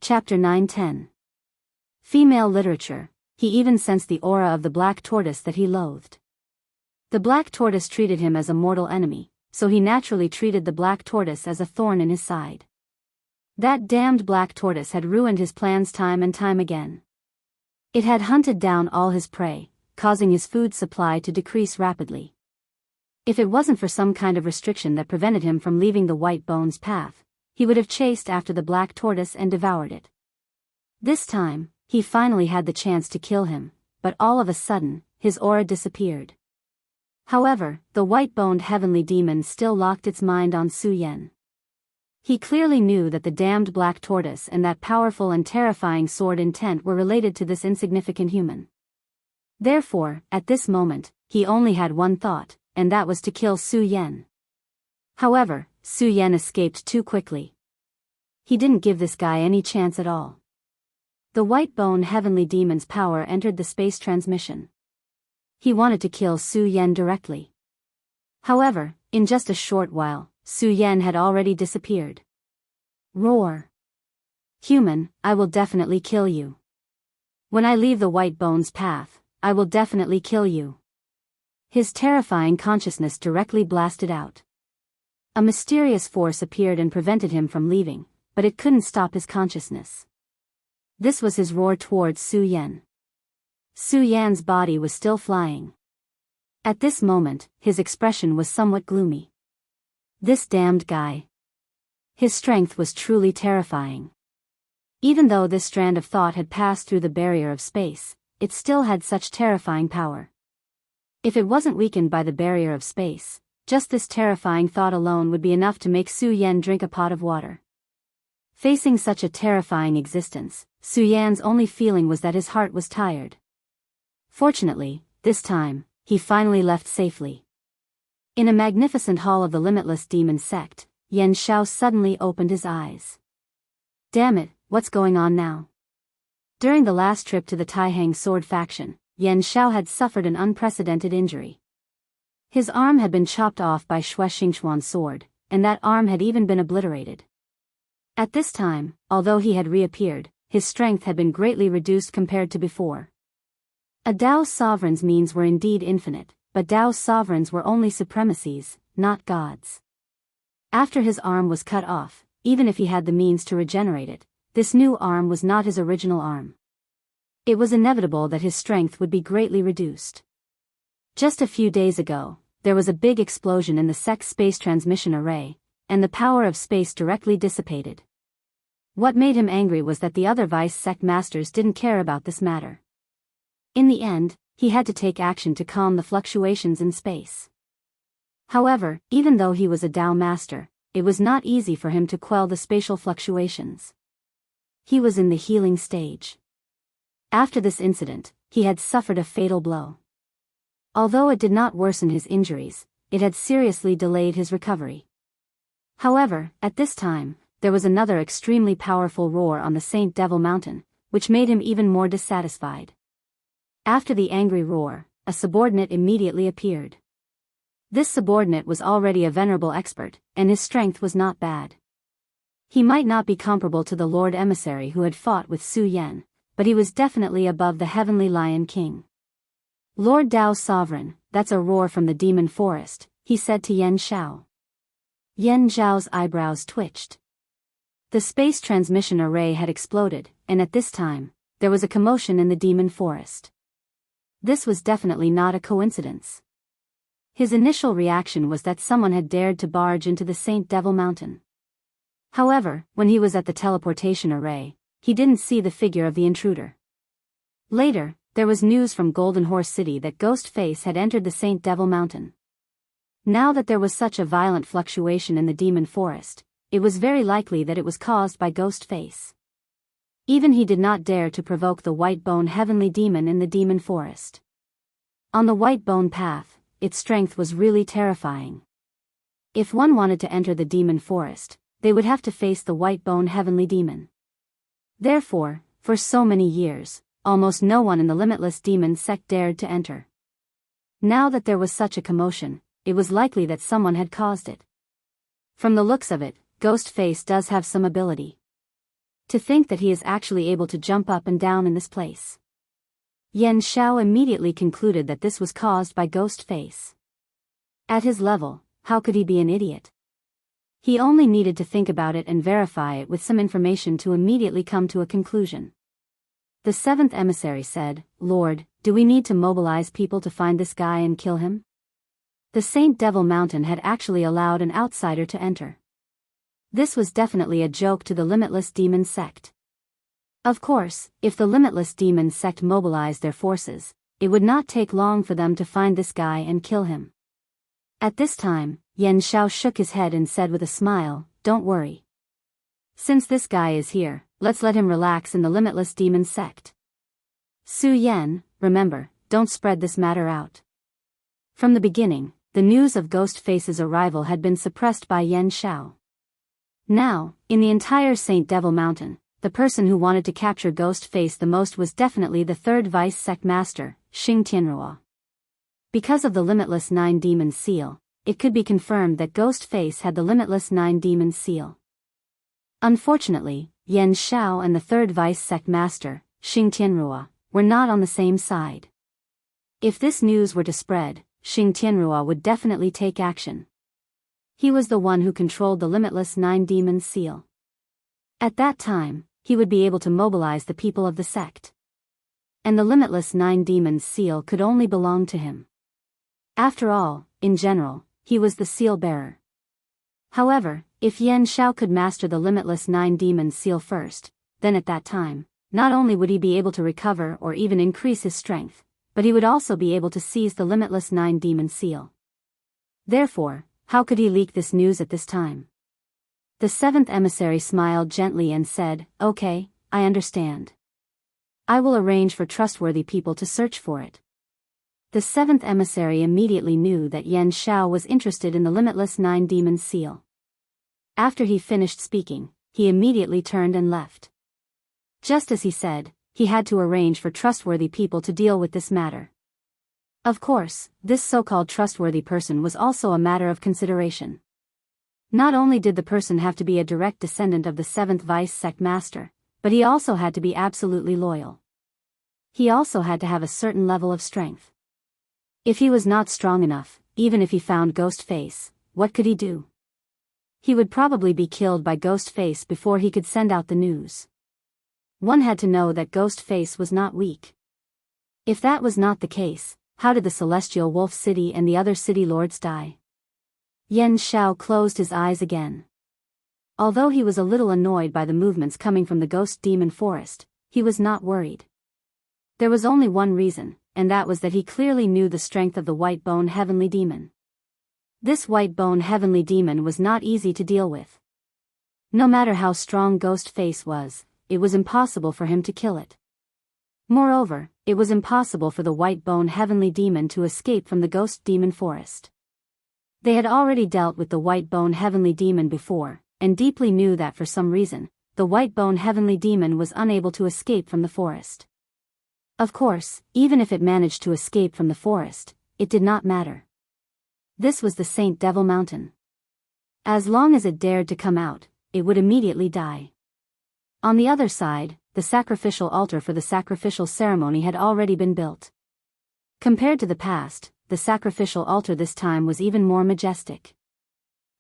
Chapter 9-10. Female literature. He even sensed the aura of the black tortoise that he loathed. The black tortoise treated him as a mortal enemy, so he naturally treated the black tortoise as a thorn in his side. That damned black tortoise had ruined his plans time and time again. It had hunted down all his prey, causing his food supply to decrease rapidly. If it wasn't for some kind of restriction that prevented him from leaving the white bone's path, he would have chased after the black tortoise and devoured it. This time, he finally had the chance to kill him, but all of a sudden, his aura disappeared. However, the white-boned heavenly demon still locked its mind on Su Yan. He clearly knew that the damned black tortoise and that powerful and terrifying sword intent were related to this insignificant human. Therefore, at this moment, he only had one thought, and that was to kill Su Yan. However, Su Yan escaped too quickly. He didn't give this guy any chance at all. The white-boned heavenly demon's power entered the space transmission. He wanted to kill Su Yan directly. However, in just a short while, Su Yan had already disappeared. Roar. Human, I will definitely kill you. When I leave the white bone's path, I will definitely kill you. His terrifying consciousness directly blasted out. A mysterious force appeared and prevented him from leaving, but it couldn't stop his consciousness. This was his roar towards Su Yan. Su Yan's body was still flying. At this moment, his expression was somewhat gloomy. This damned guy. His strength was truly terrifying. Even though this strand of thought had passed through the barrier of space, it still had such terrifying power. If it wasn't weakened by the barrier of space, just this terrifying thought alone would be enough to make Su Yan drink a pot of water. Facing such a terrifying existence, Su Yan's only feeling was that his heart was tired. Fortunately, this time, he finally left safely. In a magnificent hall of the limitless demon sect, Yan Xiao suddenly opened his eyes. Damn it, what's going on now? During the last trip to the Taihang sword faction, Yan Xiao had suffered an unprecedented injury. His arm had been chopped off by Xue Xingxuan's sword, and that arm had even been obliterated. At this time, although he had reappeared, his strength had been greatly reduced compared to before. A Dao's sovereign's means were indeed infinite, but Dao's sovereigns were only supremacies, not gods. After his arm was cut off, even if he had the means to regenerate it, this new arm was not his original arm. It was inevitable that his strength would be greatly reduced. Just a few days ago, there was a big explosion in the sect's space transmission array, and the power of space directly dissipated. What made him angry was that the other vice sect masters didn't care about this matter. In the end, he had to take action to calm the fluctuations in space. However, even though he was a Dao master, it was not easy for him to quell the spatial fluctuations. He was in the healing stage. After this incident, he had suffered a fatal blow. Although it did not worsen his injuries, it had seriously delayed his recovery. However, at this time, there was another extremely powerful roar on the Saint Devil Mountain, which made him even more dissatisfied. After the angry roar, a subordinate immediately appeared. This subordinate was already a venerable expert, and his strength was not bad. He might not be comparable to the Lord Emissary who had fought with Su Yan, but he was definitely above the Heavenly Lion King. Lord Dao's sovereign, that's a roar from the demon forest, he said to Yan Xiao. Yan Xiao's eyebrows twitched. The space transmission array had exploded, and at this time, there was a commotion in the demon forest. This was definitely not a coincidence. His initial reaction was that someone had dared to barge into the Saint Devil Mountain. However, when he was at the teleportation array, he didn't see the figure of the intruder. Later, there was news from Golden Horse City that Ghostface had entered the Saint Devil Mountain. Now that there was such a violent fluctuation in the demon forest, it was very likely that it was caused by Ghostface. Even he did not dare to provoke the white-bone heavenly demon in the demon forest. On the white-bone path, its strength was really terrifying. If one wanted to enter the demon forest, they would have to face the white-bone heavenly demon. Therefore, for so many years, almost no one in the limitless demon sect dared to enter. Now that there was such a commotion, it was likely that someone had caused it. From the looks of it, Ghostface does have some ability. To think that he is actually able to jump up and down in this place. Yan Xiao immediately concluded that this was caused by Ghost Face. At his level, how could he be an idiot? He only needed to think about it and verify it with some information to immediately come to a conclusion. The seventh emissary said, "Lord, do we need to mobilize people to find this guy and kill him?" The Saint Devil Mountain had actually allowed an outsider to enter. This was definitely a joke to the Limitless Demon Sect. Of course, if the Limitless Demon Sect mobilized their forces, it would not take long for them to find this guy and kill him. At this time, Yan Xiao shook his head and said with a smile, "Don't worry. Since this guy is here, let's let him relax in the Limitless Demon Sect. Su Yan, remember, don't spread this matter out." From the beginning, the news of Ghost Face's arrival had been suppressed by Yan Xiao. Now, in the entire Saint Devil Mountain, the person who wanted to capture Ghost Face the most was definitely the third vice sect master, Xing Tianruo. Because of the Limitless Nine Demons seal, it could be confirmed that Ghost Face had the Limitless Nine Demons seal. Unfortunately, Yan Xiao and the third vice sect master, Xing Tianruo, were not on the same side. If this news were to spread, Xing Tianruo would definitely take action. He was the one who controlled the Limitless Nine Demons seal. At that time, he would be able to mobilize the people of the sect. And the Limitless Nine Demons seal could only belong to him. After all, in general, he was the seal bearer. However, if Yan Xiao could master the Limitless Nine Demons seal first, then at that time, not only would he be able to recover or even increase his strength, but he would also be able to seize the Limitless Nine Demons seal. Therefore, how could he leak this news at this time? The seventh emissary smiled gently and said, "Okay, I understand. I will arrange for trustworthy people to search for it." The seventh emissary immediately knew that Yan Xiao was interested in the Limitless Nine Demons seal. After he finished speaking, he immediately turned and left. Just as he said, he had to arrange for trustworthy people to deal with this matter. Of course, this so-called trustworthy person was also a matter of consideration. Not only did the person have to be a direct descendant of the seventh vice sect master, but he also had to be absolutely loyal. He also had to have a certain level of strength. If he was not strong enough, even if he found Ghost Face, what could he do? He would probably be killed by Ghost Face before he could send out the news. One had to know that Ghost Face was not weak. If that was not the case, how did the Celestial Wolf City and the other city lords die? Yan Xiao closed his eyes again. Although he was a little annoyed by the movements coming from the Ghost Demon Forest, he was not worried. There was only one reason, and that was that he clearly knew the strength of the White Bone Heavenly Demon. This White Bone Heavenly Demon was not easy to deal with. No matter how strong Ghost Face was, it was impossible for him to kill it. Moreover, it was impossible for the White Bone Heavenly Demon to escape from the Ghost Demon Forest. They had already dealt with the White Bone Heavenly Demon before, and deeply knew that for some reason, the White Bone Heavenly Demon was unable to escape from the forest. Of course, even if it managed to escape from the forest, it did not matter. This was the Saint Devil Mountain. As long as it dared to come out, it would immediately die. On the other side, the sacrificial altar for the sacrificial ceremony had already been built. Compared to the past, the sacrificial altar this time was even more majestic.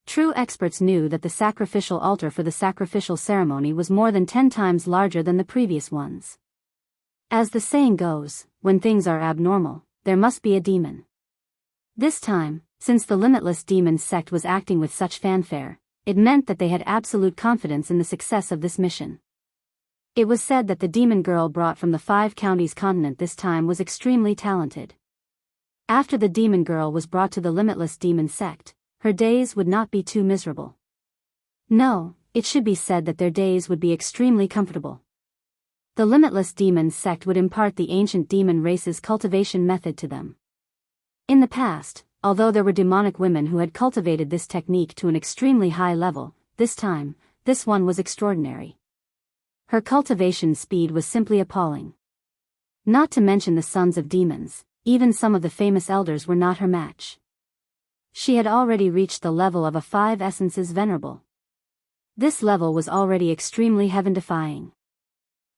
True experts knew that the sacrificial altar for the sacrificial ceremony was more than 10 times larger than the previous ones. As the saying goes, when things are abnormal, there must be a demon. This time, since the Limitless Demon Sect was acting with such fanfare, it meant that they had absolute confidence in the success of this mission. It was said that the demon girl brought from the 5 counties continent this time was extremely talented. After the demon girl was brought to the Limitless Demon Sect, her days would not be too miserable. No, it should be said that their days would be extremely comfortable. The Limitless Demon Sect would impart the ancient demon race's cultivation method to them. In the past, although there were demonic women who had cultivated this technique to an extremely high level, this time, this one was extraordinary. Her cultivation speed was simply appalling. Not to mention the sons of demons, even some of the famous elders were not her match. She had already reached the level of a 5 essences venerable. This level was already extremely heaven-defying.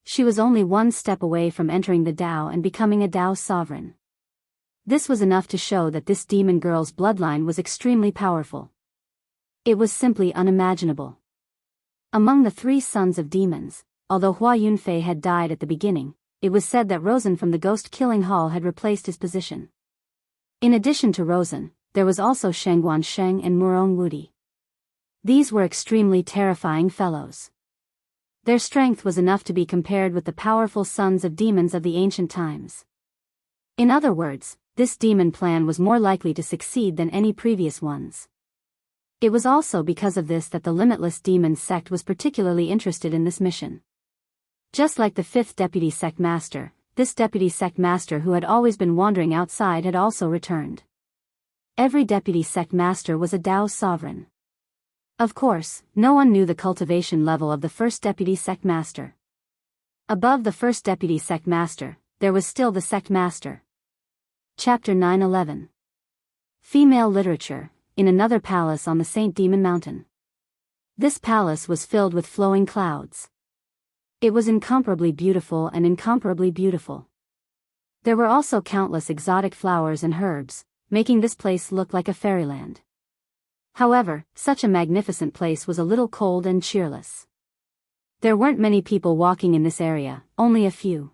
She was only one step away from entering the Tao and becoming a Tao sovereign. This was enough to show that this demon girl's bloodline was extremely powerful. It was simply unimaginable. Among the 3 sons of demons, although Hua Yunfei had died at the beginning, it was said that Rosen from the ghost-killing hall had replaced his position. In addition to Rosen, there was also Shengguan Sheng and Murong Wudi. These were extremely terrifying fellows. Their strength was enough to be compared with the powerful sons of demons of the ancient times. In other words, this demon plan was more likely to succeed than any previous ones. It was also because of this that the Limitless Demon sect was particularly interested in this mission. Just like the 5th deputy sect master, this deputy sect master who had always been wandering outside had also returned. Every deputy sect master was a Tao sovereign. Of course, no one knew the cultivation level of the 1st deputy sect master. Above the 1st deputy sect master, there was still the sect master. Chapter 9-11. Female Literature, in another palace on the Saint Demon Mountain. This palace was filled with flowing clouds. It was incomparably beautiful and incomparably beautiful. There were also countless exotic flowers and herbs, making this place look like a fairyland. However, such a magnificent place was a little cold and cheerless. There weren't many people walking in this area, only a few.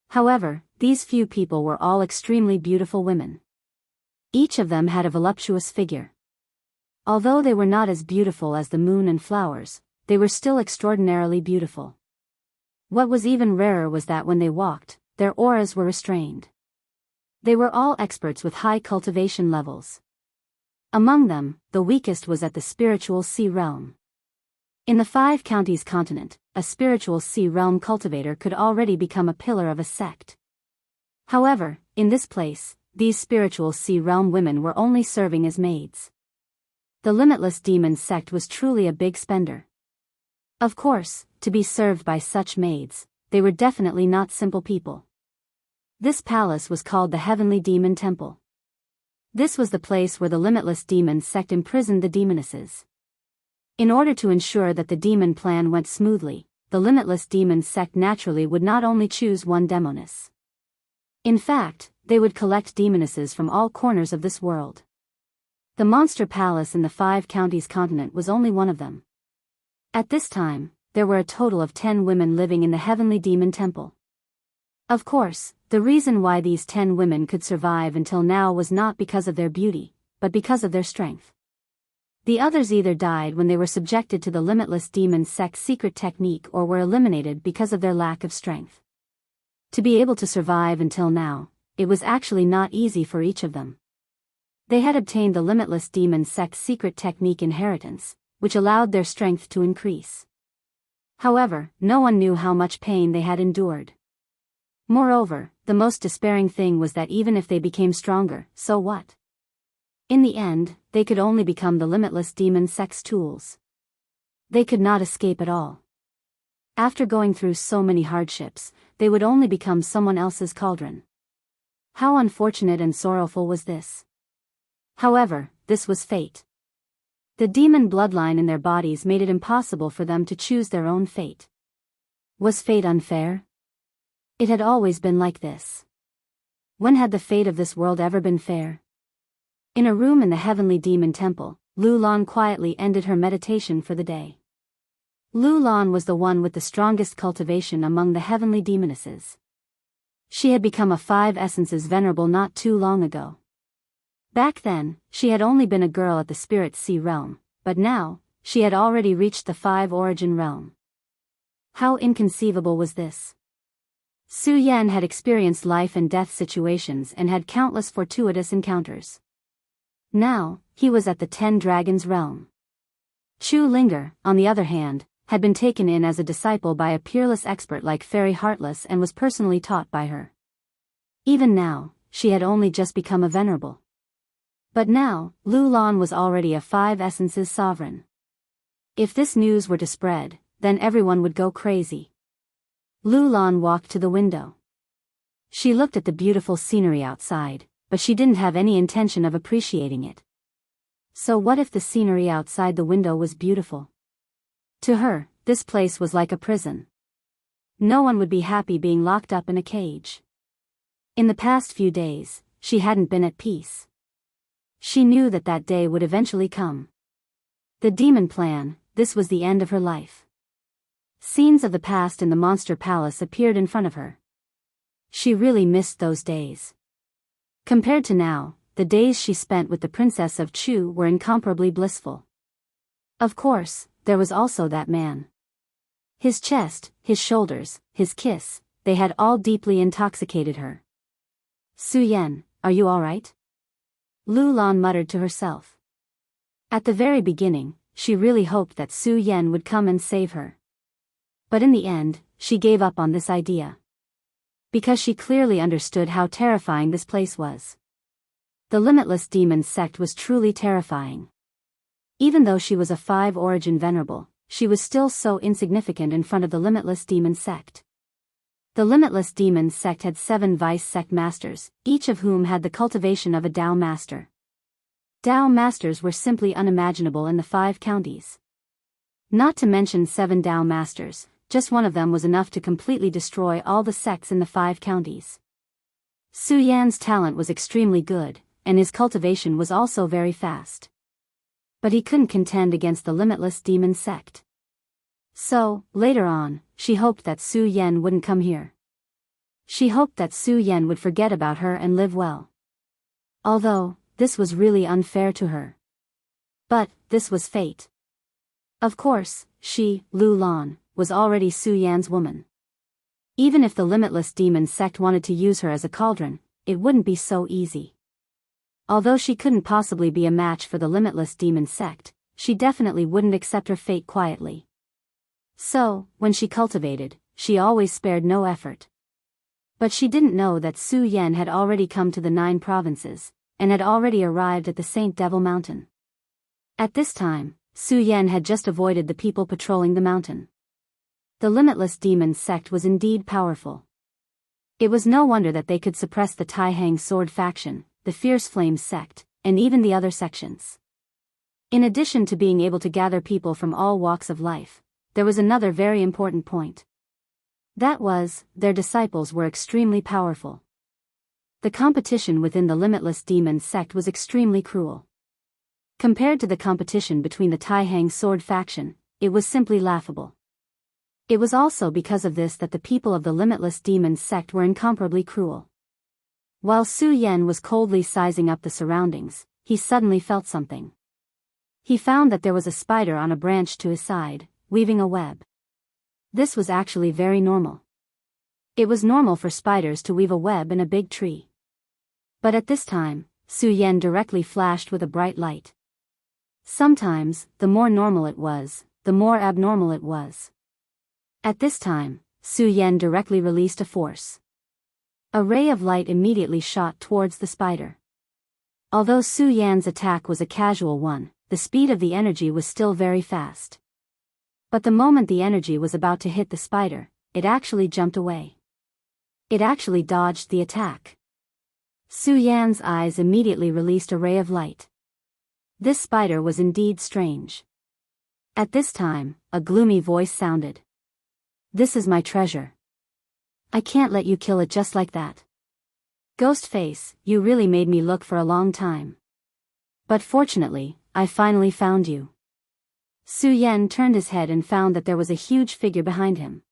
However, these few people were all extremely beautiful women. Each of them had a voluptuous figure. Although they were not as beautiful as the moon and flowers, they were still extraordinarily beautiful. What was even rarer was that when they walked, their auras were restrained. They were all experts with high cultivation levels. Among them, the weakest was at the spiritual sea realm. In the 5 counties continent, a spiritual sea realm cultivator could already become a pillar of a sect. However, in this place, these spiritual sea realm women were only serving as maids. The Limitless Demon sect was truly a big spender. Of course, to be served by such maids, they were definitely not simple people. This palace was called the Heavenly Demon Temple. This was the place where the Limitless Demon sect imprisoned the demonesses. In order to ensure that the demon plan went smoothly, the Limitless Demon sect naturally would not only choose one demoness. In fact, they would collect demonesses from all corners of this world. The monster palace in the 5 counties continent was only one of them. At this time, there were a total of 10 women living in the Heavenly Demon Temple. Of course, the reason why these 10 women could survive until now was not because of their beauty, but because of their strength. The others either died when they were subjected to the Limitless Demon sect's secret technique or were eliminated because of their lack of strength. To be able to survive until now, it was actually not easy for each of them. They had obtained the Limitless Demon sect's secret technique inheritance, which allowed their strength to increase. However, no one knew how much pain they had endured. Moreover, the most despairing thing was that even if they became stronger, so what? In the end, they could only become the Limitless Demon sect's tools. They could not escape at all. After going through so many hardships, they would only become someone else's cauldron. How unfortunate and sorrowful was this? However, this was fate. The demon bloodline in their bodies made it impossible for them to choose their own fate. Was fate unfair? It had always been like this. When had the fate of this world ever been fair? In a room in the Heavenly Demon Temple, Lu Lan quietly ended her meditation for the day. Lu Lan was the one with the strongest cultivation among the heavenly demonesses. She had become a 5 essences venerable not too long ago. Back then, she had only been a girl at the Spirit Sea realm, but now, she had already reached the 5 origin realm. How inconceivable was this? Su Yan had experienced life and death situations and had countless fortuitous encounters. Now, he was at the 10 dragons realm. Chu Linger, on the other hand, had been taken in as a disciple by a peerless expert like Fairy Heartless and was personally taught by her. Even now, she had only just become a venerable. But now, Lu Lan was already a 5 essences sovereign. If this news were to spread, then everyone would go crazy. Lu Lan walked to the window. She looked at the beautiful scenery outside, but she didn't have any intention of appreciating it. So what if the scenery outside the window was beautiful? To her, this place was like a prison. No one would be happy being locked up in a cage. In the past few days, she hadn't been at peace. She knew that that day would eventually come. The demon plan, this was the end of her life. Scenes of the past in the monster palace appeared in front of her. She really missed those days. Compared to now, the days she spent with the Princess of Chu were incomparably blissful. Of course, there was also that man. His chest, his shoulders, his kiss, they had all deeply intoxicated her. Su Yan, are you all right? Lu Lan muttered to herself. At the very beginning, she really hoped that Su Yan would come and save her. But in the end, she gave up on this idea. Because she clearly understood how terrifying this place was. The Limitless Demon sect was truly terrifying. Even though she was a 5-origin venerable, she was still so insignificant in front of the Limitless Demon sect. The Limitless Demon sect had 7 vice sect masters, each of whom had the cultivation of a Dao master. Dao masters were simply unimaginable in the 5 counties. Not to mention 7 Dao masters, just one of them was enough to completely destroy all the sects in the 5 counties. Su Yan's talent was extremely good, and his cultivation was also very fast. But he couldn't contend against the Limitless Demon sect. So, later on, she hoped that Su Yan wouldn't come here. She hoped that Su Yan would forget about her and live well. Although, this was really unfair to her. But, this was fate. Of course, she, Lu Lan, was already Su Yan's woman. Even if the Limitless Demon sect wanted to use her as a cauldron, it wouldn't be so easy. Although she couldn't possibly be a match for the Limitless Demon sect, she definitely wouldn't accept her fate quietly. So, when she cultivated, she always spared no effort. But she didn't know that Su Yan had already come to the 9 provinces, and had already arrived at the Saint Devil Mountain. At this time, Su Yan had just avoided the people patrolling the mountain. The Limitless Demon sect was indeed powerful. It was no wonder that they could suppress the Tai Hang Sword faction, the Fierce Flame sect, and even the other sections. In addition to being able to gather people from all walks of life, there was another very important point. That was, their disciples were extremely powerful. The competition within the Limitless Demon sect was extremely cruel. Compared to the competition between the Tai Hang Sword faction, it was simply laughable. It was also because of this that the people of the Limitless Demon sect were incomparably cruel. While Su Yan was coldly sizing up the surroundings, he suddenly felt something. He found that there was a spider on a branch to his side, weaving a web. This was actually very normal. It was normal for spiders to weave a web in a big tree. But at this time, Su Yan directly flashed with a bright light. Sometimes, the more normal it was, the more abnormal it was. At this time, Su Yan directly released a force. A ray of light immediately shot towards the spider. Although Su Yan's attack was a casual one, the speed of the energy was still very fast. But the moment the energy was about to hit the spider, it actually jumped away. It actually dodged the attack. Su Yan's eyes immediately released a ray of light. This spider was indeed strange. At this time, a gloomy voice sounded. "This is my treasure. I can't let you kill it just like that. Ghostface, you really made me look for a long time. But fortunately, I finally found you." Su Yan turned his head and found that there was a huge figure behind him.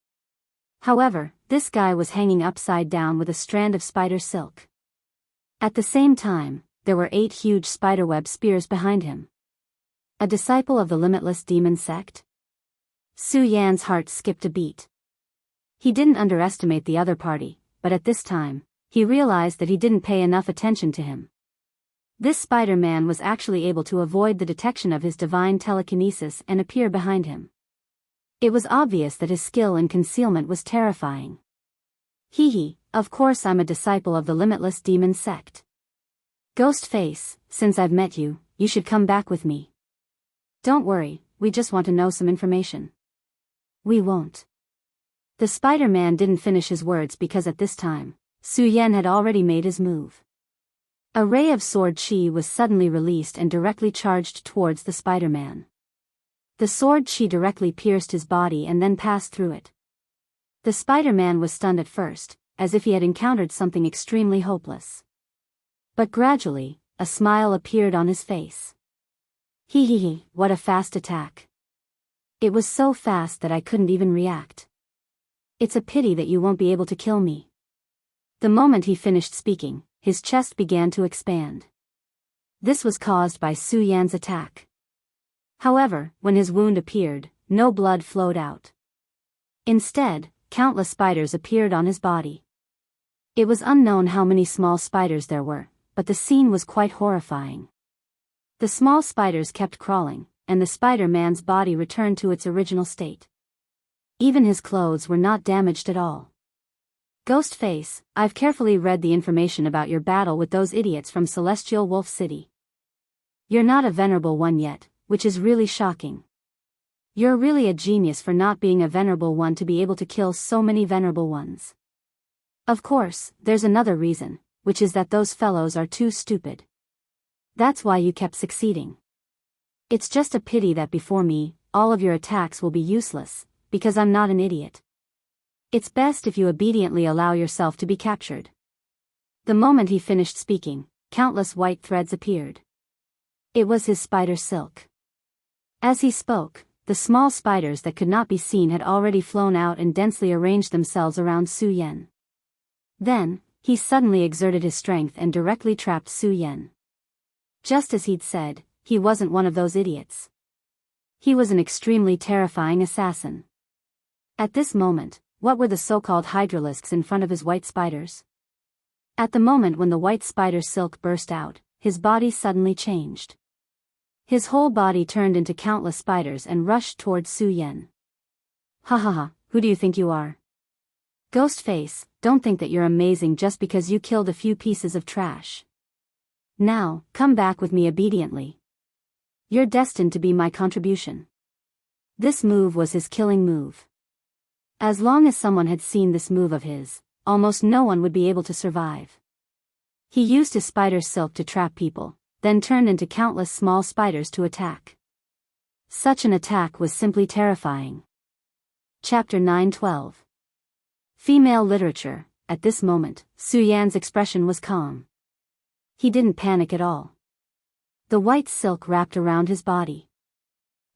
However, this guy was hanging upside down with a strand of spider silk. At the same time, there were 8 huge spiderweb spears behind him. A disciple of the Limitless Demon sect? Su Yan's heart skipped a beat. He didn't underestimate the other party, but at this time, he realized that he didn't pay enough attention to him. This Spider-Man was actually able to avoid the detection of his divine telekinesis and appear behind him. It was obvious that his skill in concealment was terrifying. Hee, of course I'm a disciple of the Limitless Demon sect. Ghostface, since I've met you, you should come back with me. Don't worry, we just want to know some information. We won't. The Spider-Man didn't finish his words because at this time, Su Yan had already made his move. A ray of sword chi was suddenly released and directly charged towards the Spider-Man. The sword chi directly pierced his body and then passed through it. The Spider-Man was stunned at first, as if he had encountered something extremely hopeless. But gradually, a smile appeared on his face. Hee, what a fast attack. It was so fast that I couldn't even react. It's a pity that you won't be able to kill me. The moment he finished speaking, his chest began to expand. This was caused by Su Yan's attack. However, when his wound appeared, no blood flowed out. Instead, countless spiders appeared on his body. It was unknown how many small spiders there were, but the scene was quite horrifying. The small spiders kept crawling, and the Spider-Man's body returned to its original state. Even his clothes were not damaged at all. Ghostface, I've carefully read the information about your battle with those idiots from Celestial Wolf City. You're not a venerable one yet, which is really shocking. You're really a genius for not being a venerable one to be able to kill so many venerable ones. Of course, there's another reason, which is that those fellows are too stupid. That's why you kept succeeding. It's just a pity that before me, all of your attacks will be useless, because I'm not an idiot. It's best if you obediently allow yourself to be captured. The moment he finished speaking, countless white threads appeared. It was his spider silk. As he spoke, the small spiders that could not be seen had already flown out and densely arranged themselves around Su Yan. Then, he suddenly exerted his strength and directly trapped Su Yan. Just as he'd said, he wasn't one of those idiots. He was an extremely terrifying assassin. At this moment, what were the so-called hydralisks in front of his white spiders? At the moment when the white spider silk burst out, his body suddenly changed. His whole body turned into countless spiders and rushed towards Su Yan. Ha, who do you think you are? Ghostface, don't think that you're amazing just because you killed a few pieces of trash. Now, come back with me obediently. You're destined to be my contribution. This move was his killing move. As long as someone had seen this move of his, almost no one would be able to survive. He used his spider silk to trap people, then turned into countless small spiders to attack. Such an attack was simply terrifying. Chapter 9:12. Female literature. At this moment, Su Yan's expression was calm. He didn't panic at all. The white silk wrapped around his body.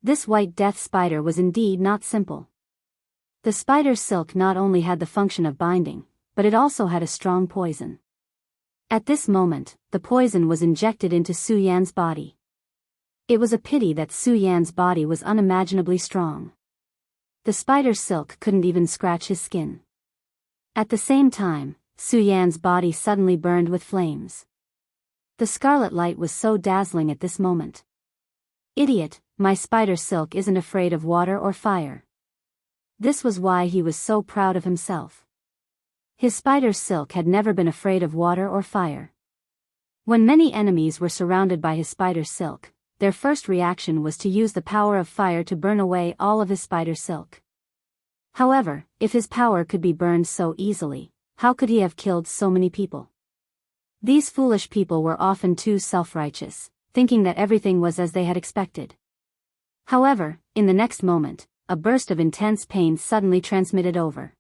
This white death spider was indeed not simple. The spider's silk not only had the function of binding, but it also had a strong poison. At this moment, the poison was injected into Su Yan's body. It was a pity that Su Yan's body was unimaginably strong. The spider's silk couldn't even scratch his skin. At the same time, Su Yan's body suddenly burned with flames. The scarlet light was so dazzling at this moment. Idiot, my spider silk isn't afraid of water or fire. This was why he was so proud of himself. His spider silk had never been afraid of water or fire. When many enemies were surrounded by his spider silk, their first reaction was to use the power of fire to burn away all of his spider silk. However, if his power could be burned so easily, how could he have killed so many people? These foolish people were often too self-righteous, thinking that everything was as they had expected. However, in the next moment, a burst of intense pain suddenly transmitted over.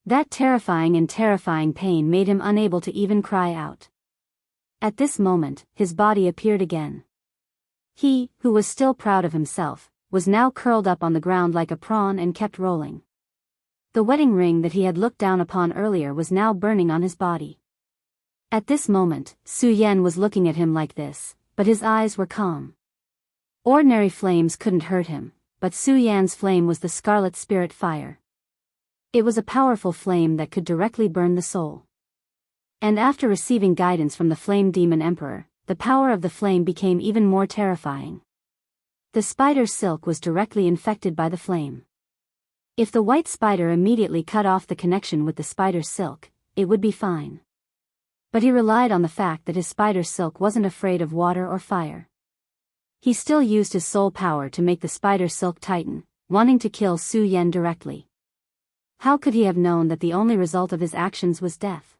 That terrifying pain made him unable to even cry out. At this moment, his body appeared again. He, who was still proud of himself, was now curled up on the ground like a prawn and kept rolling. The wedding ring that he had looked down upon earlier was now burning on his body. At this moment, Su Yan was looking at him like this, but his eyes were calm. Ordinary flames couldn't hurt him, but Su Yan's flame was the scarlet spirit fire. It was a powerful flame that could directly burn the soul. And after receiving guidance from the Flame Demon Emperor, the power of the flame became even more terrifying. The spider's silk was directly infected by the flame. If the white spider immediately cut off the connection with the spider's silk, it would be fine. But he relied on the fact that his spider's silk wasn't afraid of water or fire. He still used his soul power to make the spider's silk tighten, wanting to kill Su Yan directly. How could he have known that the only result of his actions was death?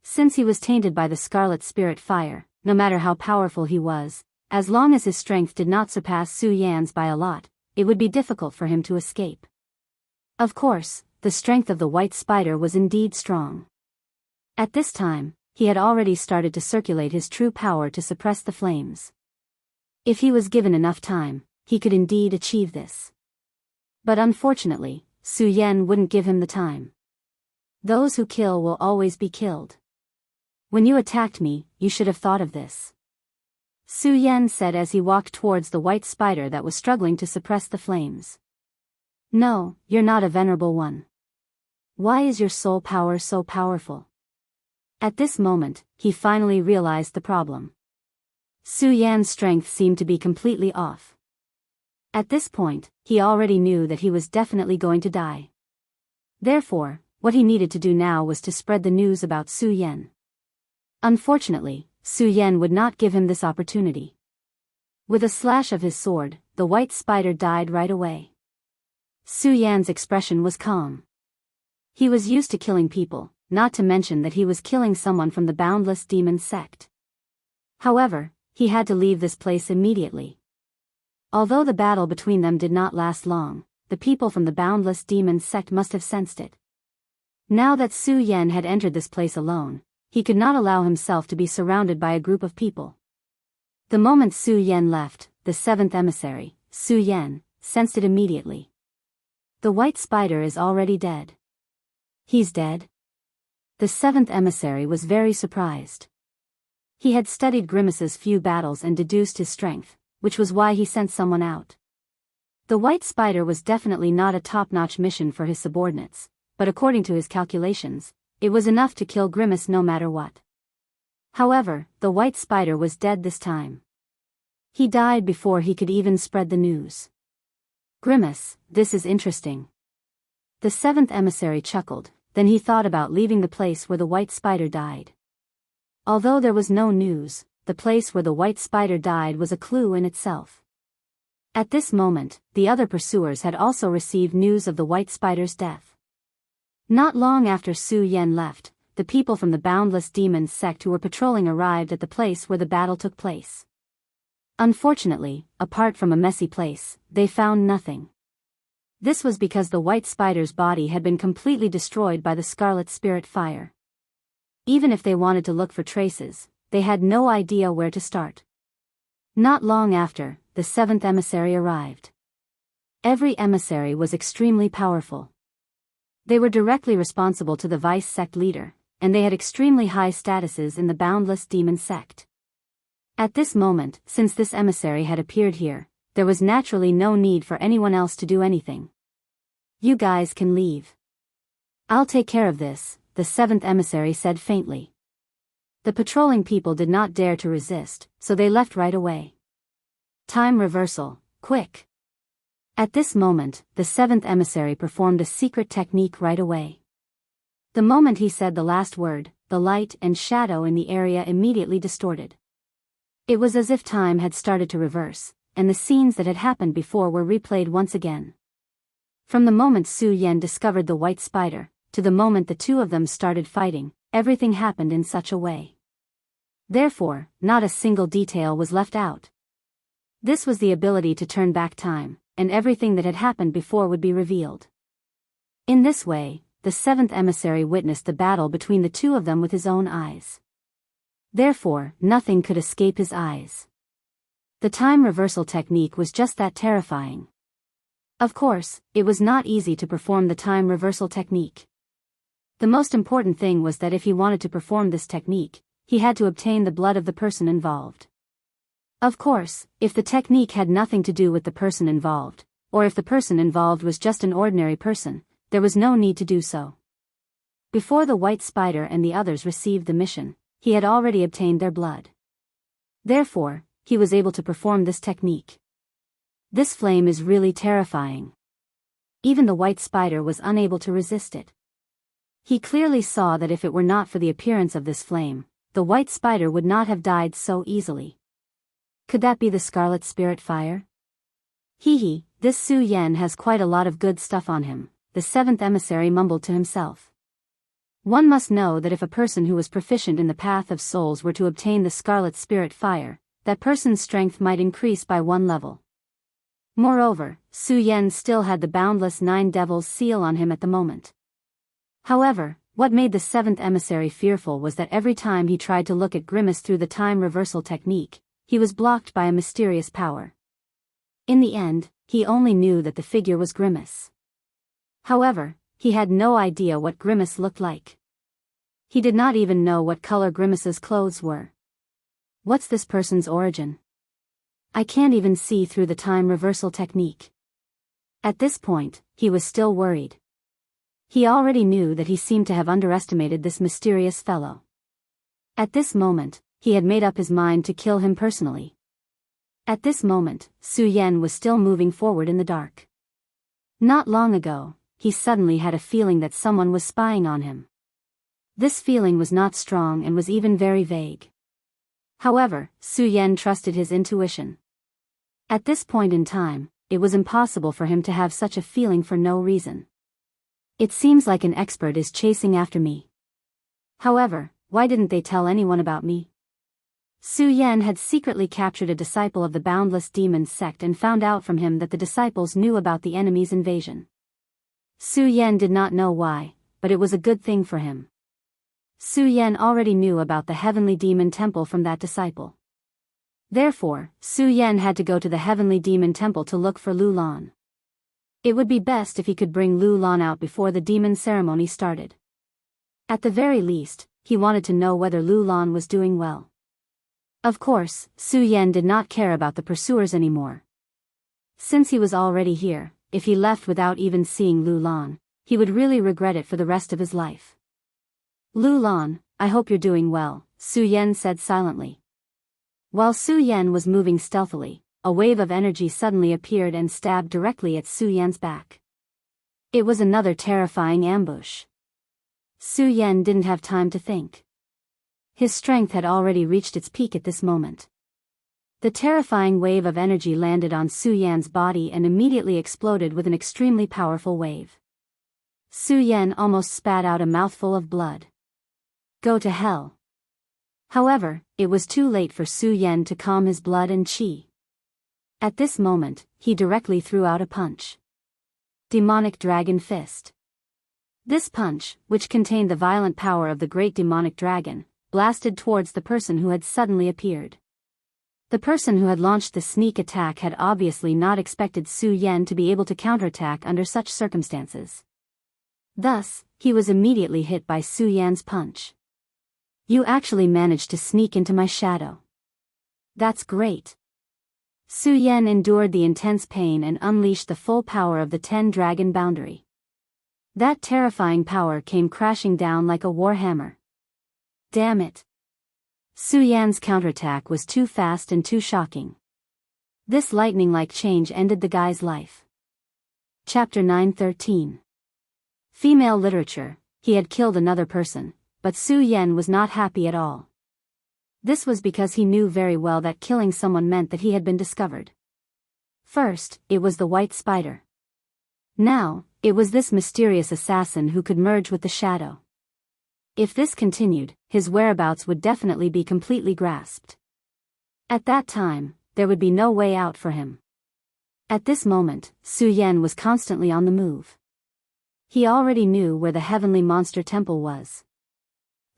Since he was tainted by the scarlet spirit fire, no matter how powerful he was, As long as his strength did not surpass Su Yan's by a lot, it would be difficult for him to escape. Of course, the strength of the white spider was indeed strong. At this time, he had already started to circulate his true power to suppress the flames. If he was given enough time, he could indeed achieve this. But unfortunately, Su Yan wouldn't give him the time. Those who kill will always be killed. When you attacked me, you should have thought of this. Su Yan said as he walked towards the white spider that was struggling to suppress the flames. No, you're not a venerable one. Why is your soul power so powerful? At this moment, he finally realized the problem. Su Yan's strength seemed to be completely off. At this point, he already knew that he was definitely going to die. Therefore, what he needed to do now was to spread the news about Su Yan. Unfortunately, Su Yan would not give him this opportunity. With a slash of his sword, the white spider died right away. Su Yan's expression was calm. He was used to killing people, not to mention that he was killing someone from the boundless demon sect. However, he had to leave this place immediately. Although the battle between them did not last long, the people from the boundless demon sect must have sensed it. Now that Su Yan had entered this place alone, he could not allow himself to be surrounded by a group of people. The moment Su Yan left, the seventh emissary, Su Yan, sensed it immediately. The white spider is already dead. He's dead? The seventh emissary was very surprised. He had studied Grimace's few battles and deduced his strength, which was why he sent someone out. The white spider was definitely not a top-notch mission for his subordinates, but according to his calculations, it was enough to kill Grimace no matter what. However, the white spider was dead this time. He died before he could even spread the news. Grimace, this is interesting. The seventh emissary chuckled, then he thought about leaving the place where the white spider died. Although there was no news, the place where the white spider died was a clue in itself. At this moment, the other pursuers had also received news of the white spider's death. Not long after Su Yan left, the people from the boundless demon sect who were patrolling arrived at the place where the battle took place. Unfortunately, apart from a messy place, they found nothing. This was because the white spider's body had been completely destroyed by the scarlet spirit fire. Even if they wanted to look for traces, they had no idea where to start. Not long after, the seventh emissary arrived. Every emissary was extremely powerful. They were directly responsible to the vice sect leader, and they had extremely high statuses in the boundless demon sect. At this moment, since this emissary had appeared here, there was naturally no need for anyone else to do anything. You guys can leave. I'll take care of this, the seventh emissary said faintly. The patrolling people did not dare to resist, so they left right away. Time reversal, quick. At this moment, the seventh emissary performed a secret technique right away. The moment he said the last word, the light and shadow in the area immediately distorted. It was as if time had started to reverse, and the scenes that had happened before were replayed once again. From the moment Su Yan discovered the white spider, to the moment the two of them started fighting, everything happened in such a way. Therefore, not a single detail was left out. This was the ability to turn back time, and everything that had happened before would be revealed. In this way, the seventh emissary witnessed the battle between the two of them with his own eyes. Therefore, nothing could escape his eyes. The time reversal technique was just that terrifying. Of course, it was not easy to perform the time reversal technique. The most important thing was that if he wanted to perform this technique, he had to obtain the blood of the person involved. Of course, if the technique had nothing to do with the person involved, or if the person involved was just an ordinary person, there was no need to do so. Before the white spider and the others received the mission, he had already obtained their blood. Therefore, he was able to perform this technique. This flame is really terrifying. Even the white spider was unable to resist it. He clearly saw that if it were not for the appearance of this flame, the white spider would not have died so easily. Could that be the scarlet spirit fire? Hee, this Su Yan has quite a lot of good stuff on him, the seventh emissary mumbled to himself. One must know that if a person who was proficient in the path of souls were to obtain the scarlet spirit fire, that person's strength might increase by 1 level. Moreover, Su Yan still had the boundless 9 devils seal on him at the moment. However, what made the 7th emissary fearful was that every time he tried to look at Grimace through the time reversal technique, he was blocked by a mysterious power. In the end, he only knew that the figure was Grimace. However, he had no idea what Grimace looked like. He did not even know what color Grimace's clothes were. What's this person's origin? I can't even see through the time reversal technique. At this point, he was still worried. He already knew that he seemed to have underestimated this mysterious fellow. At this moment, he had made up his mind to kill him personally. At this moment, Su Yan was still moving forward in the dark. Not long ago, he suddenly had a feeling that someone was spying on him. This feeling was not strong and was even very vague. However, Su Yan trusted his intuition. At this point in time, it was impossible for him to have such a feeling for no reason. It seems like an expert is chasing after me. However, why didn't they tell anyone about me? Su Yan had secretly captured a disciple of the Boundless Demon sect and found out from him that the disciples knew about the enemy's invasion. Su Yan did not know why, but it was a good thing for him. Su Yan already knew about the Heavenly Demon Temple from that disciple. Therefore, Su Yan had to go to the Heavenly Demon Temple to look for Lu Lan. It would be best if he could bring Lu Lan out before the demon ceremony started. At the very least, he wanted to know whether Lu Lan was doing well. Of course, Su Yan did not care about the pursuers anymore. Since he was already here, if he left without even seeing Lu Lan, he would really regret it for the rest of his life. Lu Lan, I hope you're doing well, Su Yan said silently. While Su Yan was moving stealthily, a wave of energy suddenly appeared and stabbed directly at Su Yan's back. It was another terrifying ambush. Su Yan didn't have time to think. His strength had already reached its peak at this moment. The terrifying wave of energy landed on Su Yan's body and immediately exploded with an extremely powerful wave. Su Yan almost spat out a mouthful of blood. Go to hell. However, it was too late for Su Yan to calm his blood and qi. At this moment, he directly threw out a punch. Demonic Dragon Fist. This punch, which contained the violent power of the great demonic dragon, blasted towards the person who had suddenly appeared. The person who had launched the sneak attack had obviously not expected Su Yan to be able to counterattack under such circumstances. Thus, he was immediately hit by Su Yan's punch. You actually managed to sneak into my shadow. That's great. Su Yan endured the intense pain and unleashed the full power of the 10-dragon boundary. That terrifying power came crashing down like a warhammer. Damn it. Su Yan's counterattack was too fast and too shocking. This lightning-like change ended the guy's life. Chapter 913. Female literature. He had killed another person, but Su Yan was not happy at all. This was because he knew very well that killing someone meant that he had been discovered. First, it was the white spider. Now, it was this mysterious assassin who could merge with the shadow. If this continued, his whereabouts would definitely be completely grasped. At that time, there would be no way out for him. At this moment, Su Yan was constantly on the move. He already knew where the Heavenly Monster Temple was.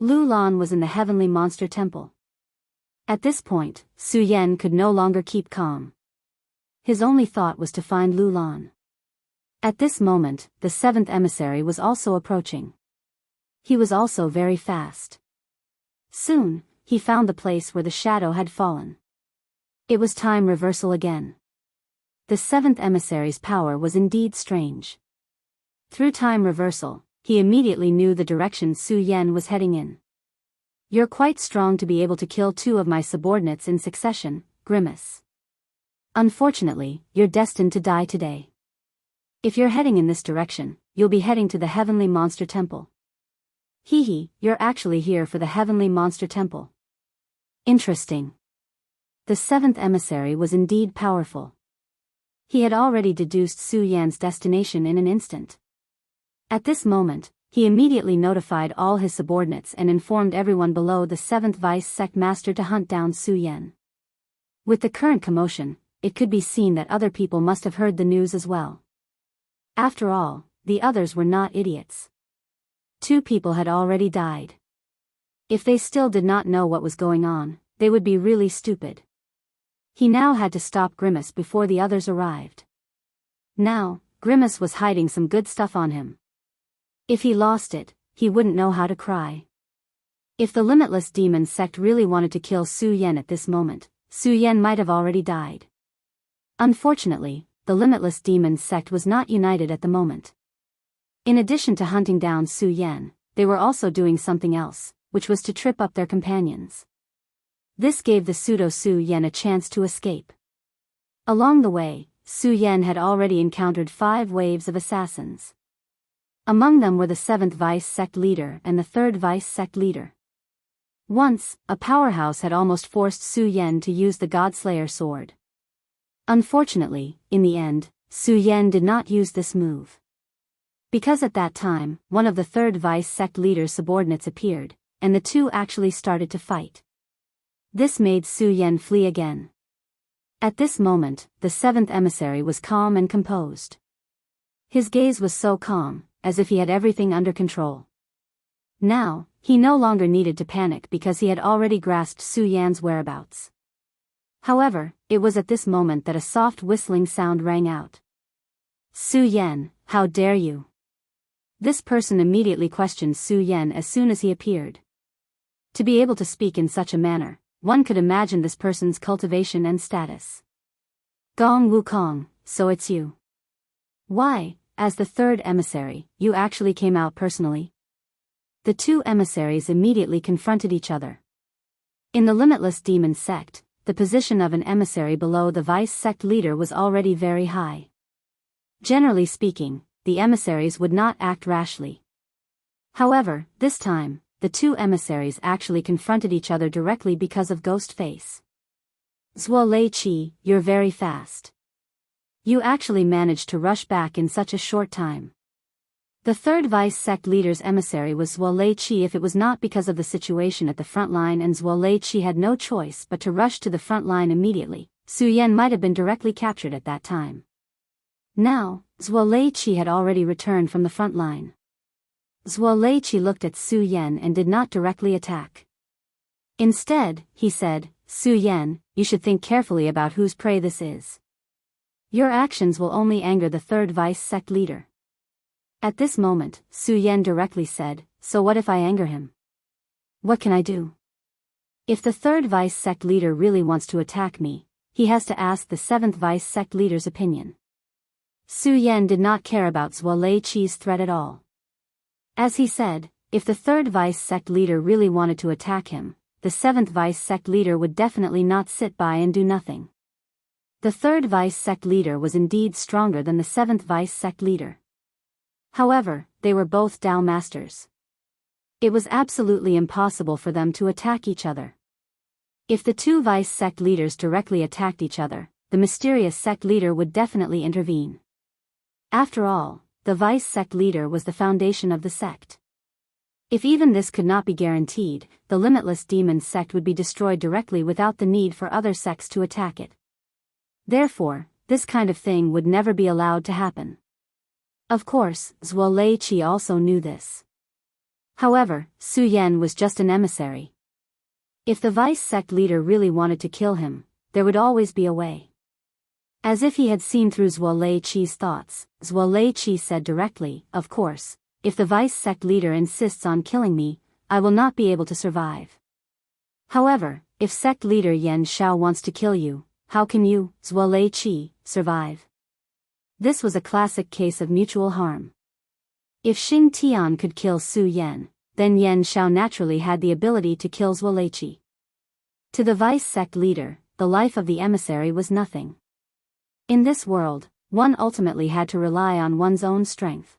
Lu Lan was in the Heavenly Monster Temple. At this point, Su Yan could no longer keep calm. His only thought was to find Lu Lan. At this moment, the 7th emissary was also approaching. He was also very fast. Soon, he found the place where the shadow had fallen. It was time reversal again. The 7th emissary's power was indeed strange. Through time reversal, he immediately knew the direction Su Yan was heading in. You're quite strong to be able to kill 2 of my subordinates in succession, Grimace. Unfortunately, you're destined to die today. If you're heading in this direction, you'll be heading to the Heavenly Monster Temple. You're actually here for the Heavenly Monster Temple. Interesting. The 7th emissary was indeed powerful. He had already deduced Su Yan's destination in an instant. At this moment, he immediately notified all his subordinates and informed everyone below the 7th Vice Sect Master to hunt down Su Yan. With the current commotion, it could be seen that other people must have heard the news as well. After all, the others were not idiots. 2 people had already died. If they still did not know what was going on, they would be really stupid. He now had to stop Grimace before the others arrived. Now, Grimace was hiding some good stuff on him. If he lost it, he wouldn't know how to cry. If the Limitless Demon sect really wanted to kill Su Yan at this moment, Su Yan might have already died. Unfortunately, the Limitless Demon sect was not united at the moment. In addition to hunting down Su Yan, they were also doing something else, which was to trip up their companions. This gave the pseudo Su Yan a chance to escape. Along the way, Su Yan had already encountered 5 waves of assassins. Among them were the 7th Vice Sect Leader and the 3rd Vice Sect Leader. Once, a powerhouse had almost forced Su Yan to use the Godslayer sword. Unfortunately, in the end, Su Yan did not use this move. Because at that time, one of the 3rd Vice Sect Leader's subordinates appeared, and the 2 actually started to fight. This made Su Yan flee again. At this moment, the 7th emissary was calm and composed. His gaze was so calm, as if he had everything under control. Now, he no longer needed to panic because he had already grasped Su Yan's whereabouts. However, it was at this moment that a soft whistling sound rang out. Su Yan, how dare you? This person immediately questioned Su Yan as soon as he appeared. To be able to speak in such a manner, one could imagine this person's cultivation and status. Gong Wukong, so it's you. Why, as the 3rd emissary, you actually came out personally? The 2 emissaries immediately confronted each other. In the Limitless Demon sect, the position of an emissary below the Vice Sect Leader was already very high. Generally speaking, the emissaries would not act rashly. However, this time, the 2 emissaries actually confronted each other directly because of Ghost Face. Zuo Lei Qi, you're very fast. You actually managed to rush back in such a short time. The 3rd Vice Sect Leader's emissary was Zuo Lei Qi. If it was not because of the situation at the front line and Zuo Lei Qi had no choice but to rush to the front line immediately, Su Yan might have been directly captured at that time. Now, Zuo Lei Qi had already returned from the front line. Zuo Lei Qi looked at Su Yan and did not directly attack. Instead, he said, Su Yan, you should think carefully about whose prey this is. Your actions will only anger the 3rd Vice Sect Leader. At this moment, Su Yan directly said, so what if I anger him? What can I do? If the 3rd Vice Sect Leader really wants to attack me, he has to ask the 7th Vice Sect Leader's opinion. Su Yan did not care about Zuo Lei Qi's threat at all. As he said, if the 3rd Vice Sect Leader really wanted to attack him, the 7th Vice Sect Leader would definitely not sit by and do nothing. The 3rd Vice Sect Leader was indeed stronger than the 7th Vice Sect Leader. However, they were both Dao Masters. It was absolutely impossible for them to attack each other. If the 2 Vice Sect Leaders directly attacked each other, the mysterious Sect Leader would definitely intervene. After all, the Vice Sect Leader was the foundation of the sect. If even this could not be guaranteed, the Limitless Demon sect would be destroyed directly without the need for other sects to attack it. Therefore, this kind of thing would never be allowed to happen. Of course, Zuo Lei Qi also knew this. However, Su Yan was just an emissary. If the Vice Sect Leader really wanted to kill him, there would always be a way. As if he had seen through Zuo Lei Qi's thoughts, Zuo Lei Qi said directly, of course, if the Vice Sect Leader insists on killing me, I will not be able to survive. However, if Sect Leader Yan Xiao wants to kill you, how can you, Zuo Lei Qi, survive? This was a classic case of mutual harm. If Xing Tian could kill Su Yan, then Yan Xiao naturally had the ability to kill Zuo Lei Qi. To the Vice Sect Leader, the life of the emissary was nothing. In this world, one ultimately had to rely on one's own strength.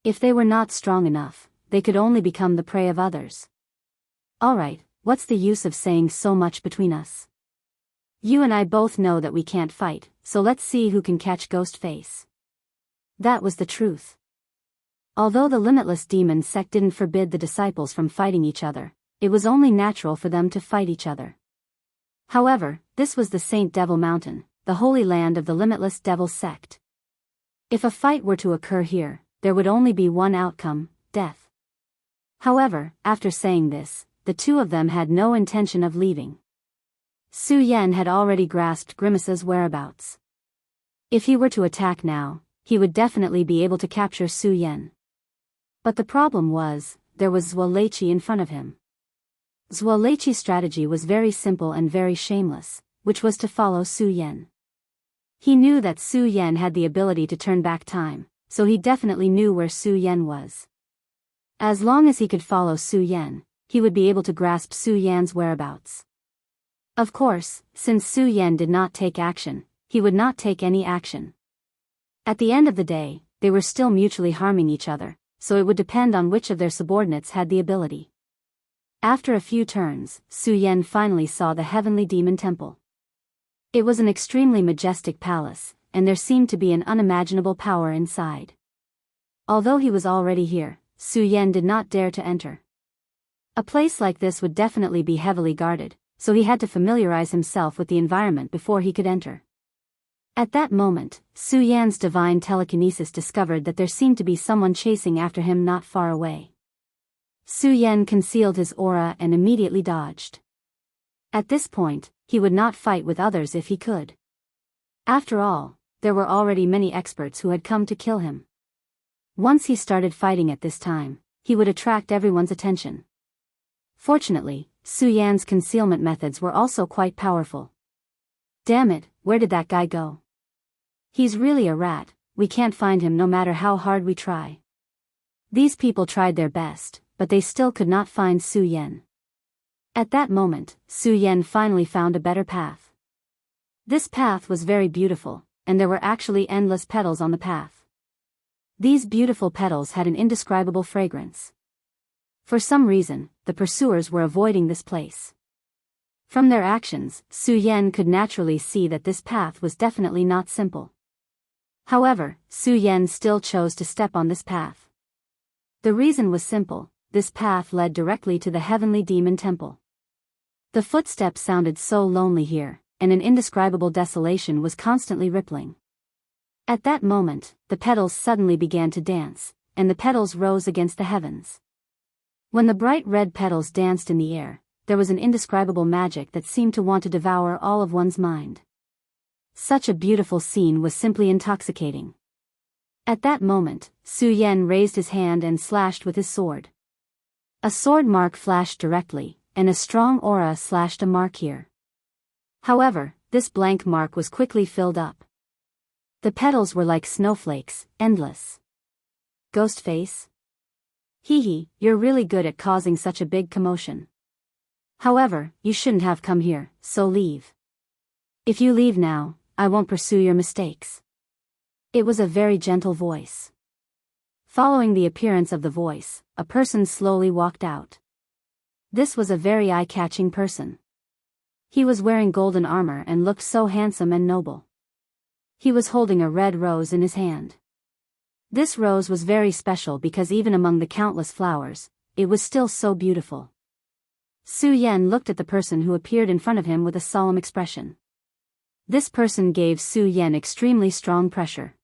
If they were not strong enough, they could only become the prey of others. Alright, what's the use of saying so much between us? You and I both know that we can't fight, so let's see who can catch Ghost Face. That was the truth. Although the Limitless Demon sect didn't forbid the disciples from fighting each other, it was only natural for them to fight each other. However, this was the Saint Devil Mountain, the holy land of the limitless devil sect. If a fight were to occur here, there would only be one outcome, death. However, after saying this, the two of them had no intention of leaving. Su Yan had already grasped Grimace's whereabouts. If he were to attack now, he would definitely be able to capture Su Yan. But the problem was, there was Zuoleichi in front of him. Zuoleichi's strategy was very simple and very shameless, which was to follow Su Yan. He knew that Su Yan had the ability to turn back time, so he definitely knew where Su Yan was. As long as he could follow Su Yan, he would be able to grasp Su Yan's whereabouts. Of course, since Su Yan did not take action, he would not take any action. At the end of the day, they were still mutually harming each other, so it would depend on which of their subordinates had the ability. After a few turns, Su Yan finally saw the Heavenly Demon Temple. It was an extremely majestic palace, and there seemed to be an unimaginable power inside. Although he was already here, Su Yan did not dare to enter. A place like this would definitely be heavily guarded, so he had to familiarize himself with the environment before he could enter. At that moment, Su Yan's divine telekinesis discovered that there seemed to be someone chasing after him not far away. Su Yan concealed his aura and immediately dodged. At this point, he would not fight with others if he could. After all, there were already many experts who had come to kill him. Once he started fighting at this time, he would attract everyone's attention. Fortunately, Su Yan's concealment methods were also quite powerful. Damn it, where did that guy go? He's really a rat, we can't find him no matter how hard we try. These people tried their best, but they still could not find Su Yan. At that moment, Su Yan finally found a better path. This path was very beautiful, and there were actually endless petals on the path. These beautiful petals had an indescribable fragrance. For some reason, the pursuers were avoiding this place. From their actions, Su Yan could naturally see that this path was definitely not simple. However, Su Yan still chose to step on this path. The reason was simple, this path led directly to the Heavenly Demon Temple. The footsteps sounded so lonely here, and an indescribable desolation was constantly rippling. At that moment, the petals suddenly began to dance, and the petals rose against the heavens. When the bright red petals danced in the air, there was an indescribable magic that seemed to want to devour all of one's mind. Such a beautiful scene was simply intoxicating. At that moment, Su Yan raised his hand and slashed with his sword. A sword mark flashed directly, and a strong aura slashed a mark here. However, this blank mark was quickly filled up. The petals were like snowflakes, endless. Ghost face? Hee hee, you're really good at causing such a big commotion. However, you shouldn't have come here, so leave. If you leave now, I won't pursue your mistakes. It was a very gentle voice. Following the appearance of the voice, a person slowly walked out. This was a very eye-catching person. He was wearing golden armor and looked so handsome and noble. He was holding a red rose in his hand. This rose was very special because even among the countless flowers, it was still so beautiful. Su Yan looked at the person who appeared in front of him with a solemn expression. This person gave Su Yan extremely strong pressure.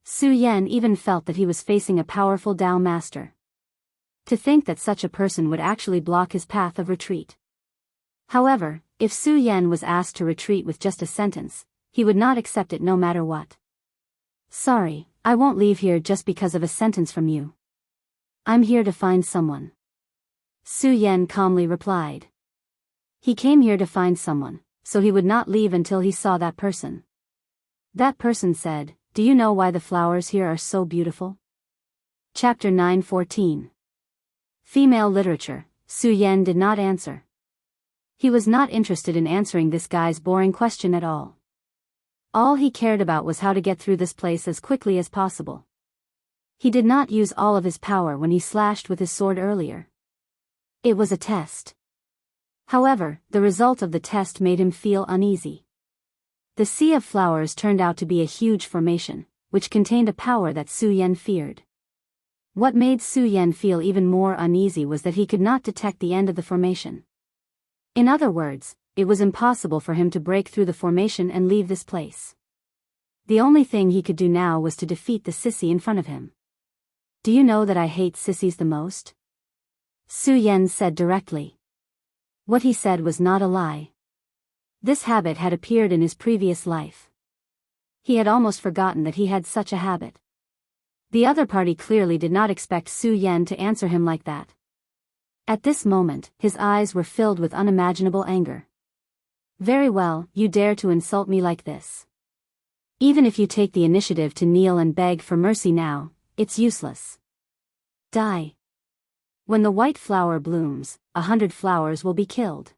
Su Yan even felt that he was facing a powerful Tao master. To think that such a person would actually block his path of retreat. However, if Su Yan was asked to retreat with just a sentence, he would not accept it no matter what. Sorry, I won't leave here just because of a sentence from you. I'm here to find someone. Su Yan calmly replied. He came here to find someone, so he would not leave until he saw that person. That person said, "Do you know why the flowers here are so beautiful?" Chapter 9:14. Female literature. Su Yan did not answer. He was not interested in answering this guy's boring question at all. All he cared about was how to get through this place as quickly as possible. He did not use all of his power when he slashed with his sword earlier. It was a test. However, the result of the test made him feel uneasy. The sea of flowers turned out to be a huge formation, which contained a power that Su Yan feared. What made Su Yan feel even more uneasy was that he could not detect the end of the formation. In other words, it was impossible for him to break through the formation and leave this place. The only thing he could do now was to defeat the sissy in front of him. Do you know that I hate sissies the most? Su Yan said directly. What he said was not a lie. This habit had appeared in his previous life. He had almost forgotten that he had such a habit. The other party clearly did not expect Su Yan to answer him like that. At this moment, his eyes were filled with unimaginable anger. Very well, you dare to insult me like this. Even if you take the initiative to kneel and beg for mercy now, it's useless. Die. When the white flower blooms, 100 flowers will be killed.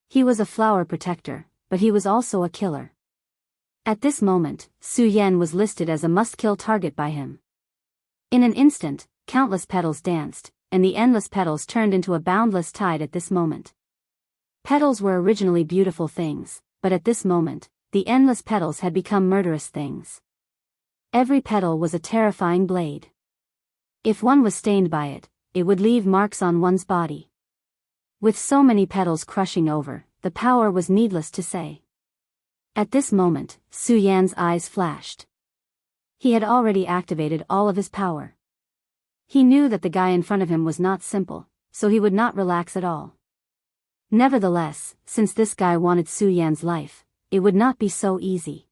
He was a flower protector, but he was also a killer. At this moment, Su Yan was listed as a must-kill target by him. In an instant, countless petals danced, and the endless petals turned into a boundless tide at this moment. Petals were originally beautiful things, but at this moment, the endless petals had become murderous things. Every petal was a terrifying blade. If one was stained by it, it would leave marks on one's body. With so many petals crushing over, the power was needless to say. At this moment, Su Yan's eyes flashed. He had already activated all of his power. He knew that the guy in front of him was not simple, so he would not relax at all. Nevertheless, since this guy wanted Su Yan's life, it would not be so easy.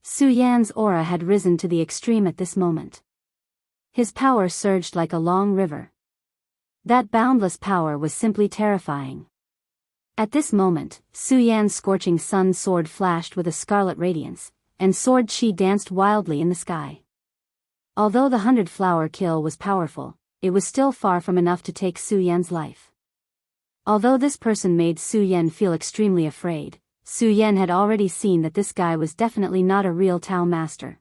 Su Yan's aura had risen to the extreme at this moment. His power surged like a long river. That boundless power was simply terrifying. At this moment, Su Yan's scorching sun sword flashed with a scarlet radiance, and sword chi danced wildly in the sky. Although the 100-flower kill was powerful, it was still far from enough to take Su Yan's life. Although this person made Su Yan feel extremely afraid, Su Yan had already seen that this guy was definitely not a real Tao master.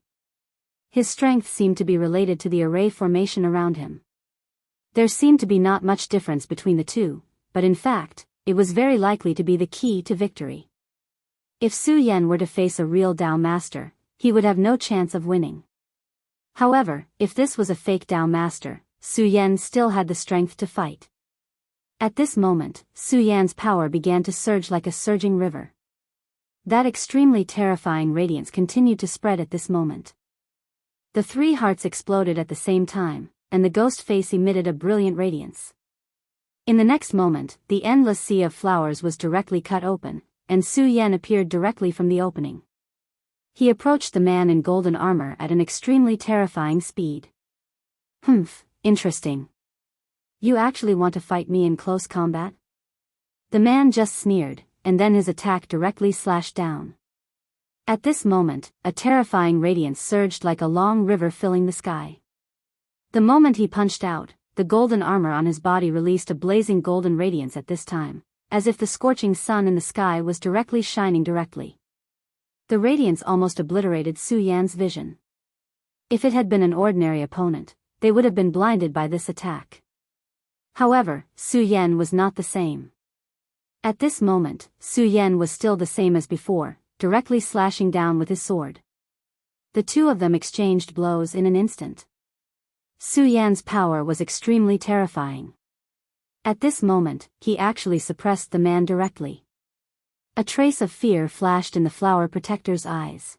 His strength seemed to be related to the array formation around him. There seemed to be not much difference between the two, but in fact, it was very likely to be the key to victory. If Su Yan were to face a real Tao master, he would have no chance of winning. However, if this was a fake Tao master, Su Yan still had the strength to fight. At this moment, Su Yan's power began to surge like a surging river. That extremely terrifying radiance continued to spread at this moment. The 3 hearts exploded at the same time, and the ghost face emitted a brilliant radiance. In the next moment, the endless sea of flowers was directly cut open, and Su Yan appeared directly from the opening. He approached the man in golden armor at an extremely terrifying speed. Humph, interesting. You actually want to fight me in close combat? The man just sneered, and then his attack directly slashed down. At this moment, a terrifying radiance surged like a long river filling the sky. The moment he punched out, the golden armor on his body released a blazing golden radiance at this time, as if the scorching sun in the sky was directly shining directly. The radiance almost obliterated Su Yan's vision. If it had been an ordinary opponent, they would have been blinded by this attack. However, Su Yan was not the same. At this moment, Su Yan was still the same as before, directly slashing down with his sword. The two of them exchanged blows in an instant. Su Yan's power was extremely terrifying. At this moment, he actually suppressed the man directly. A trace of fear flashed in the flower protector's eyes.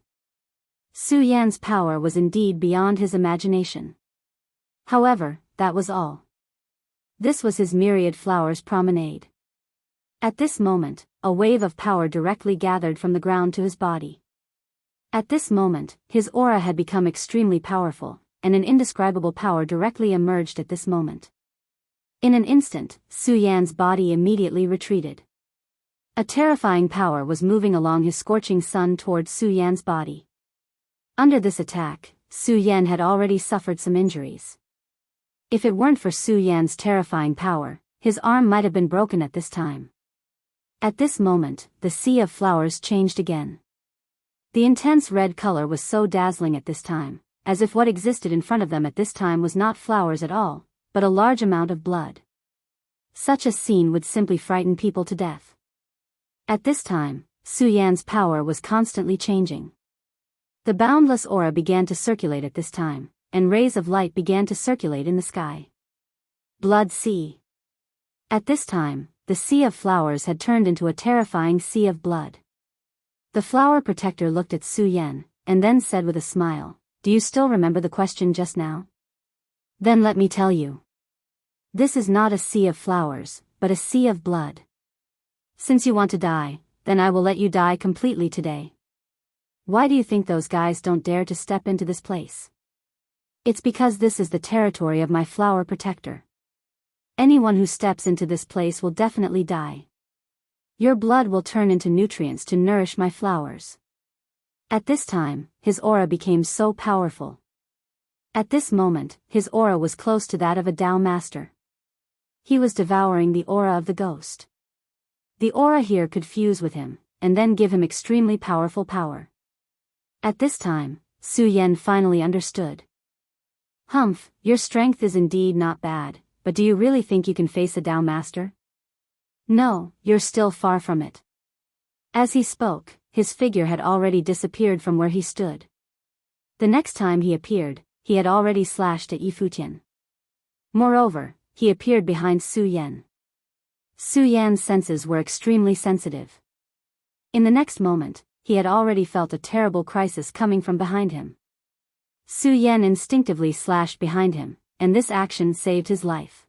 Su Yan's power was indeed beyond his imagination. However, that was all. This was his myriad flowers promenade. At this moment, a wave of power directly gathered from the ground to his body. At this moment, his aura had become extremely powerful, and an indescribable power directly emerged at this moment. In an instant, Su Yan's body immediately retreated. A terrifying power was moving along his scorching sun towards Su Yan's body. Under this attack, Su Yan had already suffered some injuries. If it weren't for Su Yan's terrifying power, his arm might have been broken at this time. At this moment, the sea of flowers changed again. The intense red color was so dazzling at this time, as if what existed in front of them at this time was not flowers at all, but a large amount of blood. Such a scene would simply frighten people to death. At this time, Su Yan's power was constantly changing. The boundless aura began to circulate at this time, and rays of light began to circulate in the sky. Blood Sea. At this time, the sea of flowers had turned into a terrifying sea of blood. The flower protector looked at Su Yan, and then said with a smile, "Do you still remember the question just now? Then let me tell you. This is not a sea of flowers, but a sea of blood. Since you want to die, then I will let you die completely today. Why do you think those guys don't dare to step into this place? It's because this is the territory of my flower protector. Anyone who steps into this place will definitely die. Your blood will turn into nutrients to nourish my flowers." At this time, his aura became so powerful. At this moment, his aura was close to that of a Tao master. He was devouring the aura of the ghost. The aura here could fuse with him, and then give him extremely powerful power. At this time, Su Yan finally understood. "Humph, your strength is indeed not bad, but do you really think you can face a Tao master? No, you're still far from it." As he spoke, his figure had already disappeared from where he stood. The next time he appeared, he had already slashed at Yifutian. Moreover, he appeared behind Su Yan. Su Yan's senses were extremely sensitive. In the next moment, he had already felt a terrible crisis coming from behind him. Su Yan instinctively slashed behind him, and this action saved his life.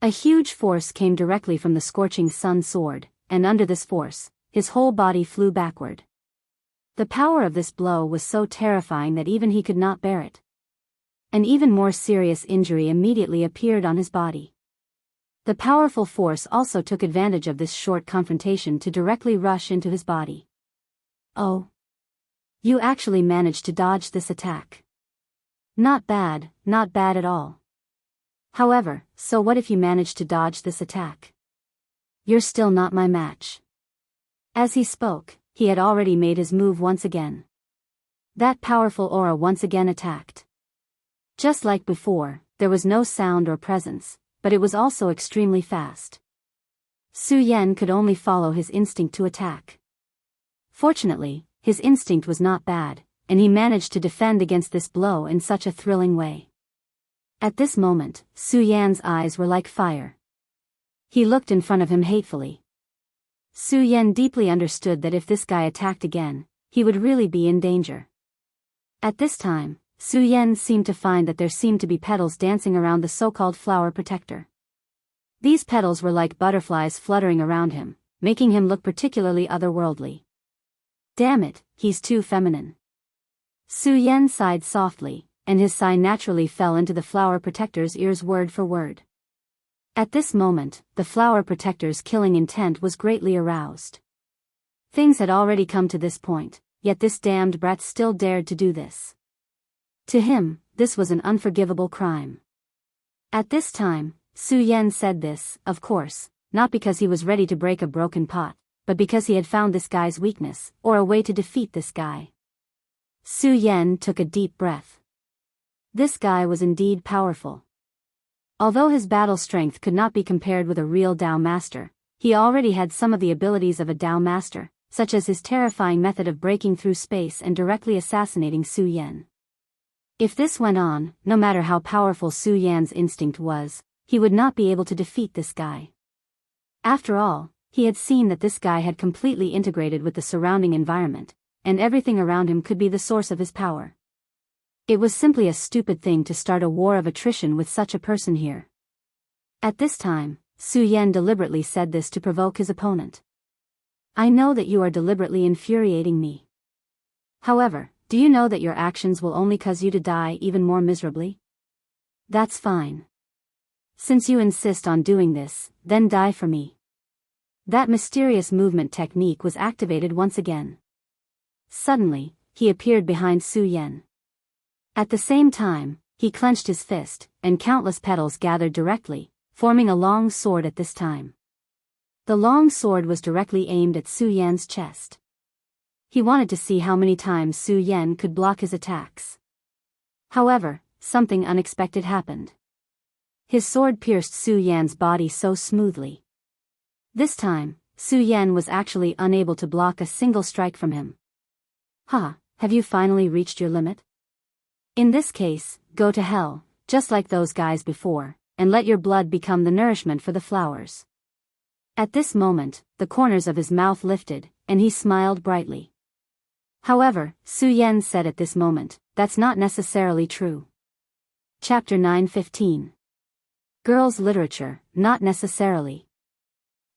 A huge force came directly from the scorching sun sword, and under this force, his whole body flew backward. The power of this blow was so terrifying that even he could not bear it. An even more serious injury immediately appeared on his body. The powerful force also took advantage of this short confrontation to directly rush into his body. "Oh. You actually managed to dodge this attack. Not bad at all. However, so what if you managed to dodge this attack? You're still not my match." As he spoke, he had already made his move once again. That powerful aura once again attacked. Just like before, there was no sound or presence, but it was also extremely fast. Su Yan could only follow his instinct to attack. Fortunately, his instinct was not bad, and he managed to defend against this blow in such a thrilling way. At this moment, Su Yan's eyes were like fire. He looked in front of him hatefully. Su Yan deeply understood that if this guy attacked again, he would really be in danger. At this time, Su Yan seemed to find that there seemed to be petals dancing around the so-called flower protector. These petals were like butterflies fluttering around him, making him look particularly otherworldly. Damn it, he's too feminine. Su Yan sighed softly, and his sigh naturally fell into the flower protector's ears word for word. At this moment, the flower protector's killing intent was greatly aroused. Things had already come to this point, yet this damned brat still dared to do this. To him, this was an unforgivable crime. At this time, Su Yan said this, of course, not because he was ready to break a broken pot, but because he had found this guy's weakness, or a way to defeat this guy. Su Yan took a deep breath. This guy was indeed powerful. Although his battle strength could not be compared with a real Tao master, he already had some of the abilities of a Tao master, such as his terrifying method of breaking through space and directly assassinating Su Yan. If this went on, no matter how powerful Su Yan's instinct was, he would not be able to defeat this guy. After all, he had seen that this guy had completely integrated with the surrounding environment, and everything around him could be the source of his power. It was simply a stupid thing to start a war of attrition with such a person here. At this time, Su Yan deliberately said this to provoke his opponent. "I know that you are deliberately infuriating me. However, do you know that your actions will only cause you to die even more miserably? That's fine. Since you insist on doing this, then die for me." That mysterious movement technique was activated once again. Suddenly, he appeared behind Su Yan. At the same time, he clenched his fist, and countless petals gathered directly, forming a long sword at this time. The long sword was directly aimed at Su Yan's chest. He wanted to see how many times Su Yan could block his attacks. However, something unexpected happened. His sword pierced Su Yan's body so smoothly. This time, Su Yan was actually unable to block a single strike from him. "Ha, have you finally reached your limit? In this case, go to hell, just like those guys before, and let your blood become the nourishment for the flowers." At this moment, the corners of his mouth lifted, and he smiled brightly. However, Su Yan said at this moment, "That's not necessarily true." Chapter 9:15. Girls' literature, not necessarily.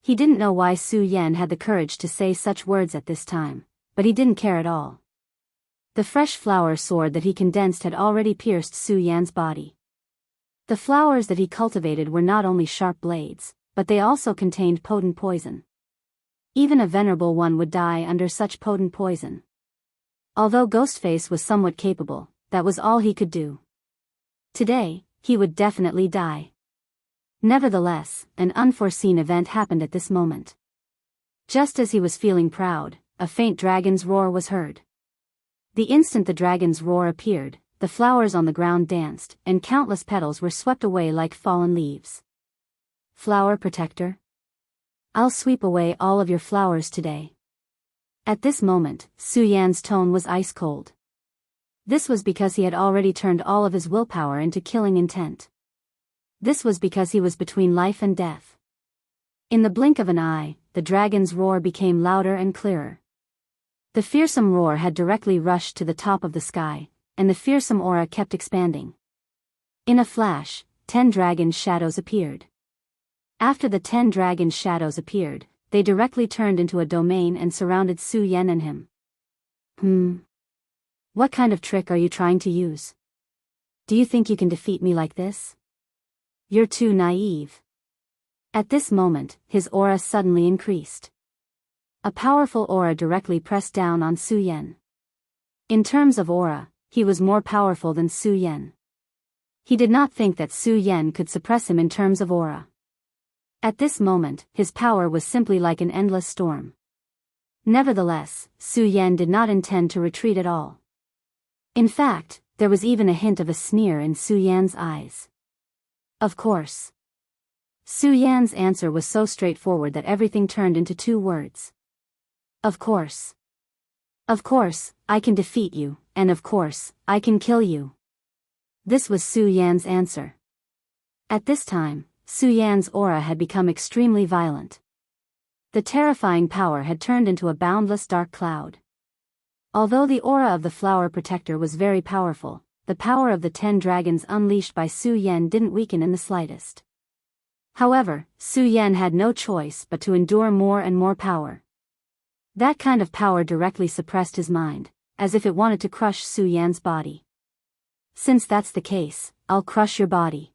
He didn't know why Su Yan had the courage to say such words at this time, but he didn't care at all. The fresh flower sword that he condensed had already pierced Su Yan's body. The flowers that he cultivated were not only sharp blades, but they also contained potent poison. Even a venerable one would die under such potent poison. Although Ghostface was somewhat capable, that was all he could do. Today, he would definitely die. Nevertheless, an unforeseen event happened at this moment. Just as he was feeling proud, a faint dragon's roar was heard. The instant the dragon's roar appeared, the flowers on the ground danced, and countless petals were swept away like fallen leaves. Flower protector? I'll sweep away all of your flowers today. At this moment, Su Yan's tone was ice cold. This was because he had already turned all of his willpower into killing intent. This was because he was between life and death. In the blink of an eye, the dragon's roar became louder and clearer. The fearsome roar had directly rushed to the top of the sky, and the fearsome aura kept expanding. In a flash, 10 dragon shadows appeared. After the 10 dragon shadows appeared, they directly turned into a domain and surrounded Su Yan and him. What kind of trick are you trying to use? Do you think you can defeat me like this? You're too naive. At this moment, his aura suddenly increased. A powerful aura directly pressed down on Su Yan. In terms of aura, he was more powerful than Su Yan. He did not think that Su Yan could suppress him in terms of aura. At this moment, his power was simply like an endless storm. Nevertheless, Su Yan did not intend to retreat at all. In fact, there was even a hint of a sneer in Su Yan's eyes. Of course. Su Yan's answer was so straightforward that everything turned into 2 words. Of course. Of course, I can defeat you, and of course, I can kill you. This was Su Yan's answer. At this time, Su Yan's aura had become extremely violent. The terrifying power had turned into a boundless dark cloud. Although the aura of the flower protector was very powerful, the power of the 10 dragons unleashed by Su Yan didn't weaken in the slightest. However, Su Yan had no choice but to endure more and more power. That kind of power directly suppressed his mind, as if it wanted to crush Su Yan's body. Since that's the case, I'll crush your body.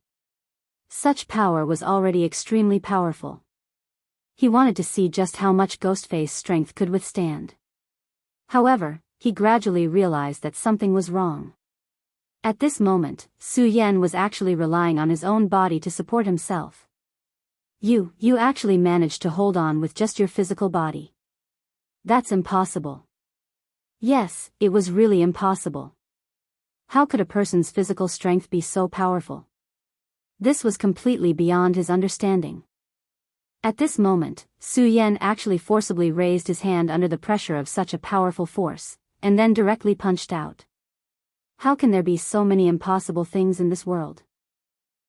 Such power was already extremely powerful. He wanted to see just how much Ghostface's strength could withstand. However, he gradually realized that something was wrong. At this moment, Su Yan was actually relying on his own body to support himself. You actually managed to hold on with just your physical body. That's impossible. Yes, it was really impossible. How could a person's physical strength be so powerful? This was completely beyond his understanding. At this moment, Su Yan actually forcibly raised his hand under the pressure of such a powerful force, and then directly punched out. How can there be so many impossible things in this world?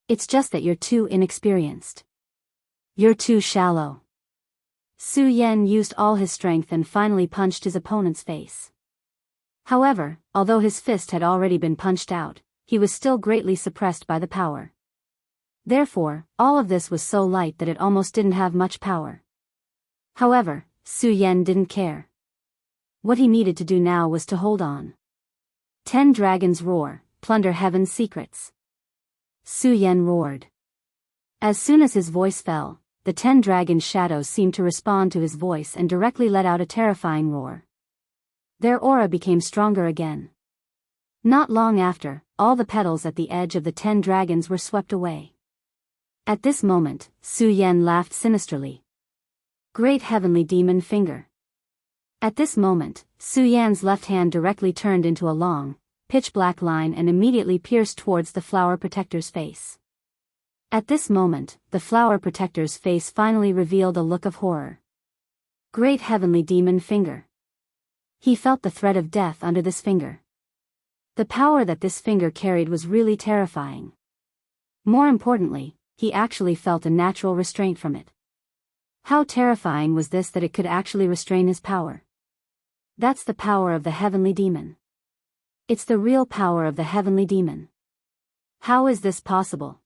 It's just that you're too inexperienced. You're too shallow. Su Yan used all his strength and finally punched his opponent's face. However, although his fist had already been punched out, he was still greatly suppressed by the power. Therefore, all of this was so light that it almost didn't have much power. However, Su Yan didn't care. What he needed to do now was to hold on. 10 dragons roar, plunder heaven's secrets. Su Yan roared. As soon as his voice fell, the 10 dragon shadows seemed to respond to his voice and directly let out a terrifying roar. Their aura became stronger again. Not long after, all the petals at the edge of the 10 dragons were swept away. At this moment, Su Yan laughed sinisterly. Great heavenly demon finger. At this moment, Su Yan's left hand directly turned into a long, pitch-black line and immediately pierced towards the flower protector's face. At this moment, the flower protector's face finally revealed a look of horror. Great heavenly demon finger. He felt the threat of death under this finger. The power that this finger carried was really terrifying. More importantly, he actually felt a natural restraint from it. How terrifying was this that it could actually restrain his power? That's the power of the heavenly demon. It's the real power of the heavenly demon. How is this possible?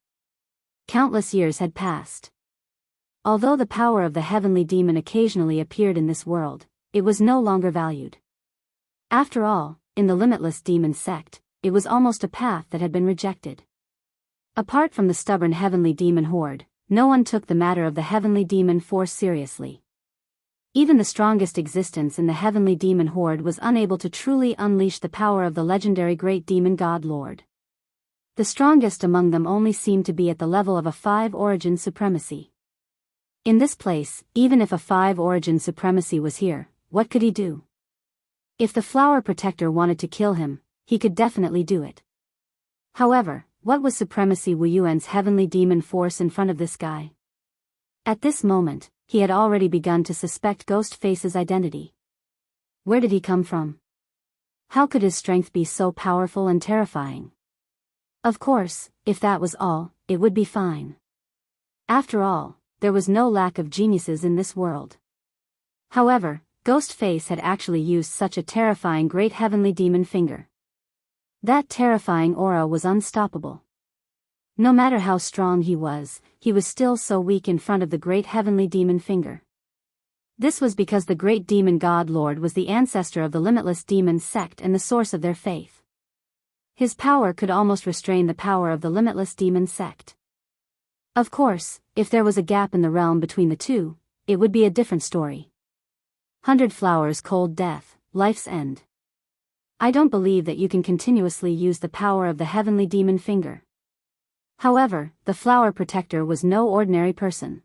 Countless years had passed. Although the power of the heavenly demon occasionally appeared in this world, it was no longer valued. After all, in the limitless demon sect, it was almost a path that had been rejected. Apart from the stubborn heavenly demon horde, no one took the matter of the heavenly demon force seriously. Even the strongest existence in the heavenly demon horde was unable to truly unleash the power of the legendary great demon god lord. The strongest among them only seemed to be at the level of a 5-origin supremacy. In this place, even if a 5-origin supremacy was here, what could he do? If the flower protector wanted to kill him, he could definitely do it. However, what was supremacy Wu Yuan's heavenly demon force in front of this guy? At this moment, he had already begun to suspect Ghostface's identity. Where did he come from? How could his strength be so powerful and terrifying? Of course, if that was all, it would be fine. After all, there was no lack of geniuses in this world. However, Ghostface had actually used such a terrifying great heavenly demon finger. That terrifying aura was unstoppable. No matter how strong he was still so weak in front of the great heavenly demon finger. This was because the great demon god lord was the ancestor of the limitless demon sect and the source of their faith. His power could almost restrain the power of the limitless demon sect. Of course, if there was a gap in the realm between the two, it would be a different story. 100 flowers cold death, life's end. I don't believe that you can continuously use the power of the heavenly demon finger. However, the flower protector was no ordinary person.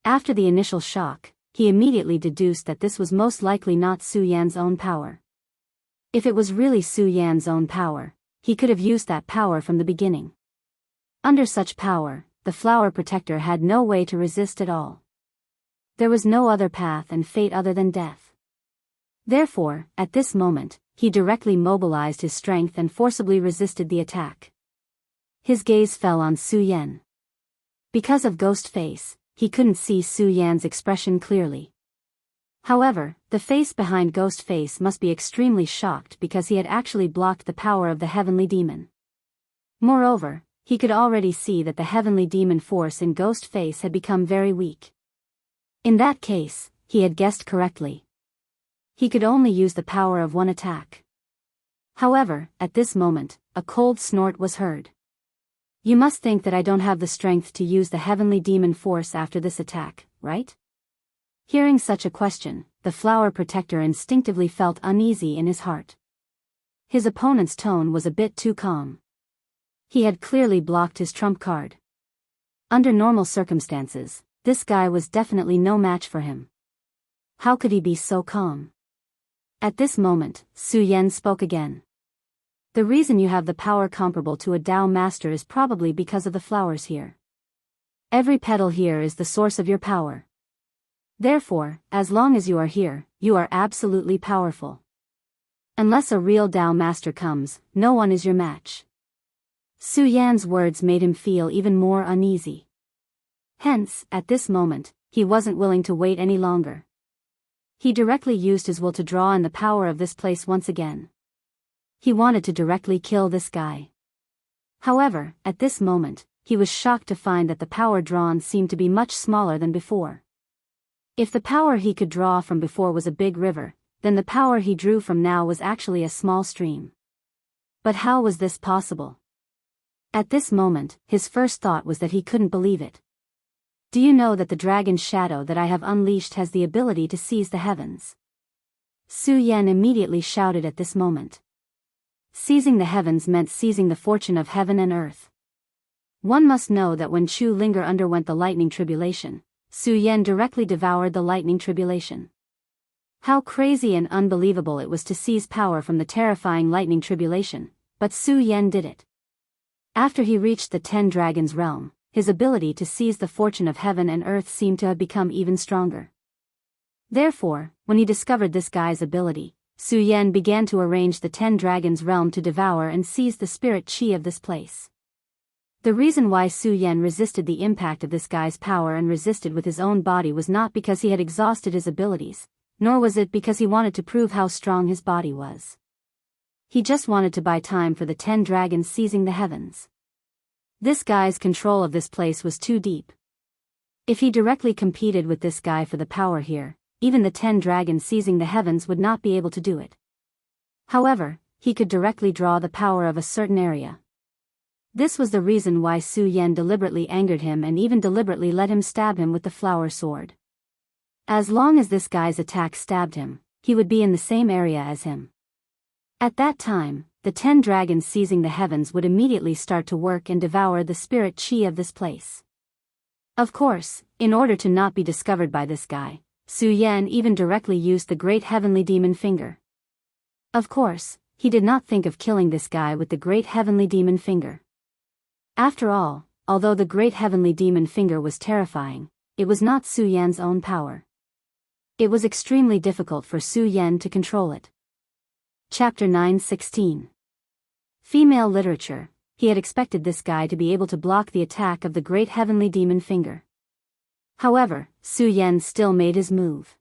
After the initial shock, he immediately deduced that this was most likely not Su Yan's own power. If it was really Su Yan's own power, he could have used that power from the beginning. Under such power, the flower protector had no way to resist at all. There was no other path and fate other than death. Therefore, at this moment, he directly mobilized his strength and forcibly resisted the attack. His gaze fell on Su Yan. Because of Ghostface, he couldn't see Su Yan's expression clearly. However, the face behind Ghostface must be extremely shocked because he had actually blocked the power of the heavenly demon. Moreover, he could already see that the heavenly demon force in Ghostface had become very weak. In that case, he had guessed correctly. He could only use the power of one attack. However, at this moment, a cold snort was heard. You must think that I don't have the strength to use the heavenly demon force after this attack, right? Hearing such a question, the flower protector instinctively felt uneasy in his heart. His opponent's tone was a bit too calm. He had clearly blocked his trump card. Under normal circumstances, this guy was definitely no match for him. How could he be so calm? At this moment, Su Yan spoke again. The reason you have the power comparable to a Dao master is probably because of the flowers here. Every petal here is the source of your power. Therefore, as long as you are here, you are absolutely powerful. Unless a real Dao master comes, no one is your match. Su Yan's words made him feel even more uneasy. Hence, at this moment, he wasn't willing to wait any longer. He directly used his will to draw in the power of this place once again. He wanted to directly kill this guy. However, at this moment, he was shocked to find that the power drawn seemed to be much smaller than before. If the power he could draw from before was a big river, then the power he drew from now was actually a small stream. But how was this possible? At this moment, his first thought was that he couldn't believe it. Do you know that the dragon's shadow that I have unleashed has the ability to seize the heavens? Su Yan immediately shouted at this moment. Seizing the heavens meant seizing the fortune of heaven and earth. One must know that when Chu Linger underwent the lightning tribulation, Su Yan directly devoured the lightning tribulation. How crazy and unbelievable it was to seize power from the terrifying lightning tribulation, but Su Yan did it. After he reached the 10 Dragons realm, his ability to seize the fortune of heaven and earth seemed to have become even stronger. Therefore, when he discovered this guy's ability, Su Yan began to arrange the 10 Dragons realm to devour and seize the spirit chi of this place. The reason why Su Yan resisted the impact of this guy's power and resisted with his own body was not because he had exhausted his abilities, nor was it because he wanted to prove how strong his body was. He just wanted to buy time for the 10 dragons seizing the heavens. This guy's control of this place was too deep. If he directly competed with this guy for the power here, even the 10 dragons seizing the heavens would not be able to do it. However, he could directly draw the power of a certain area. This was the reason why Su Yan deliberately angered him and even deliberately let him stab him with the flower sword. As long as this guy's attack stabbed him, he would be in the same area as him. At that time, the 10 dragons seizing the heavens would immediately start to work and devour the spirit chi of this place. Of course, in order to not be discovered by this guy, Su Yan even directly used the great heavenly demon finger. Of course, he did not think of killing this guy with the great heavenly demon finger. After all, although the great heavenly demon finger was terrifying, it was not Su Yan's own power. It was extremely difficult for Su Yan to control it. Chapter 9:16. Female literature. He had expected this guy to be able to block the attack of the great heavenly demon finger. However, Su Yan still made his move.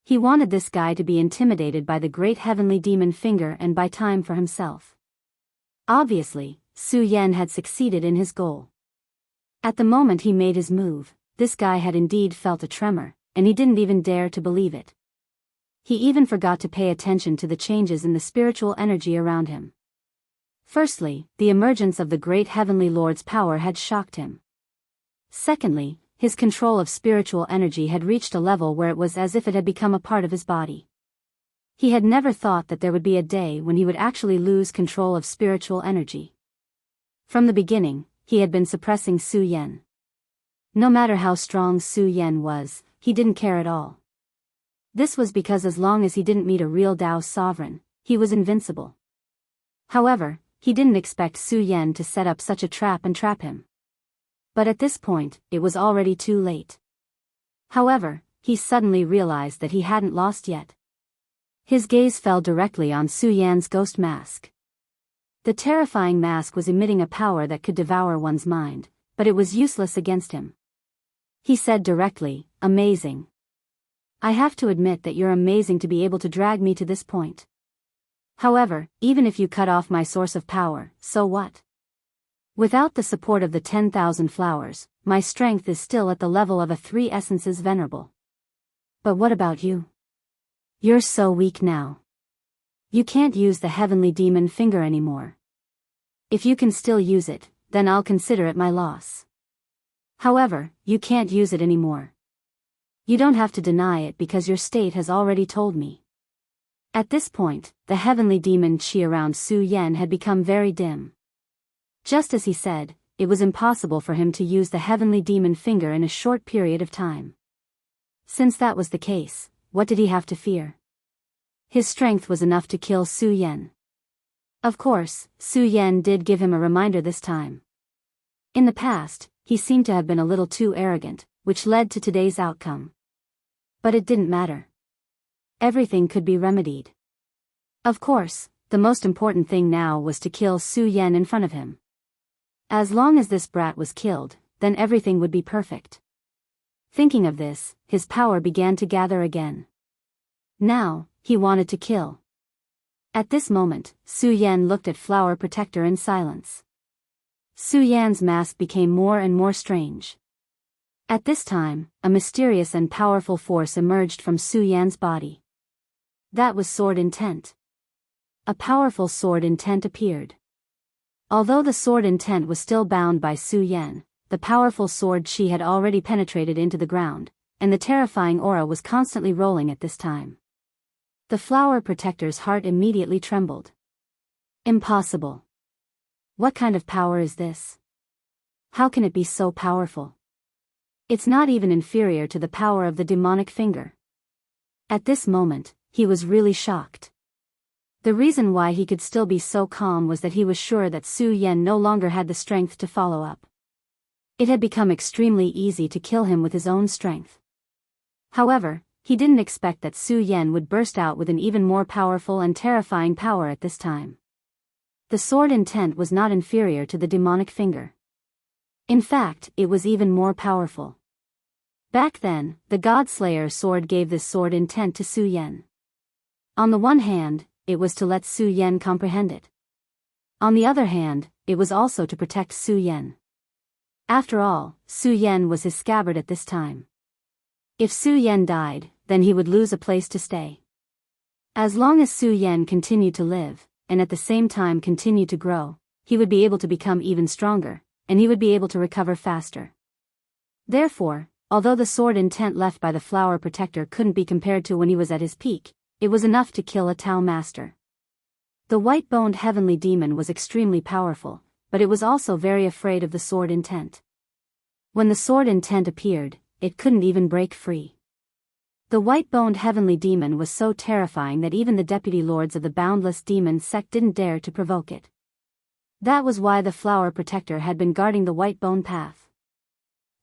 He wanted this guy to be intimidated by the great heavenly demon finger and buy time for himself. Obviously, Su Yan had succeeded in his goal. At the moment he made his move, this guy had indeed felt a tremor, and he didn't even dare to believe it. He even forgot to pay attention to the changes in the spiritual energy around him. Firstly, the emergence of the great heavenly lord's power had shocked him. Secondly, his control of spiritual energy had reached a level where it was as if it had become a part of his body. He had never thought that there would be a day when he would actually lose control of spiritual energy. From the beginning, he had been suppressing Su Yan. No matter how strong Su Yan was, he didn't care at all. This was because as long as he didn't meet a real Tao sovereign, he was invincible. However, he didn't expect Su Yan to set up such a trap and trap him. But at this point, it was already too late. However, he suddenly realized that he hadn't lost yet. His gaze fell directly on Su Yan's ghost mask. The terrifying mask was emitting a power that could devour one's mind, but it was useless against him. He said directly, "Amazing. I have to admit that you're amazing to be able to drag me to this point. However, even if you cut off my source of power, so what? Without the support of the 10,000 flowers, my strength is still at the level of a 3 essences venerable. But what about you? You're so weak now. You can't use the heavenly demon finger anymore. If you can still use it, then I'll consider it my loss. However, you can't use it anymore. You don't have to deny it because your state has already told me." At this point, the heavenly demon chi around Su Yan had become very dim. Just as he said, it was impossible for him to use the heavenly demon finger in a short period of time. Since that was the case, what did he have to fear? His strength was enough to kill Su Yan. Of course, Su Yan did give him a reminder this time. In the past, he seemed to have been a little too arrogant, which led to today's outcome. But it didn't matter. Everything could be remedied. Of course, the most important thing now was to kill Su Yan in front of him. As long as this brat was killed, then everything would be perfect. Thinking of this, his power began to gather again. Now, he wanted to kill. At this moment, Su Yan looked at Flower Protector in silence. Su Yan's mask became more and more strange. At this time, a mysterious and powerful force emerged from Su Yan's body. That was Sword Intent. A powerful Sword Intent appeared. Although the Sword Intent was still bound by Su Yan, the powerful sword chi had already penetrated into the ground, and the terrifying aura was constantly rolling at this time. The Flower Protector's heart immediately trembled. Impossible. What kind of power is this? How can it be so powerful? It's not even inferior to the power of the demonic finger. At this moment, he was really shocked. The reason why he could still be so calm was that he was sure that Su Yan no longer had the strength to follow up. It had become extremely easy to kill him with his own strength. However, he didn't expect that Su Yan would burst out with an even more powerful and terrifying power at this time. The Sword Intent was not inferior to the demonic finger. In fact, it was even more powerful. Back then, the God-Slayer sword gave this sword intent to Su Yan. On the one hand, it was to let Su Yan comprehend it. On the other hand, it was also to protect Su Yan. After all, Su Yan was his scabbard at this time. If Su Yan died, then he would lose a place to stay. As long as Su Yan continued to live, and at the same time continued to grow, he would be able to become even stronger, and he would be able to recover faster. Therefore, although the sword intent left by the flower protector couldn't be compared to when he was at his peak, it was enough to kill a Tao master. The white-boned heavenly demon was extremely powerful, but it was also very afraid of the sword intent. When the sword intent appeared, it couldn't even break free. The white-boned heavenly demon was so terrifying that even the deputy lords of the boundless demon sect didn't dare to provoke it. That was why the flower protector had been guarding the white-bone path.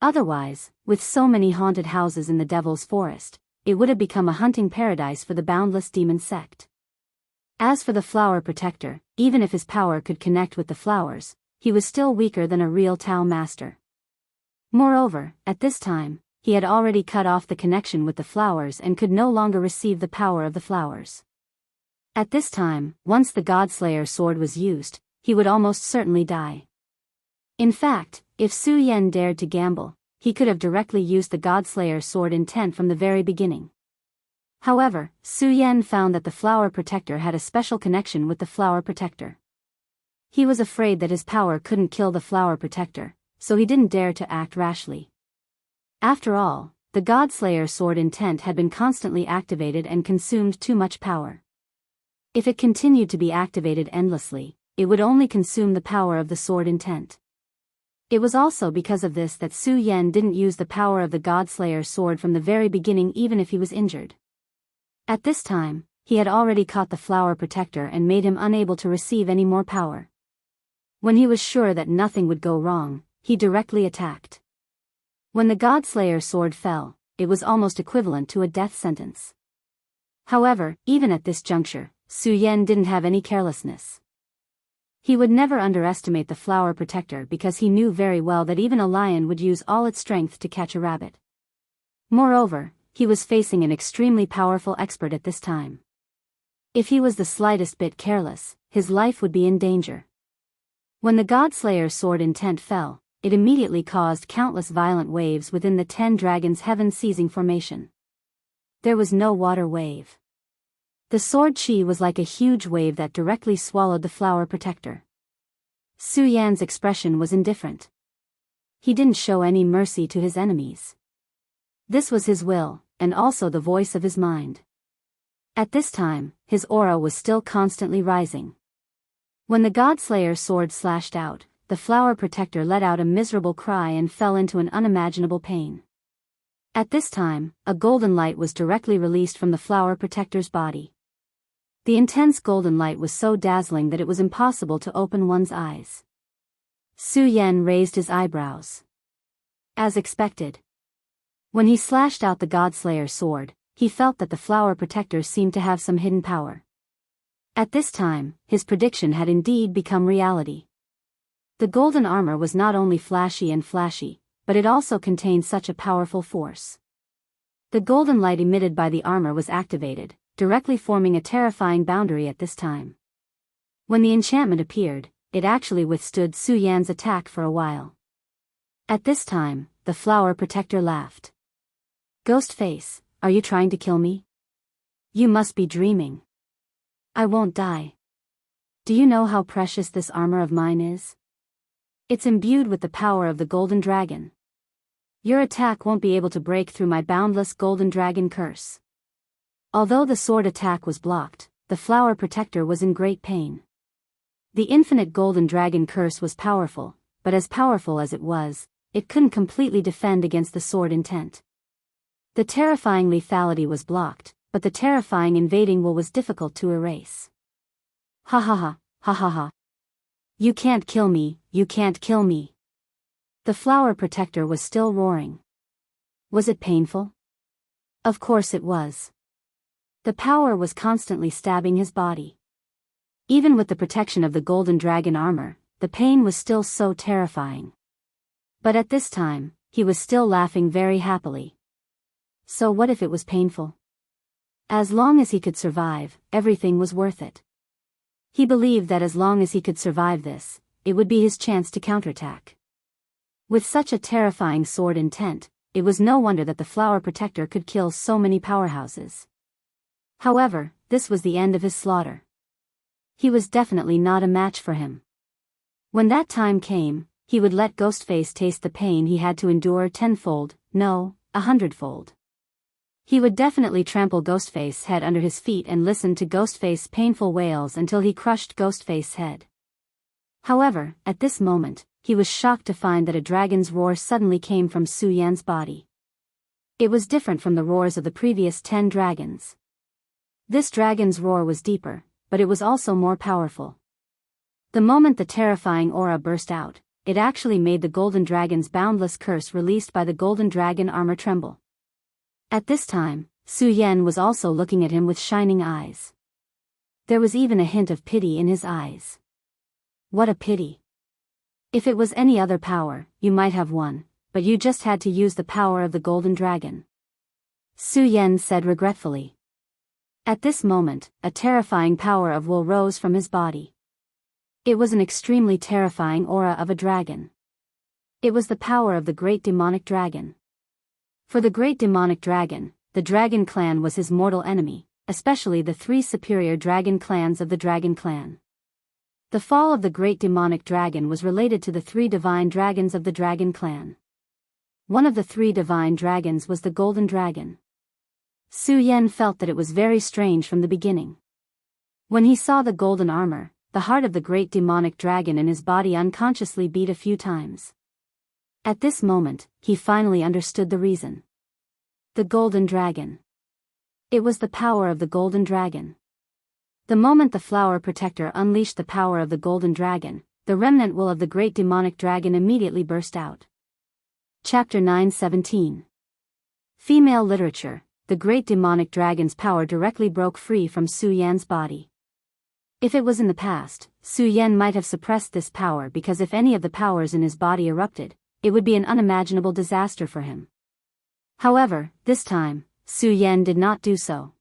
Otherwise, with so many haunted houses in the devil's forest, it would have become a hunting paradise for the boundless demon sect. As for the flower protector, even if his power could connect with the flowers, he was still weaker than a real Tao master. Moreover, at this time, he had already cut off the connection with the flowers and could no longer receive the power of the flowers. At this time, once the God-Slayer sword was used, he would almost certainly die. In fact, if Su Yan dared to gamble, he could have directly used the God-Slayer sword intent from the very beginning. However, Su Yan found that the flower protector had a special connection with the flower protector. He was afraid that his power couldn't kill the flower protector, so he didn't dare to act rashly. After all, the God-Slayer sword intent had been constantly activated and consumed too much power. If it continued to be activated endlessly, it would only consume the power of the sword intent. It was also because of this that Su Yan didn't use the power of the God-Slayer sword from the very beginning even if he was injured. At this time, he had already caught the flower protector and made him unable to receive any more power. When he was sure that nothing would go wrong, he directly attacked. When the God-Slayer sword fell, it was almost equivalent to a death sentence. However, even at this juncture, Su Yan didn't have any carelessness. He would never underestimate the flower protector because he knew very well that even a lion would use all its strength to catch a rabbit. Moreover, he was facing an extremely powerful expert at this time. If he was the slightest bit careless, his life would be in danger. When the God-Slayer sword intent fell, it immediately caused countless violent waves within the 10 dragons' heaven-seizing formation. There was no water wave. The sword chi was like a huge wave that directly swallowed the flower protector. Su Yan's expression was indifferent. He didn't show any mercy to his enemies. This was his will, and also the voice of his mind. At this time, his aura was still constantly rising. When the God-Slayer sword slashed out, the flower protector let out a miserable cry and fell into an unimaginable pain. At this time, a golden light was directly released from the flower protector's body. The intense golden light was so dazzling that it was impossible to open one's eyes. Su Yan raised his eyebrows. As expected. When he slashed out the God-Slayer sword, he felt that the flower protector seemed to have some hidden power. At this time, his prediction had indeed become reality. The golden armor was not only flashy, but it also contained such a powerful force. The golden light emitted by the armor was activated, directly forming a terrifying boundary at this time. When the enchantment appeared, it actually withstood Su Yan's attack for a while. At this time, the flower protector laughed. "Ghost face, are you trying to kill me? You must be dreaming. I won't die. Do you know how precious this armor of mine is? It's imbued with the power of the golden dragon. Your attack won't be able to break through my boundless golden dragon curse." Although the sword attack was blocked, the flower protector was in great pain. The infinite golden dragon curse was powerful, but as powerful as it was, it couldn't completely defend against the sword intent. The terrifying lethality was blocked, but the terrifying invading will was difficult to erase. Ha ha ha, ha ha ha. You can't kill me, you can't kill me. The flower protector was still roaring. Was it painful? Of course it was. The power was constantly stabbing his body. Even with the protection of the golden dragon armor, the pain was still so terrifying. But at this time, he was still laughing very happily. So what if it was painful? As long as he could survive, everything was worth it. He believed that as long as he could survive this, it would be his chance to counterattack. With such a terrifying sword intent, it was no wonder that the flower protector could kill so many powerhouses. However, this was the end of his slaughter. He was definitely not a match for him. When that time came, he would let Ghostface taste the pain he had to endure tenfold, no, 100-fold. He would definitely trample Ghostface's head under his feet and listen to Ghostface's painful wails until he crushed Ghostface's head. However, at this moment, he was shocked to find that a dragon's roar suddenly came from Su Yan's body. It was different from the roars of the previous 10 dragons. This dragon's roar was deeper, but it was also more powerful. The moment the terrifying aura burst out, it actually made the golden dragon's boundless curse released by the golden dragon armor tremble. At this time, Su Yan was also looking at him with shining eyes. There was even a hint of pity in his eyes. What a pity. If it was any other power, you might have won, but you just had to use the power of the golden dragon. Su Yan said regretfully. At this moment, a terrifying power of will rose from his body. It was an extremely terrifying aura of a dragon. It was the power of the great demonic dragon. For the great demonic dragon, the dragon clan was his mortal enemy, especially the 3 superior dragon clans of the dragon clan. The fall of the great demonic dragon was related to the 3 divine dragons of the dragon clan. One of the 3 divine dragons was the golden dragon. Su Yan felt that it was very strange from the beginning. When he saw the golden armor, the heart of the great demonic dragon in his body unconsciously beat a few times. At this moment, he finally understood the reason. The golden dragon. It was the power of the golden dragon. The moment the flower protector unleashed the power of the golden dragon, the remnant will of the great demonic dragon immediately burst out. Chapter 9:17. Female literature. The great demonic dragon's power directly broke free from Su Yan's body. If it was in the past, Su Yan might have suppressed this power because if any of the powers in his body erupted, it would be an unimaginable disaster for him. However, this time, Su Yan did not do so.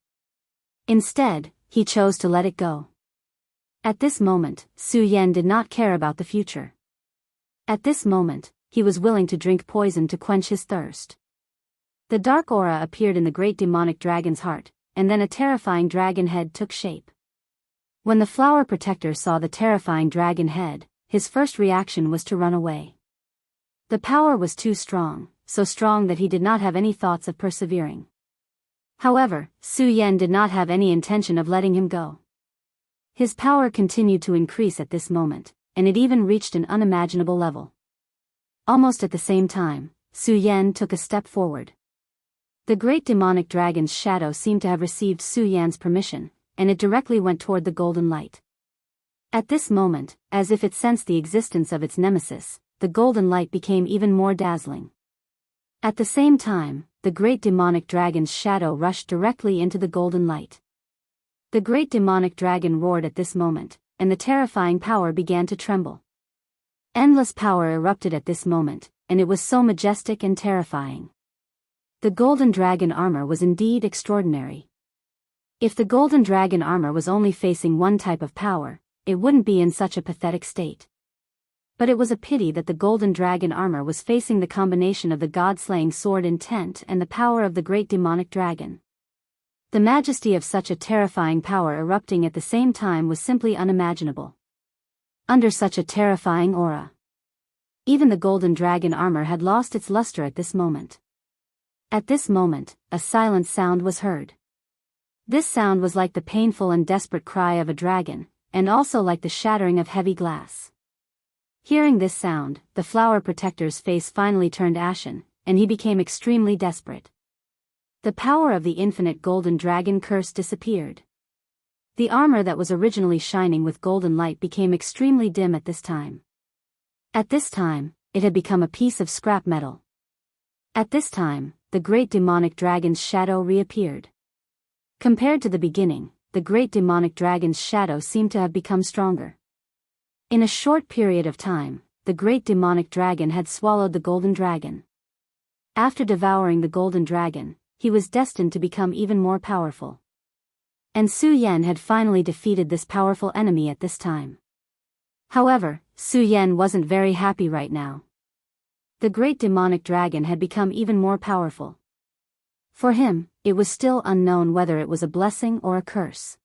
Instead, he chose to let it go. At this moment, Su Yan did not care about the future. At this moment, he was willing to drink poison to quench his thirst. The dark aura appeared in the great demonic dragon's heart, and then a terrifying dragon head took shape. When the flower protector saw the terrifying dragon head, his first reaction was to run away. The power was too strong, so strong that he did not have any thoughts of persevering. However, Su Yan did not have any intention of letting him go. His power continued to increase at this moment, and it even reached an unimaginable level. Almost at the same time, Su Yan took a step forward. The great demonic dragon's shadow seemed to have received Su Yan's permission, and it directly went toward the golden light. At this moment, as if it sensed the existence of its nemesis, the golden light became even more dazzling. At the same time, the great demonic dragon's shadow rushed directly into the golden light. The great demonic dragon roared at this moment, and the terrifying power began to tremble. Endless power erupted at this moment, and it was so majestic and terrifying. The golden dragon armor was indeed extraordinary. If the golden dragon armor was only facing one type of power, it wouldn't be in such a pathetic state. But it was a pity that the golden dragon armor was facing the combination of the god-slaying sword intent and the power of the great demonic dragon. The majesty of such a terrifying power erupting at the same time was simply unimaginable. Under such a terrifying aura, even the golden dragon armor had lost its luster at this moment. At this moment, a silent sound was heard. This sound was like the painful and desperate cry of a dragon, and also like the shattering of heavy glass. Hearing this sound, the flower protector's face finally turned ashen, and he became extremely desperate. The power of the infinite golden dragon curse disappeared. The armor that was originally shining with golden light became extremely dim at this time. At this time, it had become a piece of scrap metal. At this time, the great demonic dragon's shadow reappeared. Compared to the beginning, the great demonic dragon's shadow seemed to have become stronger. In a short period of time, the great demonic dragon had swallowed the golden dragon. After devouring the golden dragon, he was destined to become even more powerful. And Su Yan had finally defeated this powerful enemy at this time. However, Su Yan wasn't very happy right now. The great demonic dragon had become even more powerful. For him, it was still unknown whether it was a blessing or a curse.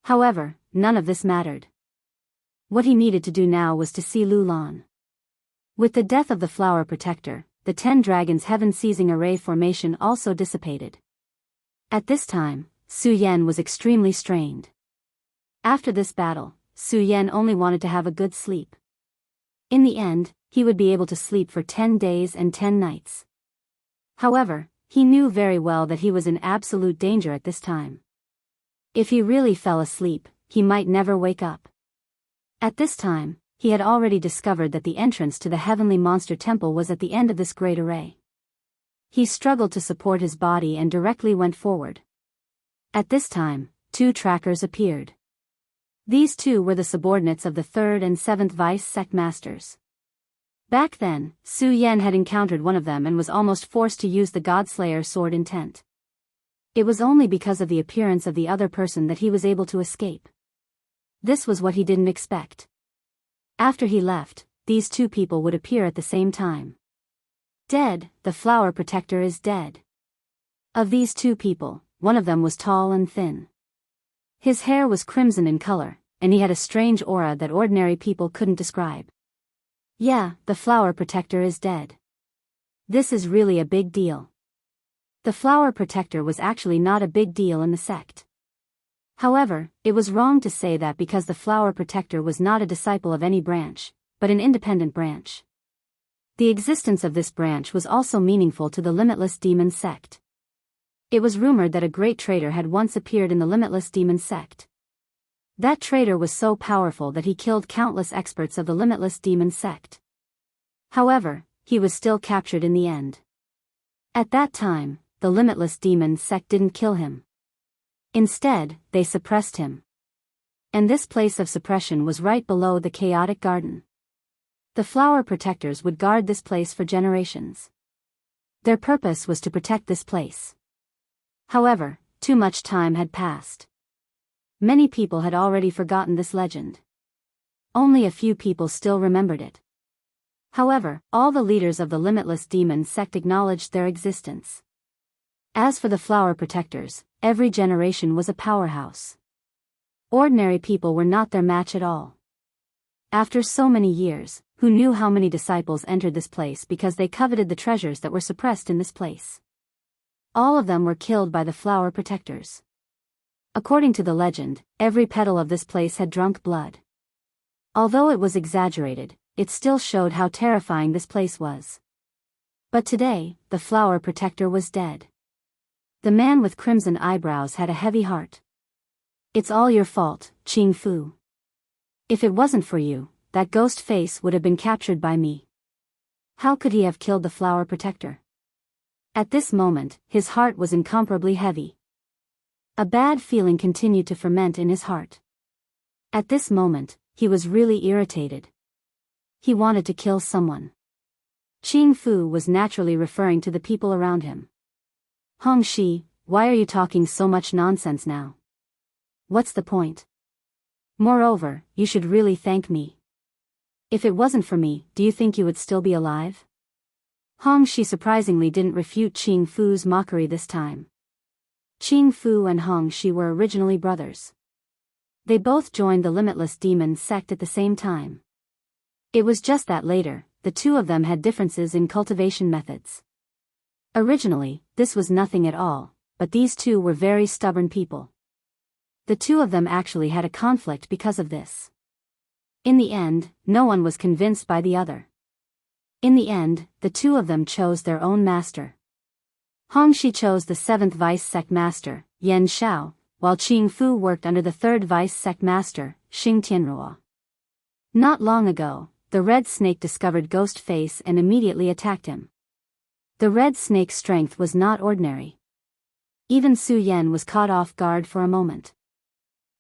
However, none of this mattered. What he needed to do now was to see Lu Lan. With the death of the flower protector, the 10 dragons heaven-seizing array formation also dissipated. At this time, Su Yan was extremely strained. After this battle, Su Yan only wanted to have a good sleep. In the end, he would be able to sleep for 10 days and 10 nights. However, he knew very well that he was in absolute danger at this time. If he really fell asleep, he might never wake up. At this time, he had already discovered that the entrance to the heavenly monster temple was at the end of this great array. He struggled to support his body and directly went forward. At this time, 2 trackers appeared. These 2 were the subordinates of the 3rd and 7th Vice Sect Masters. Back then, Su Yan had encountered one of them and was almost forced to use the Godslayer sword intent. It was only because of the appearance of the other person that he was able to escape. This was what he didn't expect. After he left, these 2 people would appear at the same time. Dead, the flower protector is dead. Of these 2 people, one of them was tall and thin. His hair was crimson in color, and he had a strange aura that ordinary people couldn't describe. Yeah, the flower protector is dead. This is really a big deal. The flower protector was actually not a big deal in the sect. However, it was wrong to say that because the flower protector was not a disciple of any branch, but an independent branch. The existence of this branch was also meaningful to the Limitless Demon sect. It was rumored that a great traitor had once appeared in the Limitless Demon sect. That traitor was so powerful that he killed countless experts of the Limitless Demon sect. However, he was still captured in the end. At that time, the Limitless Demon sect didn't kill him. Instead, they suppressed him. And this place of suppression was right below the chaotic garden. The flower protectors would guard this place for generations. Their purpose was to protect this place. However, too much time had passed. Many people had already forgotten this legend. Only a few people still remembered it. However, all the leaders of the Limitless Demon sect acknowledged their existence. As for the flower protectors, every generation was a powerhouse. Ordinary people were not their match at all. After so many years, who knew how many disciples entered this place because they coveted the treasures that were suppressed in this place? All of them were killed by the flower protectors. According to the legend, every petal of this place had drunk blood. Although it was exaggerated, it still showed how terrifying this place was. But today, the flower protector was dead. The man with crimson eyebrows had a heavy heart. It's all your fault, Qing Fu. If it wasn't for you, that ghost face would have been captured by me. How could he have killed the flower protector? At this moment, his heart was incomparably heavy. A bad feeling continued to ferment in his heart. At this moment, he was really irritated. He wanted to kill someone. Qing Fu was naturally referring to the people around him. Hong Shi, why are you talking so much nonsense now? What's the point? Moreover, you should really thank me. If it wasn't for me, do you think you would still be alive? Hong Shi surprisingly didn't refute Qing Fu's mockery this time. Qing Fu and Hong Shi were originally brothers. They both joined the Limitless Demon sect at the same time. It was just that later, the 2 of them had differences in cultivation methods. Originally, this was nothing at all, but these 2 were very stubborn people. The 2 of them actually had a conflict because of this. In the end, no one was convinced by the other. In the end, the 2 of them chose their own master. Hong Shi chose the 7th Vice Sect Master, Yan Xiao, while Qing Fu worked under the 3rd Vice Sect Master, Xing Tianruo. Not long ago, the red snake discovered Ghost Face and immediately attacked him. The red snake's strength was not ordinary. Even Su Yan was caught off guard for a moment.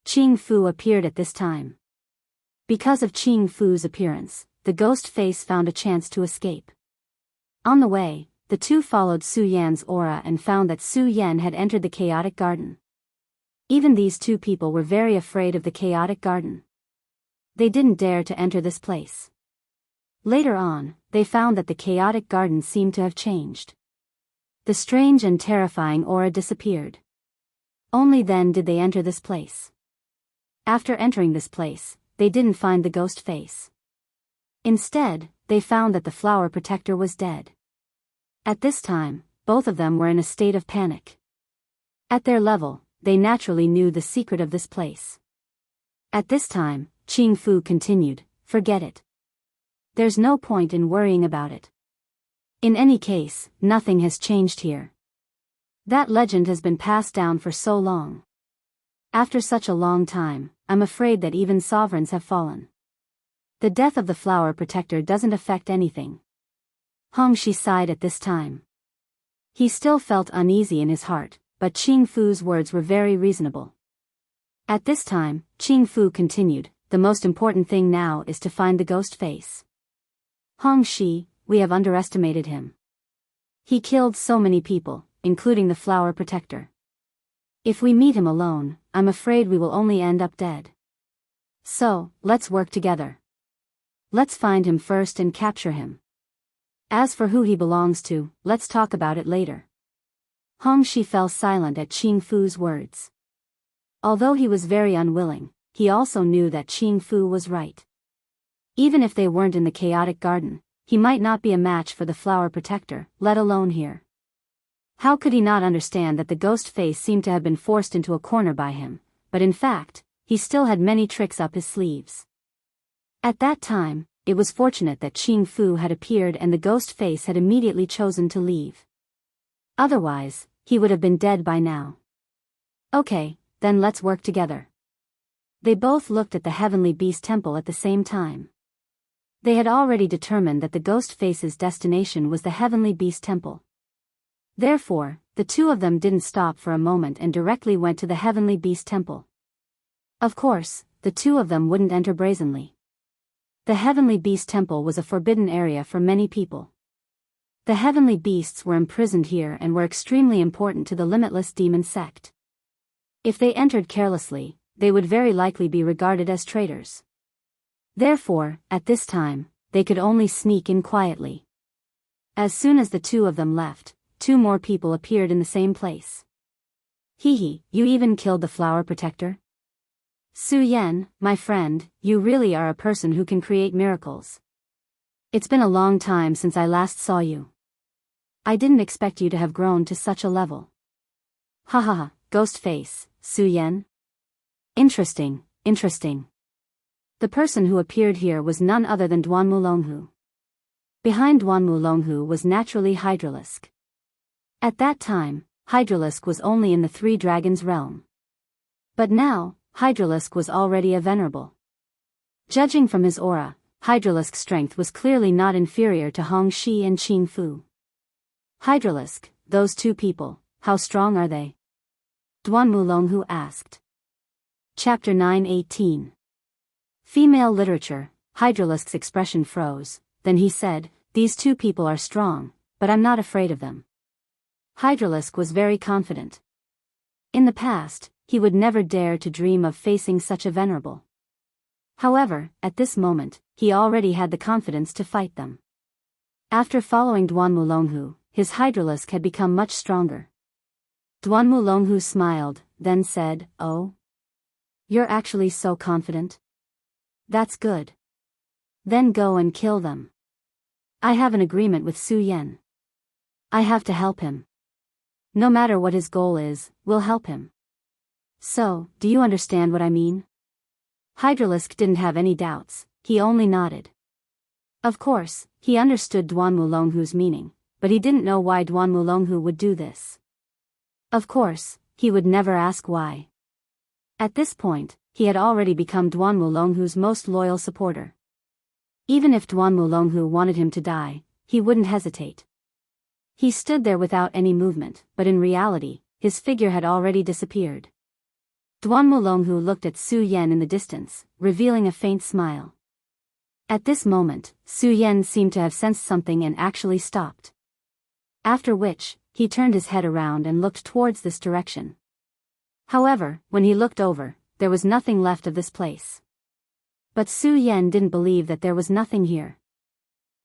Qing Fu appeared at this time. Because of Qing Fu's appearance, the ghost face found a chance to escape. On the way, the two followed Su Yan's aura and found that Su Yan had entered the chaotic garden. Even these two people were very afraid of the chaotic garden. They didn't dare to enter this place. Later on, they found that the chaotic garden seemed to have changed. The strange and terrifying aura disappeared. Only then did they enter this place. After entering this place, they didn't find the ghost face. Instead, they found that the flower protector was dead. At this time, both of them were in a state of panic. At their level, they naturally knew the secret of this place. At this time, Qing Fu continued, "Forget it. There's no point in worrying about it. In any case, nothing has changed here. That legend has been passed down for so long. After such a long time, I'm afraid that even sovereigns have fallen. The death of the flower protector doesn't affect anything." Hong Shi sighed at this time. He still felt uneasy in his heart, but Qing Fu's words were very reasonable. At this time, Qing Fu continued, "The most important thing now is to find the ghost face. Hong Shi, we have underestimated him. He killed so many people, including the flower protector. If we meet him alone, I'm afraid we will only end up dead. So, let's work together. Let's find him first and capture him. As for who he belongs to, let's talk about it later." Hong Shi fell silent at Qing Fu's words. Although he was very unwilling, he also knew that Qing Fu was right. Even if they weren't in the chaotic garden, he might not be a match for the flower protector, let alone here. How could he not understand that the ghost face seemed to have been forced into a corner by him, but in fact, he still had many tricks up his sleeves. At that time, it was fortunate that Qing Fu had appeared and the ghost face had immediately chosen to leave. Otherwise, he would have been dead by now. "Okay, then let's work together." They both looked at the Heavenly Beast Temple at the same time. They had already determined that the ghost face's destination was the Heavenly Beast Temple. Therefore, the two of them didn't stop for a moment and directly went to the Heavenly Beast Temple. Of course, the two of them wouldn't enter brazenly. The Heavenly Beast Temple was a forbidden area for many people. The Heavenly Beasts were imprisoned here and were extremely important to the Limitless Demon Sect. If they entered carelessly, they would very likely be regarded as traitors. Therefore, at this time, they could only sneak in quietly. As soon as the two of them left, two more people appeared in the same place. "Hee, you even killed the flower protector? Su Yan, my friend, you really are a person who can create miracles. It's been a long time since I last saw you. I didn't expect you to have grown to such a level." "Ha ha ha, ghost face, Su Yan. Interesting, interesting." The person who appeared here was none other than Duanmu Longhu. Behind Duanmu Longhu was naturally Hydralisk. At that time, Hydralisk was only in the Three Dragons realm. But now, Hydralisk was already a venerable. Judging from his aura, Hydralisk's strength was clearly not inferior to Hong Shi and Qing Fu. "Hydralisk, those two people, how strong are they?" Duanmu Longhu asked. Chapter 9:18. Female literature. Hydralisk's expression froze, then he said, "These two people are strong, but I'm not afraid of them." Hydralisk was very confident. In the past, he would never dare to dream of facing such a venerable. However, at this moment, he already had the confidence to fight them. After following Duanmu Longhu, his Hydralisk had become much stronger. Duanmu Longhu smiled, then said, "Oh? You're actually so confident? That's good. Then go and kill them. I have an agreement with Su Yan. I have to help him. No matter what his goal is, we'll help him. So, do you understand what I mean?" Hydralisk didn't have any doubts, he only nodded. Of course, he understood Duanmu Longhu's meaning, but he didn't know why Duanmu Longhu would do this. Of course, he would never ask why. At this point, he had already become Duanmu Longhu's most loyal supporter. Even if Duanmu Longhu wanted him to die, he wouldn't hesitate. He stood there without any movement, but in reality, his figure had already disappeared. Duanmu Longhu looked at Su Yan in the distance, revealing a faint smile. At this moment, Su Yan seemed to have sensed something and actually stopped. After which, he turned his head around and looked towards this direction. However, when he looked over, there was nothing left of this place. But Su Yan didn't believe that there was nothing here.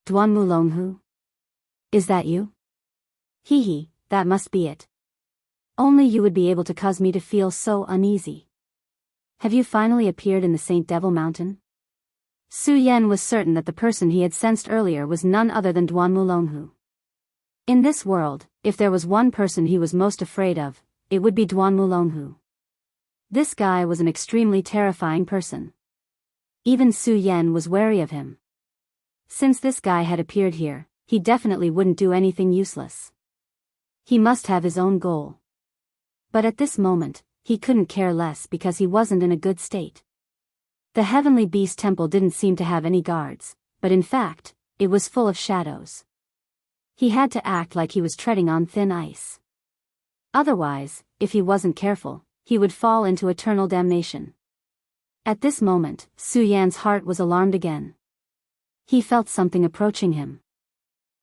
Duan Mulonghu? Is that you? Hee, that must be it. Only you would be able to cause me to feel so uneasy. Have you finally appeared in the Saint Devil Mountain? Su Yan was certain that the person he had sensed earlier was none other than Duan Mulonghu. In this world, if there was one person he was most afraid of, it would be Duan Mulonghu. This guy was an extremely terrifying person. Even Su Yan was wary of him. Since this guy had appeared here, he definitely wouldn't do anything useless. He must have his own goal. But at this moment, he couldn't care less because he wasn't in a good state. The Heavenly Beast Temple didn't seem to have any guards, but in fact, it was full of shadows. He had to act like he was treading on thin ice. Otherwise, if he wasn't careful, he would fall into eternal damnation. At this moment, Su Yan's heart was alarmed again. He felt something approaching him.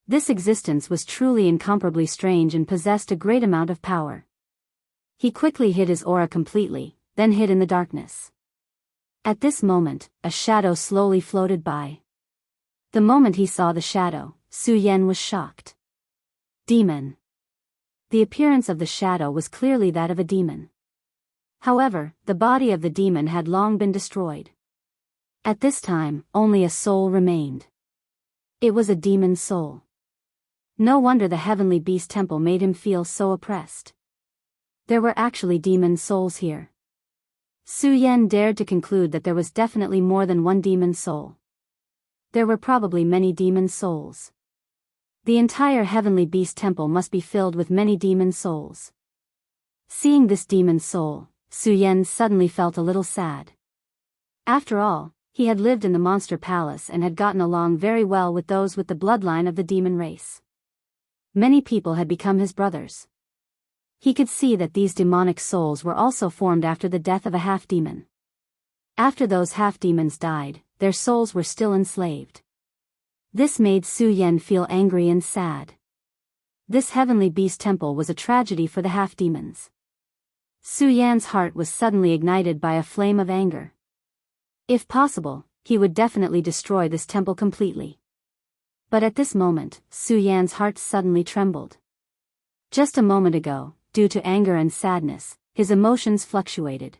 This existence was truly incomparably strange and possessed a great amount of power. He quickly hid his aura completely, then hid in the darkness. At this moment, a shadow slowly floated by. The moment he saw the shadow, Su Yan was shocked. Demon. The appearance of the shadow was clearly that of a demon. However, the body of the demon had long been destroyed. At this time, only a soul remained. It was a demon's soul. No wonder the Heavenly Beast Temple made him feel so oppressed. There were actually demon souls here. Su Yan dared to conclude that there was definitely more than one demon soul. There were probably many demon souls. The entire Heavenly Beast Temple must be filled with many demon souls. Seeing this demon soul, Su Yan suddenly felt a little sad. After all, he had lived in the Monster Palace and had gotten along very well with those with the bloodline of the demon race. Many people had become his brothers. He could see that these demonic souls were also formed after the death of a half-demon. After those half-demons died, their souls were still enslaved. This made Su Yan feel angry and sad. This Heavenly Beast Temple was a tragedy for the half-demons. Su Yan's heart was suddenly ignited by a flame of anger. If possible, he would definitely destroy this temple completely. But at this moment, Su Yan's heart suddenly trembled. Just a moment ago, due to anger and sadness, his emotions fluctuated.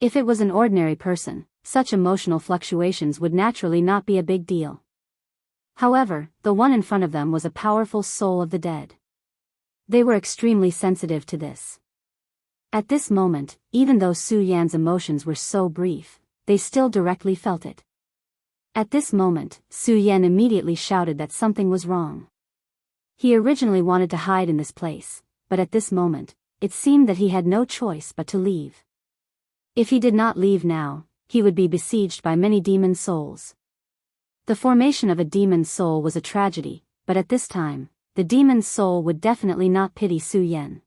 If it was an ordinary person, such emotional fluctuations would naturally not be a big deal. However, the one in front of them was a powerful soul of the dead. They were extremely sensitive to this. At this moment, even though Su Yan's emotions were so brief, they still directly felt it. At this moment, Su Yan immediately shouted that something was wrong. He originally wanted to hide in this place, but at this moment, it seemed that he had no choice but to leave. If he did not leave now, he would be besieged by many demon souls. The formation of a demon soul was a tragedy, but at this time, the demon soul would definitely not pity Su Yan.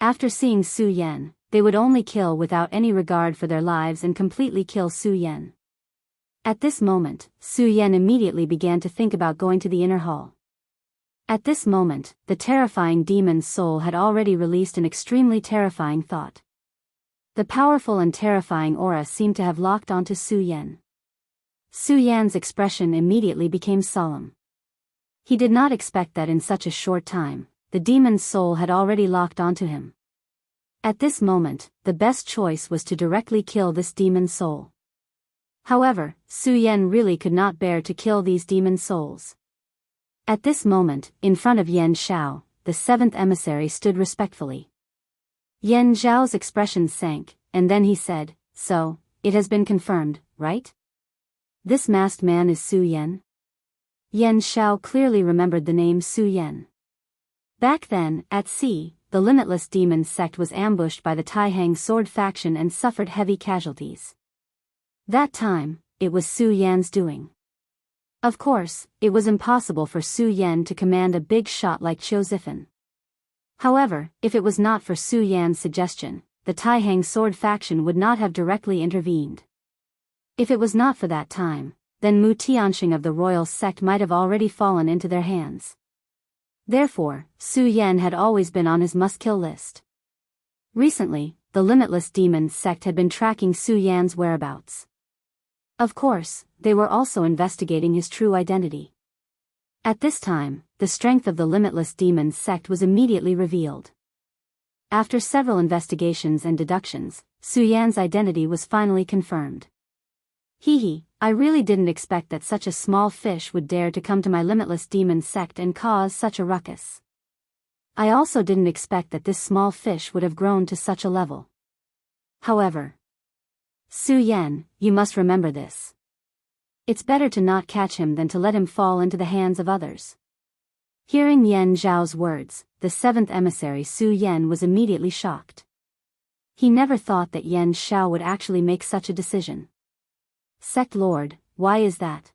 After seeing Su Yan, they would only kill without any regard for their lives and completely kill Su Yan. At this moment, Su Yan immediately began to think about going to the inner hall. At this moment, the terrifying demon soul had already released an extremely terrifying thought. The powerful and terrifying aura seemed to have locked onto Su Yan. Su Yan's expression immediately became solemn. He did not expect that in such a short time, the demon's soul had already locked onto him. At this moment, the best choice was to directly kill this demon soul. However, Su Yan really could not bear to kill these demon souls. At this moment, in front of Yan Xiao, the seventh emissary stood respectfully. Yan Zhao's expression sank, and then he said, "So, it has been confirmed, right? This masked man is Su Yan?" Yan Xiao clearly remembered the name Su Yan. Back then, at sea, the Limitless Demon sect was ambushed by the Taihang sword faction and suffered heavy casualties. That time, it was Su Yan's doing. Of course, it was impossible for Su Yan to command a big shot like Qiu Zifan. However, if it was not for Su Yan's suggestion, the Taihang sword faction would not have directly intervened. If it was not for that time, then Mu Tianxing of the royal sect might have already fallen into their hands. Therefore, Su Yan had always been on his must-kill list. Recently, the Limitless Demons sect had been tracking Su Yan's whereabouts. Of course, they were also investigating his true identity. At this time, the strength of the Limitless Demons sect was immediately revealed. After several investigations and deductions, Su Yan's identity was finally confirmed. I really didn't expect that such a small fish would dare to come to my Limitless Demons sect and cause such a ruckus. I also didn't expect that this small fish would have grown to such a level. However, Su Yan, you must remember this. It's better to not catch him than to let him fall into the hands of others. Hearing Yan Zhao's words, the seventh emissary Su Yan was immediately shocked. He never thought that Yan Zhao would actually make such a decision. Sect Lord, why is that?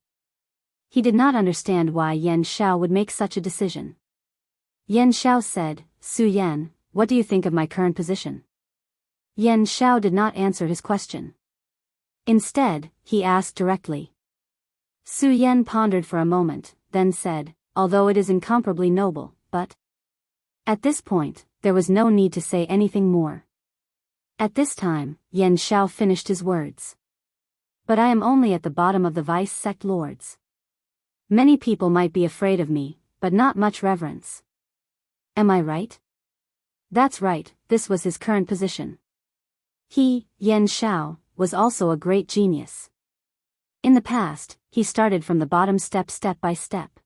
He did not understand why Yan Zhao would make such a decision. Yan Zhao said, Su Yan, what do you think of my current position? Yan Zhao did not answer his question. Instead, he asked directly. Su Yan pondered for a moment, then said, although it is incomparably noble, but... At this point, there was no need to say anything more. At this time, Yan Zhao finished his words. But I am only at the bottom of the vice sect lords. Many people might be afraid of me, but not much reverence. Am I right? That's right, this was his current position. He, Yan Zhao, was also a great genius. In the past, he started from the bottom step by step.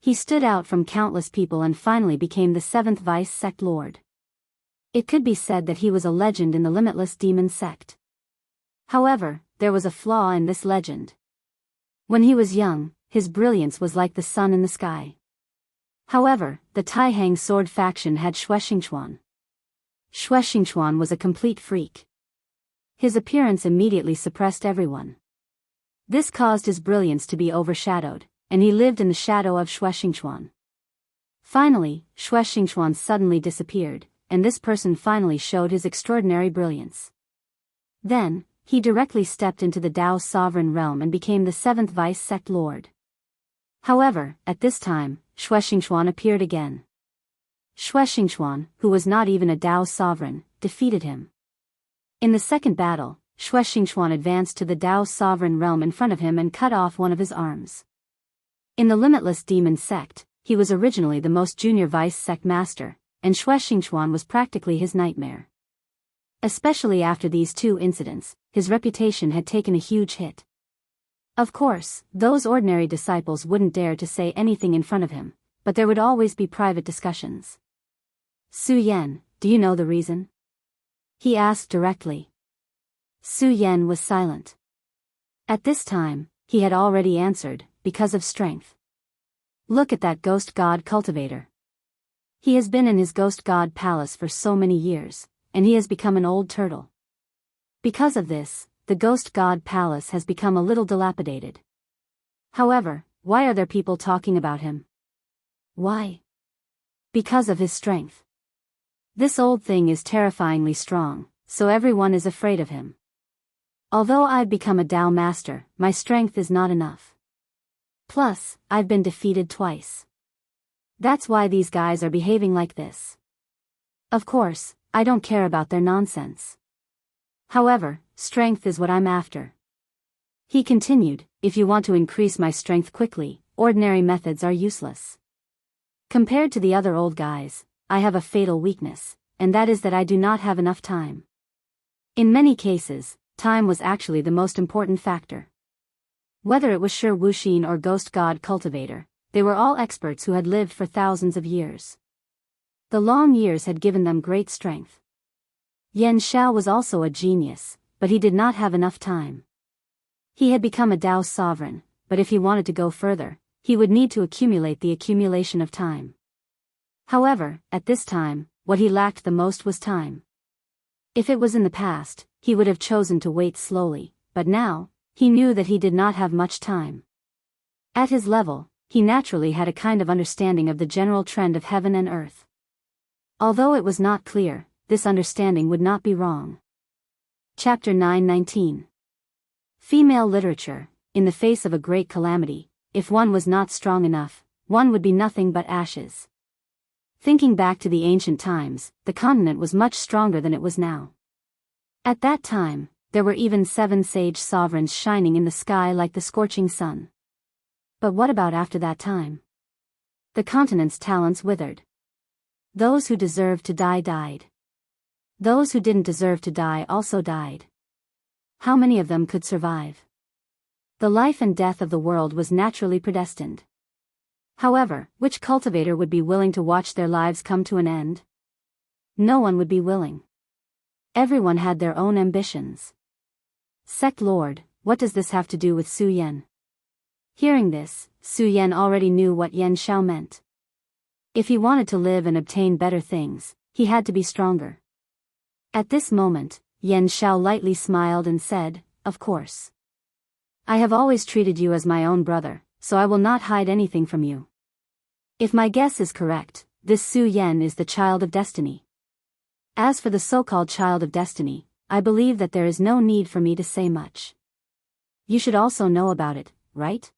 He stood out from countless people and finally became the seventh vice sect lord. It could be said that he was a legend in the Limitless Demon sect. However, there was a flaw in this legend. When he was young, his brilliance was like the sun in the sky. However, the Taihang sword faction had Xuexingchuan. Xuexingchuan was a complete freak. His appearance immediately suppressed everyone. This caused his brilliance to be overshadowed, and he lived in the shadow of Xuexingchuan. Finally, Xuexingchuan suddenly disappeared, and this person finally showed his extraordinary brilliance. Then, he directly stepped into the Dao sovereign realm and became the seventh vice sect lord. However, at this time, Xuexingchuan appeared again. Xuexingchuan, who was not even a Dao sovereign, defeated him. In the second battle, Xuexingchuan advanced to the Dao sovereign realm in front of him and cut off one of his arms. In the Limitless Demon sect, he was originally the most junior vice sect master, and Xuexingchuan was practically his nightmare. Especially after these two incidents, his reputation had taken a huge hit. Of course, those ordinary disciples wouldn't dare to say anything in front of him, but there would always be private discussions. Su Yan, do you know the reason? He asked directly. Su Yan was silent. At this time, he had already answered, because of strength. Look at that ghost god cultivator. He has been in his ghost god palace for so many years, and he has become an old turtle. Because of this, the ghost god palace has become a little dilapidated. However, why are there people talking about him? Why? Because of his strength. This old thing is terrifyingly strong, so everyone is afraid of him. Although I've become a Dao master, my strength is not enough. Plus, I've been defeated twice. That's why these guys are behaving like this. Of course, I don't care about their nonsense. However, strength is what I'm after. He continued, if you want to increase my strength quickly, ordinary methods are useless. Compared to the other old guys, I have a fatal weakness, and that is that I do not have enough time. In many cases, time was actually the most important factor. Whether it was Shi Wuxin or Ghost God Cultivator, they were all experts who had lived for thousands of years. The long years had given them great strength. Yan Zhao was also a genius, but he did not have enough time. He had become a Dao sovereign, but if he wanted to go further, he would need to accumulate the accumulation of time. However, at this time, what he lacked the most was time. If it was in the past, he would have chosen to wait slowly, but now, he knew that he did not have much time. At his level, he naturally had a kind of understanding of the general trend of heaven and earth. Although it was not clear, this understanding would not be wrong. Chapter 919. Female Literature. in the face of a great calamity, if one was not strong enough, one would be nothing but ashes. Thinking back to the ancient times, the continent was much stronger than it was now. At that time, there were even 7 sage sovereigns shining in the sky like the scorching sun. But what about after that time? The continent's talents withered. Those who deserved to die died. Those who didn't deserve to die also died. How many of them could survive? The life and death of the world was naturally predestined. However, which cultivator would be willing to watch their lives come to an end? No one would be willing. Everyone had their own ambitions. Sect Lord, what does this have to do with Su Yan? Hearing this, Su Yan already knew what Yan Shao meant. If he wanted to live and obtain better things, he had to be stronger. At this moment, Yan Shao lightly smiled and said, "Of course. I have always treated you as my own brother, so I will not hide anything from you. If my guess is correct, this Su Yan is the child of destiny. As for the so-called child of destiny, I believe that there is no need for me to say much. You should also know about it, right?"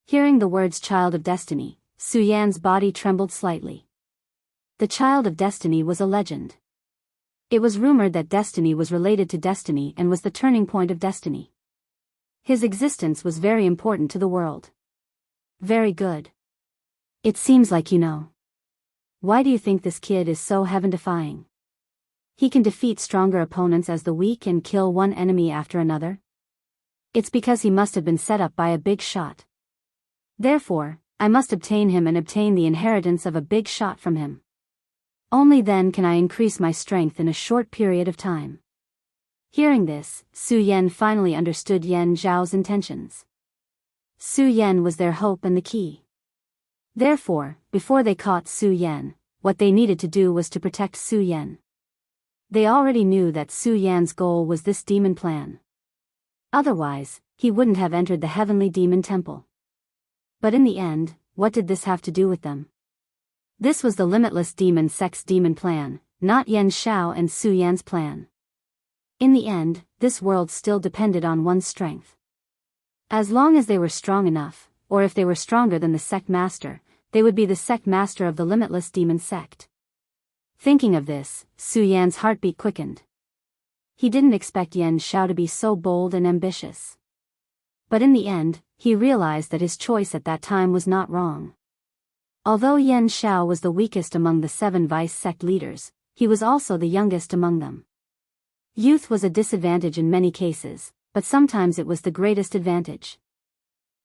Hearing the words child of destiny, Su Yan's body trembled slightly. The child of destiny was a legend. It was rumored that destiny was related to destiny and was the turning point of destiny. His existence was very important to the world. Very good. It seems like you know. Why do you think this kid is so heaven-defying? He can defeat stronger opponents as the weak and kill one enemy after another? It's because he must have been set up by a big shot. Therefore, I must obtain him and obtain the inheritance of a big shot from him. Only then can I increase my strength in a short period of time. Hearing this, Su Yan finally understood Yan Zhao's intentions. Su Yan was their hope and the key. Therefore, before they caught Su Yan, what they needed to do was to protect Su Yan. They already knew that Su Yan's goal was this demon plan. Otherwise, he wouldn't have entered the heavenly demon temple. But in the end, what did this have to do with them? This was the limitless demon sect's demon plan, not Yan Shao and Su Yan's plan. In the end, this world still depended on one's strength. As long as they were strong enough, or if they were stronger than the sect master, they would be the sect master of the limitless demon sect. Thinking of this, Su Yan's heartbeat quickened. He didn't expect Yan Shao to be so bold and ambitious. But in the end, he realized that his choice at that time was not wrong. Although Yan Shao was the weakest among the 7 vice sect leaders, he was also the youngest among them. Youth was a disadvantage in many cases, but sometimes it was the greatest advantage.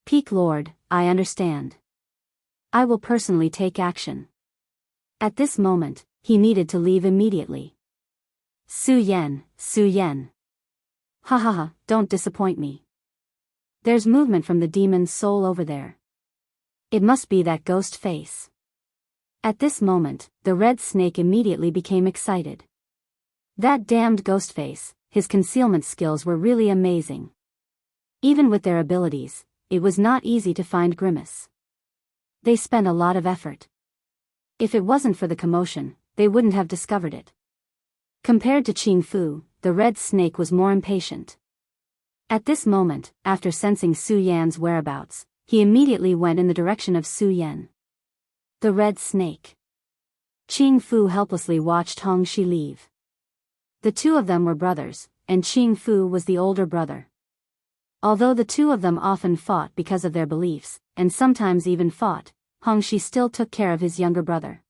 Peak Lord, I understand. I will personally take action. At this moment, he needed to leave immediately. Su Yan, Su Yan. Ha ha ha, don't disappoint me. There's movement from the demon's soul over there. It must be that ghost face. At this moment, the red snake immediately became excited. That damned ghost face, his concealment skills were really amazing. Even with their abilities, it was not easy to find Grimace. They spent a lot of effort. If it wasn't for the commotion, they wouldn't have discovered it. Compared to Qing Fu, the red snake was more impatient. At this moment, after sensing Su Yan's whereabouts, he immediately went in the direction of Su Yan. The red snake. Qing Fu helplessly watched Hong Shi leave. The two of them were brothers, and Qing Fu was the older brother. Although the two of them often fought because of their beliefs, and sometimes even fought, Hong Shi still took care of his younger brother.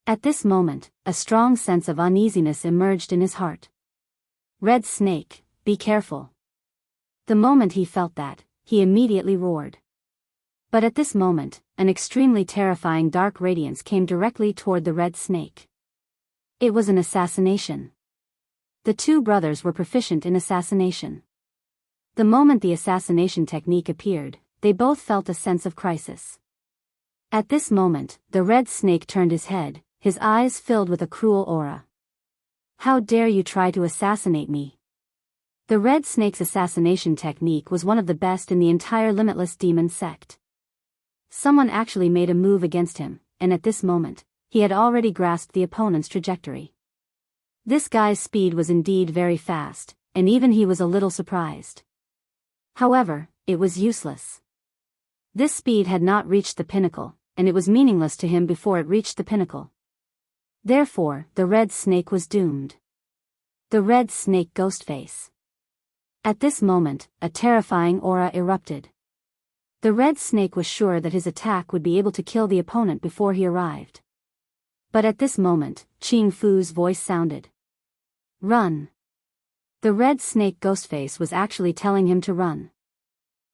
At this moment, a strong sense of uneasiness emerged in his heart. Red Snake, be careful. The moment he felt that, he immediately roared. But at this moment, an extremely terrifying dark radiance came directly toward the red snake. It was an assassination. The two brothers were proficient in assassination. The moment the assassination technique appeared, they both felt a sense of crisis. At this moment, the red snake turned his head, his eyes filled with a cruel aura. How dare you try to assassinate me? The red snake's assassination technique was one of the best in the entire limitless demon sect. Someone actually made a move against him, and at this moment, he had already grasped the opponent's trajectory. This guy's speed was indeed very fast, and even he was a little surprised. However, it was useless. This speed had not reached the pinnacle, and it was meaningless to him before it reached the pinnacle. Therefore, the red snake was doomed. The red snake Ghostface. At this moment, a terrifying aura erupted. The red snake was sure that his attack would be able to kill the opponent before he arrived. But at this moment, Ching Fu's voice sounded. Run. The red snake Ghostface was actually telling him to run.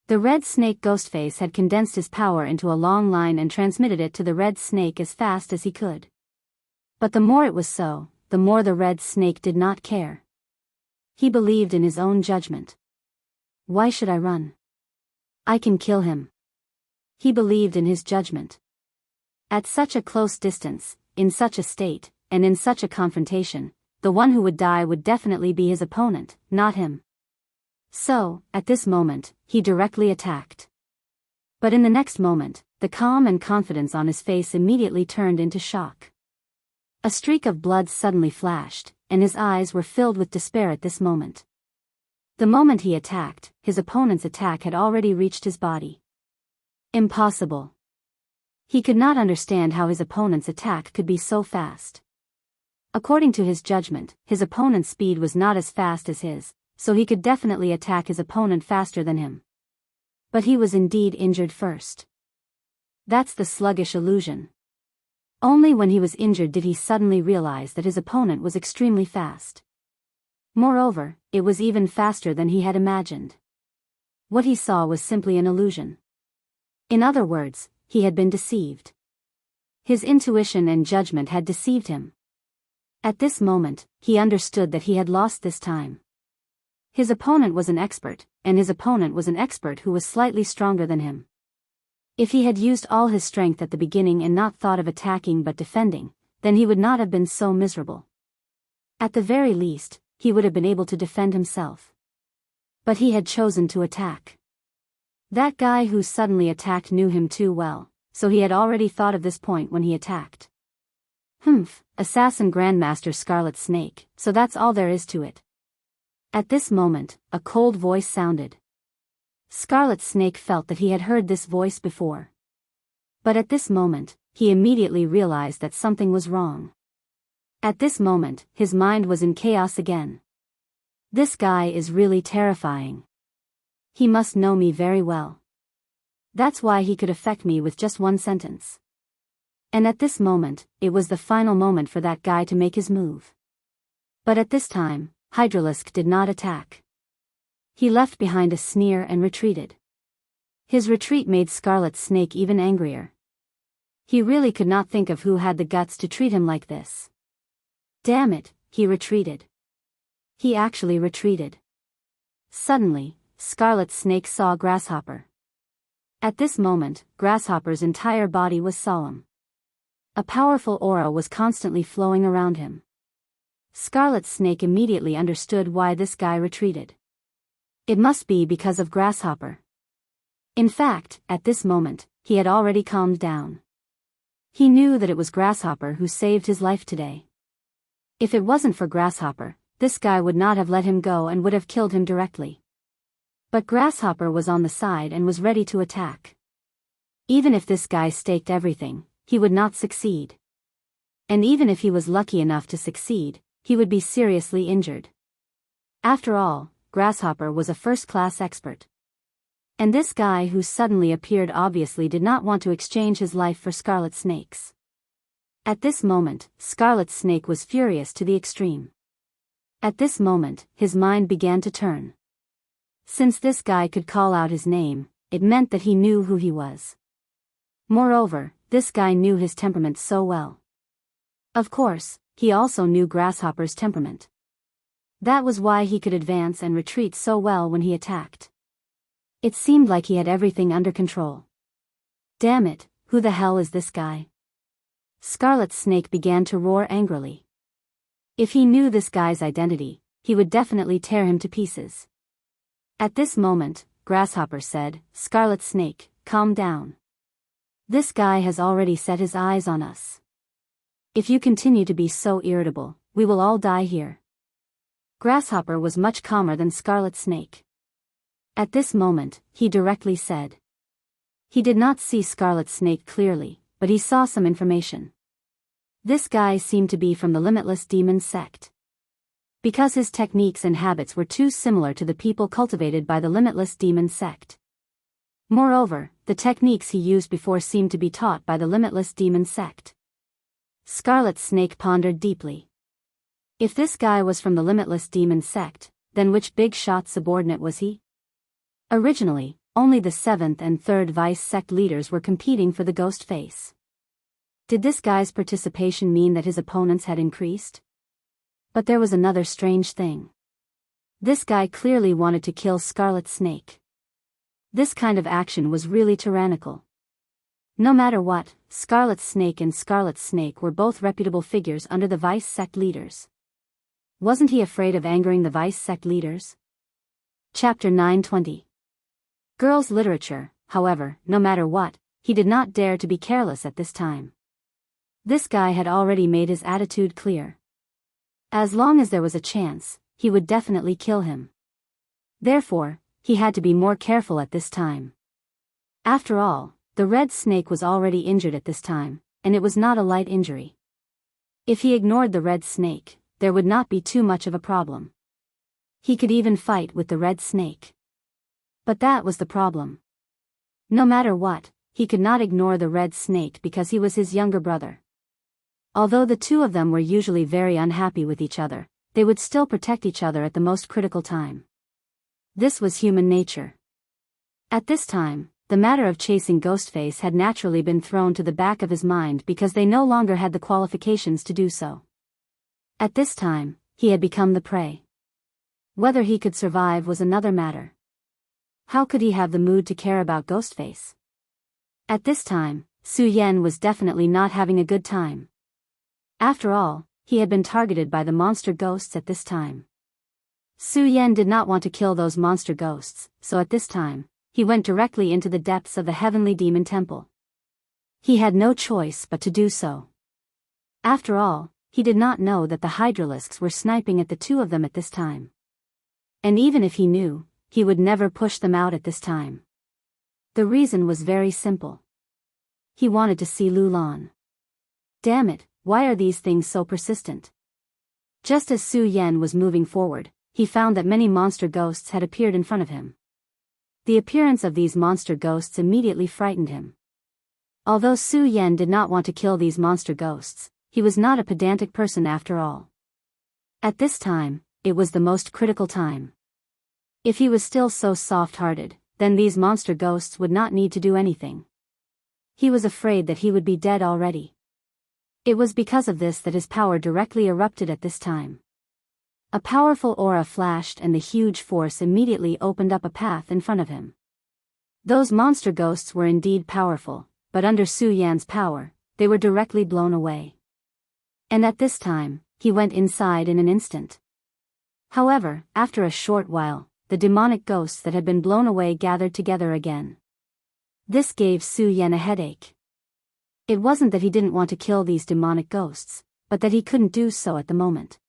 The red snake Ghostface had condensed his power into a long line and transmitted it to the red snake as fast as he could. But the more it was so, the more the red snake did not care. He believed in his own judgment. Why should I run? I can kill him. He believed in his judgment. At such a close distance, in such a state, and in such a confrontation, the one who would die would definitely be his opponent, not him. So, at this moment, he directly attacked. But in the next moment, the calm and confidence on his face immediately turned into shock. A streak of blood suddenly flashed, and his eyes were filled with despair at this moment. The moment he attacked, his opponent's attack had already reached his body. Impossible. He could not understand how his opponent's attack could be so fast. According to his judgment, his opponent's speed was not as fast as his, so he could definitely attack his opponent faster than him. But he was indeed injured first. That's the sluggish illusion. Only when he was injured did he suddenly realize that his opponent was extremely fast. Moreover, it was even faster than he had imagined. What he saw was simply an illusion. In other words, he had been deceived. His intuition and judgment had deceived him. At this moment, he understood that he had lost this time. His opponent was an expert, and his opponent was an expert who was slightly stronger than him. If he had used all his strength at the beginning and not thought of attacking but defending, then he would not have been so miserable. At the very least, he would have been able to defend himself. But he had chosen to attack. That guy who suddenly attacked knew him too well, so he had already thought of this point when he attacked. Assassin Grandmaster Scarlet Snake, so that's all there is to it. At this moment, a cold voice sounded. Scarlet Snake felt that he had heard this voice before. But at this moment, he immediately realized that something was wrong. At this moment, his mind was in chaos again. This guy is really terrifying. He must know me very well. That's why he could affect me with just one sentence. And at this moment, it was the final moment for that guy to make his move. But at this time, Hydralisk did not attack. He left behind a sneer and retreated. His retreat made Scarlet Snake even angrier. He really could not think of who had the guts to treat him like this. Damn it, he retreated. He actually retreated. Suddenly, Scarlet Snake saw Grasshopper. At this moment, Grasshopper's entire body was solemn. A powerful aura was constantly flowing around him. Scarlet Snake immediately understood why this guy retreated. It must be because of Grasshopper. In fact, at this moment, he had already calmed down. He knew that it was Grasshopper who saved his life today. If it wasn't for Grasshopper, this guy would not have let him go and would have killed him directly. But Grasshopper was on the side and was ready to attack. Even if this guy staked everything, he would not succeed. And even if he was lucky enough to succeed, he would be seriously injured. After all, Grasshopper was a first-class expert. And this guy who suddenly appeared obviously did not want to exchange his life for Scarlet Snake's. At this moment, Scarlet Snake was furious to the extreme. At this moment, his mind began to turn. Since this guy could call out his name, it meant that he knew who he was. Moreover, this guy knew his temperament so well. Of course, he also knew Grasshopper's temperament. That was why he could advance and retreat so well when he attacked. It seemed like he had everything under control. Damn it, who the hell is this guy? Scarlet Snake began to roar angrily. If he knew this guy's identity, he would definitely tear him to pieces. At this moment, Grasshopper said, "Scarlet Snake, calm down. This guy has already set his eyes on us. If you continue to be so irritable, we will all die here." Grasshopper was much calmer than Scarlet Snake. At this moment, he directly said. He did not see Scarlet Snake clearly, but he saw some information. This guy seemed to be from the Limitless Demon sect. Because his techniques and habits were too similar to the people cultivated by the Limitless Demon sect. Moreover, the techniques he used before seemed to be taught by the Limitless Demon sect. Scarlet Snake pondered deeply. If this guy was from the Limitless Demon sect, then which big shot subordinate was he? Originally, only the 7th and 3rd Vice sect leaders were competing for the ghost face. Did this guy's participation mean that his opponents had increased? But there was another strange thing. This guy clearly wanted to kill Scarlet Snake. This kind of action was really tyrannical. No matter what, Scarlet Snake and Scarlet Snake were both reputable figures under the Vice sect leaders. Wasn't he afraid of angering the Vice sect leaders? Chapter 920. Girls' literature, however, no matter what, he did not dare to be careless at this time. This guy had already made his attitude clear. As long as there was a chance, he would definitely kill him. Therefore, he had to be more careful at this time. After all, the red snake was already injured at this time, and it was not a light injury. If he ignored the red snake, there would not be too much of a problem. He could even fight with the red snake. But that was the problem. No matter what, he could not ignore the red snake because he was his younger brother. Although the two of them were usually very unhappy with each other, they would still protect each other at the most critical time. This was human nature. At this time, the matter of chasing Ghostface had naturally been thrown to the back of his mind because they no longer had the qualifications to do so. At this time, he had become the prey. Whether he could survive was another matter. How could he have the mood to care about Ghostface? At this time, Su Yan was definitely not having a good time. After all, he had been targeted by the monster ghosts at this time. Su Yan did not want to kill those monster ghosts, so at this time, he went directly into the depths of the Heavenly Demon Temple. He had no choice but to do so. After all, he did not know that the Hydralisks were sniping at the two of them at this time. And even if he knew, he would never push them out at this time. The reason was very simple. He wanted to see Lulan. Damn it, why are these things so persistent? Just as Su Yan was moving forward, he found that many monster ghosts had appeared in front of him. The appearance of these monster ghosts immediately frightened him. Although Su Yan did not want to kill these monster ghosts, he was not a pedantic person after all. At this time, it was the most critical time. If he was still so soft-hearted, then these monster ghosts would not need to do anything. He was afraid that he would be dead already. It was because of this that his power directly erupted at this time. A powerful aura flashed and the huge force immediately opened up a path in front of him. Those monster ghosts were indeed powerful, but under Su Yan's power, they were directly blown away. And at this time, he went inside in an instant. However, after a short while, the demonic ghosts that had been blown away gathered together again. This gave Su Yan a headache. It wasn't that he didn't want to kill these demonic ghosts, but that he couldn't do so at the moment.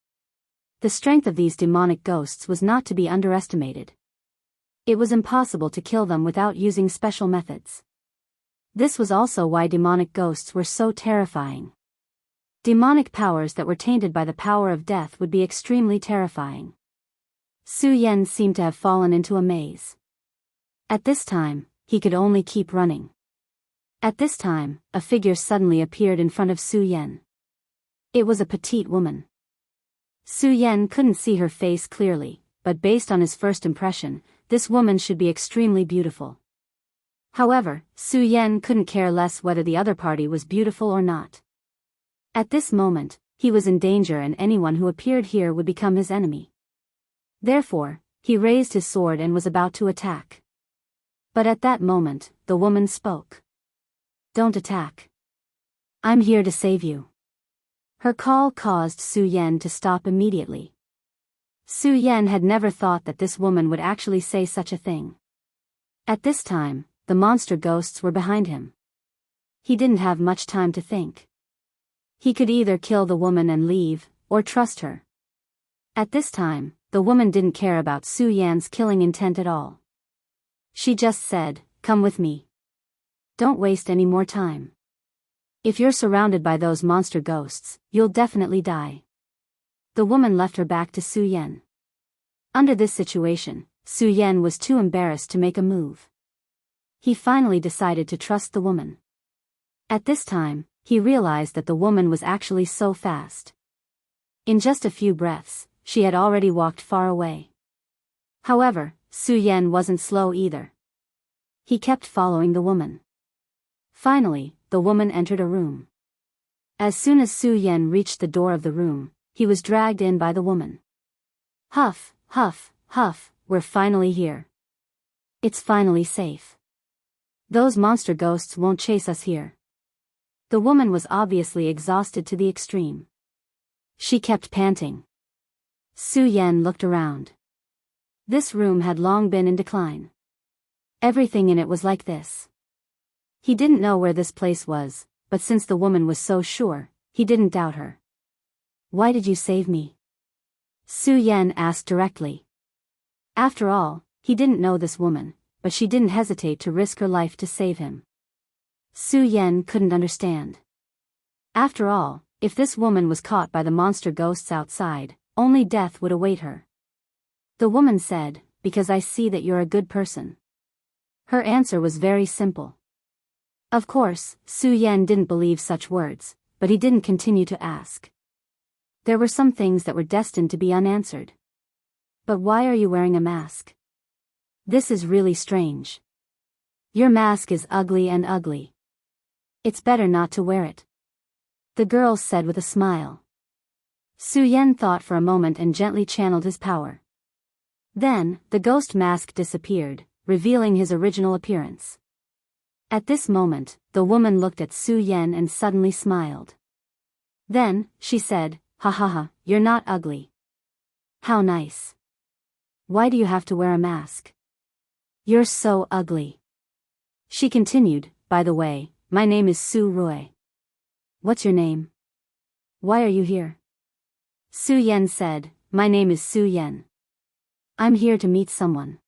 The strength of these demonic ghosts was not to be underestimated. It was impossible to kill them without using special methods. This was also why demonic ghosts were so terrifying. Demonic powers that were tainted by the power of death would be extremely terrifying. Su Yan seemed to have fallen into a maze. At this time, he could only keep running. At this time, a figure suddenly appeared in front of Su Yan. It was a petite woman. Su Yan couldn't see her face clearly, but based on his first impression, this woman should be extremely beautiful. However, Su Yan couldn't care less whether the other party was beautiful or not. At this moment, he was in danger and anyone who appeared here would become his enemy. Therefore, he raised his sword and was about to attack. But at that moment, the woman spoke. "Don't attack. I'm here to save you." Her call caused Su Yan to stop immediately. Su Yan had never thought that this woman would actually say such a thing. At this time, the monster ghosts were behind him. He didn't have much time to think. He could either kill the woman and leave, or trust her. At this time, the woman didn't care about Su Yan's killing intent at all. She just said, "Come with me. Don't waste any more time. If you're surrounded by those monster ghosts, you'll definitely die." The woman left her back to Su Yan. Under this situation, Su Yan was too embarrassed to make a move. He finally decided to trust the woman. At this time, he realized that the woman was actually so fast. In just a few breaths, she had already walked far away. However, Su Yan wasn't slow either. He kept following the woman. Finally, the woman entered a room. As soon as Su Yan reached the door of the room, he was dragged in by the woman. "Huff, huff, huff, we're finally here. It's finally safe. Those monster ghosts won't chase us here." The woman was obviously exhausted to the extreme. She kept panting. Su Yan looked around. This room had long been in decline. Everything in it was like this. He didn't know where this place was, but since the woman was so sure, he didn't doubt her. "Why did you save me?" Su Yan asked directly. After all, he didn't know this woman, but she didn't hesitate to risk her life to save him. Su Yan couldn't understand. After all, if this woman was caught by the monster ghosts outside, only death would await her. The woman said, "Because I see that you're a good person." Her answer was very simple. Of course, Su Yan didn't believe such words, but he didn't continue to ask. There were some things that were destined to be unanswered. "But why are you wearing a mask? This is really strange. Your mask is ugly and ugly. It's better not to wear it," the girl said with a smile. Su Yan thought for a moment and gently channeled his power. Then, the ghost mask disappeared, revealing his original appearance. At this moment, the woman looked at Su Yan and suddenly smiled. Then, she said, "Ha ha ha, you're not ugly. How nice. Why do you have to wear a mask? You're so ugly." She continued, "By the way, my name is Su Rui. What's your name? Why are you here?" Su Yan said, "My name is Su Yan. I'm here to meet someone."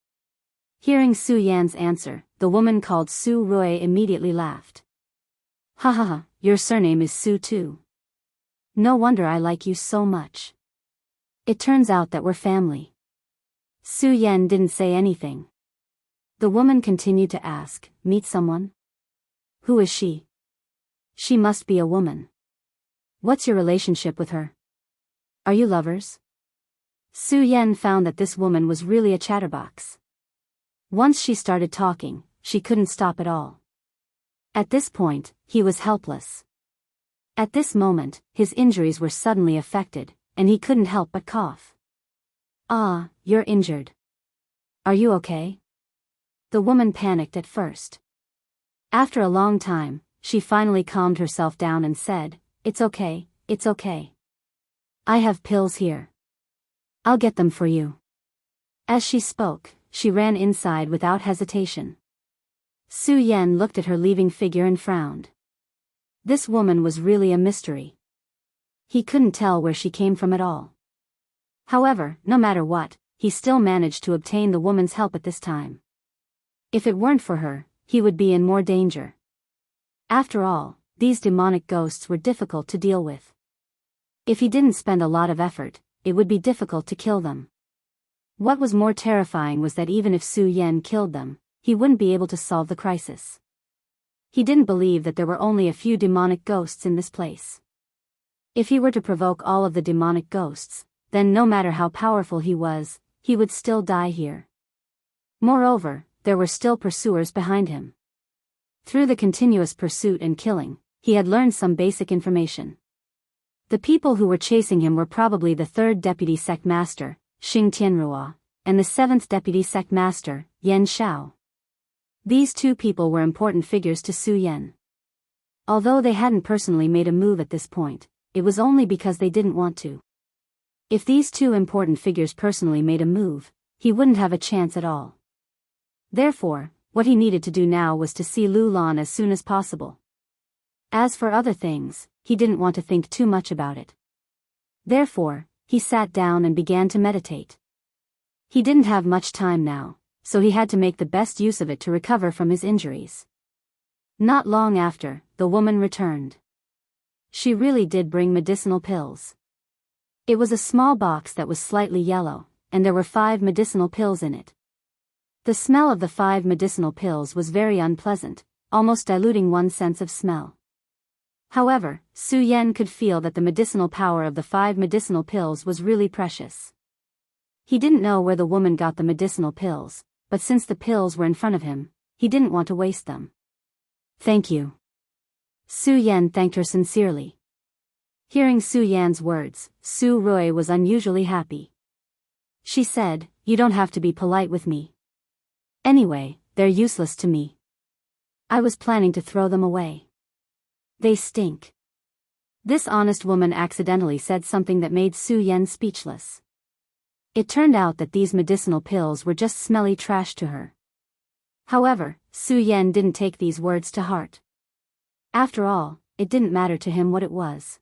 Hearing Su Yan's answer, the woman called Su Rui immediately laughed. "Ha ha ha, your surname is Su too. No wonder I like you so much. It turns out that we're family." Su Yan didn't say anything. The woman continued to ask, "Meet someone? Who is she? She must be a woman. What's your relationship with her? Are you lovers?" Su Yan found that this woman was really a chatterbox. Once she started talking, she couldn't stop at all. At this point, he was helpless. At this moment, his injuries were suddenly affected, and he couldn't help but cough. "Ah, you're injured. Are you okay?" The woman panicked at first. After a long time, she finally calmed herself down and said, "It's okay, it's okay. I have pills here. I'll get them for you." As she spoke, she ran inside without hesitation. Su Yan looked at her leaving figure and frowned. This woman was really a mystery. He couldn't tell where she came from at all. However, no matter what, he still managed to obtain the woman's help at this time. If it weren't for her, he would be in more danger. After all, these demonic ghosts were difficult to deal with. If he didn't spend a lot of effort, it would be difficult to kill them. What was more terrifying was that even if Su Yan killed them, he wouldn't be able to solve the crisis. He didn't believe that there were only a few demonic ghosts in this place. If he were to provoke all of the demonic ghosts, then no matter how powerful he was, he would still die here. Moreover, there were still pursuers behind him. Through the continuous pursuit and killing, he had learned some basic information. The people who were chasing him were probably the 3rd Deputy Sect Master, Xing Tianrua, and the 7th Deputy Sect Master, Yan Xiao. These two people were important figures to Su Yan. Although they hadn't personally made a move at this point, it was only because they didn't want to. If these two important figures personally made a move, he wouldn't have a chance at all. Therefore, what he needed to do now was to see Lu Lan as soon as possible. As for other things, he didn't want to think too much about it. Therefore, he sat down and began to meditate. He didn't have much time now, so he had to make the best use of it to recover from his injuries. Not long after, the woman returned. She really did bring medicinal pills. It was a small box that was slightly yellow, and there were 5 medicinal pills in it. The smell of the 5 medicinal pills was very unpleasant, almost diluting one's sense of smell. However, Su Yan could feel that the medicinal power of the 5 medicinal pills was really precious. He didn't know where the woman got the medicinal pills, but since the pills were in front of him, he didn't want to waste them. "Thank you." Su Yan thanked her sincerely. Hearing Su Yan's words, Su Rui was unusually happy. She said, "You don't have to be polite with me. Anyway, they're useless to me. I was planning to throw them away. They stink." This honest woman accidentally said something that made Su Yan speechless. It turned out that these medicinal pills were just smelly trash to her. However, Su Yan didn't take these words to heart. After all, it didn't matter to him what it was.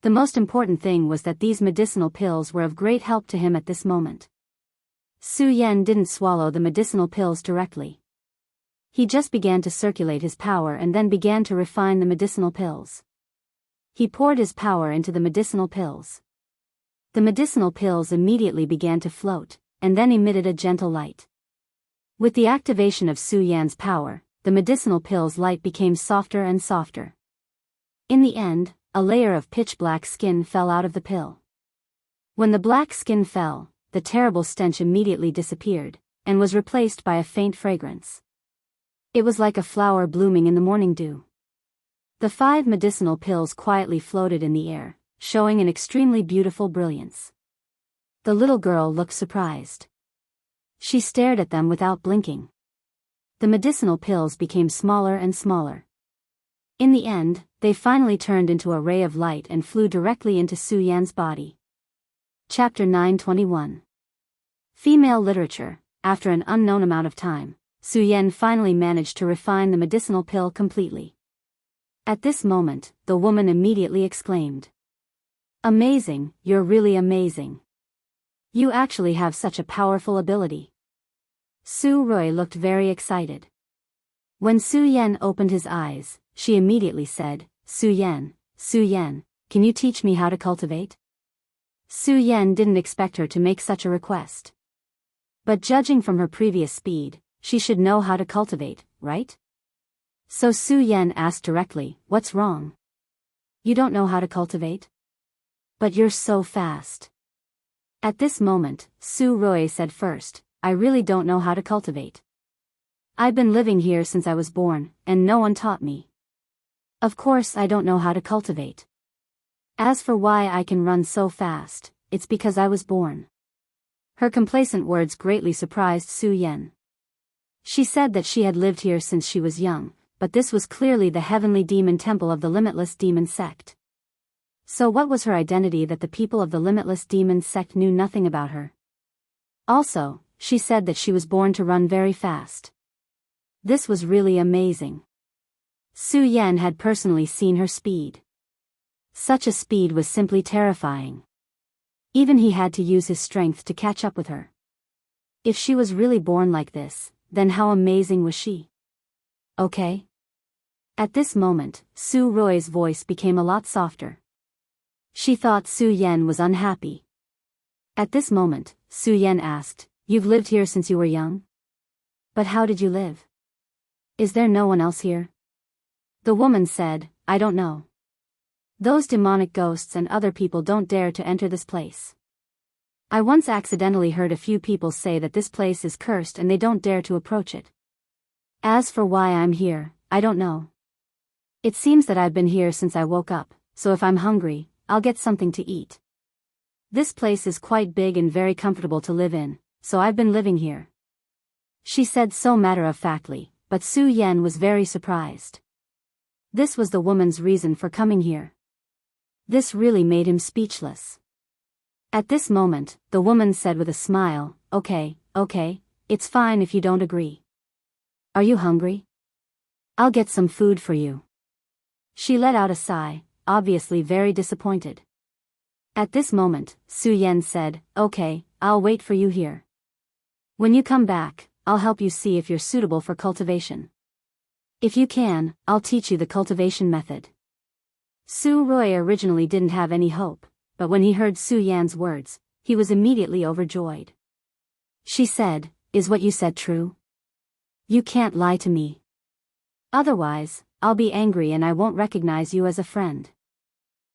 The most important thing was that these medicinal pills were of great help to him at this moment. Su Yan didn't swallow the medicinal pills directly. He just began to circulate his power and then began to refine the medicinal pills. He poured his power into the medicinal pills. The medicinal pills immediately began to float, and then emitted a gentle light. With the activation of Su Yan's power, the medicinal pills' light became softer and softer. In the end, a layer of pitch-black skin fell out of the pill. When the black skin fell, the terrible stench immediately disappeared, and was replaced by a faint fragrance. It was like a flower blooming in the morning dew. The 5 medicinal pills quietly floated in the air, showing an extremely beautiful brilliance. The little girl looked surprised. She stared at them without blinking. The medicinal pills became smaller and smaller. In the end, they finally turned into a ray of light and flew directly into Su Yan's body. Chapter 921. Female Literature. After an unknown amount of time, Su Yan finally managed to refine the medicinal pill completely. At this moment, the woman immediately exclaimed, "Amazing, you're really amazing. You actually have such a powerful ability." Su Rui looked very excited. When Su Yan opened his eyes, she immediately said, Su Yan, can you teach me how to cultivate?" Su Yan didn't expect her to make such a request. But judging from her previous speed, she should know how to cultivate, right? So Su Yan asked directly, "What's wrong? You don't know how to cultivate? But you're so fast." At this moment, Su Rui said first, "I really don't know how to cultivate. I've been living here since I was born, and no one taught me. Of course I don't know how to cultivate. As for why I can run so fast, it's because I was born." Her complacent words greatly surprised Su Yan. She said that she had lived here since she was young, but this was clearly the heavenly demon temple of the Limitless Demon Sect. So what was her identity that the people of the Limitless Demon Sect knew nothing about her? Also, she said that she was born to run very fast. This was really amazing. Su Yan had personally seen her speed. Such a speed was simply terrifying. Even he had to use his strength to catch up with her. If she was really born like this, then how amazing was she? Okay? At this moment, Su Rui's voice became a lot softer. She thought Su Yan was unhappy. At this moment, Su Yan asked, "You've lived here since you were young? But how did you live? Is there no one else here?" The woman said, "I don't know. Those demonic ghosts and other people don't dare to enter this place. I once accidentally heard a few people say that this place is cursed and they don't dare to approach it. As for why I'm here, I don't know. It seems that I've been here since I woke up, so if I'm hungry, I'll get something to eat. This place is quite big and very comfortable to live in, so I've been living here." She said so matter-of-factly, but Su Yan was very surprised. This was the woman's reason for coming here. This really made him speechless. At this moment, the woman said with a smile, Okay, it's fine if you don't agree. Are you hungry? I'll get some food for you." She let out a sigh, obviously very disappointed. At this moment, Su Yan said, "Okay, I'll wait for you here." When you come back, I'll help you see if you're suitable for cultivation. If you can, I'll teach you the cultivation method. Su Roy originally didn't have any hope, but when he heard Su Yan's words, he was immediately overjoyed. She said, "Is what you said true? You can't lie to me. Otherwise, I'll be angry and I won't recognize you as a friend."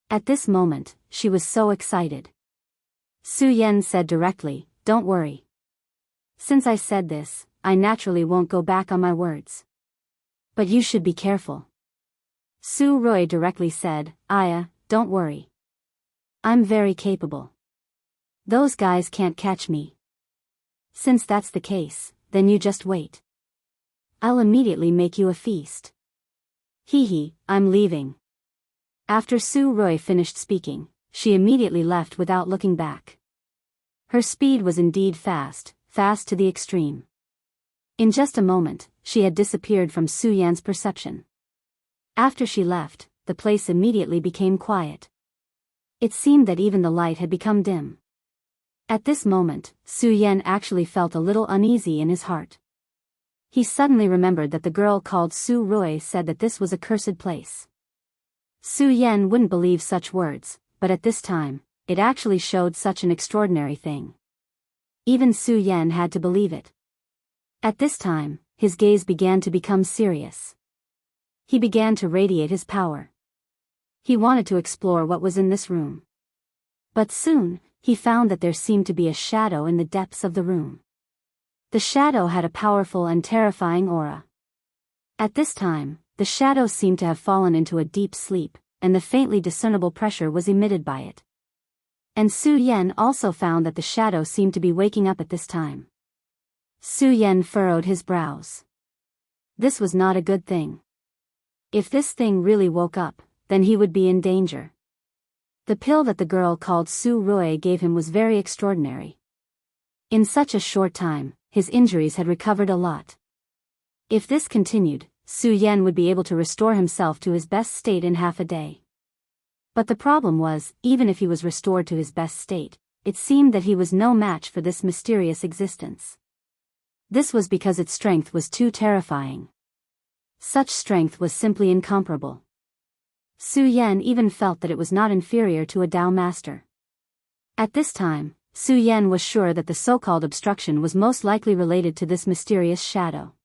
At this moment, she was so excited. Su Yan said directly, "Don't worry. Since I said this, I naturally won't go back on my words. But you should be careful." Su Roy directly said, "Aya, don't worry. I'm very capable. Those guys can't catch me. Since that's the case, then you just wait. I'll immediately make you a feast." Hee, I'm leaving." After Su Roy finished speaking, she immediately left without looking back. Her speed was indeed fast to the extreme. In just a moment, she had disappeared from Su Yan's perception. After she left, the place immediately became quiet. It seemed that even the light had become dim. At this moment, Su Yan actually felt a little uneasy in his heart. He suddenly remembered that the girl called Su Roy said that this was a cursed place. Su Yan wouldn't believe such words, but at this time, it actually showed such an extraordinary thing. Even Su Yan had to believe it. At this time, his gaze began to become serious. He began to radiate his power. He wanted to explore what was in this room. But soon, he found that there seemed to be a shadow in the depths of the room. The shadow had a powerful and terrifying aura. At this time, the shadow seemed to have fallen into a deep sleep, and the faintly discernible pressure was emitted by it. And Su Yan also found that the shadow seemed to be waking up at this time. Su Yan furrowed his brows. This was not a good thing. If this thing really woke up, then he would be in danger. The pill that the girl called Su Roy gave him was very extraordinary. In such a short time, his injuries had recovered a lot. If this continued, Su Yan would be able to restore himself to his best state in half a day. But the problem was, even if he was restored to his best state, it seemed that he was no match for this mysterious existence. This was because its strength was too terrifying. Such strength was simply incomparable. Su Yan even felt that it was not inferior to a Tao master. At this time, Su Yan was sure that the so-called obstruction was most likely related to this mysterious shadow.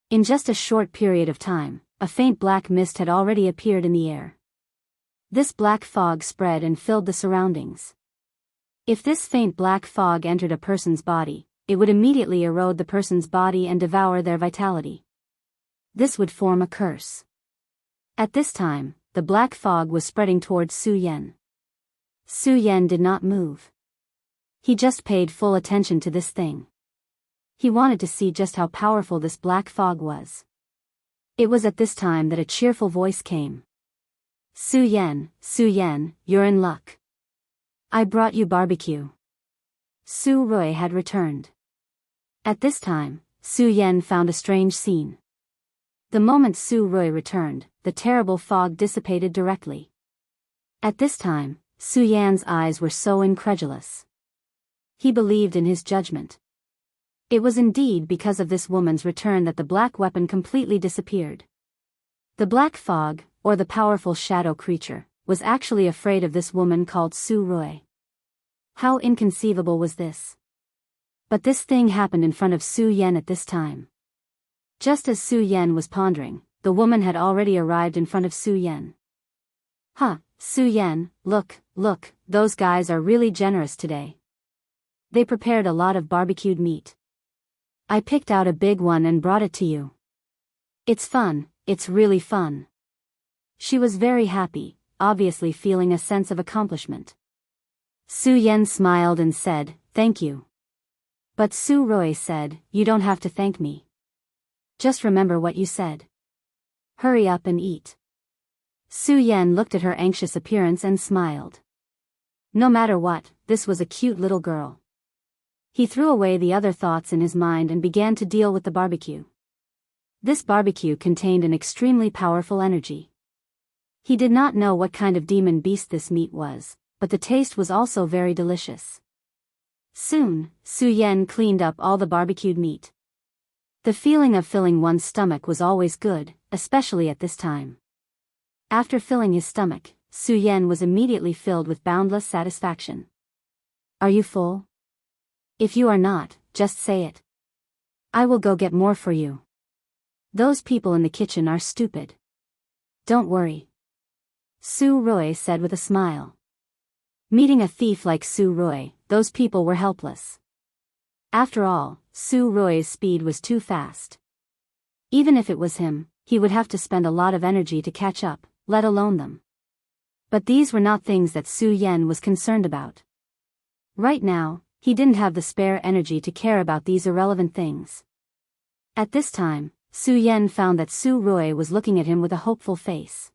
In just a short period of time, a faint black mist had already appeared in the air. This black fog spread and filled the surroundings. If this faint black fog entered a person's body, it would immediately erode the person's body and devour their vitality. This would form a curse. At this time, the black fog was spreading towards Su Yan. Su Yan did not move. He just paid full attention to this thing. He wanted to see just how powerful this black fog was. It was at this time that a cheerful voice came. Su Yan, you're in luck. I brought you barbecue." Su Roy had returned. At this time, Su Yan found a strange scene. The moment Su Roy returned, the terrible fog dissipated directly. At this time, Su Yan's eyes were so incredulous. He believed in his judgment. It was indeed because of this woman's return that the black weapon completely disappeared. The black fog, or the powerful shadow creature, was actually afraid of this woman called Su Roy. How inconceivable was this? But this thing happened in front of Su Yan at this time. Just as Su Yan was pondering, the woman had already arrived in front of Su Yan. Su Yan, look, those guys are really generous today. They prepared a lot of barbecued meat. I picked out a big one and brought it to you. It's fun, it's really fun." She was very happy, obviously feeling a sense of accomplishment. Su Yan smiled and said, "Thank you." But Su Roy said, "You don't have to thank me. Just remember what you said. Hurry up and eat." Su Yan looked at her anxious appearance and smiled. No matter what, this was a cute little girl. He threw away the other thoughts in his mind and began to deal with the barbecue. This barbecue contained an extremely powerful energy. He did not know what kind of demon beast this meat was, but the taste was also very delicious. Soon, Su Yan cleaned up all the barbecued meat. The feeling of filling one's stomach was always good, especially at this time. After filling his stomach, Su Yan was immediately filled with boundless satisfaction. Are you full? If you are not, just say it. I will go get more for you. Those people in the kitchen are stupid. Don't worry. Su Roy said with a smile. Meeting a thief like Su Roy, those people were helpless. After all, Su Roy's speed was too fast. Even if it was him, he would have to spend a lot of energy to catch up, let alone them. But these were not things that Su Yan was concerned about. Right now, he didn't have the spare energy to care about these irrelevant things. At this time, Su Yan found that Su Roy was looking at him with a hopeful face.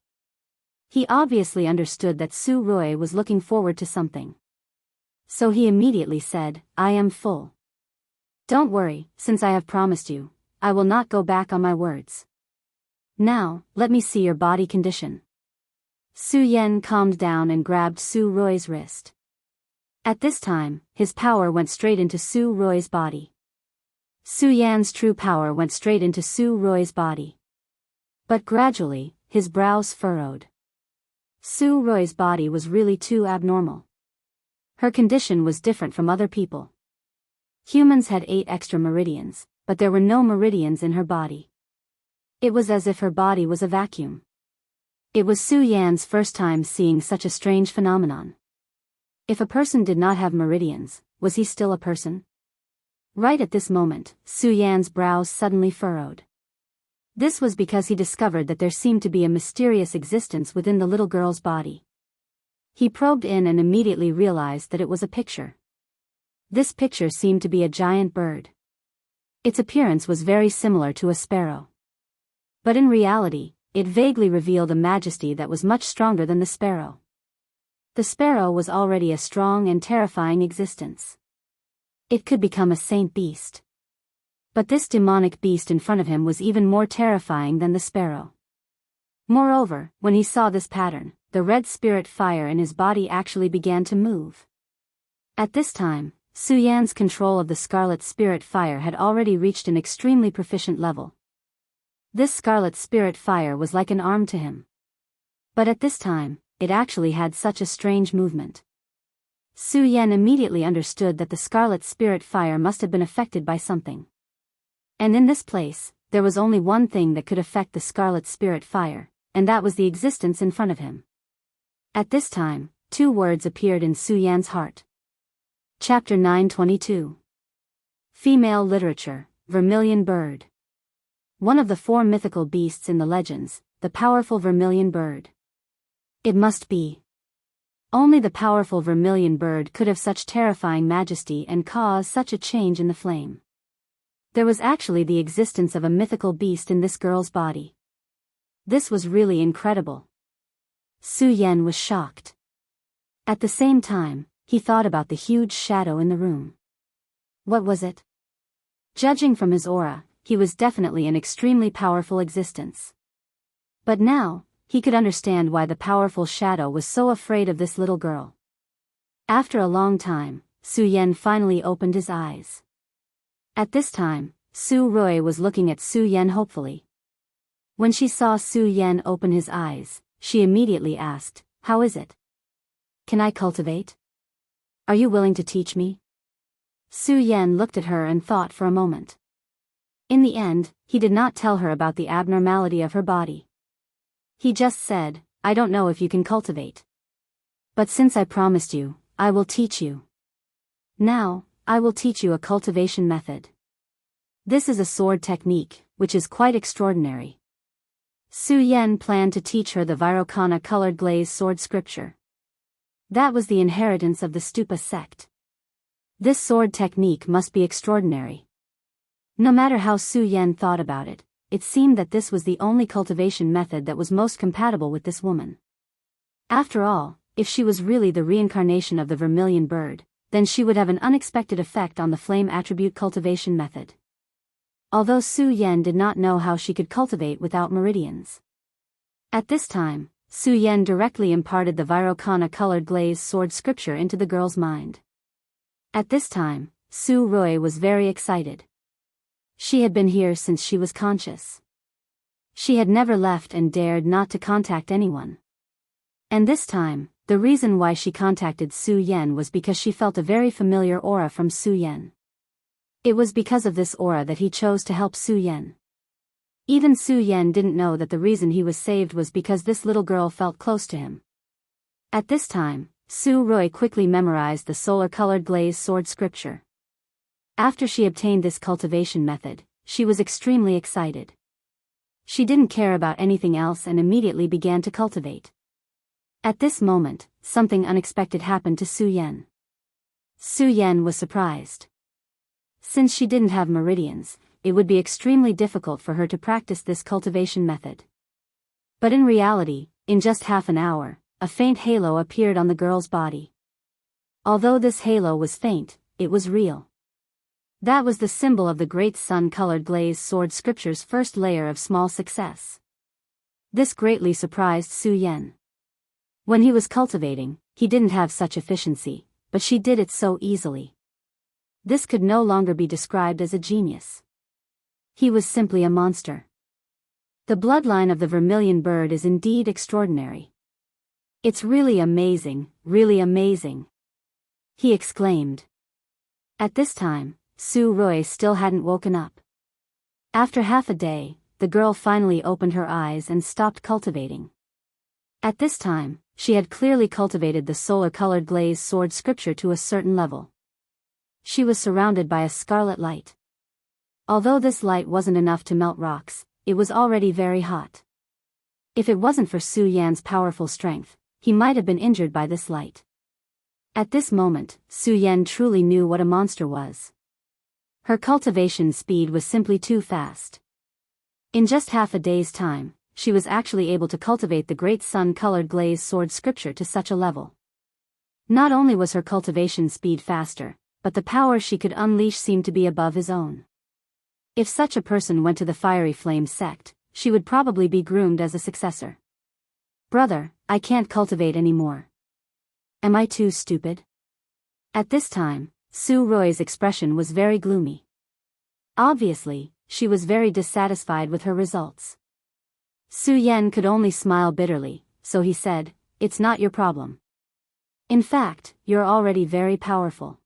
He obviously understood that Su Roy was looking forward to something. So he immediately said, I am full. Don't worry, since I have promised you, I will not go back on my words. Now, let me see your body condition. Su Yan calmed down and grabbed Su Roy's wrist. At this time, his power went straight into Su Roy's body. Su Yan's true power went straight into Su Roy's body. But gradually, his brows furrowed. Su Roy's body was really too abnormal. Her condition was different from other people. Humans had 8 extra meridians, but there were no meridians in her body. It was as if her body was a vacuum. It was Su Yan's first time seeing such a strange phenomenon. If a person did not have meridians, was he still a person? Right at this moment, Su Yan's brows suddenly furrowed. This was because he discovered that there seemed to be a mysterious existence within the little girl's body. He probed in and immediately realized that it was a picture. This picture seemed to be a giant bird. Its appearance was very similar to a sparrow. But in reality, it vaguely revealed a majesty that was much stronger than the sparrow. The sparrow was already a strong and terrifying existence. It could become a saint beast. But this demonic beast in front of him was even more terrifying than the sparrow. Moreover, when he saw this pattern, the red spirit fire in his body actually began to move. At this time, Su Yan's control of the scarlet spirit fire had already reached an extremely proficient level. This scarlet spirit fire was like an arm to him. But at this time, it actually had such a strange movement. Su Yan immediately understood that the scarlet spirit fire must have been affected by something. And in this place, there was only one thing that could affect the scarlet spirit fire, and that was the existence in front of him. At this time, 2 words appeared in Su Yan's heart. Chapter 922. Female Literature, Vermilion Bird. One of the 4 mythical beasts in the legends, the powerful vermilion bird. It must be. Only the powerful vermilion bird could have such terrifying majesty and cause such a change in the flame. There was actually the existence of a mythical beast in this girl's body. This was really incredible. Su Yan was shocked. At the same time, he thought about the huge shadow in the room. What was it? Judging from his aura, he was definitely an extremely powerful existence. But now, he could understand why the powerful shadow was so afraid of this little girl. After a long time, Su Yan finally opened his eyes. At this time, Su Roy was looking at Su Yan hopefully. When she saw Su Yan open his eyes, she immediately asked, How is it? Can I cultivate? Are you willing to teach me? Su Yan looked at her and thought for a moment. In the end, he did not tell her about the abnormality of her body. He just said, I don't know if you can cultivate. But since I promised you, I will teach you. Now, I will teach you a cultivation method. This is a sword technique, which is quite extraordinary. Su Yan planned to teach her the Vairocana colored glaze sword scripture. That was the inheritance of the Stupa sect. This sword technique must be extraordinary. No matter how Su Yan thought about it, it seemed that this was the only cultivation method that was most compatible with this woman. After all, if she was really the reincarnation of the vermilion bird, then she would have an unexpected effect on the flame attribute cultivation method. Although Su Yan did not know how she could cultivate without meridians. At this time, Su Yan directly imparted the Vairocana colored glaze sword scripture into the girl's mind. At this time, Su Rui was very excited. She had been here since she was conscious. She had never left and dared not to contact anyone. And this time, the reason why she contacted Su Yan was because she felt a very familiar aura from Su Yan. It was because of this aura that he chose to help Su Yan. Even Su Yan didn't know that the reason he was saved was because this little girl felt close to him. At this time, Su Rui quickly memorized the solar-colored glazed sword scripture. After she obtained this cultivation method, she was extremely excited. She didn't care about anything else and immediately began to cultivate. At this moment, something unexpected happened to Su Yan. Su Yan was surprised. Since she didn't have meridians, it would be extremely difficult for her to practice this cultivation method. But in reality, in just half an hour, a faint halo appeared on the girl's body. Although this halo was faint, it was real. That was the symbol of the great sun-colored glazed sword scripture's first layer of small success. This greatly surprised Su Yan. When he was cultivating, he didn't have such efficiency, but she did it so easily. This could no longer be described as a genius. He was simply a monster. The bloodline of the vermilion bird is indeed extraordinary. It's really amazing, he exclaimed. At this time, Su Rui still hadn't woken up. After half a day, the girl finally opened her eyes and stopped cultivating. At this time, she had clearly cultivated the solar-colored glazed sword scripture to a certain level. She was surrounded by a scarlet light. Although this light wasn't enough to melt rocks, it was already very hot. If it wasn't for Su Yan's powerful strength, he might have been injured by this light. At this moment, Su Yan truly knew what a monster was. Her cultivation speed was simply too fast. In just half a day's time, she was actually able to cultivate the great sun-colored glazed sword scripture to such a level. Not only was her cultivation speed faster, but the power she could unleash seemed to be above his own. If such a person went to the Fiery Flame sect, she would probably be groomed as a successor. Brother, I can't cultivate anymore. Am I too stupid? At this time, Su Rui's expression was very gloomy. Obviously, she was very dissatisfied with her results. Su Yan could only smile bitterly, so he said, "It's not your problem. In fact, you're already very powerful.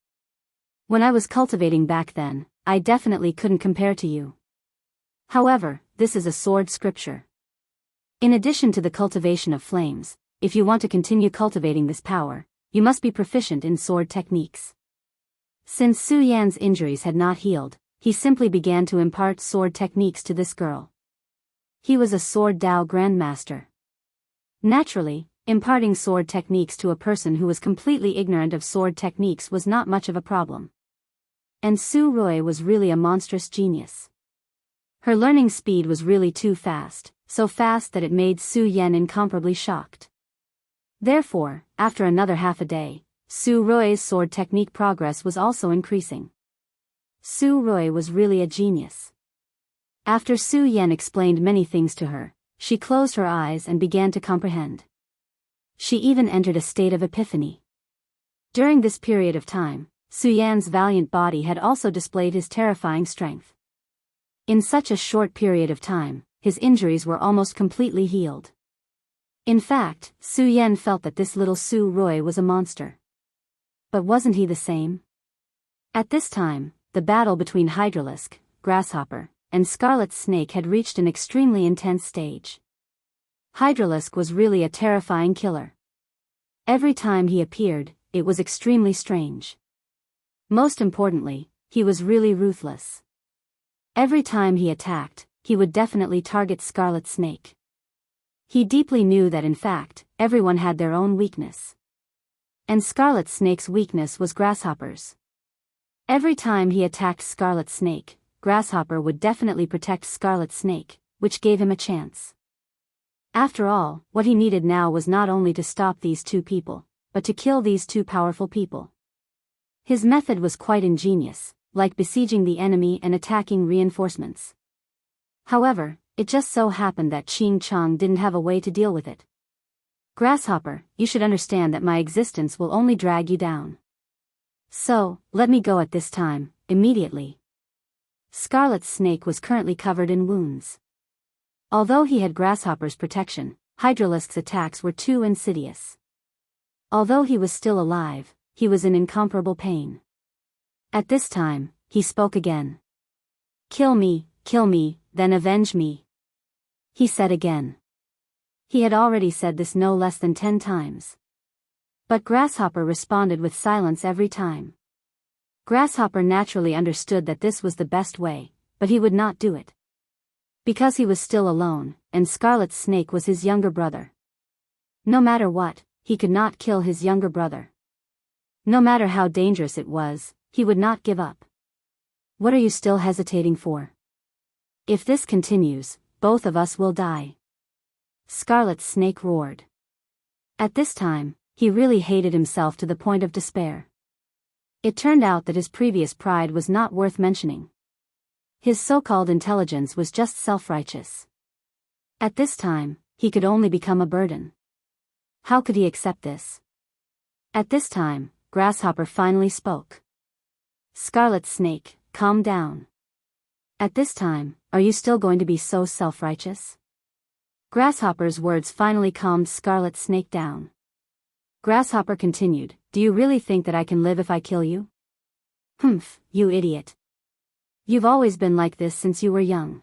When I was cultivating back then, I definitely couldn't compare to you. However, this is a sword scripture. In addition to the cultivation of flames, if you want to continue cultivating this power, you must be proficient in sword techniques." Since Su Yan's injuries had not healed, he simply began to impart sword techniques to this girl. He was a sword Dao grandmaster. Naturally, imparting sword techniques to a person who was completely ignorant of sword techniques was not much of a problem. And Su Rui was really a monstrous genius. Her learning speed was really too fast, so fast that it made Su Yan incomparably shocked. Therefore, after another half a day, Su Rui's sword technique progress was also increasing. Su Rui was really a genius. After Su Yan explained many things to her, she closed her eyes and began to comprehend. She even entered a state of epiphany. During this period of time, Su Yan's valiant body had also displayed his terrifying strength. In such a short period of time, his injuries were almost completely healed. In fact, Su Yan felt that this little Su Rui was a monster. But wasn't he the same? At this time, the battle between Hydralisk, Grasshopper, and Scarlet Snake had reached an extremely intense stage. Hydralisk was really a terrifying killer. Every time he appeared, it was extremely strange. Most importantly, he was really ruthless. Every time he attacked, he would definitely target Scarlet Snake. He deeply knew that in fact, everyone had their own weakness. And Scarlet Snake's weakness was Grasshoppers. Every time he attacked Scarlet Snake, Grasshopper would definitely protect Scarlet Snake, which gave him a chance. After all, what he needed now was not only to stop these two people, but to kill these two powerful people. His method was quite ingenious, like besieging the enemy and attacking reinforcements. However, it just so happened that Qing Chang didn't have a way to deal with it. "Grasshopper, you should understand that my existence will only drag you down. So, let me go at this time, immediately. Scarlet's snake was currently covered in wounds. Although he had Grasshopper's protection, Hydralisk's attacks were too insidious. Although he was still alive, he was in incomparable pain. At this time, he spoke again. Kill me, then avenge me," he said again. He had already said this no less than 10 times. But Grasshopper responded with silence every time. Grasshopper naturally understood that this was the best way, but he would not do it. Because he was still alone, and Scarlet's snake was his younger brother. No matter what, he could not kill his younger brother. No matter how dangerous it was, he would not give up. "What are you still hesitating for? If this continues, both of us will die," Scarlet's snake roared. At this time, he really hated himself to the point of despair. It turned out that his previous pride was not worth mentioning. His so-called intelligence was just self-righteous. At this time, he could only become a burden. How could he accept this? At this time, Grasshopper finally spoke. "Scarlet Snake, calm down. At this time, are you still going to be so self-righteous?" Grasshopper's words finally calmed Scarlet Snake down. Grasshopper continued, "Do you really think that I can live if I kill you? Humph, you idiot. You've always been like this since you were young.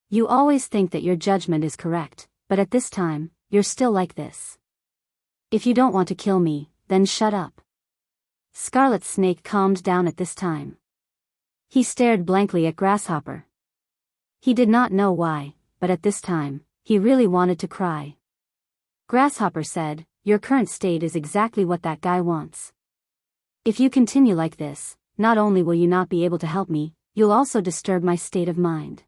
You always think that your judgment is correct, but at this time, you're still like this. If you don't want to kill me, then shut up." Scarlet Snake calmed down at this time. He stared blankly at Grasshopper. He did not know why, but at this time, he really wanted to cry. Grasshopper said, "Your current state is exactly what that guy wants. If you continue like this, not only will you not be able to help me, you'll also disturb my state of mind.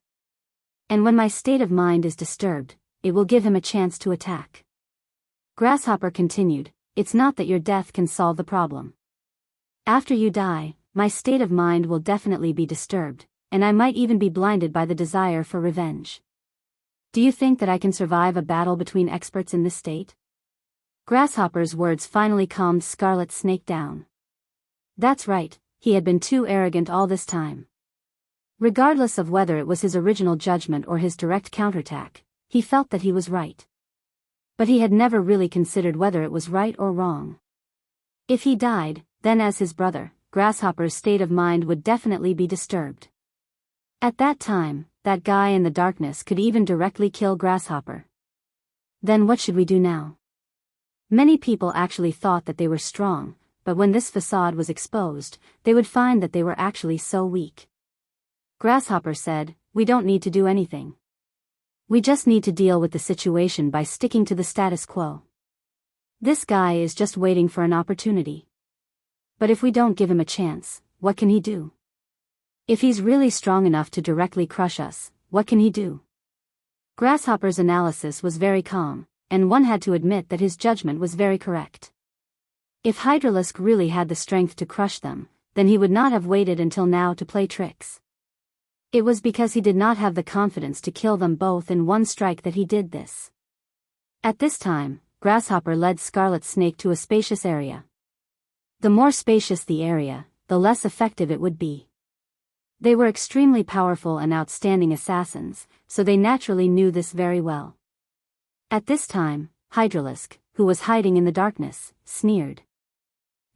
And when my state of mind is disturbed, it will give him a chance to attack." Grasshopper continued, "It's not that your death can solve the problem. After you die, my state of mind will definitely be disturbed, and I might even be blinded by the desire for revenge. Do you think that I can survive a battle between experts in this state?" Grasshopper's words finally calmed Scarlet Snake down. That's right, he had been too arrogant all this time. Regardless of whether it was his original judgment or his direct counterattack, he felt that he was right. But he had never really considered whether it was right or wrong. If he died, then as his brother, Grasshopper's state of mind would definitely be disturbed. At that time, that guy in the darkness could even directly kill Grasshopper. Then what should we do now? Many people actually thought that they were strong, but when this facade was exposed, they would find that they were actually so weak. Grasshopper said, "We don't need to do anything. We just need to deal with the situation by sticking to the status quo. This guy is just waiting for an opportunity. But if we don't give him a chance, what can he do? If he's really strong enough to directly crush us, what can he do?" Grasshopper's analysis was very calm, and one had to admit that his judgment was very correct. If Hydralisk really had the strength to crush them, then he would not have waited until now to play tricks. It was because he did not have the confidence to kill them both in one strike that he did this. At this time, Grasshopper led Scarlet Snake to a spacious area. The more spacious the area, the less effective it would be. They were extremely powerful and outstanding assassins, so they naturally knew this very well. At this time, Hydralisk, who was hiding in the darkness, sneered.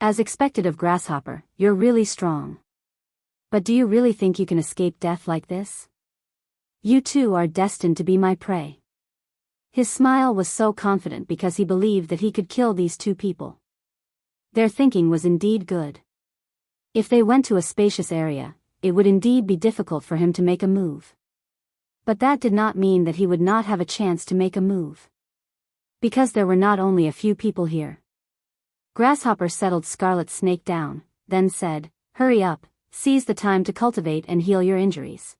"As expected of Grasshopper, you're really strong. But do you really think you can escape death like this? You too are destined to be my prey." His smile was so confident because he believed that he could kill these two people. Their thinking was indeed good. If they went to a spacious area, it would indeed be difficult for him to make a move. But that did not mean that he would not have a chance to make a move. Because there were not only a few people here. Grasshopper settled Scarlet Snake down, then said, "Hurry up, seize the time to cultivate and heal your injuries."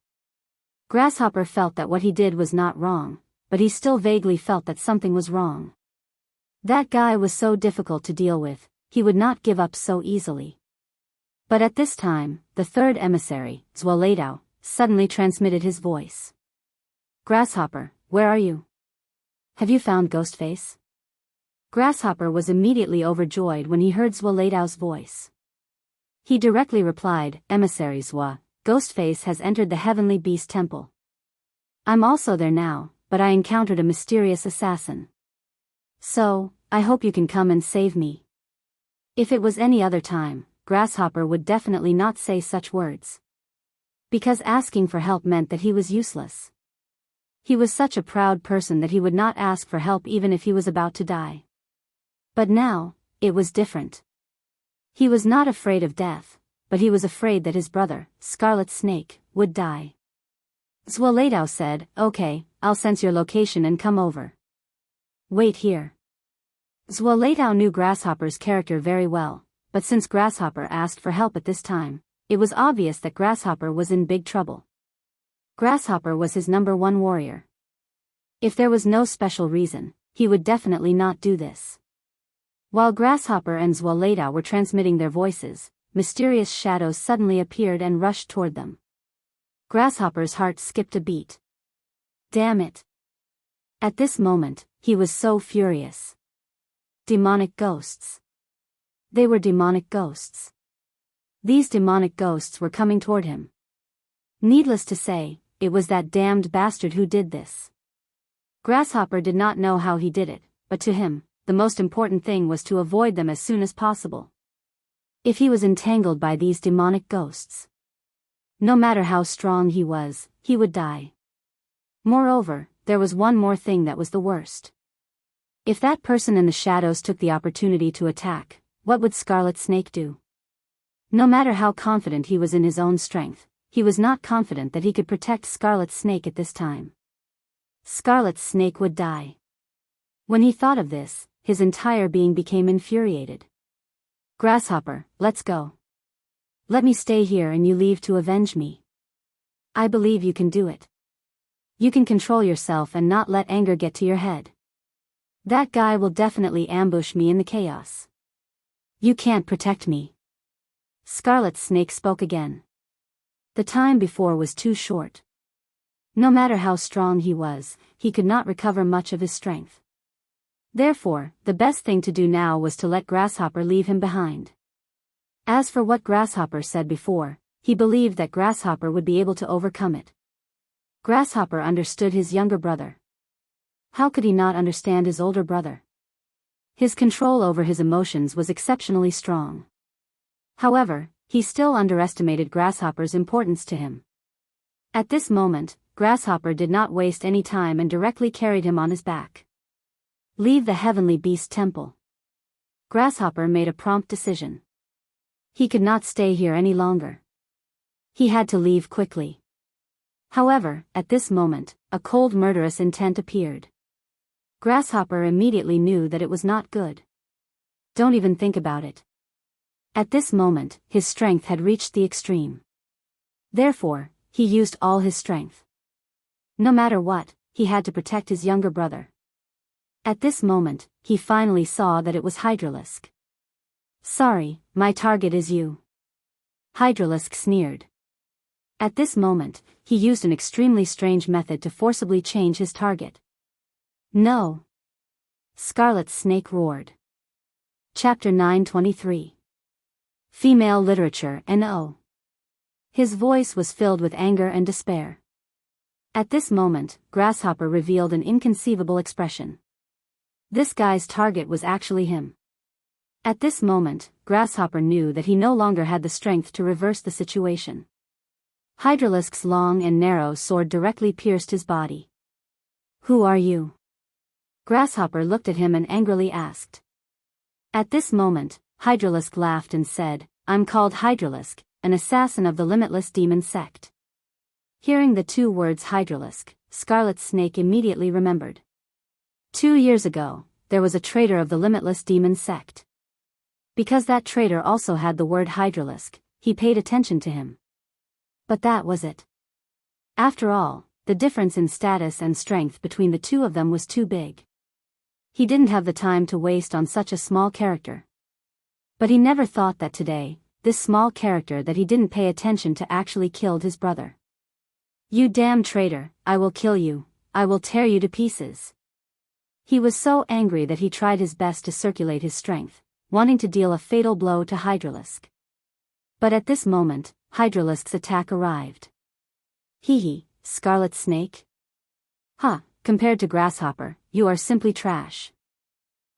Grasshopper felt that what he did was not wrong, but he still vaguely felt that something was wrong. That guy was so difficult to deal with, he would not give up so easily. But at this time, the third emissary, Biyao, suddenly transmitted his voice. "Grasshopper, where are you? Have you found Ghostface?" Grasshopper was immediately overjoyed when he heard Biyao's voice. He directly replied, "Emissaries wa, Ghostface has entered the Heavenly Beast Temple. I'm also there now, but I encountered a mysterious assassin. So, I hope you can come and save me." If it was any other time, Grasshopper would definitely not say such words. Because asking for help meant that he was useless. He was such a proud person that he would not ask for help even if he was about to die. But now, it was different. He was not afraid of death, but he was afraid that his brother, Scarlet Snake, would die. Zualadao said, "Okay, I'll sense your location and come over. Wait here." Zualadao knew Grasshopper's character very well, but since Grasshopper asked for help at this time, it was obvious that Grasshopper was in big trouble. Grasshopper was his #1 warrior. If there was no special reason, he would definitely not do this. While Grasshopper and Zualadao were transmitting their voices, mysterious shadows suddenly appeared and rushed toward them. Grasshopper's heart skipped a beat. Damn it! At this moment, he was so furious. Demonic ghosts. They were demonic ghosts. These demonic ghosts were coming toward him. Needless to say, it was that damned bastard who did this. Grasshopper did not know how he did it, but to him, the most important thing was to avoid them as soon as possible. If he was entangled by these demonic ghosts, no matter how strong he was, he would die. Moreover, there was one more thing that was the worst. If that person in the shadows took the opportunity to attack, what would Scarlet Snake do? No matter how confident he was in his own strength, he was not confident that he could protect Scarlet Snake at this time. Scarlet Snake would die. When he thought of this, his entire being became infuriated. "Grasshopper, let's go. Let me stay here and you leave to avenge me. I believe you can do it. You can control yourself and not let anger get to your head. That guy will definitely ambush me in the chaos. You can't protect me." Scarlet Snake spoke again. The time before was too short. No matter how strong he was, he could not recover much of his strength. Therefore, the best thing to do now was to let Grasshopper leave him behind. As for what Grasshopper said before, he believed that Grasshopper would be able to overcome it. Grasshopper understood his younger brother. How could he not understand his older brother? His control over his emotions was exceptionally strong. However, he still underestimated Grasshopper's importance to him. At this moment, Grasshopper did not waste any time and directly carried him on his back. Leave the Heavenly Beast Temple. Grasshopper made a prompt decision. He could not stay here any longer. He had to leave quickly. However, at this moment, a cold murderous intent appeared. Grasshopper immediately knew that it was not good. Don't even think about it. At this moment, his strength had reached the extreme. Therefore, he used all his strength. No matter what, he had to protect his younger brother. At this moment, he finally saw that it was Hydralisk. "Sorry, my target is you." Hydralisk sneered. At this moment, he used an extremely strange method to forcibly change his target. "No!" Scarlet Snake roared. Chapter 923. Female Literature No. His voice was filled with anger and despair. At this moment, Grasshopper revealed an inconceivable expression. This guy's target was actually him. At this moment, Grasshopper knew that he no longer had the strength to reverse the situation. Hydralisk's long and narrow sword directly pierced his body. "Who are you?" Grasshopper looked at him and angrily asked. At this moment, Hydralisk laughed and said, "I'm called Hydralisk, an assassin of the Limitless Demon Sect." Hearing the two words Hydralisk, Scarlet Snake immediately remembered. 2 years ago, there was a traitor of the Limitless Demon Sect. Because that traitor also had the word Hydralisk, he paid attention to him. But that was it. After all, the difference in status and strength between the two of them was too big. He didn't have the time to waste on such a small character. But he never thought that today, this small character that he didn't pay attention to actually killed his brother. "You damn traitor, I will kill you, I will tear you to pieces." He was so angry that he tried his best to circulate his strength, wanting to deal a fatal blow to Hydralisk. But at this moment, Hydralisk's attack arrived. Hee hee, Scarlet Snake? Ha, compared to Grasshopper, you are simply trash.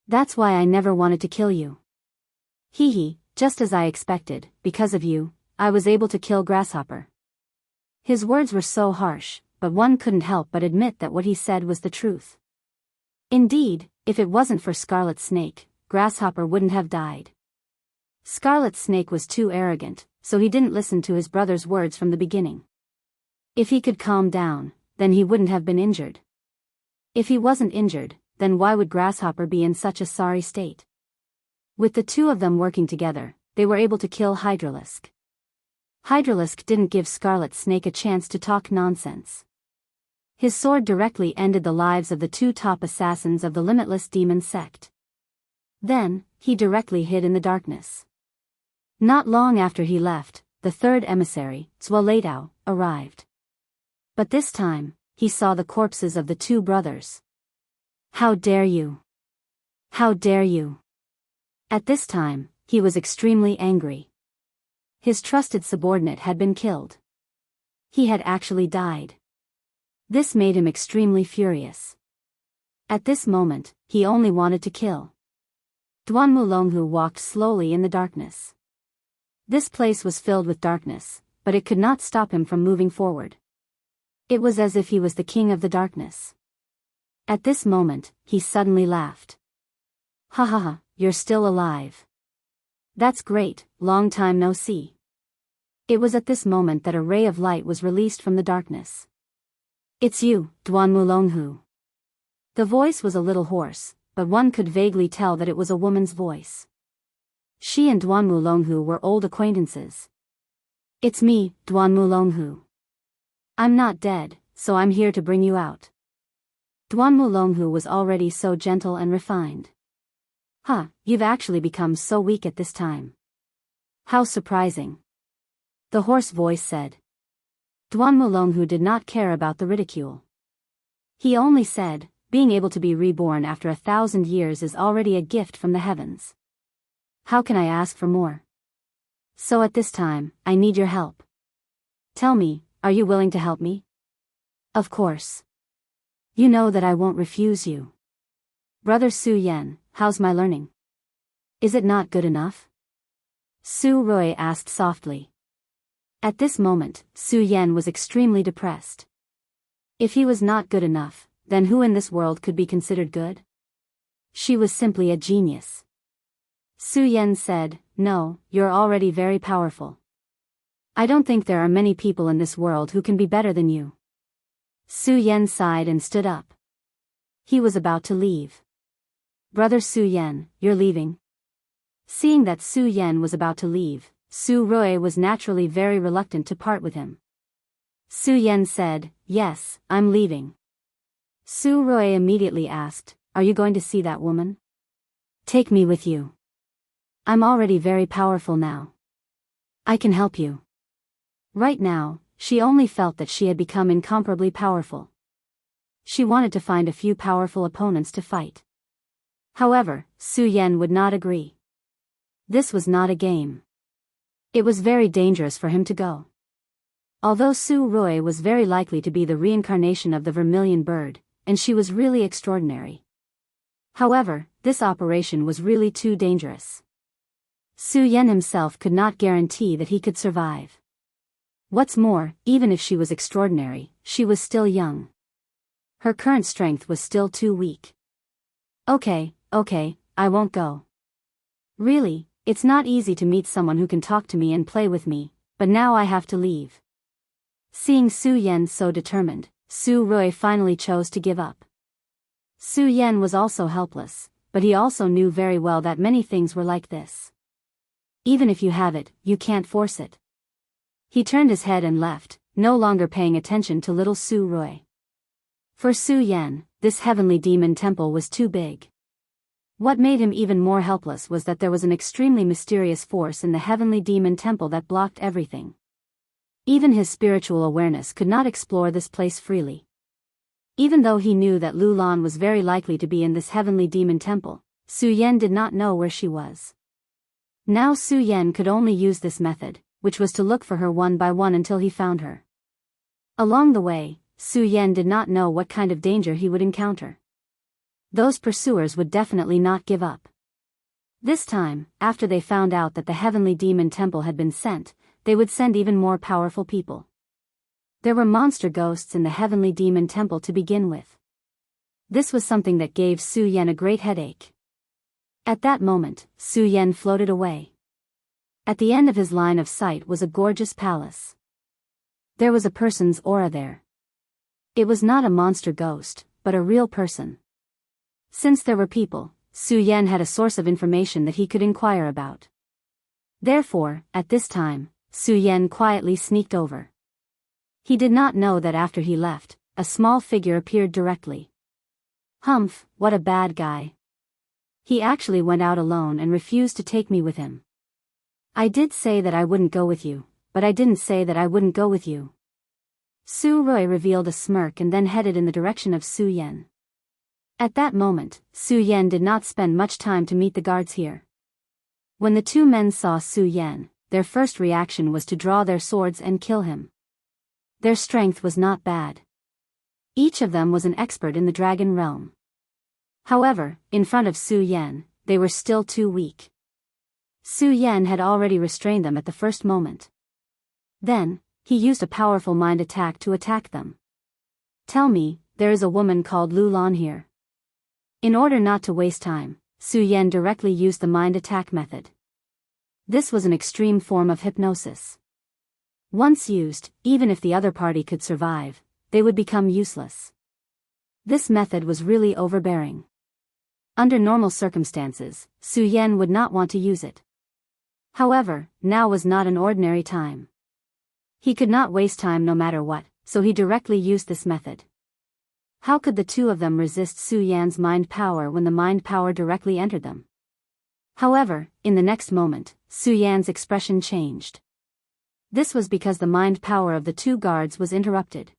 That's why I never wanted to kill you. Hee hee, just as I expected, because of you, I was able to kill Grasshopper. His words were so harsh, but one couldn't help but admit that what he said was the truth. Indeed, if it wasn't for Scarlet Snake, Grasshopper wouldn't have died. Scarlet Snake was too arrogant, so he didn't listen to his brother's words from the beginning. If he could calm down, then he wouldn't have been injured. If he wasn't injured, then why would Grasshopper be in such a sorry state? With the two of them working together, they were able to kill Hydralisk. Hydralisk didn't give Scarlet Snake a chance to talk nonsense. His sword directly ended the lives of the two top assassins of the Limitless Demon Sect. Then, he directly hid in the darkness. Not long after he left, the third emissary, Biyao, arrived. But this time, he saw the corpses of the two brothers. How dare you! How dare you! At this time, he was extremely angry. His trusted subordinate had been killed. He had actually died. This made him extremely furious. At this moment, he only wanted to kill. Duan Mulonghu walked slowly in the darkness. This place was filled with darkness, but it could not stop him from moving forward. It was as if he was the king of the darkness. At this moment, he suddenly laughed. Ha ha ha, you're still alive. That's great, long time no see. It was at this moment that a ray of light was released from the darkness. It's you, Duan Mulonghu. The voice was a little hoarse, but one could vaguely tell that it was a woman's voice. She and Duan Mulonghu were old acquaintances. It's me, Duan Mulonghu. I'm not dead, so I'm here to bring you out. Duan Mulonghu was already so gentle and refined. Huh, you've actually become so weak at this time. How surprising. The hoarse voice said. Duan Mulonghu did not care about the ridicule. He only said, being able to be reborn after 1,000 years is already a gift from the heavens. How can I ask for more? So at this time, I need your help. Tell me, are you willing to help me? Of course. You know that I won't refuse you. Brother Su Yan, how's my learning? Is it not good enough? Su Rui asked softly. At this moment, Su Yan was extremely depressed. If he was not good enough, then who in this world could be considered good? She was simply a genius. Su Yan said, no, you're already very powerful. I don't think there are many people in this world who can be better than you. Su Yan sighed and stood up. He was about to leave. Brother Su Yan, you're leaving? Seeing that Su Yan was about to leave, Su Rui was naturally very reluctant to part with him. Su Yan said, yes, I'm leaving. Su Rui immediately asked, are you going to see that woman? Take me with you. I'm already very powerful now. I can help you. Right now, she only felt that she had become incomparably powerful. She wanted to find a few powerful opponents to fight. However, Su Yan would not agree. This was not a game. It was very dangerous for him to go. Although Su Rui was very likely to be the reincarnation of the vermilion bird, and she was really extraordinary. However, this operation was really too dangerous. Su Yan himself could not guarantee that he could survive. What's more, even if she was extraordinary, she was still young. Her current strength was still too weak. Okay, I won't go. Really, it's not easy to meet someone who can talk to me and play with me, but now I have to leave. Seeing Su Yan so determined, Su Rui finally chose to give up. Su Yan was also helpless, but he also knew very well that many things were like this. Even if you have it, you can't force it. He turned his head and left, no longer paying attention to little Su Rui. For Su Yan, this heavenly demon temple was too big. What made him even more helpless was that there was an extremely mysterious force in the heavenly demon temple that blocked everything. Even his spiritual awareness could not explore this place freely. Even though he knew that Lu Lan was very likely to be in this heavenly demon temple, Su Yan did not know where she was. Now Su Yan could only use this method, which was to look for her one by one until he found her. Along the way, Su Yan did not know what kind of danger he would encounter. Those pursuers would definitely not give up. This time, after they found out that the heavenly demon temple had been sent, they would send even more powerful people. There were monster ghosts in the heavenly demon temple to begin with. This was something that gave Su Yan a great headache. At that moment, Su Yan floated away. At the end of his line of sight was a gorgeous palace. There was a person's aura there. It was not a monster ghost, but a real person. Since there were people, Su Yan had a source of information that he could inquire about. Therefore, at this time, Su Yan quietly sneaked over. He did not know that after he left, a small figure appeared directly. Humph, what a bad guy. He actually went out alone and refused to take me with him. I did say that I wouldn't go with you, but I didn't say that I wouldn't go with you. Su Rui revealed a smirk and then headed in the direction of Su Yan. At that moment, Su Yan did not spend much time to meet the guards here. When the two men saw Su Yan, their first reaction was to draw their swords and kill him. Their strength was not bad. Each of them was an expert in the dragon realm. However, in front of Su Yan, they were still too weak. Su Yan had already restrained them at the first moment. Then, he used a powerful mind attack to attack them. Tell me, there is a woman called Lu Lan here. In order not to waste time, Su Yan directly used the mind attack method. This was an extreme form of hypnosis. Once used, even if the other party could survive, they would become useless. This method was really overbearing. Under normal circumstances, Su Yan would not want to use it. However, now was not an ordinary time. He could not waste time no matter what, so he directly used this method. How could the two of them resist Su Yan's mind power when the mind power directly entered them? However, in the next moment, Su Yan's expression changed. This was because the mind power of the two guards was interrupted.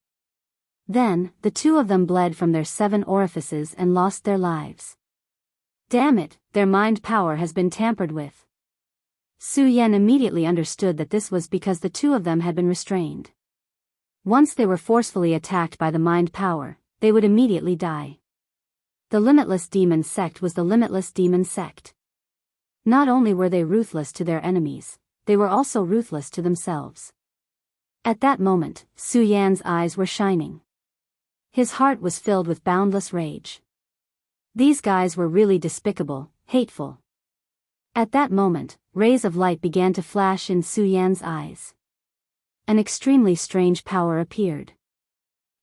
Then, the two of them bled from their 7 orifices and lost their lives. Damn it, their mind power has been tampered with. Su Yan immediately understood that this was because the two of them had been restrained. Once they were forcefully attacked by the mind power, they would immediately die. The Limitless Demon Sect was the Limitless Demon Sect. Not only were they ruthless to their enemies, they were also ruthless to themselves. At that moment, Su Yan's eyes were shining. His heart was filled with boundless rage. These guys were really despicable, hateful. At that moment, rays of light began to flash in Su Yan's eyes. An extremely strange power appeared.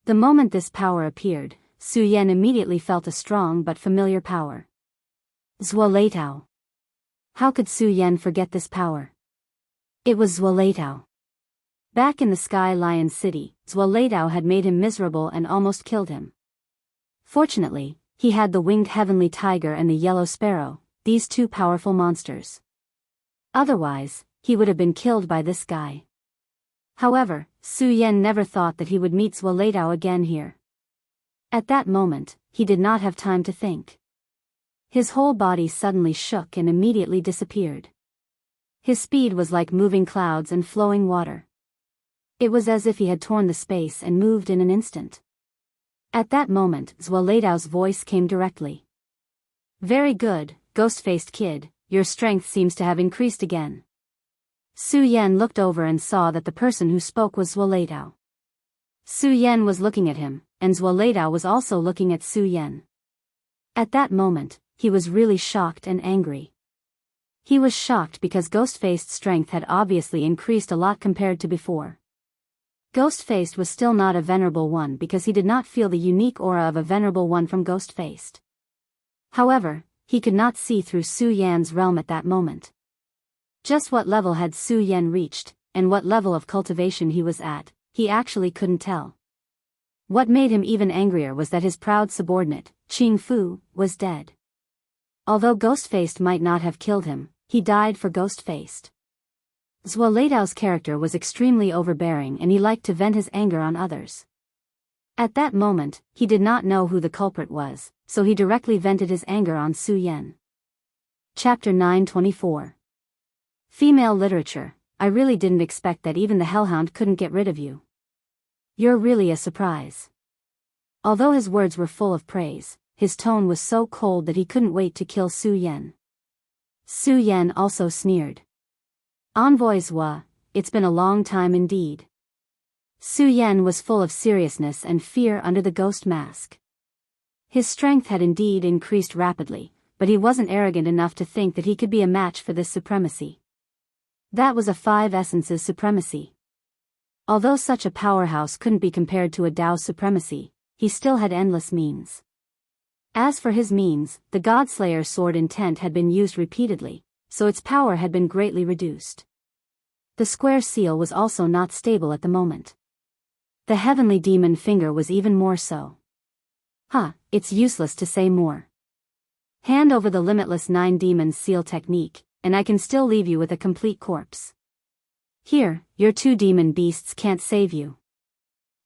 The moment this power appeared, Su Yan immediately felt a strong but familiar power. Zuoleitao. How could Su Yan forget this power? It was Zuoleitao. Back in the Sky Lion City, Zuoleitao had made him miserable and almost killed him. Fortunately, he had the winged heavenly tiger and the yellow sparrow, these two powerful monsters. Otherwise, he would have been killed by this guy. However, Su Yan never thought that he would meet Zuoleitao again here. At that moment, he did not have time to think. His whole body suddenly shook and immediately disappeared. His speed was like moving clouds and flowing water. It was as if he had torn the space and moved in an instant. At that moment, Zuoleitao's voice came directly. Very good, ghost-faced kid, your strength seems to have increased again. Su Yan looked over and saw that the person who spoke was Zuoleitao. Su Yan was looking at him, and Zuoleitao was also looking at Su Yan. At that moment, he was really shocked and angry. He was shocked because Ghost-Faced strength had obviously increased a lot compared to before. Ghost-Faced was still not a Venerable One because he did not feel the unique aura of a Venerable One from Ghost-Faced. However, he could not see through Su Yan's realm at that moment. Just what level had Su Yan reached, and what level of cultivation he was at, he actually couldn't tell. What made him even angrier was that his proud subordinate, Qing Fu, was dead. Although Ghost-Faced might not have killed him, he died for Ghost-Faced. Zuoleitao's character was extremely overbearing and he liked to vent his anger on others. At that moment, he did not know who the culprit was, so he directly vented his anger on Su Yan. Chapter 924. Female Literature, I really didn't expect that even the hellhound couldn't get rid of you. You're really a surprise. Although his words were full of praise, his tone was so cold that he couldn't wait to kill Su Yan. Su Yan also sneered. Envoy Zhua, it's been a long time indeed. Su Yan was full of seriousness and fear under the ghost mask. His strength had indeed increased rapidly, but he wasn't arrogant enough to think that he could be a match for this supremacy. That was a 5 essences supremacy. Although such a powerhouse couldn't be compared to a Dao supremacy, he still had endless means. As for his means, the Godslayer sword intent had been used repeatedly, so its power had been greatly reduced. The square seal was also not stable at the moment. The heavenly demon finger was even more so. It's useless to say more. Hand over the limitless 9 demons seal technique, and I can still leave you with a complete corpse. Here, your 2 demon beasts can't save you.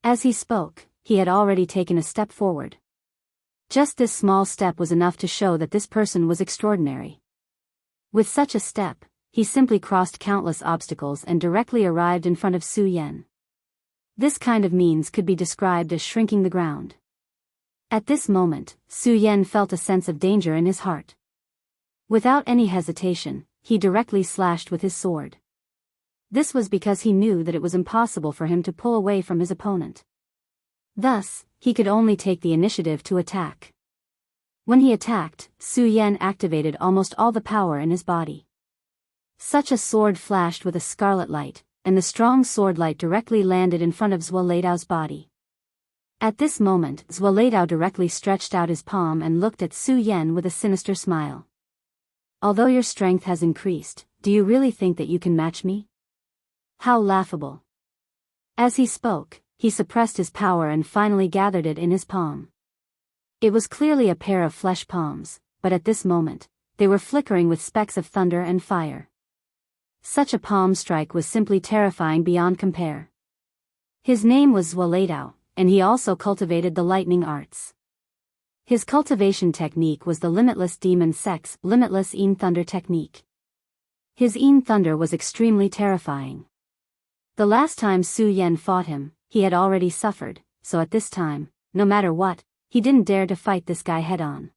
As he spoke, he had already taken a step forward. Just this small step was enough to show that this person was extraordinary. With such a step, he simply crossed countless obstacles and directly arrived in front of Su Yan. This kind of means could be described as shrinking the ground. At this moment, Su Yan felt a sense of danger in his heart. Without any hesitation, he directly slashed with his sword. This was because he knew that it was impossible for him to pull away from his opponent. Thus, he could only take the initiative to attack. When he attacked, Su Yan activated almost all the power in his body. Such a sword flashed with a scarlet light, and the strong sword light directly landed in front of Zhuo Leidao's body. At this moment, Zhuo Leidao directly stretched out his palm and looked at Su Yan with a sinister smile. Although your strength has increased, do you really think that you can match me? How laughable. As he spoke, he suppressed his power and finally gathered it in his palm. It was clearly a pair of flesh palms, but at this moment, they were flickering with specks of thunder and fire. Such a palm strike was simply terrifying beyond compare. His name was Zhuo Leidao, and he also cultivated the lightning arts. His cultivation technique was the limitless demon sex, limitless Yin Thunder technique. His Yin Thunder was extremely terrifying. The last time Su Yan fought him, he had already suffered, so at this time, no matter what, he didn't dare to fight this guy head-on.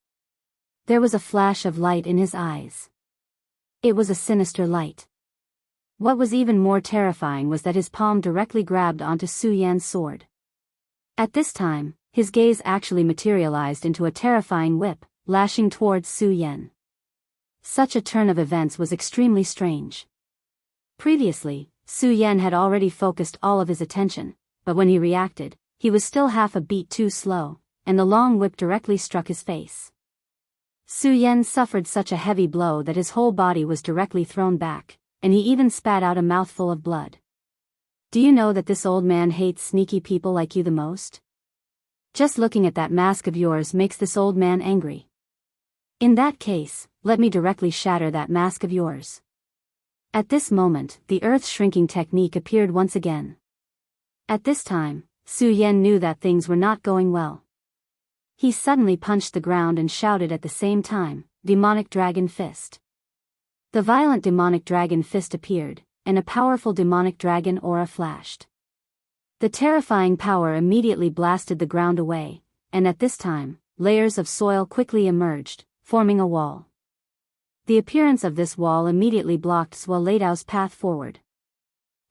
There was a flash of light in his eyes. It was a sinister light. What was even more terrifying was that his palm directly grabbed onto Su Yan's sword. At this time, his gaze actually materialized into a terrifying whip, lashing towards Su Yan. Such a turn of events was extremely strange. Previously, Su Yan had already focused all of his attention, but when he reacted, he was still half a beat too slow, and the long whip directly struck his face. Su Yan suffered such a heavy blow that his whole body was directly thrown back, and he even spat out a mouthful of blood. Do you know that this old man hates sneaky people like you the most? Just looking at that mask of yours makes this old man angry. In that case, let me directly shatter that mask of yours. At this moment, the earth-shrinking technique appeared once again. At this time, Su Yan knew that things were not going well. He suddenly punched the ground and shouted at the same time, "Demonic Dragon Fist." The violent demonic dragon fist appeared, and a powerful demonic dragon aura flashed. The terrifying power immediately blasted the ground away, and at this time, layers of soil quickly emerged, forming a wall. The appearance of this wall immediately blocked Zhuo Leidao's path forward.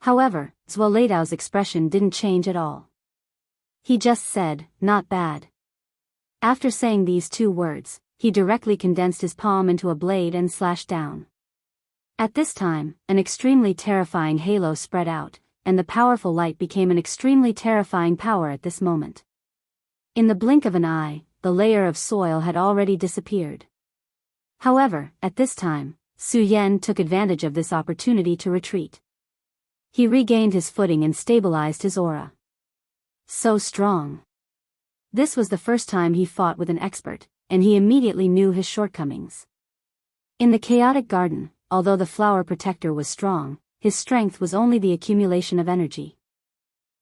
However, Zhuo Leidao's expression didn't change at all. He just said, "Not bad." After saying these 2 words, he directly condensed his palm into a blade and slashed down. At this time, an extremely terrifying halo spread out, and the powerful light became an extremely terrifying power at this moment. In the blink of an eye, the layer of soil had already disappeared. However, at this time, Su Yan took advantage of this opportunity to retreat. He regained his footing and stabilized his aura. So strong. This was the first time he fought with an expert, and he immediately knew his shortcomings. In the chaotic garden, although the flower protector was strong, his strength was only the accumulation of energy.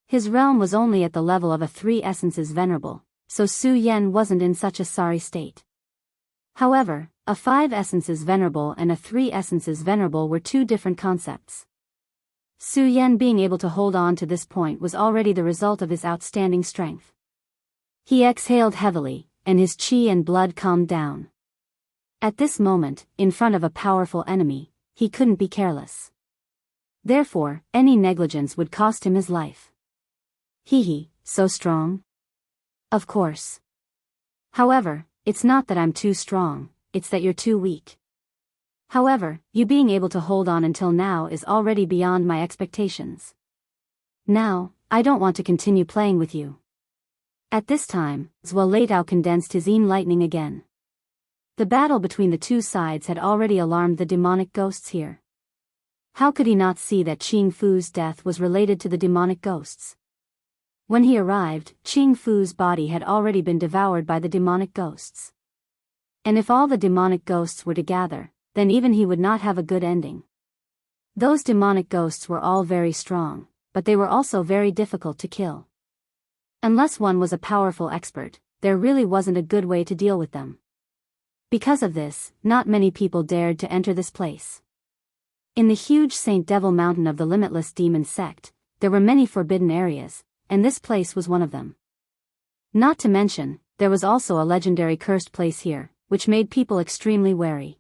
His realm was only at the level of a 3 essences venerable, so Su Yan wasn't in such a sorry state. However, a 5 essences venerable and a 3 essences venerable were 2 different concepts. Su Yan being able to hold on to this point was already the result of his outstanding strength. He exhaled heavily, and his qi and blood calmed down. At this moment, in front of a powerful enemy, he couldn't be careless. Therefore, any negligence would cost him his life. Hee, so strong? Of course. However, it's not that I'm too strong, it's that you're too weak. However, you being able to hold on until now is already beyond my expectations. Now, I don't want to continue playing with you. At this time, Zuo condensed his Yin lightning again. The battle between the two sides had already alarmed the demonic ghosts here. How could he not see that Qing Fu's death was related to the demonic ghosts? When he arrived, Qing Fu's body had already been devoured by the demonic ghosts. And if all the demonic ghosts were to gather, then even he would not have a good ending. Those demonic ghosts were all very strong, but they were also very difficult to kill. Unless one was a powerful expert, there really wasn't a good way to deal with them. Because of this, not many people dared to enter this place. In the huge Saint Devil Mountain of the Limitless Demon Sect, there were many forbidden areas, and this place was one of them. Not to mention, there was also a legendary cursed place here, which made people extremely wary.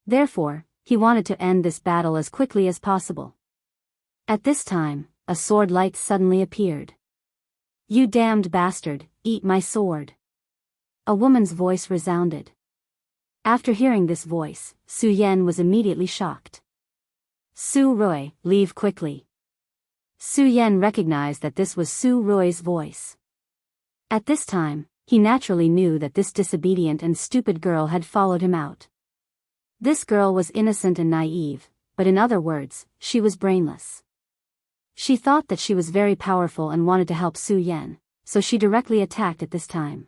Therefore, he wanted to end this battle as quickly as possible. At this time, a sword light suddenly appeared. "You damned bastard, eat my sword." A woman's voice resounded. After hearing this voice, Su Yan was immediately shocked. "Su Rui, leave quickly." Su Yan recognized that this was Su Rui's voice. At this time, he naturally knew that this disobedient and stupid girl had followed him out. This girl was innocent and naive, but in other words, she was brainless. She thought that she was very powerful and wanted to help Su Yan, so she directly attacked at this time.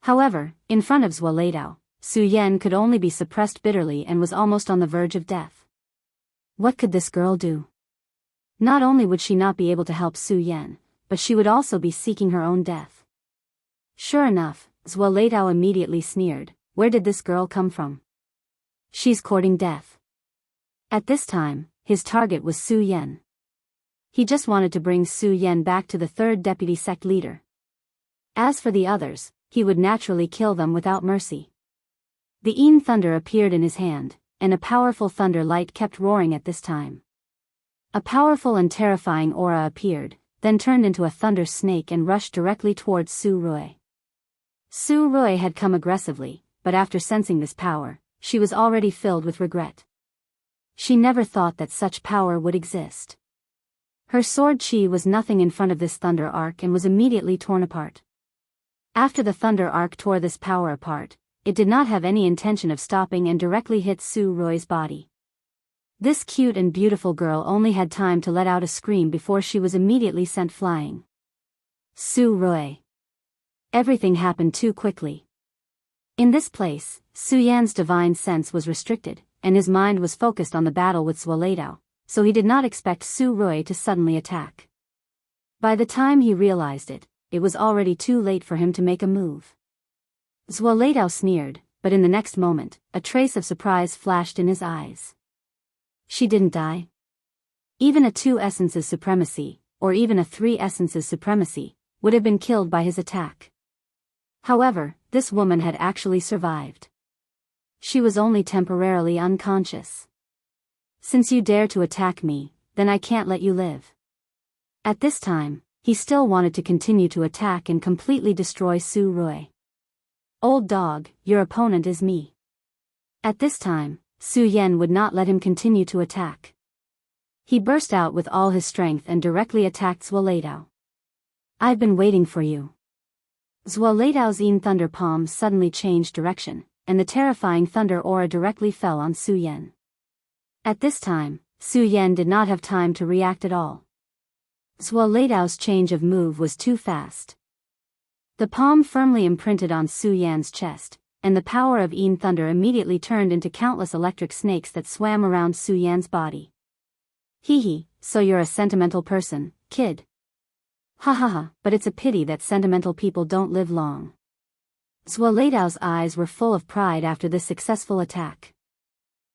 However, in front of Zuo, Su Yan could only be suppressed bitterly and was almost on the verge of death. What could this girl do? Not only would she not be able to help Su Yan, but she would also be seeking her own death. Sure enough, Zuo immediately sneered, "Where did this girl come from? She's courting death." At this time, his target was Su Yan. He just wanted to bring Su Yan back to the third deputy sect leader. As for the others, he would naturally kill them without mercy. The Yin thunder appeared in his hand, and a powerful thunder light kept roaring at this time. A powerful and terrifying aura appeared, then turned into a thunder snake and rushed directly towards Su Rui. Su Rui had come aggressively, but after sensing this power, she was already filled with regret. She never thought that such power would exist. Her sword chi was nothing in front of this thunder arc and was immediately torn apart. After the thunder arc tore this power apart, it did not have any intention of stopping and directly hit Su Rui's body. This cute and beautiful girl only had time to let out a scream before she was immediately sent flying. Su Rui. Everything happened too quickly. In this place, Su Yan's divine sense was restricted, and his mind was focused on the battle with Zuo, so he did not expect Su Rui to suddenly attack. By the time he realized it, it was already too late for him to make a move. Zuo sneered, but in the next moment, a trace of surprise flashed in his eyes. She didn't die. Even a 2 essences supremacy, or even a 3 essences supremacy, would have been killed by his attack. However, this woman had actually survived. She was only temporarily unconscious. "Since you dare to attack me, then I can't let you live." At this time, he still wanted to continue to attack and completely destroy Su Rui. "Old dog, your opponent is me." At this time, Su Yan would not let him continue to attack. He burst out with all his strength and directly attacked Zuo. "I've been waiting for you." Zuo Yin thunder palm suddenly changed direction, and the terrifying thunder aura directly fell on Su Yan. At this time, Su Yan did not have time to react at all. Zuo change of move was too fast. The palm firmly imprinted on Su Yan's chest, and the power of Yin thunder immediately turned into countless electric snakes that swam around Su Yan's body. "Hee, so you're a sentimental person, kid. Ha ha ha, but it's a pity that sentimental people don't live long." Zuo eyes were full of pride after this successful attack.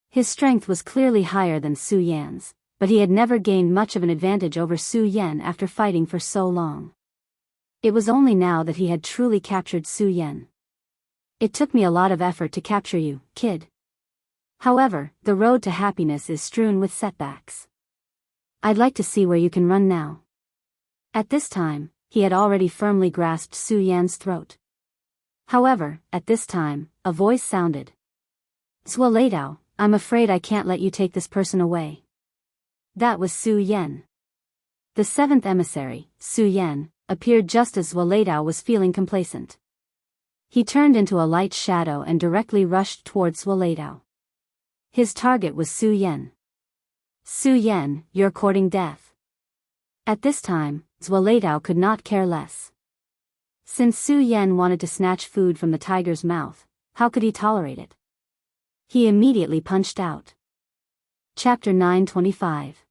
His strength was clearly higher than Su Yan's, but he had never gained much of an advantage over Su Yan after fighting for so long. It was only now that he had truly captured Su Yan. It took me a lot of effort to capture you, kid. However, the road to happiness is strewn with setbacks. I'd like to see where you can run now. At this time, he had already firmly grasped Su Yan's throat. However, at this time, a voice sounded. Zuo, I'm afraid I can't let you take this person away. That was Su Yan. The seventh emissary, Su Yan, appeared just as Zuo was feeling complacent. He turned into a light shadow and directly rushed towards Zuo. His target was Su Yan. Su Yan, you're courting death. At this time, Zuo could not care less. Since Su Yan wanted to snatch food from the tiger's mouth, how could he tolerate it? He immediately punched out. Chapter 925.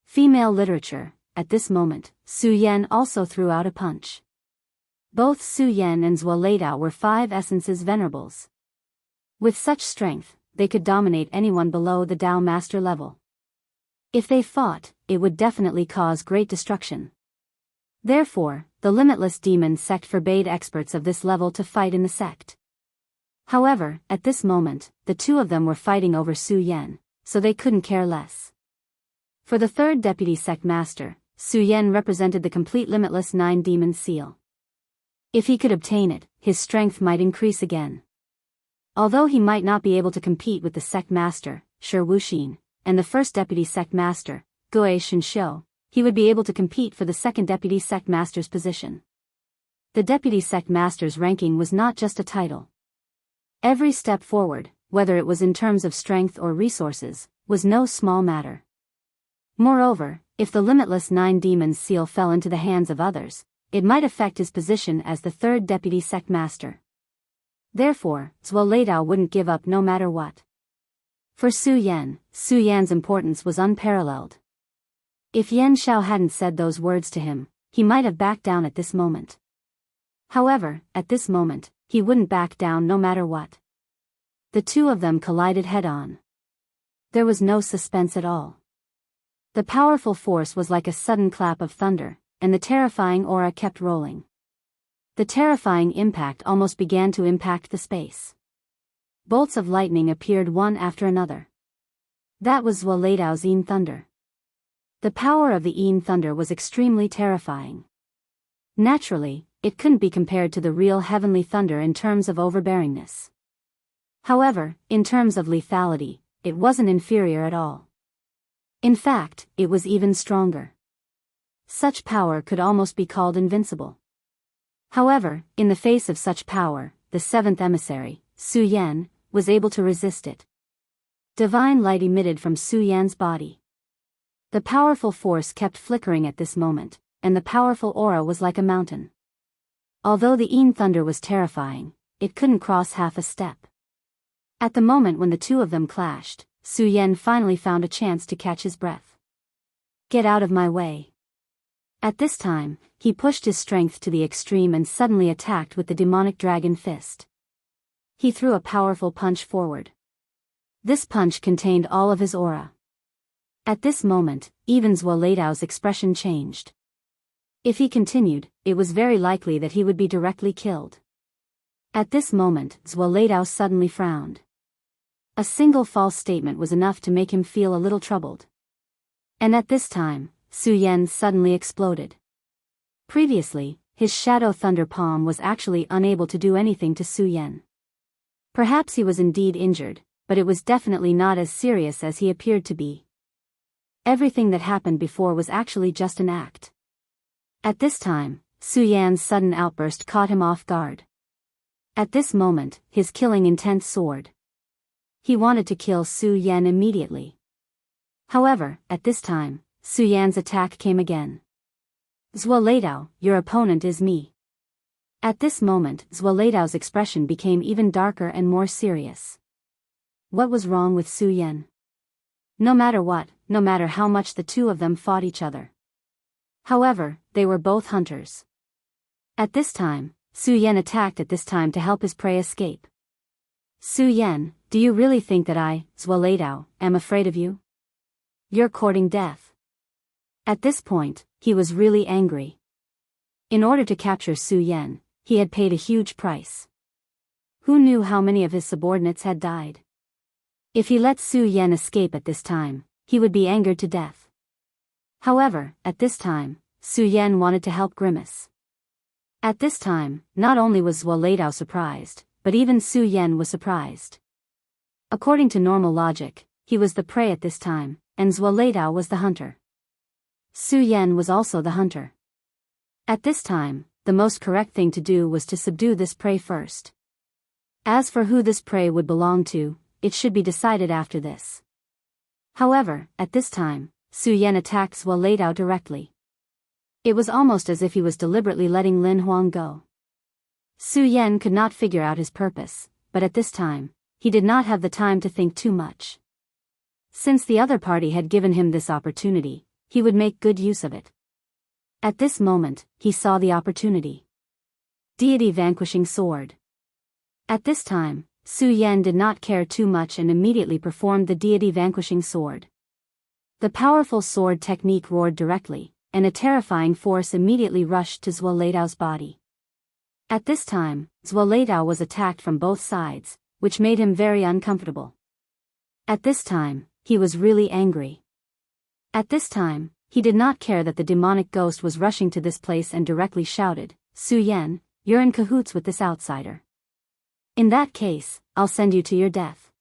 Female Literature. At this moment, Su Yan also threw out a punch. Both Su Yan and Zuo were 5 essences venerables. With such strength, they could dominate anyone below the Dao Master level. If they fought, it would definitely cause great destruction. Therefore, the Limitless Demon sect forbade experts of this level to fight in the sect. However, at this moment, the two of them were fighting over Su Yan, so they couldn't care less. For the third deputy sect master, Su Yan represented the complete Limitless 9 Demon seal. If he could obtain it, his strength might increase again. Although he might not be able to compete with the sect master, Shi Wuxin, and the first deputy sect master, Gui Shenxiu, he would be able to compete for the second deputy sect master's position. The deputy sect master's ranking was not just a title. Every step forward, whether it was in terms of strength or resources, was no small matter. Moreover, if the Limitless 9 Demons seal fell into the hands of others, it might affect his position as the third deputy sect master. Therefore, Zuo wouldn't give up no matter what. For Su Yan's importance was unparalleled. If Yan Xiao hadn't said those words to him, he might have backed down at this moment. However, at this moment, he wouldn't back down no matter what. The two of them collided head-on. There was no suspense at all. The powerful force was like a sudden clap of thunder, and the terrifying aura kept rolling. The terrifying impact almost began to impact the space. Bolts of lightning appeared one after another. That was Zuo Yin Thunder. The power of the Yin Thunder was extremely terrifying. Naturally, it couldn't be compared to the real heavenly thunder in terms of overbearingness. However, in terms of lethality, it wasn't inferior at all. In fact, it was even stronger. Such power could almost be called invincible. However, in the face of such power, the seventh emissary, Su Yan, was able to resist it. Divine light emitted from Su Yan's body. The powerful force kept flickering at this moment, and the powerful aura was like a mountain. Although the Yin Thunder was terrifying, it couldn't cross half a step. At the moment when the two of them clashed, Su Yan finally found a chance to catch his breath. Get out of my way. At this time, he pushed his strength to the extreme and suddenly attacked with the demonic dragon fist. He threw a powerful punch forward. This punch contained all of his aura. At this moment, even Zuo expression changed. If he continued, it was very likely that he would be directly killed. At this moment, Zuo suddenly frowned. A single false statement was enough to make him feel a little troubled. And at this time, Su Yan suddenly exploded. Previously, his shadow thunder palm was actually unable to do anything to Su Yan. Perhaps he was indeed injured, but it was definitely not as serious as he appeared to be. Everything that happened before was actually just an act. At this time, Su Yan's sudden outburst caught him off guard. At this moment, his killing intent soared. He wanted to kill Su Yan immediately. However, at this time, Su Yan's attack came again. Zuo, your opponent is me. At this moment, Zuo expression became even darker and more serious. What was wrong with Su Yan? No matter what, no matter how much the two of them fought each other. However, they were both hunters. At this time, Su Yan attacked at this time to help his prey escape. Su Yan, do you really think that I, Zuo, am afraid of you? You're courting death. At this point, he was really angry. In order to capture Su Yan, he had paid a huge price. Who knew how many of his subordinates had died? If he let Su Yan escape at this time, he would be angered to death. However, at this time, Su Yan wanted to help Grimace. At this time, not only was Zhuo Leidao surprised, but even Su Yan was surprised. According to normal logic, he was the prey at this time, and Zhuo Leidao was the hunter. Su Yan was also the hunter. At this time, the most correct thing to do was to subdue this prey first. As for who this prey would belong to, it should be decided after this. However, at this time, Su Yan attacked Zhuo Leidao directly. It was almost as if he was deliberately letting Lin Huang go. Su Yan could not figure out his purpose, but at this time, he did not have the time to think too much. Since the other party had given him this opportunity, he would make good use of it. At this moment, he saw the opportunity. Deity Vanquishing Sword. At this time, Su Yan did not care too much and immediately performed the Deity Vanquishing Sword. The powerful sword technique roared directly, and a terrifying force immediately rushed to Zhuo Leidao's body. At this time, Zhuo Leidao was attacked from both sides, which made him very uncomfortable. At this time, he was really angry. At this time, he did not care that the demonic ghost was rushing to this place and directly shouted, "Su Yan, you're in cahoots with this outsider. In that case, I'll send you to your death."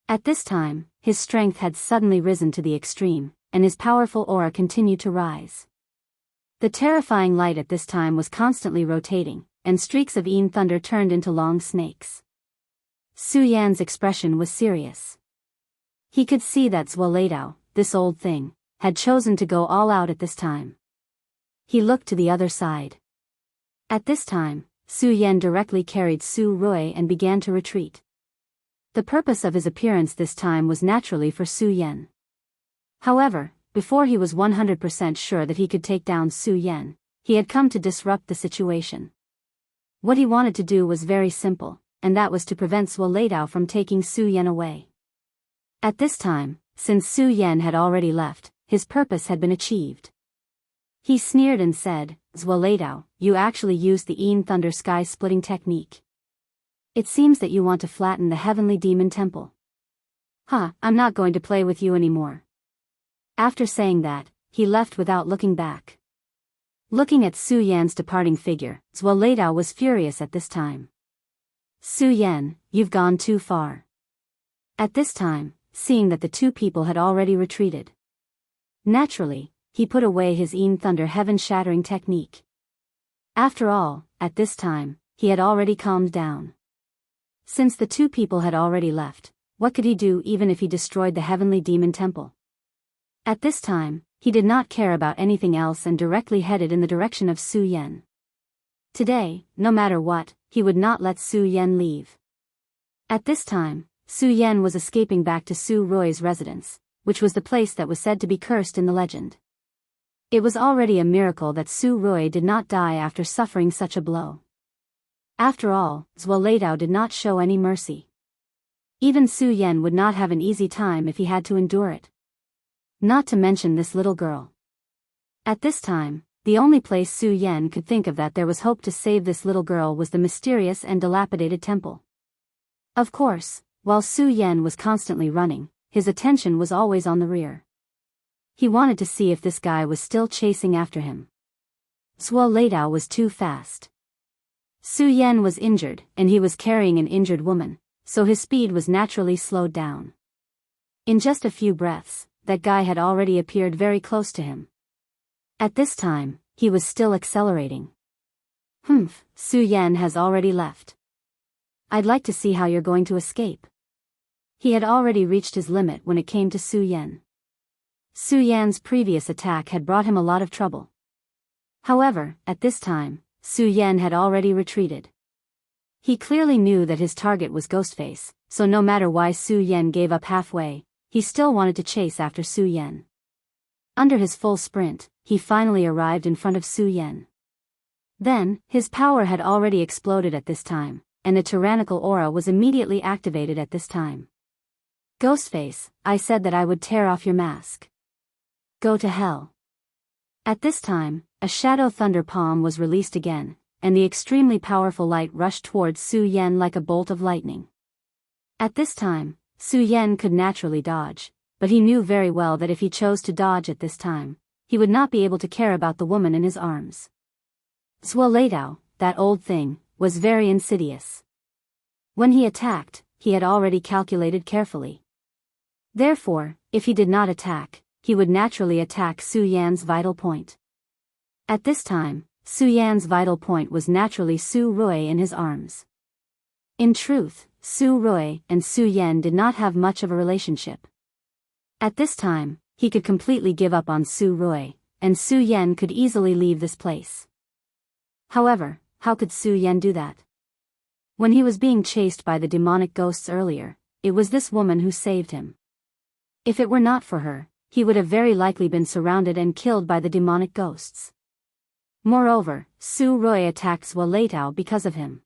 At this time, his strength had suddenly risen to the extreme, and his powerful aura continued to rise. The terrifying light at this time was constantly rotating, and streaks of Yin thunder turned into long snakes. Su Yan's expression was serious. He could see that Zhuo Leidao, this old thing, had chosen to go all out at this time. He looked to the other side. At this time, Su Yan directly carried Su Rui and began to retreat. The purpose of his appearance this time was naturally for Su Yan. However, before he was 100% sure that he could take down Su Yan, he had come to disrupt the situation. What he wanted to do was very simple, and that was to prevent Zhuo Leidao from taking Su Yan away. At this time, since Su Yan had already left, his purpose had been achieved. He sneered and said, "Zhuo Leidao, you actually used the Yin Thunder sky-splitting technique. It seems that you want to flatten the heavenly demon temple. I'm not going to play with you anymore." After saying that, he left without looking back. Looking at Su Yan's departing figure, Zhuo Leidao was furious at this time. "Su Yan, you've gone too far." At this time, seeing that the two people had already retreated, naturally, he put away his Yin Thunder heaven-shattering technique. After all, at this time, he had already calmed down. Since the two people had already left, what could he do even if he destroyed the heavenly demon temple? At this time, he did not care about anything else and directly headed in the direction of Su Yan. Today, no matter what, he would not let Su Yan leave. At this time, Su Yan was escaping back to Su Rui's residence, which was the place that was said to be cursed in the legend. It was already a miracle that Su Rui did not die after suffering such a blow. After all, Zhuo Leidao did not show any mercy. Even Su Yan would not have an easy time if he had to endure it. Not to mention this little girl. At this time, the only place Su Yan could think of that there was hope to save this little girl was the mysterious and dilapidated temple. Of course, while Su Yan was constantly running, his attention was always on the rear. He wanted to see if this guy was still chasing after him. Zhuo Leidao was too fast. Su Yan was injured, and he was carrying an injured woman, so his speed was naturally slowed down. In just a few breaths, that guy had already appeared very close to him. At this time, he was still accelerating. Su Yan has already left. I'd like to see how you're going to escape." He had already reached his limit when it came to Su Yan. Su Yan's previous attack had brought him a lot of trouble. However, at this time, Su Yan had already retreated. He clearly knew that his target was Ghostface, so no matter why Su Yan gave up halfway, he still wanted to chase after Su Yan. Under his full sprint, he finally arrived in front of Su Yan. Then, his power had already exploded at this time, and a tyrannical aura was immediately activated at this time. Ghostface, I said that I would tear off your mask. Go to hell. At this time, a shadow thunder palm was released again, and the extremely powerful light rushed towards Su Yan like a bolt of lightning. At this time, Su Yan could naturally dodge, but he knew very well that if he chose to dodge at this time, he would not be able to care about the woman in his arms. Zuo, that old thing, was very insidious. When he attacked, he had already calculated carefully. Therefore, if he did not attack, he would naturally attack Su Yan's vital point. At this time, Su Yan's vital point was naturally Su Rui in his arms. In truth, Su Rui and Su Yan did not have much of a relationship. At this time, he could completely give up on Su Rui, and Su Yan could easily leave this place. However, how could Su Yan do that? When he was being chased by the demonic ghosts earlier, it was this woman who saved him. If it were not for her, he would have very likely been surrounded and killed by the demonic ghosts. Moreover, Su Rui attacked Zuo because of him.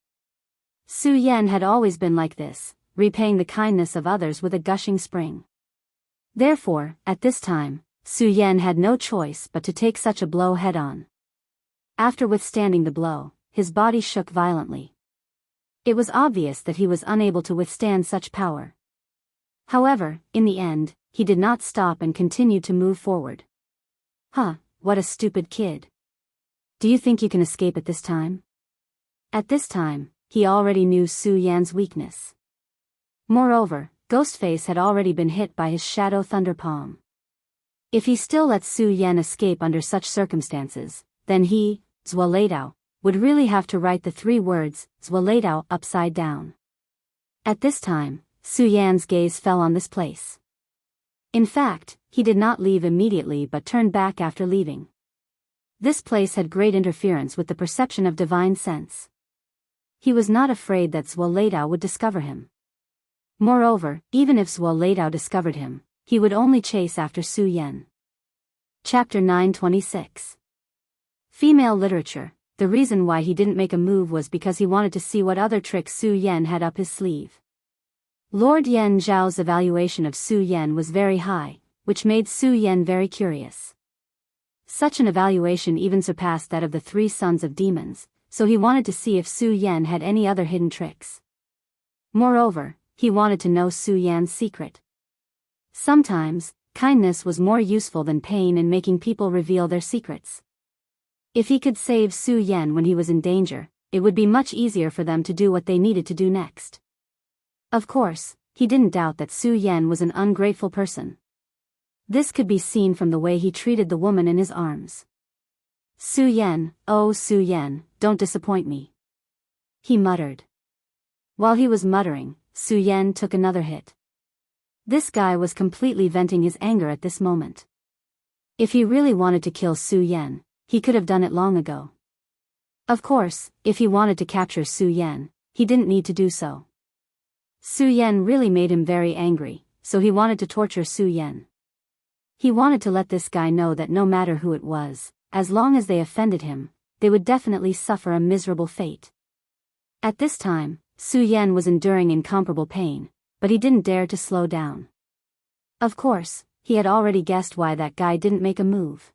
Su Yan had always been like this, repaying the kindness of others with a gushing spring. Therefore, at this time, Su Yan had no choice but to take such a blow head-on. After withstanding the blow, his body shook violently. It was obvious that he was unable to withstand such power. However, in the end, he did not stop and continued to move forward. What a stupid kid. Do you think you can escape at this time? At this time, he already knew Su Yan's weakness. Moreover, Ghostface had already been hit by his shadow thunder palm. If he still lets Su Yan escape under such circumstances, then he, Zuo, would really have to write the 3 words, Zuo, upside down. At this time, Su Yan's gaze fell on this place. In fact, he did not leave immediately but turned back after leaving. This place had great interference with the perception of divine sense. He was not afraid that Zuo would discover him. Moreover, even if Zuo discovered him, he would only chase after Su Yan. Chapter 926. Female literature. The reason why he didn't make a move was because he wanted to see what other tricks Su Yan had up his sleeve. Lord Yan Zhao's evaluation of Su Yan was very high, which made Su Yan very curious. Such an evaluation even surpassed that of the 3 sons of demons, so he wanted to see if Su Yan had any other hidden tricks. Moreover, he wanted to know Su Yan's secret. Sometimes, kindness was more useful than pain in making people reveal their secrets. If he could save Su Yan when he was in danger, it would be much easier for them to do what they needed to do next. Of course, he didn't doubt that Su Yan was an ungrateful person. This could be seen from the way he treated the woman in his arms. Su Yan, oh Su Yan, don't disappoint me, he muttered. While he was muttering, Su Yan took another hit. This guy was completely venting his anger at this moment. If he really wanted to kill Su Yan, he could have done it long ago. Of course, if he wanted to capture Su Yan, he didn't need to do so. Su Yan really made him very angry, so he wanted to torture Su Yan. He wanted to let this guy know that no matter who it was, as long as they offended him, they would definitely suffer a miserable fate. At this time, Su Yan was enduring incomparable pain, but he didn't dare to slow down. Of course, he had already guessed why that guy didn't make a move.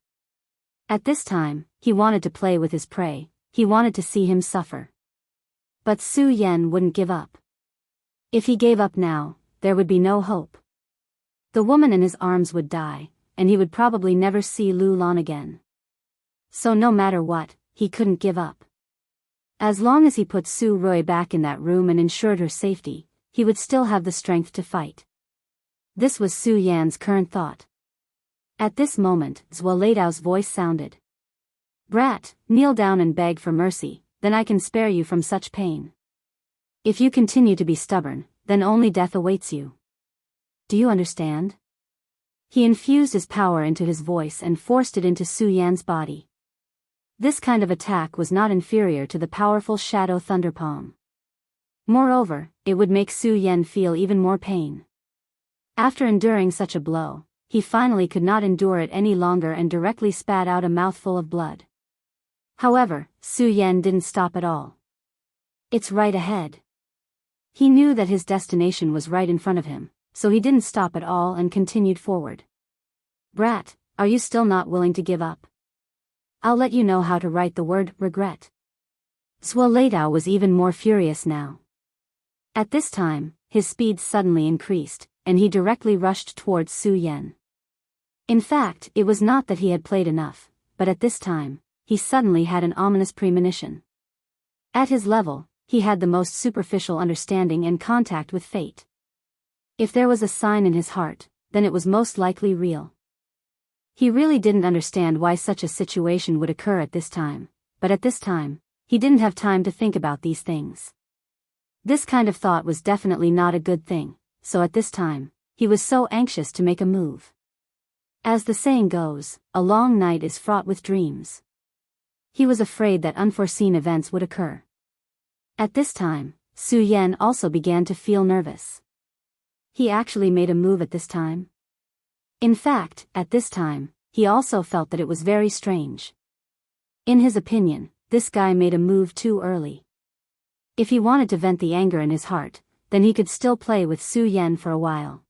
At this time, he wanted to play with his prey, he wanted to see him suffer. But Su Yan wouldn't give up. If he gave up now, there would be no hope. The woman in his arms would die, and he would probably never see Lu Lan again. So no matter what, he couldn't give up. As long as he put Su Rui back in that room and ensured her safety, he would still have the strength to fight. This was Su Yan's current thought. At this moment, Zuo voice sounded. Brat, kneel down and beg for mercy, then I can spare you from such pain. If you continue to be stubborn, then only death awaits you. Do you understand? He infused his power into his voice and forced it into Su Yan's body. This kind of attack was not inferior to the powerful shadow thunder palm. Moreover, it would make Su Yan feel even more pain. After enduring such a blow, he finally could not endure it any longer and directly spat out a mouthful of blood. However, Su Yan didn't stop at all. It's right ahead. He knew that his destination was right in front of him, so he didn't stop at all and continued forward. "Brat, are you still not willing to give up? I'll let you know how to write the word regret." Zuo was even more furious now. At this time, his speed suddenly increased, and he directly rushed towards Su Yan. In fact, it was not that he had played enough, but at this time, he suddenly had an ominous premonition. At his level, he had the most superficial understanding and contact with fate. If there was a sign in his heart, then it was most likely real. He really didn't understand why such a situation would occur at this time, but at this time, he didn't have time to think about these things. This kind of thought was definitely not a good thing, so at this time, he was so anxious to make a move. As the saying goes, a long night is fraught with dreams. He was afraid that unforeseen events would occur. At this time, Su Yan also began to feel nervous. He actually made a move at this time. In fact, at this time, he also felt that it was very strange. In his opinion, this guy made a move too early. If he wanted to vent the anger in his heart, then he could still play with Su Yan for a while.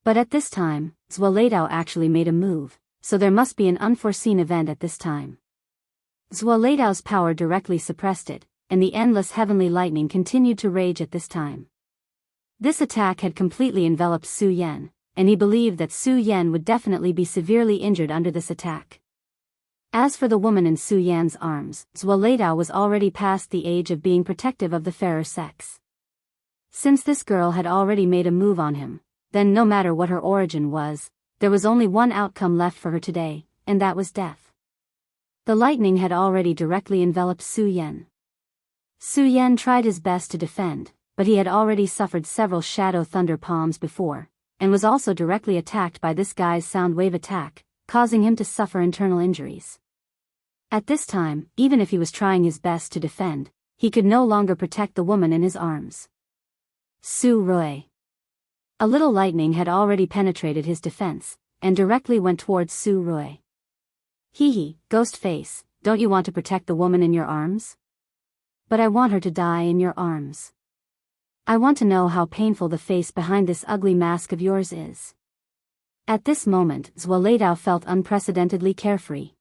But at this time, Zuo actually made a move, so there must be an unforeseen event at this time. Zuo power directly suppressed it, and the endless heavenly lightning continued to rage at this time. This attack had completely enveloped Su Yan, and he believed that Su Yan would definitely be severely injured under this attack. As for the woman in Su Yan's arms, Zuo was already past the age of being protective of the fairer sex. Since this girl had already made a move on him, then no matter what her origin was, there was only one outcome left for her today, and that was death. The lightning had already directly enveloped Su Yan. Su Yan tried his best to defend, but he had already suffered several shadow thunder palms before, and was also directly attacked by this guy's sound wave attack, causing him to suffer internal injuries. At this time, even if he was trying his best to defend, he could no longer protect the woman in his arms. Su Rui. A little lightning had already penetrated his defense, and directly went towards Su Rui. Hee, ghost face, don't you want to protect the woman in your arms? But I want her to die in your arms. I want to know how painful the face behind this ugly mask of yours is. At this moment, Zuo felt unprecedentedly carefree.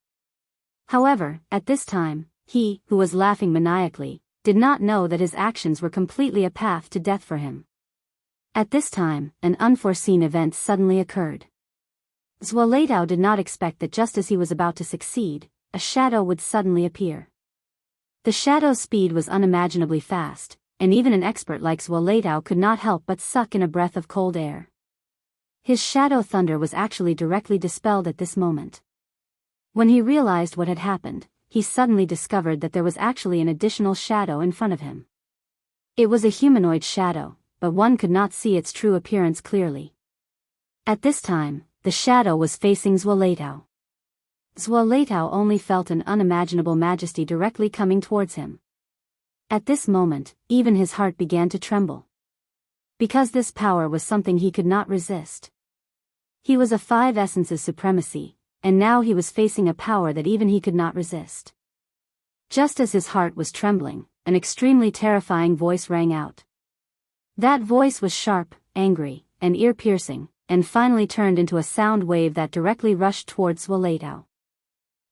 However, at this time, he, who was laughing maniacally, did not know that his actions were completely a path to death for him. At this time, an unforeseen event suddenly occurred. Zuo did not expect that just as he was about to succeed, a shadow would suddenly appear. The shadow's speed was unimaginably fast, and even an expert like Zuo could not help but suck in a breath of cold air. His shadow thunder was actually directly dispelled at this moment. When he realized what had happened, he suddenly discovered that there was actually an additional shadow in front of him. It was a humanoid shadow, but one could not see its true appearance clearly. At this time, the shadow was facing Zuo. Zuo only felt an unimaginable majesty directly coming towards him. At this moment, even his heart began to tremble. Because this power was something he could not resist. He was a 5 essences supremacy, and now he was facing a power that even he could not resist. Just as his heart was trembling, an extremely terrifying voice rang out. That voice was sharp, angry, and ear-piercing, and finally turned into a sound wave that directly rushed towards Zuo.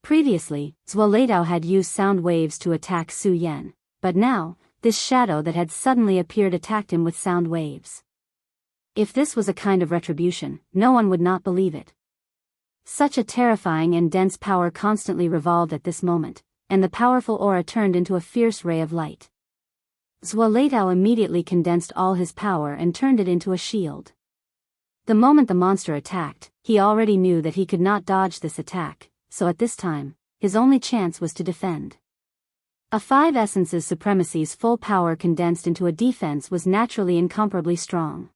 Previously, Zuo had used sound waves to attack Su Yan, but now, this shadow that had suddenly appeared attacked him with sound waves. If this was a kind of retribution, no one would not believe it. Such a terrifying and dense power constantly revolved at this moment, and the powerful aura turned into a fierce ray of light. Zuo immediately condensed all his power and turned it into a shield. The moment the monster attacked, he already knew that he could not dodge this attack, so at this time, his only chance was to defend. A 5 essences supremacy's full power condensed into a defense was naturally incomparably strong.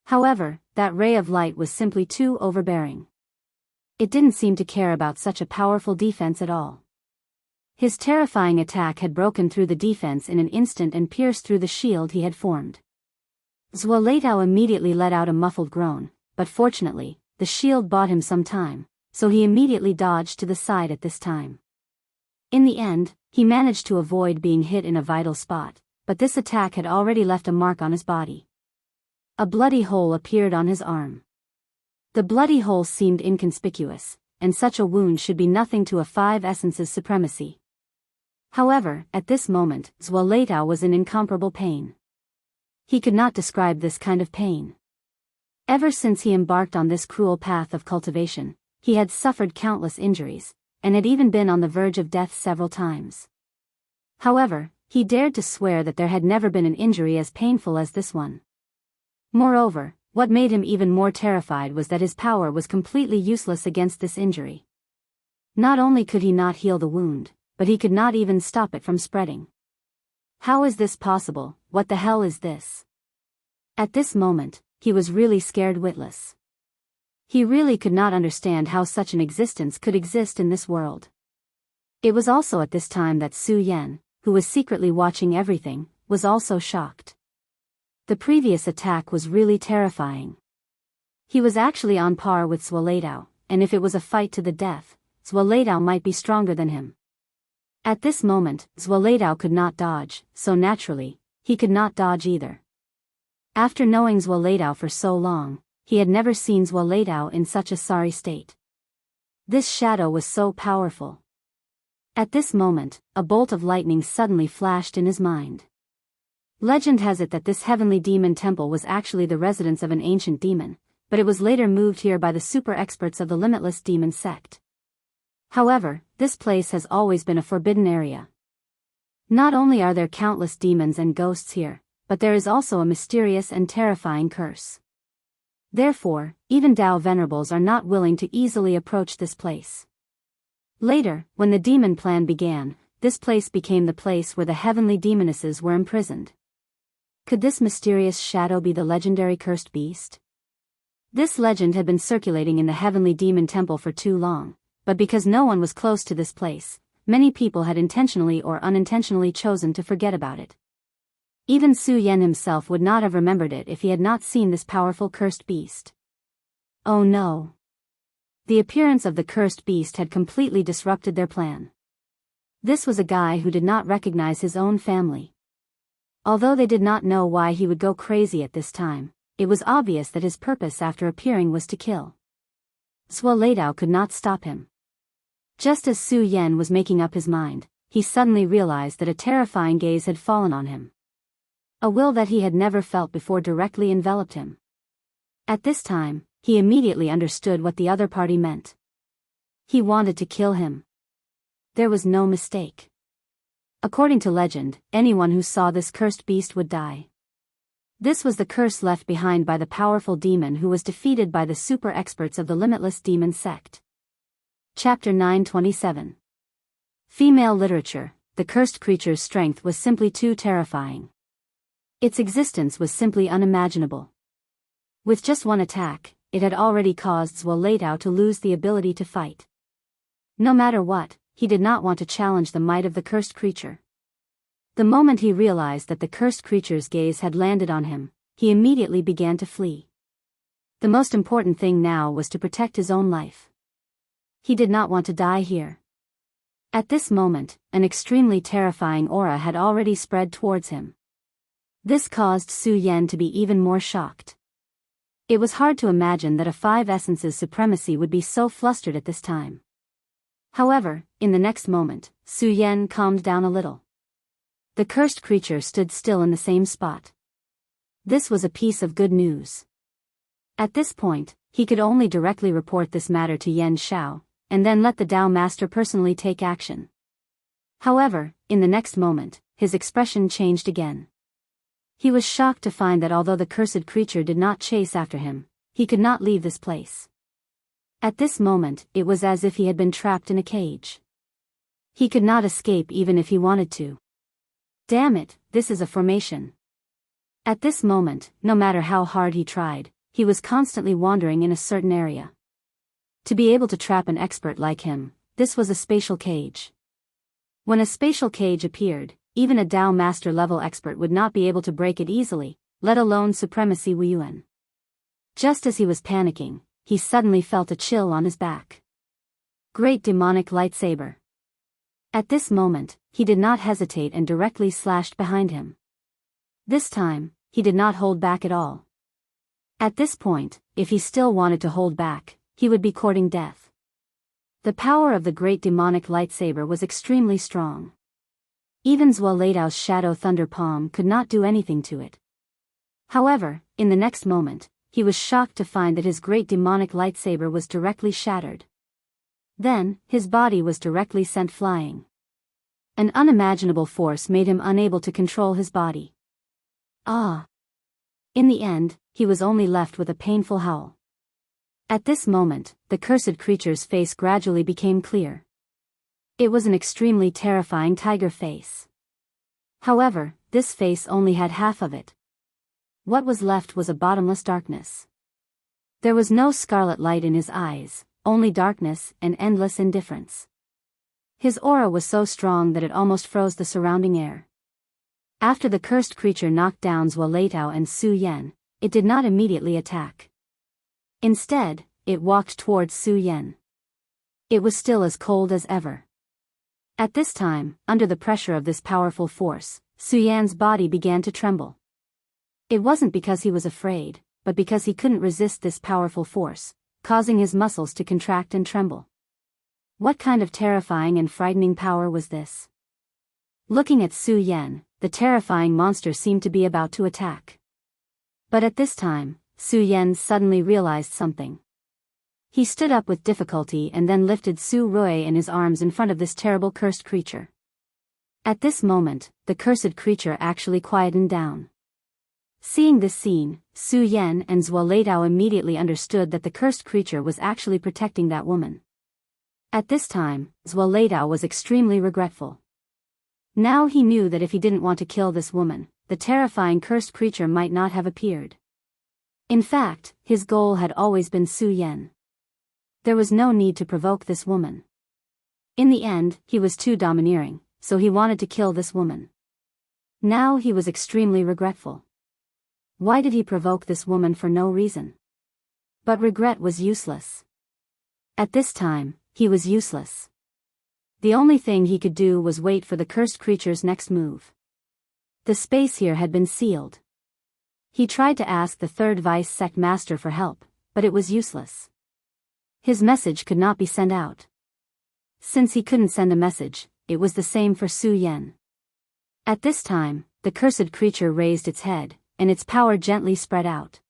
However, that ray of light was simply too overbearing. It didn't seem to care about such a powerful defense at all. His terrifying attack had broken through the defense in an instant and pierced through the shield he had formed. Zuo immediately let out a muffled groan, but fortunately, the shield bought him some time, so he immediately dodged to the side at this time. In the end, he managed to avoid being hit in a vital spot, but this attack had already left a mark on his body. A bloody hole appeared on his arm. The bloody hole seemed inconspicuous, and such a wound should be nothing to a five essences supremacy. However, at this moment, Zuo was in incomparable pain. He could not describe this kind of pain. Ever since he embarked on this cruel path of cultivation, he had suffered countless injuries, and had even been on the verge of death several times. However, he dared to swear that there had never been an injury as painful as this one. Moreover, what made him even more terrified was that his power was completely useless against this injury. Not only could he not heal the wound, but he could not even stop it from spreading. How is this possible? What the hell is this? At this moment, he was really scared witless. He really could not understand how such an existence could exist in this world. It was also at this time that Su Yan, who was secretly watching everything, was also shocked. The previous attack was really terrifying. He was actually on par with Zuo, and if it was a fight to the death, Zuo might be stronger than him. At this moment, Zuo could not dodge, so naturally, he could not dodge either. After knowing Zuo for so long, he had never seen Zuo in such a sorry state. This shadow was so powerful. At this moment, a bolt of lightning suddenly flashed in his mind. Legend has it that this heavenly demon temple was actually the residence of an ancient demon, but it was later moved here by the super experts of the limitless demon sect. However, this place has always been a forbidden area. Not only are there countless demons and ghosts here, but there is also a mysterious and terrifying curse. Therefore, even Dao venerables are not willing to easily approach this place. Later, when the demon plan began, this place became the place where the heavenly demonesses were imprisoned. Could this mysterious shadow be the legendary cursed beast? This legend had been circulating in the heavenly demon temple for too long, but because no one was close to this place, many people had intentionally or unintentionally chosen to forget about it. Even Su Yan himself would not have remembered it if he had not seen this powerful cursed beast. Oh no! The appearance of the cursed beast had completely disrupted their plan. This was a guy who did not recognize his own family. Although they did not know why he would go crazy at this time, it was obvious that his purpose after appearing was to kill. Zuo could not stop him. Just as Su Yan was making up his mind, he suddenly realized that a terrifying gaze had fallen on him. A will that he had never felt before directly enveloped him. At this time, he immediately understood what the other party meant. He wanted to kill him. There was no mistake. According to legend, anyone who saw this cursed beast would die. This was the curse left behind by the powerful demon who was defeated by the super experts of the limitless demon sect. Chapter 927. Female literature. The cursed creature's strength was simply too terrifying. Its existence was simply unimaginable. With just one attack, it had already caused Zuo to lose the ability to fight. No matter what, he did not want to challenge the might of the cursed creature. The moment he realized that the cursed creature's gaze had landed on him, he immediately began to flee. The most important thing now was to protect his own life. He did not want to die here. At this moment, an extremely terrifying aura had already spread towards him. This caused Su Yan to be even more shocked. It was hard to imagine that a five essences supremacy would be so flustered at this time. However, in the next moment, Su Yan calmed down a little. The cursed creature stood still in the same spot. This was a piece of good news. At this point, he could only directly report this matter to Yan Xiao, and then let the Dao Master personally take action. However, in the next moment, his expression changed again. He was shocked to find that although the cursed creature did not chase after him, he could not leave this place. At this moment, it was as if he had been trapped in a cage. He could not escape even if he wanted to. Damn it, this is a formation. At this moment, no matter how hard he tried, he was constantly wandering in a certain area. To be able to trap an expert like him, this was a spatial cage. When a spatial cage appeared, even a Dao Master level expert would not be able to break it easily, let alone Supremacy Wuyuan. Just as he was panicking, he suddenly felt a chill on his back. Great demonic lightsaber. At this moment, he did not hesitate and directly slashed behind him. This time, he did not hold back at all. At this point, if he still wanted to hold back, he would be courting death. The power of the great demonic lightsaber was extremely strong. Even Zuo shadow thunder palm could not do anything to it. However, in the next moment, he was shocked to find that his great demonic lightsaber was directly shattered. Then, his body was directly sent flying. An unimaginable force made him unable to control his body. Ah! In the end, he was only left with a painful howl. At this moment, the cursed creature's face gradually became clear. It was an extremely terrifying tiger face. However, this face only had half of it. What was left was a bottomless darkness. There was no scarlet light in his eyes, only darkness and endless indifference. His aura was so strong that it almost froze the surrounding air. After the cursed creature knocked down Zuo Leitao and Su Yan, it did not immediately attack. Instead, it walked towards Su Yan. It was still as cold as ever. At this time, under the pressure of this powerful force, Su Yan's body began to tremble. It wasn't because he was afraid, but because he couldn't resist this powerful force, causing his muscles to contract and tremble. What kind of terrifying and frightening power was this? Looking at Su Yan, the terrifying monster seemed to be about to attack. But at this time, Su Yan suddenly realized something. He stood up with difficulty and then lifted Su Rui in his arms in front of this terrible cursed creature. At this moment, the cursed creature actually quietened down. Seeing this scene, Su Yan and Zuo Leitao immediately understood that the cursed creature was actually protecting that woman. At this time, Zuo Leitao was extremely regretful. Now he knew that if he didn't want to kill this woman, the terrifying cursed creature might not have appeared. In fact, his goal had always been Su Yan. There was no need to provoke this woman. In the end, he was too domineering, so he wanted to kill this woman. Now he was extremely regretful. Why did he provoke this woman for no reason? But regret was useless. At this time, he was useless. The only thing he could do was wait for the cursed creature's next move. The space here had been sealed. He tried to ask the third vice sect master for help, but it was useless. His message could not be sent out. Since he couldn't send a message, it was the same for Su Yan. At this time, the cursed creature raised its head, and its power gently spread out.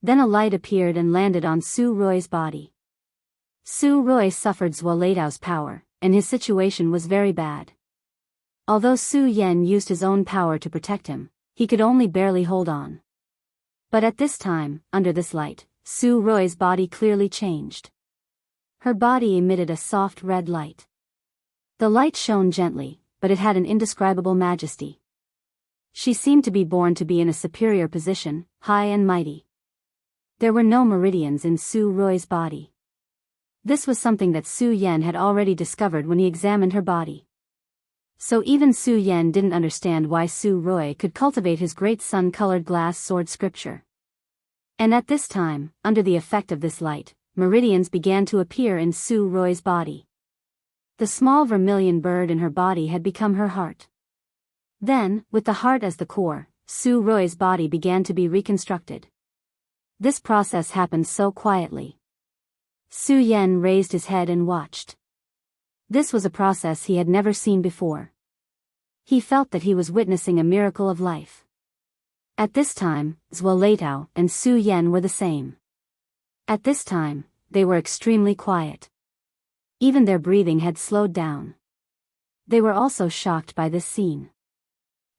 Then a light appeared and landed on Su Rui's body. Su Rui suffered Zuo Leitao's power, and his situation was very bad. Although Su Yan used his own power to protect him, he could only barely hold on. But at this time, under this light, Su Rui's body clearly changed. Her body emitted a soft red light. The light shone gently, but it had an indescribable majesty. She seemed to be born to be in a superior position, high and mighty. There were no meridians in Su Rui's body. This was something that Su Yan had already discovered when he examined her body. So even Su Yan didn't understand why Su Rui could cultivate his great sun-colored glass sword scripture. And at this time, under the effect of this light, meridians began to appear in Su Rui's body. The small vermilion bird in her body had become her heart. Then, with the heart as the core, Su Rui's body began to be reconstructed. This process happened so quietly. Su Yan raised his head and watched. This was a process he had never seen before. He felt that he was witnessing a miracle of life. At this time, Zuo Leitao and Su Yan were the same. At this time, they were extremely quiet. Even their breathing had slowed down. They were also shocked by this scene.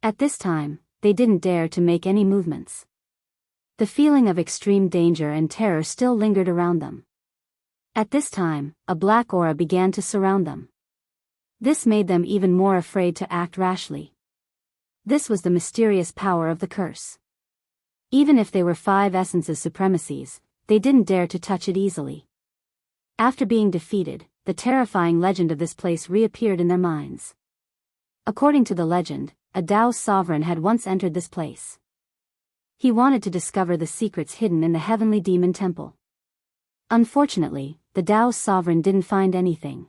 At this time, they didn't dare to make any movements. The feeling of extreme danger and terror still lingered around them. At this time, a black aura began to surround them. This made them even more afraid to act rashly. This was the mysterious power of the curse. Even if they were 5 essences supremacies, they didn't dare to touch it easily. After being defeated, the terrifying legend of this place reappeared in their minds. According to the legend, a Dao sovereign had once entered this place. He wanted to discover the secrets hidden in the heavenly demon temple. Unfortunately, the Dao sovereign didn't find anything.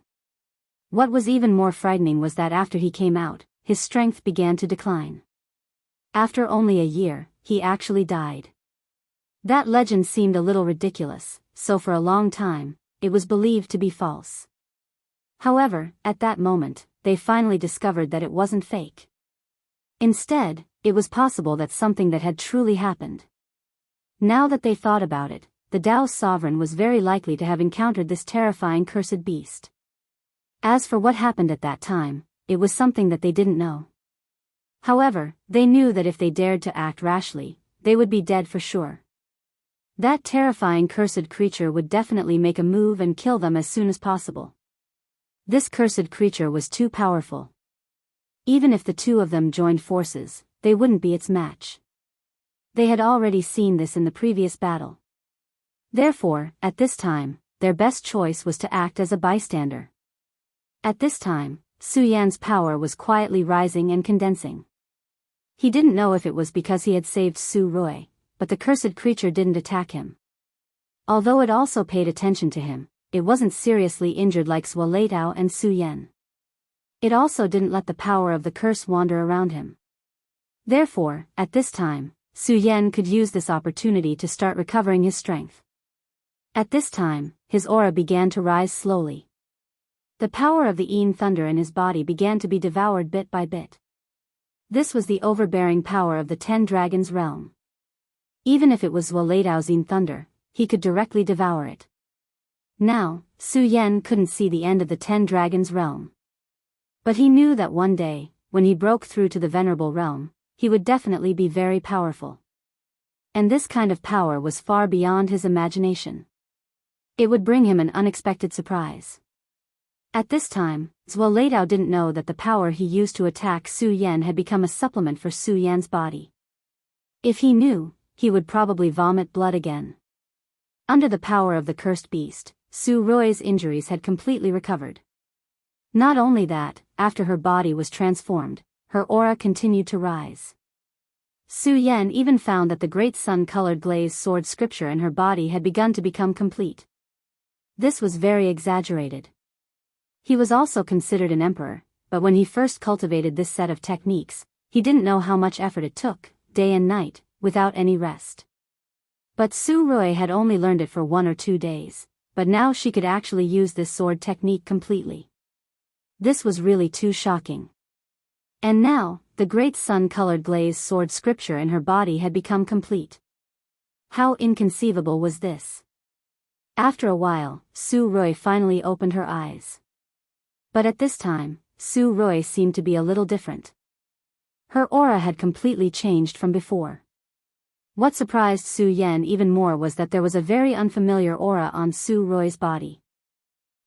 What was even more frightening was that after he came out, his strength began to decline. After only a year, he actually died. That legend seemed a little ridiculous, so for a long time, it was believed to be false. However, at that moment, they finally discovered that it wasn't fake. Instead, it was possible that something that had truly happened. Now that they thought about it, the Tao's sovereign was very likely to have encountered this terrifying cursed beast. As for what happened at that time, it was something that they didn't know. However, they knew that if they dared to act rashly, they would be dead for sure. That terrifying cursed creature would definitely make a move and kill them as soon as possible. This cursed creature was too powerful. Even if the two of them joined forces, they wouldn't be its match. They had already seen this in the previous battle. Therefore, at this time, their best choice was to act as a bystander. At this time, Su Yan's power was quietly rising and condensing. He didn't know if it was because he had saved Su Rui, but the cursed creature didn't attack him. Although it also paid attention to him, it wasn't seriously injured like Zhuo Leitao and Su Yan. It also didn't let the power of the curse wander around him. Therefore, at this time, Su Yan could use this opportunity to start recovering his strength. At this time, his aura began to rise slowly. The power of the Yin thunder in his body began to be devoured bit by bit. This was the overbearing power of the 10 Dragons realm. Even if it was Zhuo Leitao's Yin thunder, he could directly devour it. Now, Su Yan couldn't see the end of the 10 Dragons realm. But he knew that one day, when he broke through to the Venerable realm, he would definitely be very powerful. And this kind of power was far beyond his imagination. It would bring him an unexpected surprise. At this time, Zhuo Leitao didn't know that the power he used to attack Su Yan had become a supplement for Su Yan's body. If he knew, he would probably vomit blood again. Under the power of the cursed beast, Su Rui's injuries had completely recovered. Not only that, after her body was transformed, her aura continued to rise. Su Yan even found that the great sun-colored glazed sword scripture in her body had begun to become complete. This was very exaggerated. He was also considered an emperor, but when he first cultivated this set of techniques, he didn't know how much effort it took, day and night, without any rest. But Su Rui had only learned it for 1 or 2 days, but now she could actually use this sword technique completely. This was really too shocking. And now, the great sun-colored glazed sword scripture in her body had become complete. How inconceivable was this? After a while, Su Rui finally opened her eyes. But at this time, Su Rui seemed to be a little different. Her aura had completely changed from before. What surprised Su Yan even more was that there was a very unfamiliar aura on Su Rui's body.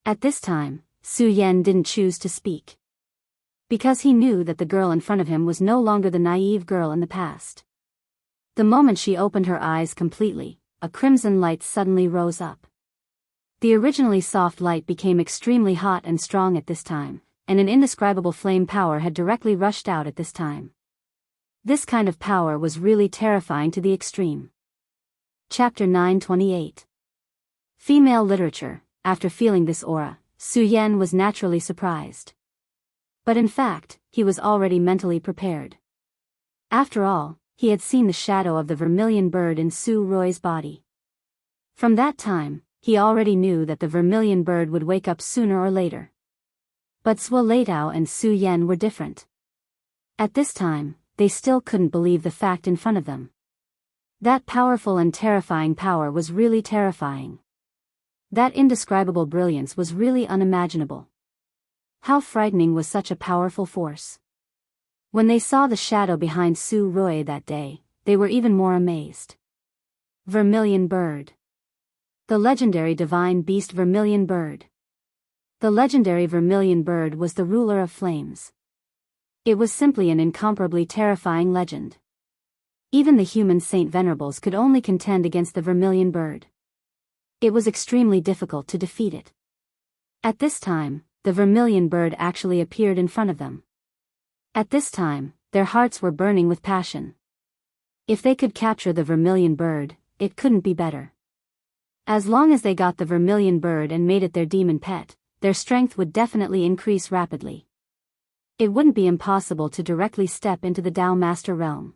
At this time, Su Yan didn't choose to speak. Because he knew that the girl in front of him was no longer the naive girl in the past. The moment she opened her eyes completely, a crimson light suddenly rose up. The originally soft light became extremely hot and strong at this time, and an indescribable flame power had directly rushed out at this time. This kind of power was really terrifying to the extreme. Chapter 928. Female Literature. After feeling this aura, Su Yan was naturally surprised. But in fact, he was already mentally prepared. After all, he had seen the shadow of the vermilion bird in Su Rui's body. From that time, he already knew that the vermilion bird would wake up sooner or later. But Zhuo Leitao and Su Yan were different. At this time, they still couldn't believe the fact in front of them. That powerful and terrifying power was really terrifying. That indescribable brilliance was really unimaginable. How frightening was such a powerful force? When they saw the shadow behind Su Rui that day, they were even more amazed. Vermilion Bird. The legendary divine beast Vermilion Bird. The legendary Vermilion Bird was the ruler of flames. It was simply an incomparably terrifying legend. Even the human Saint Venerables could only contend against the Vermilion Bird. It was extremely difficult to defeat it. At this time, the Vermilion Bird actually appeared in front of them. At this time, their hearts were burning with passion. If they could capture the Vermilion Bird, it couldn't be better. As long as they got the Vermilion Bird and made it their demon pet, their strength would definitely increase rapidly. It wouldn't be impossible to directly step into the Tao Master realm.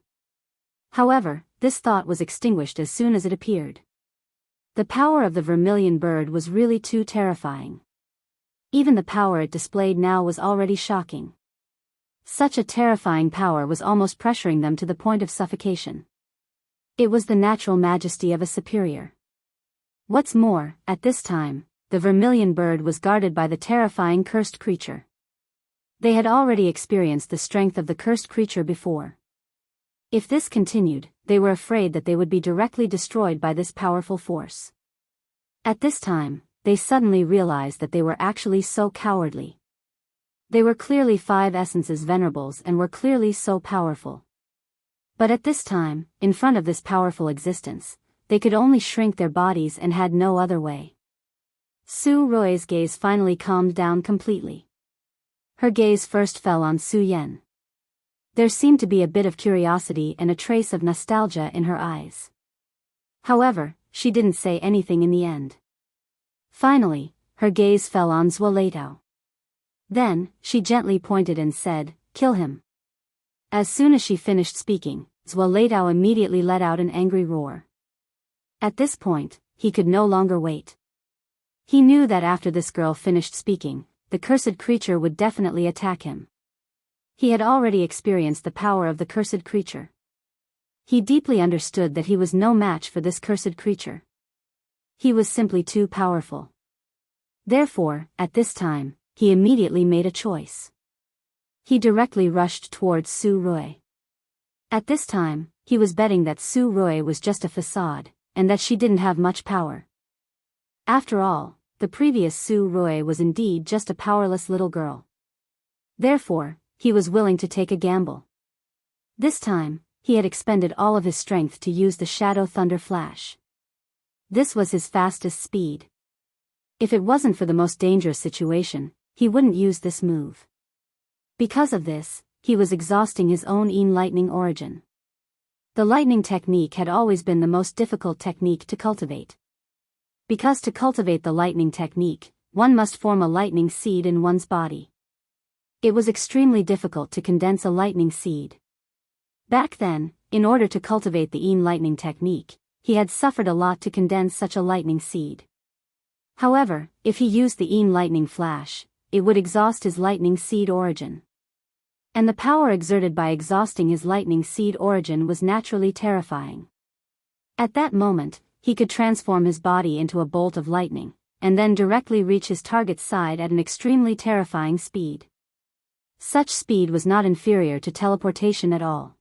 However, this thought was extinguished as soon as it appeared. The power of the vermilion bird was really too terrifying. Even the power it displayed now was already shocking. Such a terrifying power was almost pressuring them to the point of suffocation. It was the natural majesty of a superior. What's more, at this time, the vermilion bird was guarded by the terrifying cursed creature. They had already experienced the strength of the cursed creature before. If this continued, they were afraid that they would be directly destroyed by this powerful force. At this time, they suddenly realized that they were actually so cowardly. They were clearly 5 essences venerables and were clearly so powerful. But at this time, in front of this powerful existence, they could only shrink their bodies and had no other way. Su Rui's gaze finally calmed down completely. Her gaze first fell on Su Yan. There seemed to be a bit of curiosity and a trace of nostalgia in her eyes. However, she didn't say anything in the end. Finally, her gaze fell on Zuoleitao. Then, she gently pointed and said, "Kill him." As soon as she finished speaking, Zuoleitao immediately let out an angry roar. At this point, he could no longer wait. He knew that after this girl finished speaking, the cursed creature would definitely attack him. He had already experienced the power of the cursed creature. He deeply understood that he was no match for this cursed creature. He was simply too powerful. Therefore, at this time, he immediately made a choice. He directly rushed towards Su Rui. At this time, he was betting that Su Rui was just a facade, and that she didn't have much power. After all, the previous Su Rui was indeed just a powerless little girl. Therefore, he was willing to take a gamble. This time, he had expended all of his strength to use the Shadow Thunder Flash. This was his fastest speed. If it wasn't for the most dangerous situation, he wouldn't use this move. Because of this, he was exhausting his own lightning origin. The lightning technique had always been the most difficult technique to cultivate. Because to cultivate the lightning technique, one must form a lightning seed in one's body. It was extremely difficult to condense a lightning seed. Back then, in order to cultivate the lightning technique, he had suffered a lot to condense such a lightning seed. However, if he used the lightning flash, it would exhaust his lightning seed origin. And the power exerted by exhausting his lightning seed origin was naturally terrifying. At that moment, he could transform his body into a bolt of lightning, and then directly reach his target's side at an extremely terrifying speed. Such speed was not inferior to teleportation at all.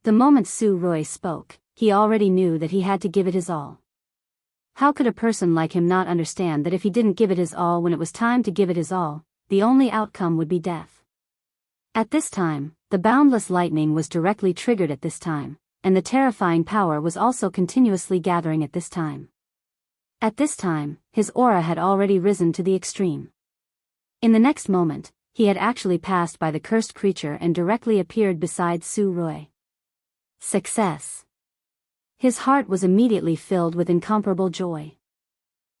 The moment Su Rui spoke, he already knew that he had to give it his all. How could a person like him not understand that if he didn't give it his all when it was time to give it his all, the only outcome would be death? At this time, the boundless lightning was directly triggered at this time, and the terrifying power was also continuously gathering at this time. At this time, his aura had already risen to the extreme. In the next moment, he had actually passed by the cursed creature and directly appeared beside Su Rui. Success! His heart was immediately filled with incomparable joy.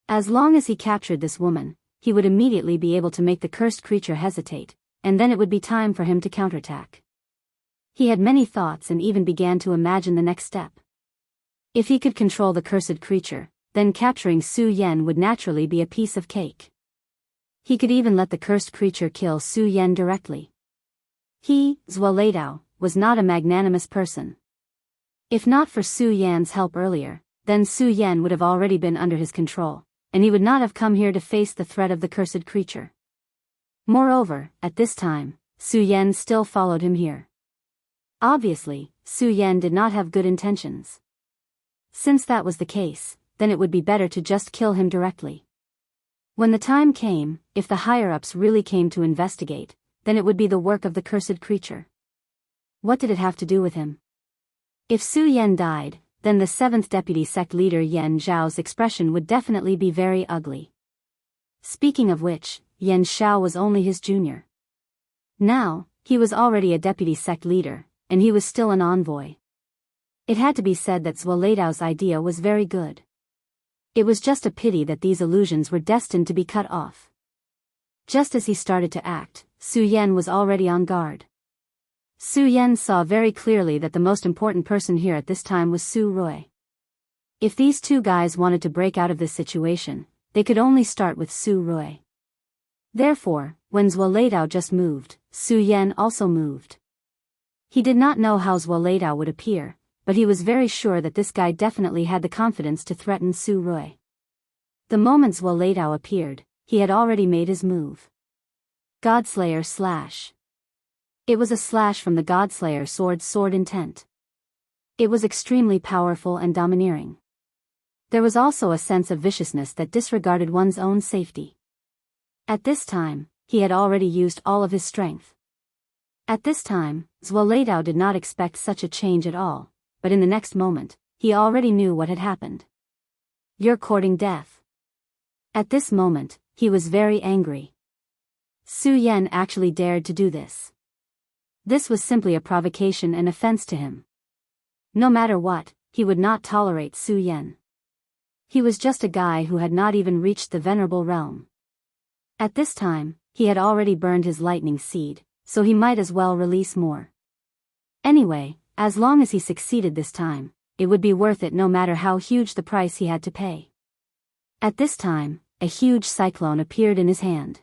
As long as he captured this woman, he would immediately be able to make the cursed creature hesitate, and then it would be time for him to counterattack. He had many thoughts and even began to imagine the next step. If he could control the cursed creature, then capturing Su Yan would naturally be a piece of cake. He could even let the cursed creature kill Su Yan directly. He, Zuoleitao, was not a magnanimous person. If not for Su Yan's help earlier, then Su Yan would have already been under his control, and he would not have come here to face the threat of the cursed creature. Moreover, at this time, Su Yan still followed him here. Obviously, Su Yan did not have good intentions. Since that was the case, then it would be better to just kill him directly. When the time came, if the higher-ups really came to investigate, then it would be the work of the cursed creature. What did it have to do with him? If Su Yan died, then the 7th deputy sect leader Yan Zhao's expression would definitely be very ugly. Speaking of which, Yan Zhao was only his junior. Now, he was already a deputy sect leader, and he was still an envoy. It had to be said that Zuoleitao's idea was very good. It was just a pity that these illusions were destined to be cut off. Just as he started to act, Su Yan was already on guard. Su Yan saw very clearly that the most important person here at this time was Su Rui. If these two guys wanted to break out of this situation, they could only start with Su Rui. Therefore, when Zuo just moved, Su Yan also moved. He did not know how Zuo would appear, but he was very sure that this guy definitely had the confidence to threaten Su Rui. The moment Zuo appeared, he had already made his move. Godslayer slash. It was a slash from the Godslayer sword intent. It was extremely powerful and domineering. There was also a sense of viciousness that disregarded one's own safety. At this time, he had already used all of his strength. At this time, Zuo did not expect such a change at all, but in the next moment, he already knew what had happened. You're courting death. At this moment, he was very angry. Su Yan actually dared to do this. This was simply a provocation and offense to him. No matter what, he would not tolerate Su Yan. He was just a guy who had not even reached the venerable realm. At this time, he had already burned his lightning seed, so he might as well release more. Anyway, as long as he succeeded this time, it would be worth it no matter how huge the price he had to pay. At this time, a huge cyclone appeared in his hand.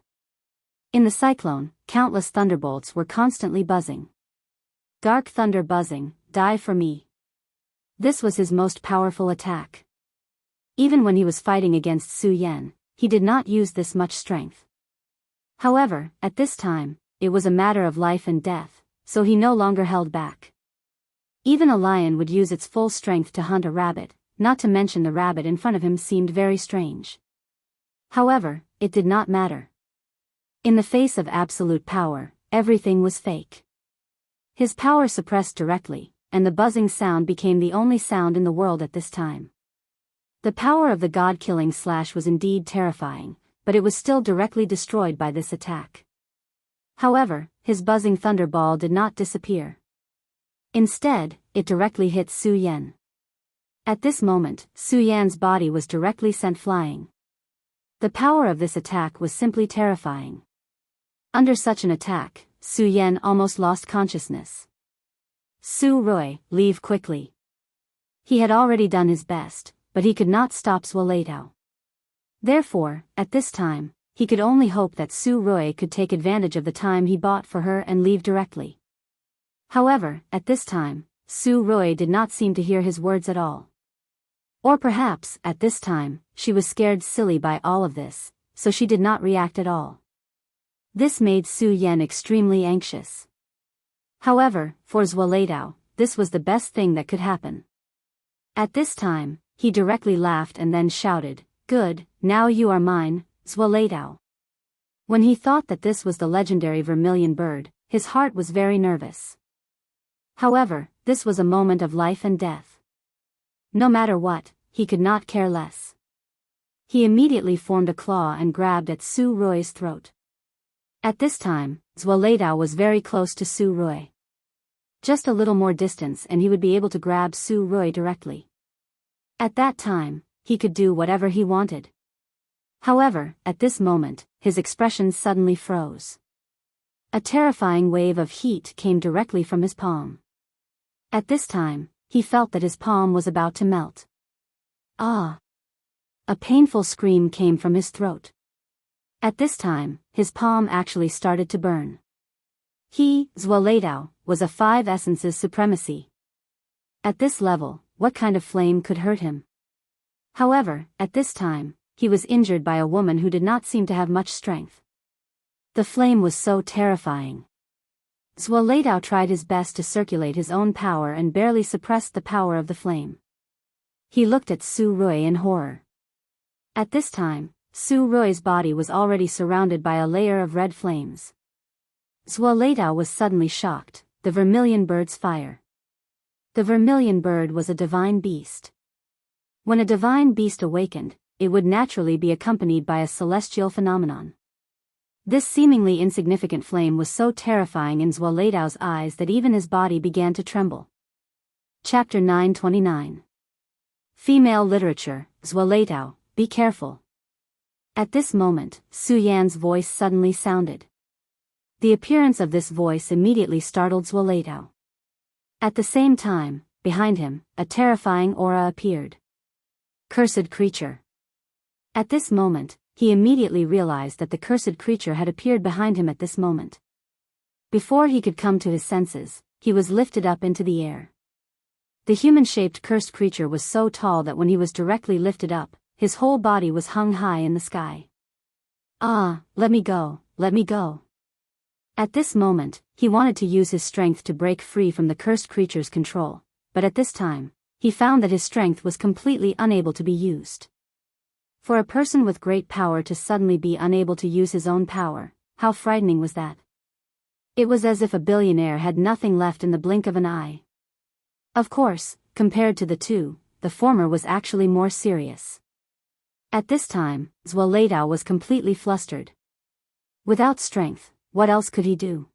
In the cyclone, countless thunderbolts were constantly buzzing. Dark thunder buzzing, die for me. This was his most powerful attack. Even when he was fighting against Su Yan, he did not use this much strength. However, at this time, it was a matter of life and death, so he no longer held back. Even a lion would use its full strength to hunt a rabbit, not to mention the rabbit in front of him seemed very strange. However, it did not matter. In the face of absolute power, everything was fake. His power suppressed directly, and the buzzing sound became the only sound in the world at this time. The power of the god-killing slash was indeed terrifying, but it was still directly destroyed by this attack. However, his buzzing thunderball did not disappear. Instead, it directly hit Su Yan. At this moment, Su Yan's body was directly sent flying. The power of this attack was simply terrifying. Under such an attack, Su Yan almost lost consciousness. Su Rui, leave quickly. He had already done his best, but he could not stop Zuo. Therefore, at this time, he could only hope that Su Rui could take advantage of the time he bought for her and leave directly. However, at this time, Su Rui did not seem to hear his words at all. Or perhaps, at this time, she was scared silly by all of this, so she did not react at all. This made Su Yan extremely anxious. However, for Zuo, this was the best thing that could happen. At this time, he directly laughed and then shouted, "Good, now you are mine, Zuo." When he thought that this was the legendary vermilion bird, his heart was very nervous. However, this was a moment of life and death. No matter what, he could not care less. He immediately formed a claw and grabbed at Su Rui's throat. At this time, Zuo was very close to Su Rui. Just a little more distance and he would be able to grab Su Rui directly. At that time, he could do whatever he wanted. However, at this moment, his expression suddenly froze. A terrifying wave of heat came directly from his palm. At this time, he felt that his palm was about to melt. Ah! A painful scream came from his throat. At this time, his palm actually started to burn. He, Zuo, was a 5 essences supremacy. At this level, what kind of flame could hurt him? However, at this time, he was injured by a woman who did not seem to have much strength. The flame was so terrifying. Zuo tried his best to circulate his own power and barely suppressed the power of the flame. He looked at Su Rui in horror. At this time, Su Rui's body was already surrounded by a layer of red flames. Zuo was suddenly shocked, the vermilion bird's fire. The vermilion bird was a divine beast. When a divine beast awakened, it would naturally be accompanied by a celestial phenomenon. This seemingly insignificant flame was so terrifying in Zuo eyes that even his body began to tremble. Chapter 929. Female Literature, Zuo, be careful. At this moment, Su Yan's voice suddenly sounded. The appearance of this voice immediately startled Zuoleitao. At the same time, behind him, a terrifying aura appeared. Cursed creature. At this moment, he immediately realized that the cursed creature had appeared behind him at this moment. Before he could come to his senses, he was lifted up into the air. The human-shaped cursed creature was so tall that when he was directly lifted up, his whole body was hung high in the sky. Ah, let me go, let me go. At this moment, he wanted to use his strength to break free from the cursed creature's control, but at this time, he found that his strength was completely unable to be used. For a person with great power to suddenly be unable to use his own power, how frightening was that? It was as if a billionaire had nothing left in the blink of an eye. Of course, compared to the two, the former was actually more serious. At this time, Zuoleitao was completely flustered. Without strength, what else could he do?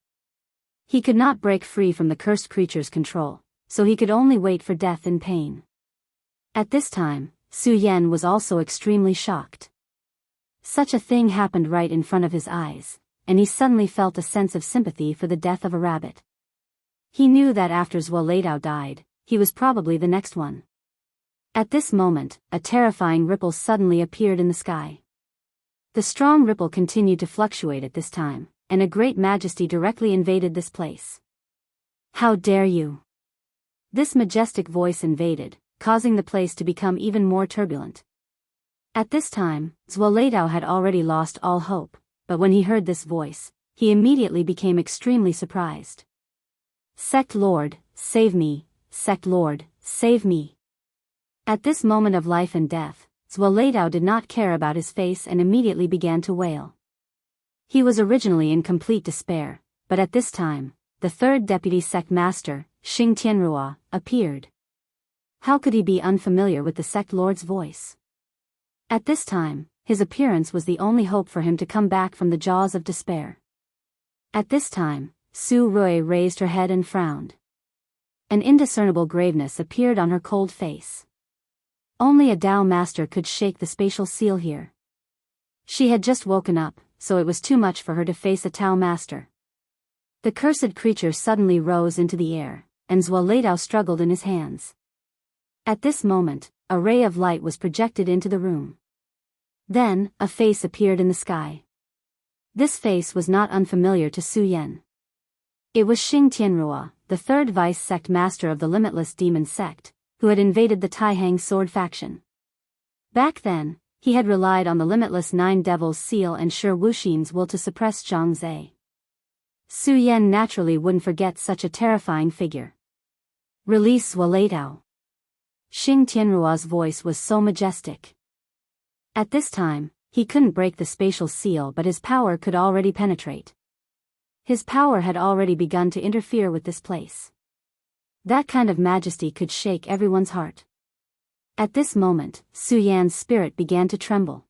He could not break free from the cursed creature's control, so he could only wait for death in pain. At this time, Su Yan was also extremely shocked. Such a thing happened right in front of his eyes, and he suddenly felt a sense of sympathy for the death of a rabbit. He knew that after Zuoleitao died, he was probably the next one. At this moment, a terrifying ripple suddenly appeared in the sky. The strong ripple continued to fluctuate at this time, and a great majesty directly invaded this place. How dare you! This majestic voice invaded, causing the place to become even more turbulent. At this time, Zuoleitao had already lost all hope, but when he heard this voice, he immediately became extremely surprised. Sect Lord, save me, Sect Lord, save me. At this moment of life and death, Zuoleitao did not care about his face and immediately began to wail. He was originally in complete despair, but at this time, the third deputy sect master, Xing Tianrua, appeared. How could he be unfamiliar with the sect lord's voice? At this time, his appearance was the only hope for him to come back from the jaws of despair. At this time, Su Rui raised her head and frowned. An indiscernible graveness appeared on her cold face. Only a Tao master could shake the spatial seal here. She had just woken up, so it was too much for her to face a Tao master. The cursed creature suddenly rose into the air, and Zuoleitao struggled in his hands. At this moment, a ray of light was projected into the room. Then, a face appeared in the sky. This face was not unfamiliar to Su Yan. It was Xing Tianrua, the third vice sect master of the Limitless Demon sect, who had invaded the Taihang sword faction. Back then, he had relied on the Limitless Nine Devils seal and Shi Wuxin's will to suppress Zhang Zhe. Su Yan naturally wouldn't forget such a terrifying figure. Release Zuoleitao. Xing Tianrua's voice was so majestic. At this time, he couldn't break the spatial seal, but his power could already penetrate. His power had already begun to interfere with this place. That kind of majesty could shake everyone's heart. At this moment, Su Yan's spirit began to tremble.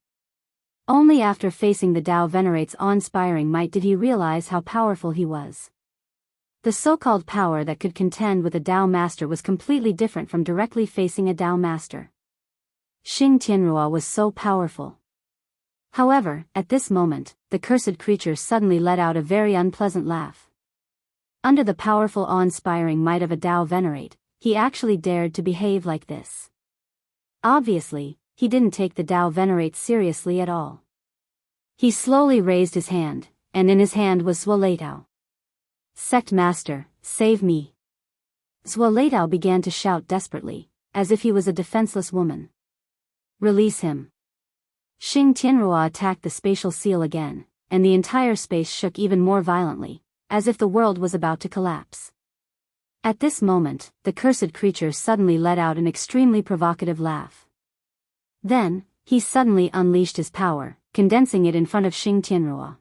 Only after facing the Tao Venerate's awe-inspiring might did he realize how powerful he was. The so-called power that could contend with a Tao master was completely different from directly facing a Tao master. Xing Tianrua was so powerful. However, at this moment, the cursed creature suddenly let out a very unpleasant laugh. Under the powerful awe-inspiring might of a Tao Venerate, he actually dared to behave like this. Obviously, he didn't take the Tao Venerate seriously at all. He slowly raised his hand, and in his hand was Zuoleitao. Sect Master, save me. Zuoleitao began to shout desperately, as if he was a defenseless woman. Release him. Xing Tianrua attacked the spatial seal again, and the entire space shook even more violently, as if the world was about to collapse. At this moment, the cursed creature suddenly let out an extremely provocative laugh. Then, he suddenly unleashed his power, condensing it in front of Xing Tianrua.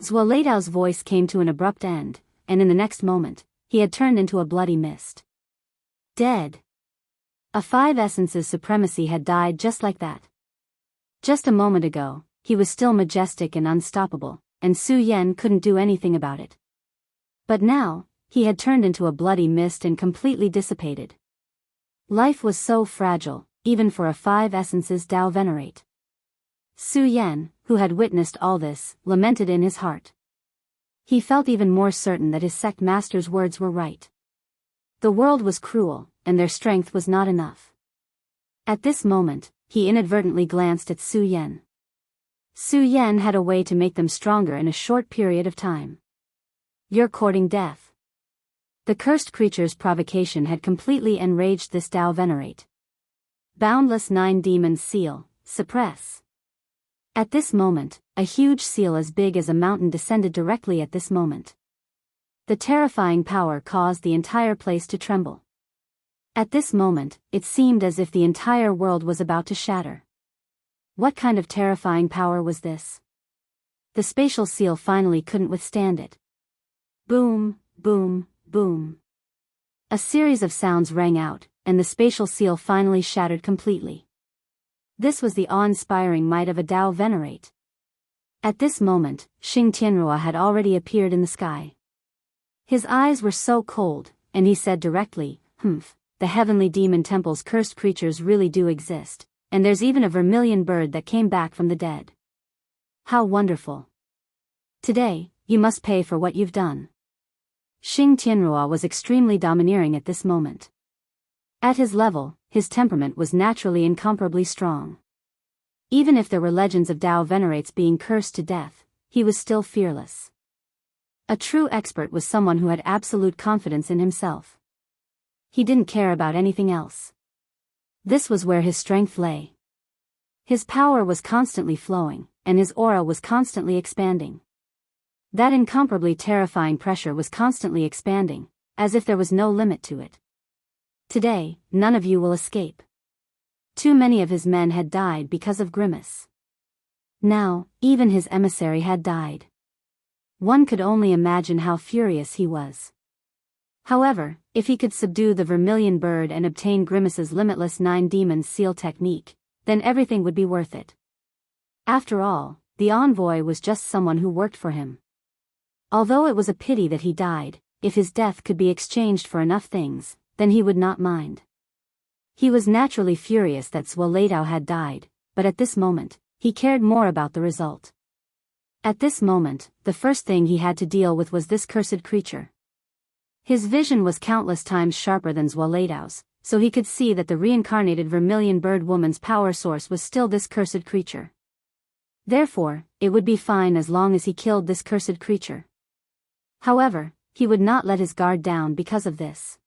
Zuoleitao's voice came to an abrupt end, and in the next moment, he had turned into a bloody mist. Dead. A five essences supremacy had died just like that. Just a moment ago, he was still majestic and unstoppable, and Su Yan couldn't do anything about it. But now, he had turned into a bloody mist and completely dissipated. Life was so fragile, even for a five essences Tao Venerate. Su Yan, who had witnessed all this, lamented in his heart. He felt even more certain that his sect master's words were right. The world was cruel, and their strength was not enough. At this moment, he inadvertently glanced at Su Yan. Su Yan had a way to make them stronger in a short period of time. You're courting death. The cursed creature's provocation had completely enraged this Dao Venerate. Boundless 9 demons seal, suppress. At this moment, a huge seal as big as a mountain descended directly at this moment. The terrifying power caused the entire place to tremble. At this moment, it seemed as if the entire world was about to shatter. What kind of terrifying power was this? The spatial seal finally couldn't withstand it. Boom, boom, boom. A series of sounds rang out, and the spatial seal finally shattered completely. This was the awe-inspiring might of a Dao Venerate. At this moment, Xing Tianrua had already appeared in the sky. His eyes were so cold, and he said directly, the heavenly demon temple's cursed creatures really do exist, and there's even a vermilion bird that came back from the dead. How wonderful. Today, you must pay for what you've done. Xing Tianrua was extremely domineering at this moment. At his level, his temperament was naturally incomparably strong. Even if there were legends of Dao Venerates being cursed to death, he was still fearless. A true expert was someone who had absolute confidence in himself. He didn't care about anything else. This was where his strength lay. His power was constantly flowing, and his aura was constantly expanding. That incomparably terrifying pressure was constantly expanding, as if there was no limit to it. Today, none of you will escape. Too many of his men had died because of Grimace. Now, even his emissary had died. One could only imagine how furious he was. However, if he could subdue the vermilion bird and obtain Grimace's limitless 9 demons seal technique, then everything would be worth it. After all, the envoy was just someone who worked for him. Although it was a pity that he died, if his death could be exchanged for enough things, then he would not mind. He was naturally furious that Zuo had died, but at this moment, he cared more about the result. At this moment, the first thing he had to deal with was this cursed creature. His vision was countless times sharper than Zuo, so he could see that the reincarnated vermilion bird woman's power source was still this cursed creature. Therefore, it would be fine as long as he killed this cursed creature. However, he would not let his guard down because of this.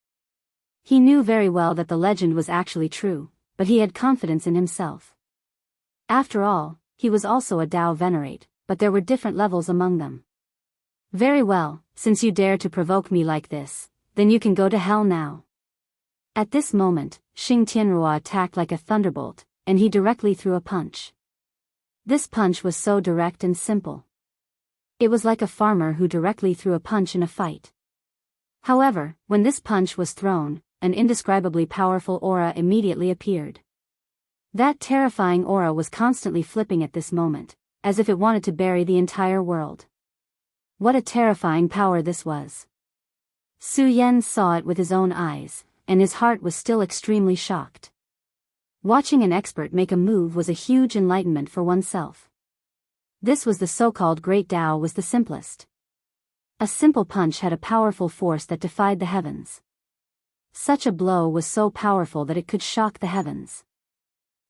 He knew very well that the legend was actually true, but he had confidence in himself. After all, he was also a Dao Venerate, but there were different levels among them. Very well, since you dare to provoke me like this, then you can go to hell now. At this moment, Xing Tianrua attacked like a thunderbolt, and he directly threw a punch. This punch was so direct and simple. It was like a farmer who directly threw a punch in a fight. However, when this punch was thrown, an indescribably powerful aura immediately appeared. That terrifying aura was constantly flipping at this moment, as if it wanted to bury the entire world. What a terrifying power this was. Su Yan saw it with his own eyes, and his heart was still extremely shocked. Watching an expert make a move was a huge enlightenment for oneself. This was the so-called Great Tao was the simplest. A simple punch had a powerful force that defied the heavens. Such a blow was so powerful that it could shock the heavens.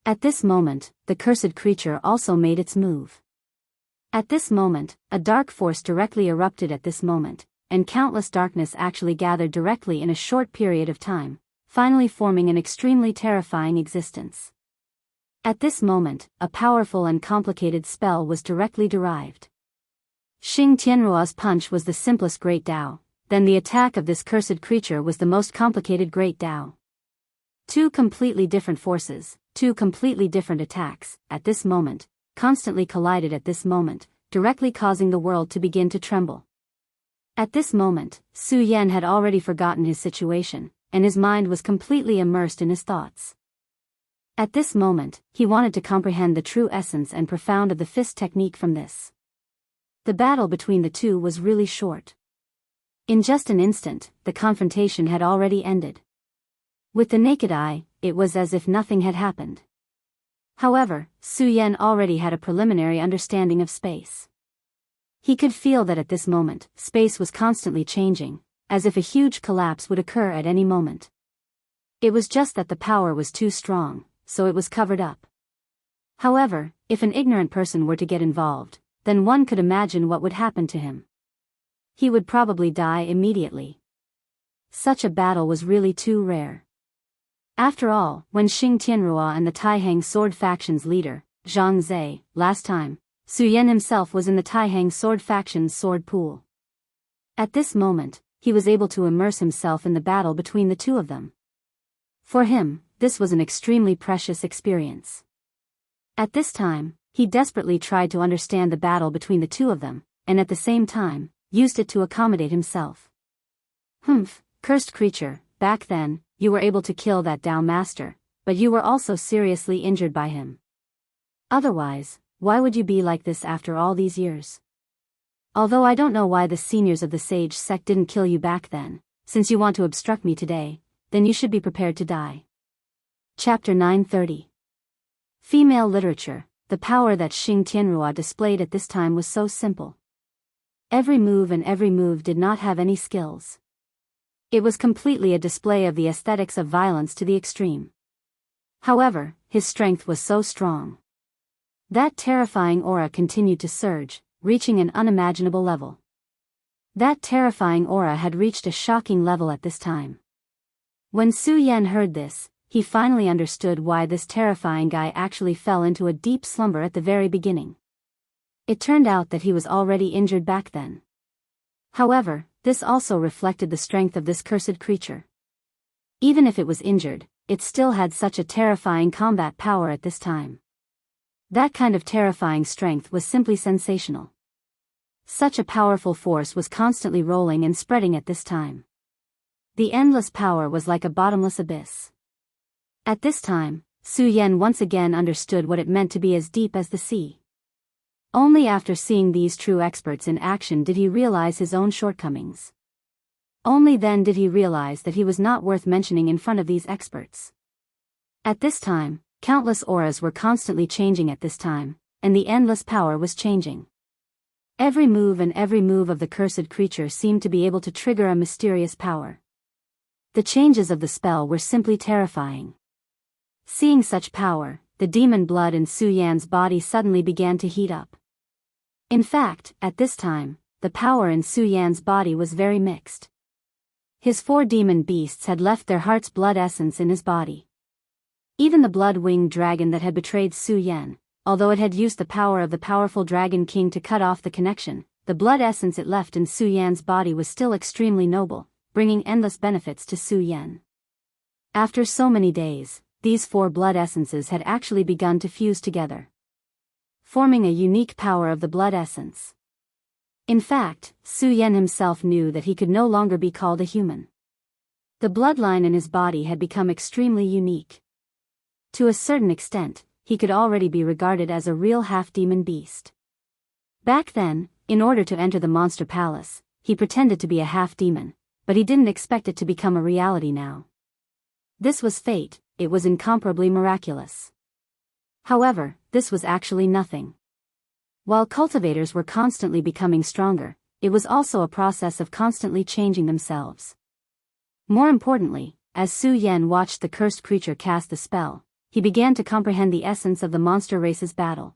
At this moment, the cursed creature also made its move. At this moment, a dark force directly erupted at this moment, and countless darkness actually gathered directly in a short period of time, finally forming an extremely terrifying existence. At this moment, a powerful and complicated spell was directly derived. Xing Tianrua's punch was the simplest Great Tao, then the attack of this cursed creature was the most complicated Great Tao. Two completely different forces, two completely different attacks, at this moment, constantly collided at this moment, directly causing the world to begin to tremble. At this moment, Su Yan had already forgotten his situation, and his mind was completely immersed in his thoughts. At this moment, he wanted to comprehend the true essence and profound of the fist technique from this. The battle between the two was really short. In just an instant, the confrontation had already ended. With the naked eye, it was as if nothing had happened. However, Su Yan already had a preliminary understanding of space. He could feel that at this moment, space was constantly changing, as if a huge collapse would occur at any moment. It was just that the power was too strong, so it was covered up. However, if an ignorant person were to get involved, then one could imagine what would happen to him. He would probably die immediately. Such a battle was really too rare. After all, when Xing Tianrua and the Taihang sword faction's leader, Zhang Zhe, last time, Su Yan himself was in the Taihang sword faction's sword pool. At this moment, he was able to immerse himself in the battle between the two of them. For him, this was an extremely precious experience. At this time, he desperately tried to understand the battle between the two of them, and at the same time, used it to accommodate himself. Cursed creature, back then, you were able to kill that Dao master, but you were also seriously injured by him. Otherwise, why would you be like this after all these years? Although I don't know why the seniors of the Sage sect didn't kill you back then, since you want to obstruct me today, then you should be prepared to die. Chapter 930. Female literature. The power that Xing Tianrua displayed at this time was so simple. Every move did not have any skills. It was completely a display of the aesthetics of violence to the extreme. However, his strength was so strong. That terrifying aura continued to surge, reaching an unimaginable level. That terrifying aura had reached a shocking level at this time. When Su Yan heard this, he finally understood why this terrifying guy actually fell into a deep slumber at the very beginning. It turned out that he was already injured back then. However, this also reflected the strength of this cursed creature. Even if it was injured, it still had such a terrifying combat power at this time. That kind of terrifying strength was simply sensational. Such a powerful force was constantly rolling and spreading at this time. The endless power was like a bottomless abyss. At this time, Su Yan once again understood what it meant to be as deep as the sea. Only after seeing these true experts in action did he realize his own shortcomings. Only then did he realize that he was not worth mentioning in front of these experts. At this time, countless auras were constantly changing at this time, and the endless power was changing. Every move of the cursed creature seemed to be able to trigger a mysterious power. The changes of the spell were simply terrifying. Seeing such power, the demon blood in Su Yan's body suddenly began to heat up. In fact, at this time, the power in Su Yan's body was very mixed. His 4 demon beasts had left their heart's blood essence in his body. Even the blood-winged dragon that had betrayed Su Yan, although it had used the power of the powerful Dragon King to cut off the connection, the blood essence it left in Su Yan's body was still extremely noble, bringing endless benefits to Su Yan. After so many days, these 4 blood essences had actually begun to fuse together, forming a unique power of the blood essence. In fact, Su Yan himself knew that he could no longer be called a human. The bloodline in his body had become extremely unique. To a certain extent, he could already be regarded as a real half-demon beast. Back then, in order to enter the monster palace, he pretended to be a half-demon, but he didn't expect it to become a reality now. This was fate. It was incomparably miraculous. However, this was actually nothing. While cultivators were constantly becoming stronger, it was also a process of constantly changing themselves. More importantly, as Su Yan watched the cursed creature cast the spell, he began to comprehend the essence of the monster race's battle.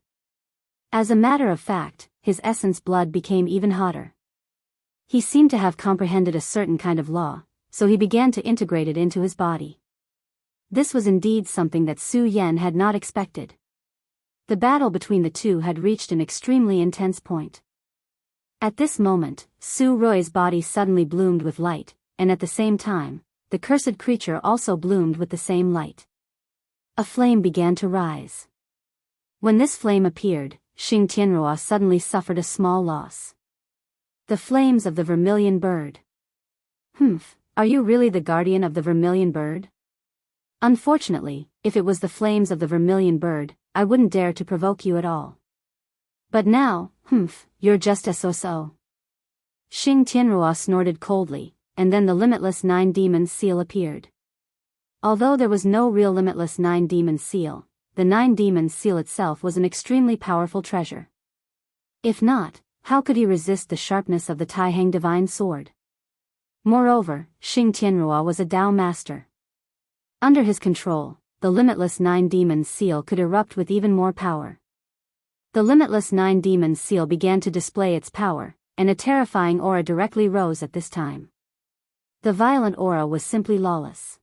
As a matter of fact, his essence blood became even hotter. He seemed to have comprehended a certain kind of law, so he began to integrate it into his body. This was indeed something that Su Yan had not expected. The battle between the two had reached an extremely intense point. At this moment, Su Rui's body suddenly bloomed with light, and at the same time, the cursed creature also bloomed with the same light. A flame began to rise. When this flame appeared, Xing Tianrua suddenly suffered a small loss. The flames of the vermilion bird. Are you really the guardian of the vermilion bird? Unfortunately, if it was the flames of the vermilion bird, I wouldn't dare to provoke you at all. But now, you're just a so-so. Xing Tianrua snorted coldly, and then the limitless 9 demons seal appeared. Although there was no real limitless 9 demons seal, the 9 demons seal itself was an extremely powerful treasure. If not, how could he resist the sharpness of the Taihang divine sword? Moreover, Xing Tianruo was a Dao master. Under his control, the limitless Nine Demons seal could erupt with even more power. The limitless Nine Demons seal began to display its power, and a terrifying aura directly rose at this time. The violent aura was simply lawless.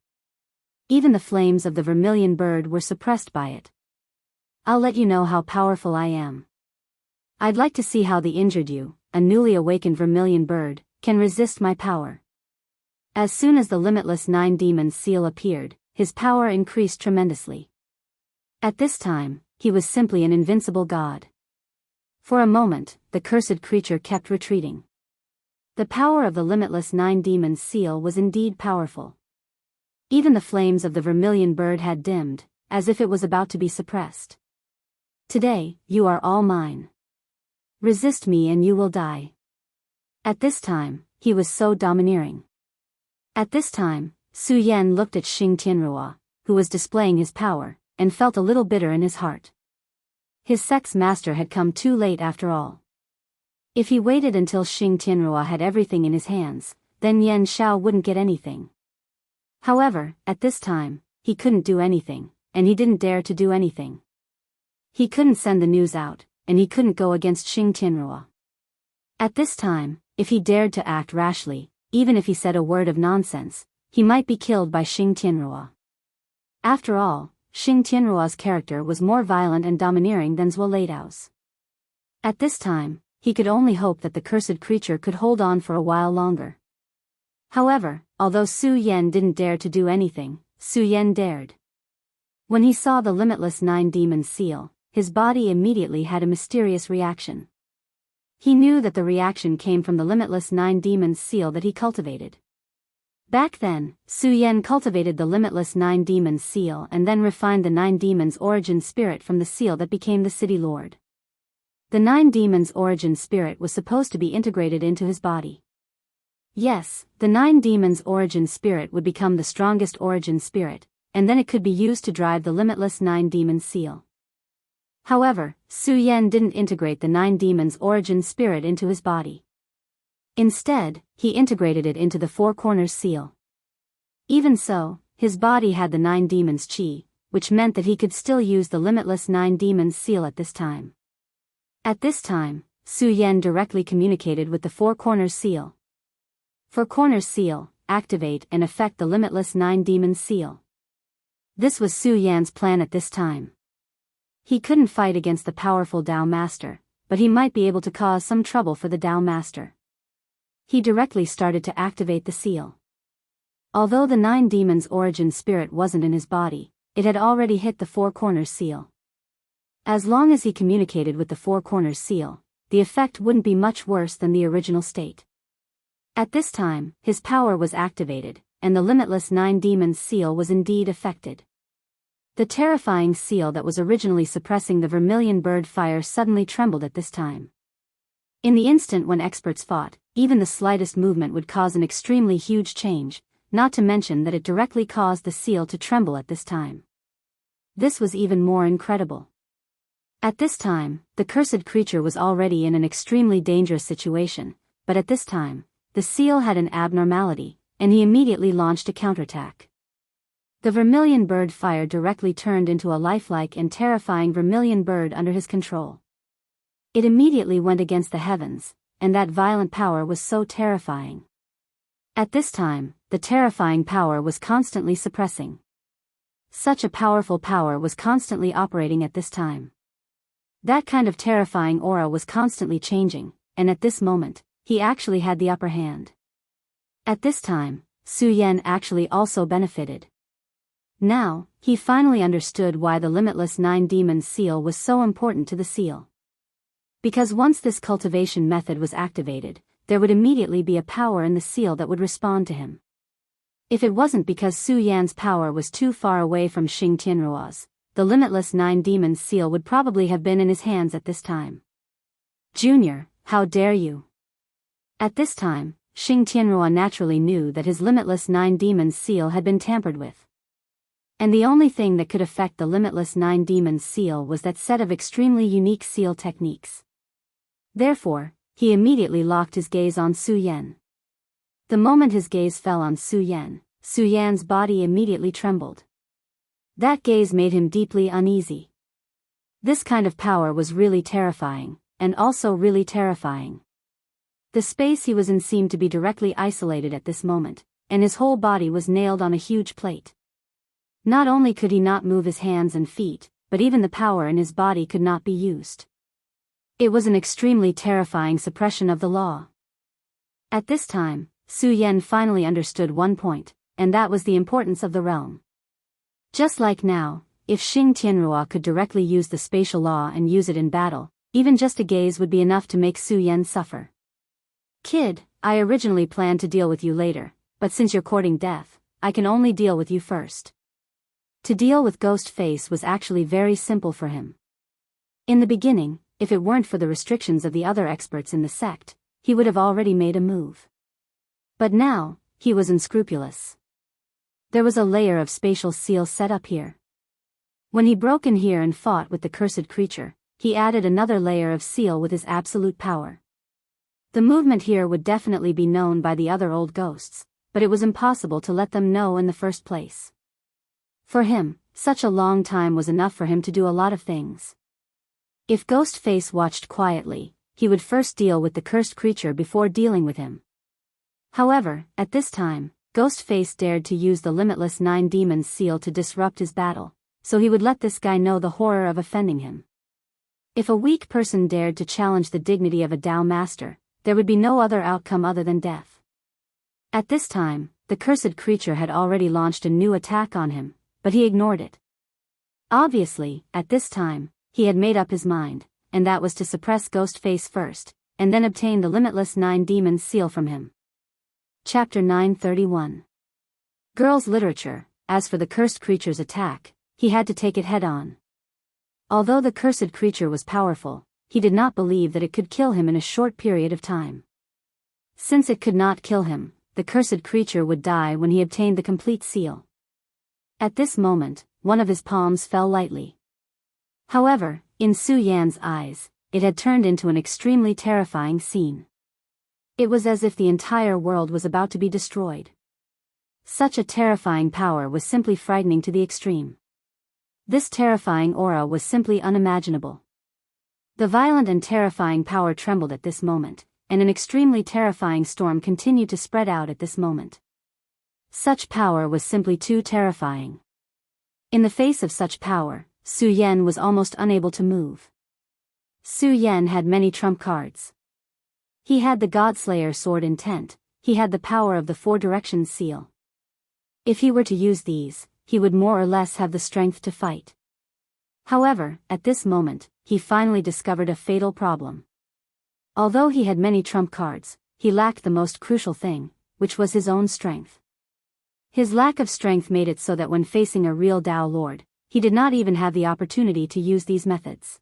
Even the flames of the vermilion bird were suppressed by it. I'll let you know how powerful I am. I'd like to see how the injured you, a newly awakened vermilion bird, can resist my power. As soon as the limitless Nine Demons seal appeared, his power increased tremendously. At this time, he was simply an invincible god. For a moment, the cursed creature kept retreating. The power of the limitless Nine Demons seal was indeed powerful. Even the flames of the vermilion bird had dimmed, as if it was about to be suppressed. Today, you are all mine. Resist me and you will die. At this time, he was so domineering. At this time, Su Yan looked at Xing Tianruo, who was displaying his power, and felt a little bitter in his heart. His sex master had come too late after all. If he waited until Xing Tianruo had everything in his hands, then Yan Xiao wouldn't get anything. However, at this time, he couldn't do anything, and he didn't dare to do anything. He couldn't send the news out, and he couldn't go against Xing Tianruo. At this time, if he dared to act rashly, even if he said a word of nonsense, he might be killed by Xing Tianruo. After all, Xing Tianruo's character was more violent and domineering than Zhuo Leidao's. At this time, he could only hope that the cursed creature could hold on for a while longer. However, although Su Yan didn't dare to do anything, Su Yan dared. When he saw the limitless Nine Demons seal, his body immediately had a mysterious reaction. He knew that the reaction came from the limitless Nine Demons seal that he cultivated. Back then, Su Yan cultivated the limitless Nine Demons seal and then refined the Nine Demons origin spirit from the seal that became the City Lord. The Nine Demons origin spirit was supposed to be integrated into his body. Yes, the Nine Demons origin spirit would become the strongest origin spirit, and then it could be used to drive the limitless Nine Demons seal. However, Su Yan didn't integrate the Nine Demons origin spirit into his body. Instead, he integrated it into the Four Corners seal. Even so, his body had the Nine Demons chi, which meant that he could still use the limitless Nine Demons seal at this time. At this time, Su Yan directly communicated with the Four Corners seal. Four Corners seal, activate and affect the limitless Nine Demons seal. This was Su Yan's plan at this time. He couldn't fight against the powerful Dao Master, but he might be able to cause some trouble for the Dao Master. He directly started to activate the seal. Although the Nine Demons origin spirit wasn't in his body, it had already hit the Four Corners seal. As long as he communicated with the Four Corners seal, the effect wouldn't be much worse than the original state. At this time, his power was activated, and the limitless Nine Demons seal was indeed affected. The terrifying seal that was originally suppressing the vermilion bird fire suddenly trembled at this time. In the instant when experts fought, even the slightest movement would cause an extremely huge change, not to mention that it directly caused the seal to tremble at this time. This was even more incredible. At this time, the cursed creature was already in an extremely dangerous situation, but at this time, the seal had an abnormality, and he immediately launched a counterattack. The vermilion bird fire directly turned into a lifelike and terrifying vermilion bird under his control. It immediately went against the heavens, and that violent power was so terrifying. At this time, the terrifying power was constantly suppressing. Such a powerful power was constantly operating at this time. That kind of terrifying aura was constantly changing, and at this moment, he actually had the upper hand. At this time, Su Yan actually also benefited. Now, he finally understood why the limitless Nine Demons seal was so important to the seal. Because once this cultivation method was activated, there would immediately be a power in the seal that would respond to him. If it wasn't because Su Yan's power was too far away from Xing Tianruo's, the limitless Nine Demons seal would probably have been in his hands at this time. Junior, how dare you? At this time, Xing Tianruo naturally knew that his limitless Nine Demons seal had been tampered with. And the only thing that could affect the limitless Nine Demons seal was that set of extremely unique seal techniques. Therefore, he immediately locked his gaze on Su Yan. The moment his gaze fell on Su Yan's body immediately trembled. That gaze made him deeply uneasy. This kind of power was really terrifying, and also really terrifying. The space he was in seemed to be directly isolated at this moment, and his whole body was nailed on a huge plate. Not only could he not move his hands and feet, but even the power in his body could not be used. It was an extremely terrifying suppression of the law. At this time, Su Yan finally understood one point, and that was the importance of the realm. Just like now, if Xing Tianrua could directly use the spatial law and use it in battle, even just a gaze would be enough to make Su Yan suffer. Kid, I originally planned to deal with you later, but since you're courting death, I can only deal with you first. To deal with Ghost Face was actually very simple for him. In the beginning, if it weren't for the restrictions of the other experts in the sect, he would have already made a move. But now, he was unscrupulous. There was a layer of spatial seal set up here. When he broke in here and fought with the cursed creature, he added another layer of seal with his absolute power. The movement here would definitely be known by the other old ghosts, but it was impossible to let them know in the first place. For him, such a long time was enough for him to do a lot of things. If Ghost Face watched quietly, he would first deal with the cursed creature before dealing with him. However, at this time, Ghost Face dared to use the Limitless 9 Demons seal to disrupt his battle, so he would let this guy know the horror of offending him. If a weak person dared to challenge the dignity of a Tao master, there would be no other outcome other than death. At this time, the cursed creature had already launched a new attack on him, but he ignored it. Obviously, at this time, he had made up his mind, and that was to suppress Ghost Face first, and then obtain the Limitless 9 Demons seal from him. Chapter 931. Girls' Literature. As for the cursed creature's attack, he had to take it head-on. Although the cursed creature was powerful, he did not believe that it could kill him in a short period of time. Since it could not kill him, the cursed creature would die when he obtained the complete seal. At this moment, one of his palms fell lightly. However, in Su Yan's eyes, it had turned into an extremely terrifying scene. It was as if the entire world was about to be destroyed. Such a terrifying power was simply frightening to the extreme. This terrifying aura was simply unimaginable. The violent and terrifying power trembled at this moment, and an extremely terrifying storm continued to spread out at this moment. Such power was simply too terrifying. In the face of such power, Su Yan was almost unable to move. Su Yan had many trump cards. He had the Godslayer sword intent, he had the power of the 4 directions seal. If he were to use these, he would more or less have the strength to fight. However, at this moment, he finally discovered a fatal problem. Although he had many trump cards, he lacked the most crucial thing, which was his own strength. His lack of strength made it so that when facing a real Tao Lord, he did not even have the opportunity to use these methods.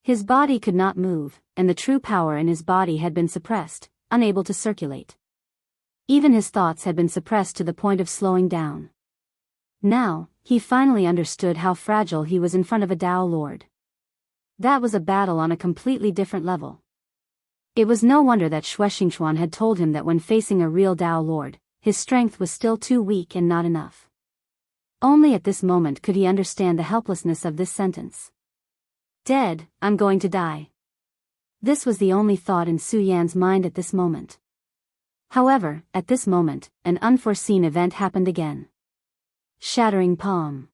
His body could not move, and the true power in his body had been suppressed, unable to circulate. Even his thoughts had been suppressed to the point of slowing down. Now, he finally understood how fragile he was in front of a Tao Lord. That was a battle on a completely different level. It was no wonder that Shuexingchuan had told him that when facing a real Tao Lord, his strength was still too weak and not enough. Only at this moment could he understand the helplessness of this sentence. Dead, I'm going to die. This was the only thought in Su Yan's mind at this moment. However, at this moment, an unforeseen event happened again. Shattering palm.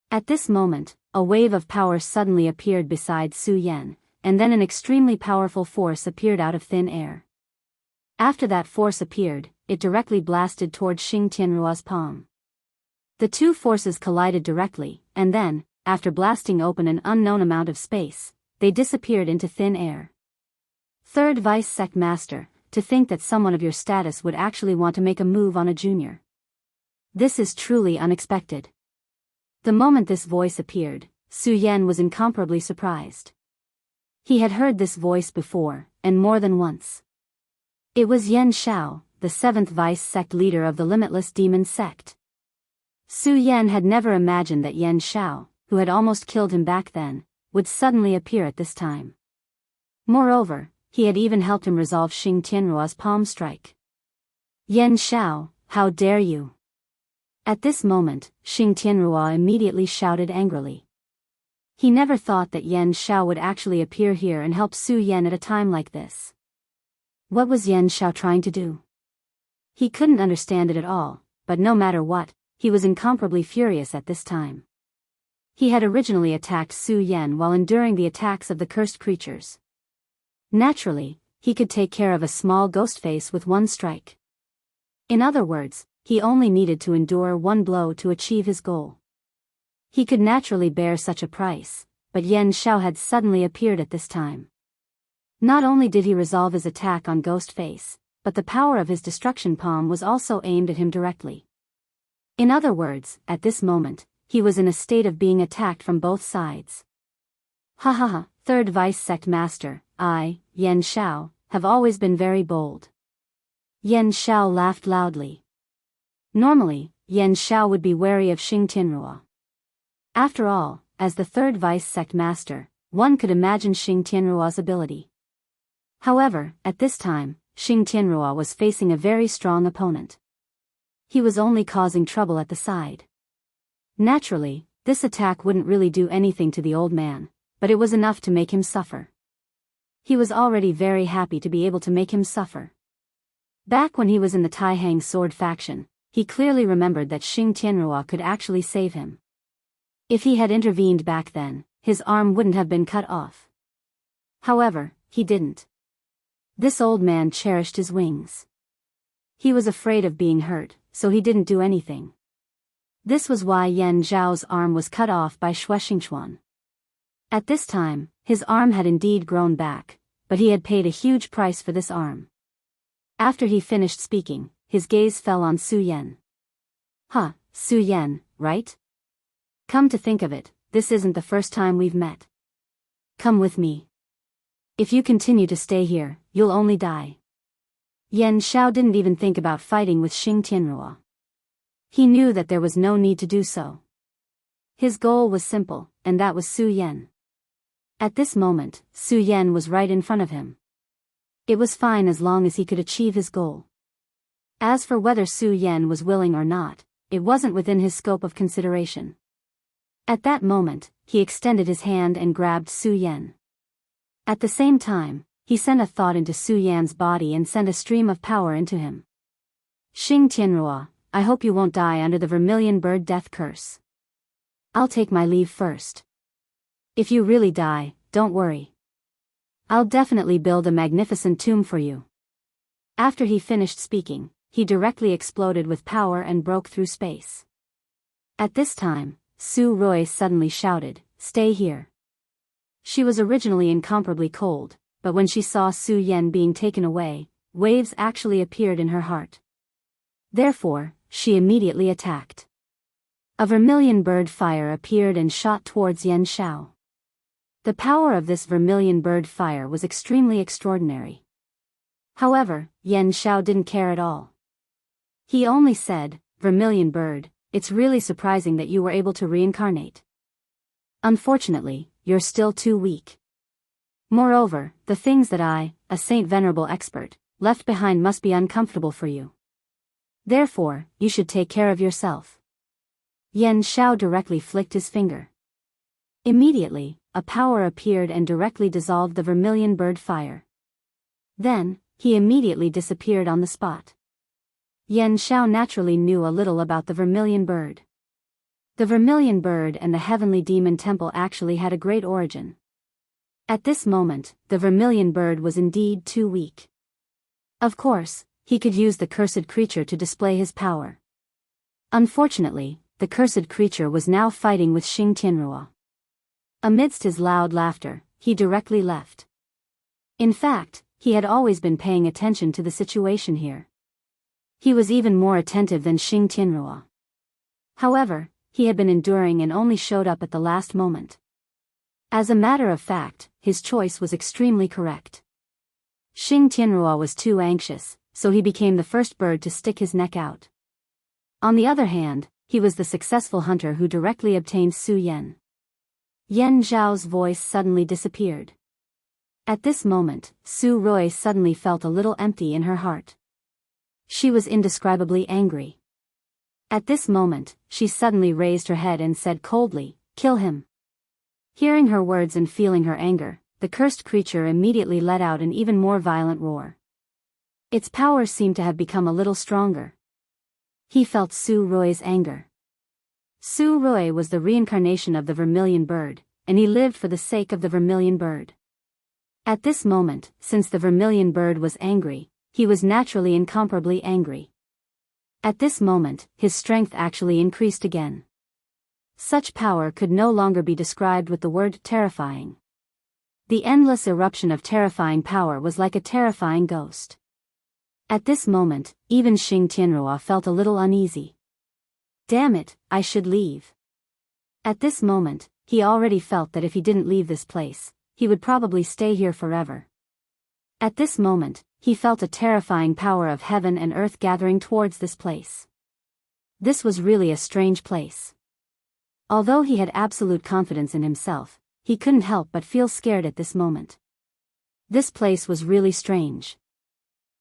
At this moment, a wave of power suddenly appeared beside Su Yan, and then an extremely powerful force appeared out of thin air. After that force appeared, it directly blasted toward Xing Tianrua's palm. The two forces collided directly, and then, after blasting open an unknown amount of space, they disappeared into thin air. Third Vice Sect Master, to think that someone of your status would actually want to make a move on a junior. This is truly unexpected. The moment this voice appeared, Su Yan was incomparably surprised. He had heard this voice before, and more than once. It was Yan Xiao, the 7th Vice Sect leader of the Limitless Demon Sect. Su Yan had never imagined that Yan Xiao, who had almost killed him back then, would suddenly appear at this time. Moreover, he had even helped him resolve Xing Tianruo's palm strike. Yan Xiao, how dare you! At this moment, Xing Tianruo immediately shouted angrily. He never thought that Yan Xiao would actually appear here and help Su Yan at a time like this. What was Yan Xiao trying to do? He couldn't understand it at all, but no matter what, he was incomparably furious at this time. He had originally attacked Su Yan while enduring the attacks of the cursed creatures. Naturally, he could take care of a small ghost face with one strike. In other words, he only needed to endure one blow to achieve his goal. He could naturally bear such a price, but Yan Xiao had suddenly appeared at this time. Not only did he resolve his attack on Ghost Face, but the power of his destruction palm was also aimed at him directly. In other words, at this moment, he was in a state of being attacked from both sides. Ha ha ha, third vice sect master, I, Yan Xiao, have always been very bold. Yan Xiao laughed loudly. Normally, Yan Xiao would be wary of Xing Tianruo. After all, as the third vice sect master, one could imagine Xing Tianruo's ability. However, at this time, Xing Tianruo was facing a very strong opponent. He was only causing trouble at the side. Naturally, this attack wouldn't really do anything to the old man, but it was enough to make him suffer. He was already very happy to be able to make him suffer. Back when he was in the Taihang sword faction, he clearly remembered that Xing Tianruo could actually save him. If he had intervened back then, his arm wouldn't have been cut off. However, he didn't. This old man cherished his wings. He was afraid of being hurt, so he didn't do anything. This was why Yan Zhao's arm was cut off by Xue Xingchuan. At this time, his arm had indeed grown back, but he had paid a huge price for this arm. After he finished speaking, his gaze fell on Su Yan. Huh, Su Yan, right? Come to think of it, this isn't the first time we've met. Come with me. If you continue to stay here, you'll only die. Yan Xiao didn't even think about fighting with Xing Tianruo. He knew that there was no need to do so. His goal was simple, and that was Su Yan. At this moment, Su Yan was right in front of him. It was fine as long as he could achieve his goal. As for whether Su Yan was willing or not, it wasn't within his scope of consideration. At that moment, he extended his hand and grabbed Su Yan. At the same time, he sent a thought into Su Yan's body and sent a stream of power into him. Xing Tianruo, I hope you won't die under the vermilion bird death curse. I'll take my leave first. If you really die, don't worry. I'll definitely build a magnificent tomb for you. After he finished speaking, he directly exploded with power and broke through space. At this time, Su Roy suddenly shouted, "Stay here." She was originally incomparably cold, but when she saw Su Yan being taken away, waves actually appeared in her heart. Therefore, she immediately attacked. A vermilion bird fire appeared and shot towards Yan Xiao. The power of this vermilion bird fire was extremely extraordinary. However, Yan Xiao didn't care at all. He only said, "Vermilion bird, it's really surprising that you were able to reincarnate. Unfortunately, you're still too weak. Moreover, the things that I, a Saint Venerable expert, left behind must be uncomfortable for you. Therefore, you should take care of yourself." Yan Xiao directly flicked his finger. Immediately, a power appeared and directly dissolved the vermilion bird fire. Then, he immediately disappeared on the spot. Yan Xiao naturally knew a little about the vermilion bird. The vermilion bird and the heavenly demon temple actually had a great origin. At this moment, the vermilion bird was indeed too weak. Of course, he could use the cursed creature to display his power. Unfortunately, the cursed creature was now fighting with Xing Tianruo. Amidst his loud laughter, he directly left. In fact, he had always been paying attention to the situation here. He was even more attentive than Xing Tianruo. However, he had been enduring and only showed up at the last moment. As a matter of fact, his choice was extremely correct. Xing Tianruo was too anxious, so he became the first bird to stick his neck out. On the other hand, he was the successful hunter who directly obtained Su Yan. Yan Zhao's voice suddenly disappeared. At this moment, Su Roy suddenly felt a little empty in her heart. She was indescribably angry. At this moment, she suddenly raised her head and said coldly, "Kill him." Hearing her words and feeling her anger, the cursed creature immediately let out an even more violent roar. Its power seemed to have become a little stronger. He felt Su Roy's anger. Su Roy was the reincarnation of the vermilion bird, and he lived for the sake of the vermilion bird. At this moment, since the vermilion bird was angry, he was naturally incomparably angry. At this moment, his strength actually increased again. Such power could no longer be described with the word terrifying. The endless eruption of terrifying power was like a terrifying ghost. At this moment, even Xing Tianrua felt a little uneasy. Damn it, I should leave. At this moment, he already felt that if he didn't leave this place, he would probably stay here forever. At this moment, he felt a terrifying power of heaven and earth gathering towards this place. This was really a strange place. Although he had absolute confidence in himself, he couldn't help but feel scared at this moment. This place was really strange.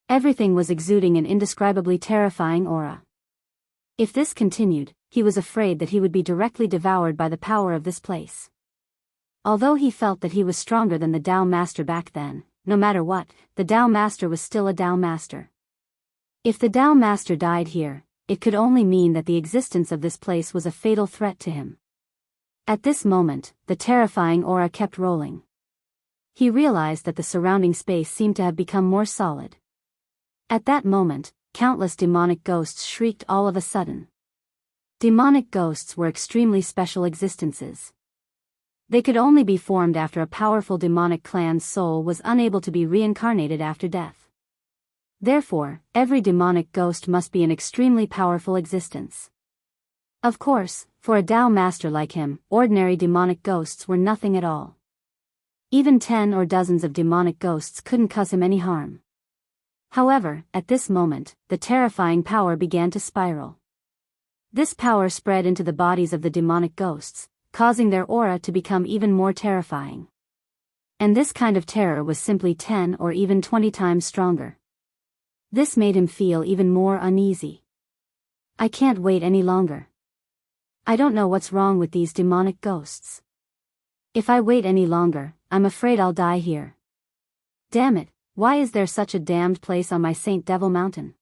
Everything was exuding an indescribably terrifying aura. If this continued, he was afraid that he would be directly devoured by the power of this place. Although he felt that he was stronger than the Tao Master back then, no matter what, the Tao Master was still a Tao Master. If the Tao Master died here, it could only mean that the existence of this place was a fatal threat to him. At this moment, the terrifying aura kept rolling. He realized that the surrounding space seemed to have become more solid. At that moment, countless demonic ghosts shrieked all of a sudden. Demonic ghosts were extremely special existences. They could only be formed after a powerful demonic clan's soul was unable to be reincarnated after death. Therefore, every demonic ghost must be an extremely powerful existence. Of course, for a Tao Master like him, ordinary demonic ghosts were nothing at all. Even 10 or dozens of demonic ghosts couldn't cause him any harm. However, at this moment, the terrifying power began to spiral. This power spread into the bodies of the demonic ghosts, causing their aura to become even more terrifying. And this kind of terror was simply 10 or even 20 times stronger. This made him feel even more uneasy. I can't wait any longer. I don't know what's wrong with these demonic ghosts. If I wait any longer, I'm afraid I'll die here. Damn it, why is there such a damned place on my Saint Devil Mountain?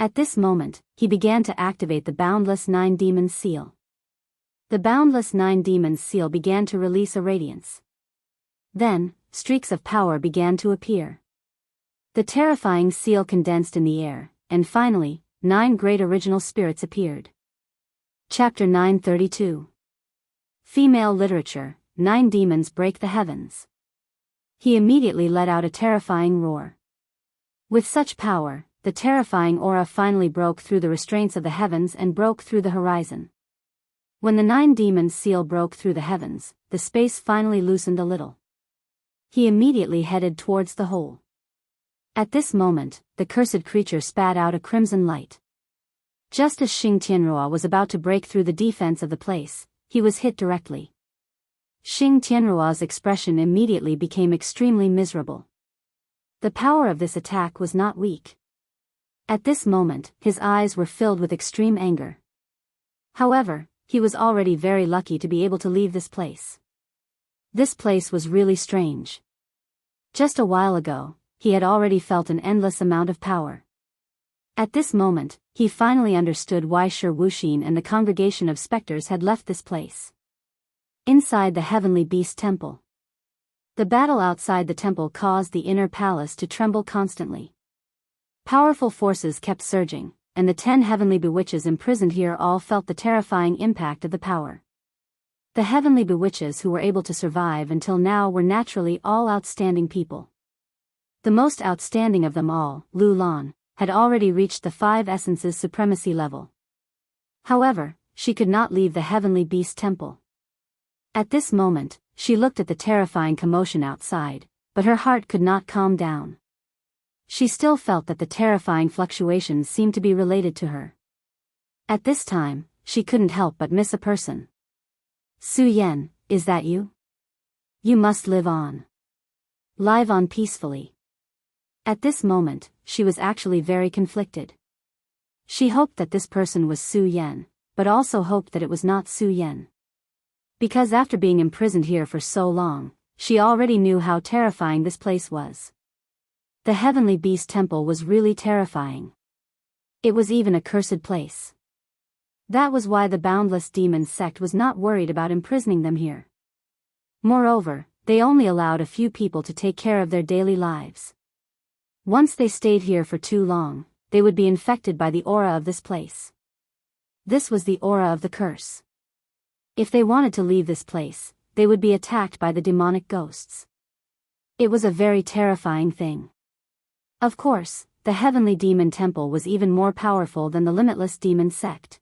At this moment, he began to activate the Boundless 9 Demons Seal. The Boundless 9 Demons Seal began to release a radiance. Then, streaks of power began to appear. The terrifying seal condensed in the air, and finally, 9 great original spirits appeared. Chapter 932. Female Literature, 9 Demons Break the Heavens. He immediately let out a terrifying roar. With such power, the terrifying aura finally broke through the restraints of the heavens and broke through the horizon. When the 9 Demons Seal broke through the heavens, the space finally loosened a little. He immediately headed towards the hole. At this moment, the cursed creature spat out a crimson light. Just as Xing Tianrua was about to break through the defense of the place, he was hit directly. Xing Tianrua's expression immediately became extremely miserable. The power of this attack was not weak. At this moment, his eyes were filled with extreme anger. However, he was already very lucky to be able to leave this place. This place was really strange. Just a while ago, he had already felt an endless amount of power. At this moment, he finally understood why Shi Wuxin and the congregation of specters had left this place. Inside the Heavenly Beast Temple. The battle outside the temple caused the inner palace to tremble constantly. Powerful forces kept surging, and the 10 heavenly bewitches imprisoned here all felt the terrifying impact of the power. The heavenly bewitches who were able to survive until now were naturally all outstanding people. The most outstanding of them all, Lu Lan, had already reached the 5 essences supremacy level. However, she could not leave the Heavenly Beast Temple. At this moment, she looked at the terrifying commotion outside, but her heart could not calm down. She still felt that the terrifying fluctuations seemed to be related to her. At this time, she couldn't help but miss a person. Su Yan, is that you? You must live on. live on peacefully. At this moment, she was actually very conflicted. She hoped that this person was Su Yan, but also hoped that it was not Su Yan. Because after being imprisoned here for so long, she already knew how terrifying this place was. The Heavenly Beast Temple was really terrifying. It was even a cursed place. That was why the Boundless Demon sect was not worried about imprisoning them here. Moreover, they only allowed a few people to take care of their daily lives. Once they stayed here for too long, they would be infected by the aura of this place. This was the aura of the curse. If they wanted to leave this place, they would be attacked by the demonic ghosts. It was a very terrifying thing. Of course, the Heavenly Demon Temple was even more powerful than the Limitless Demon Sect.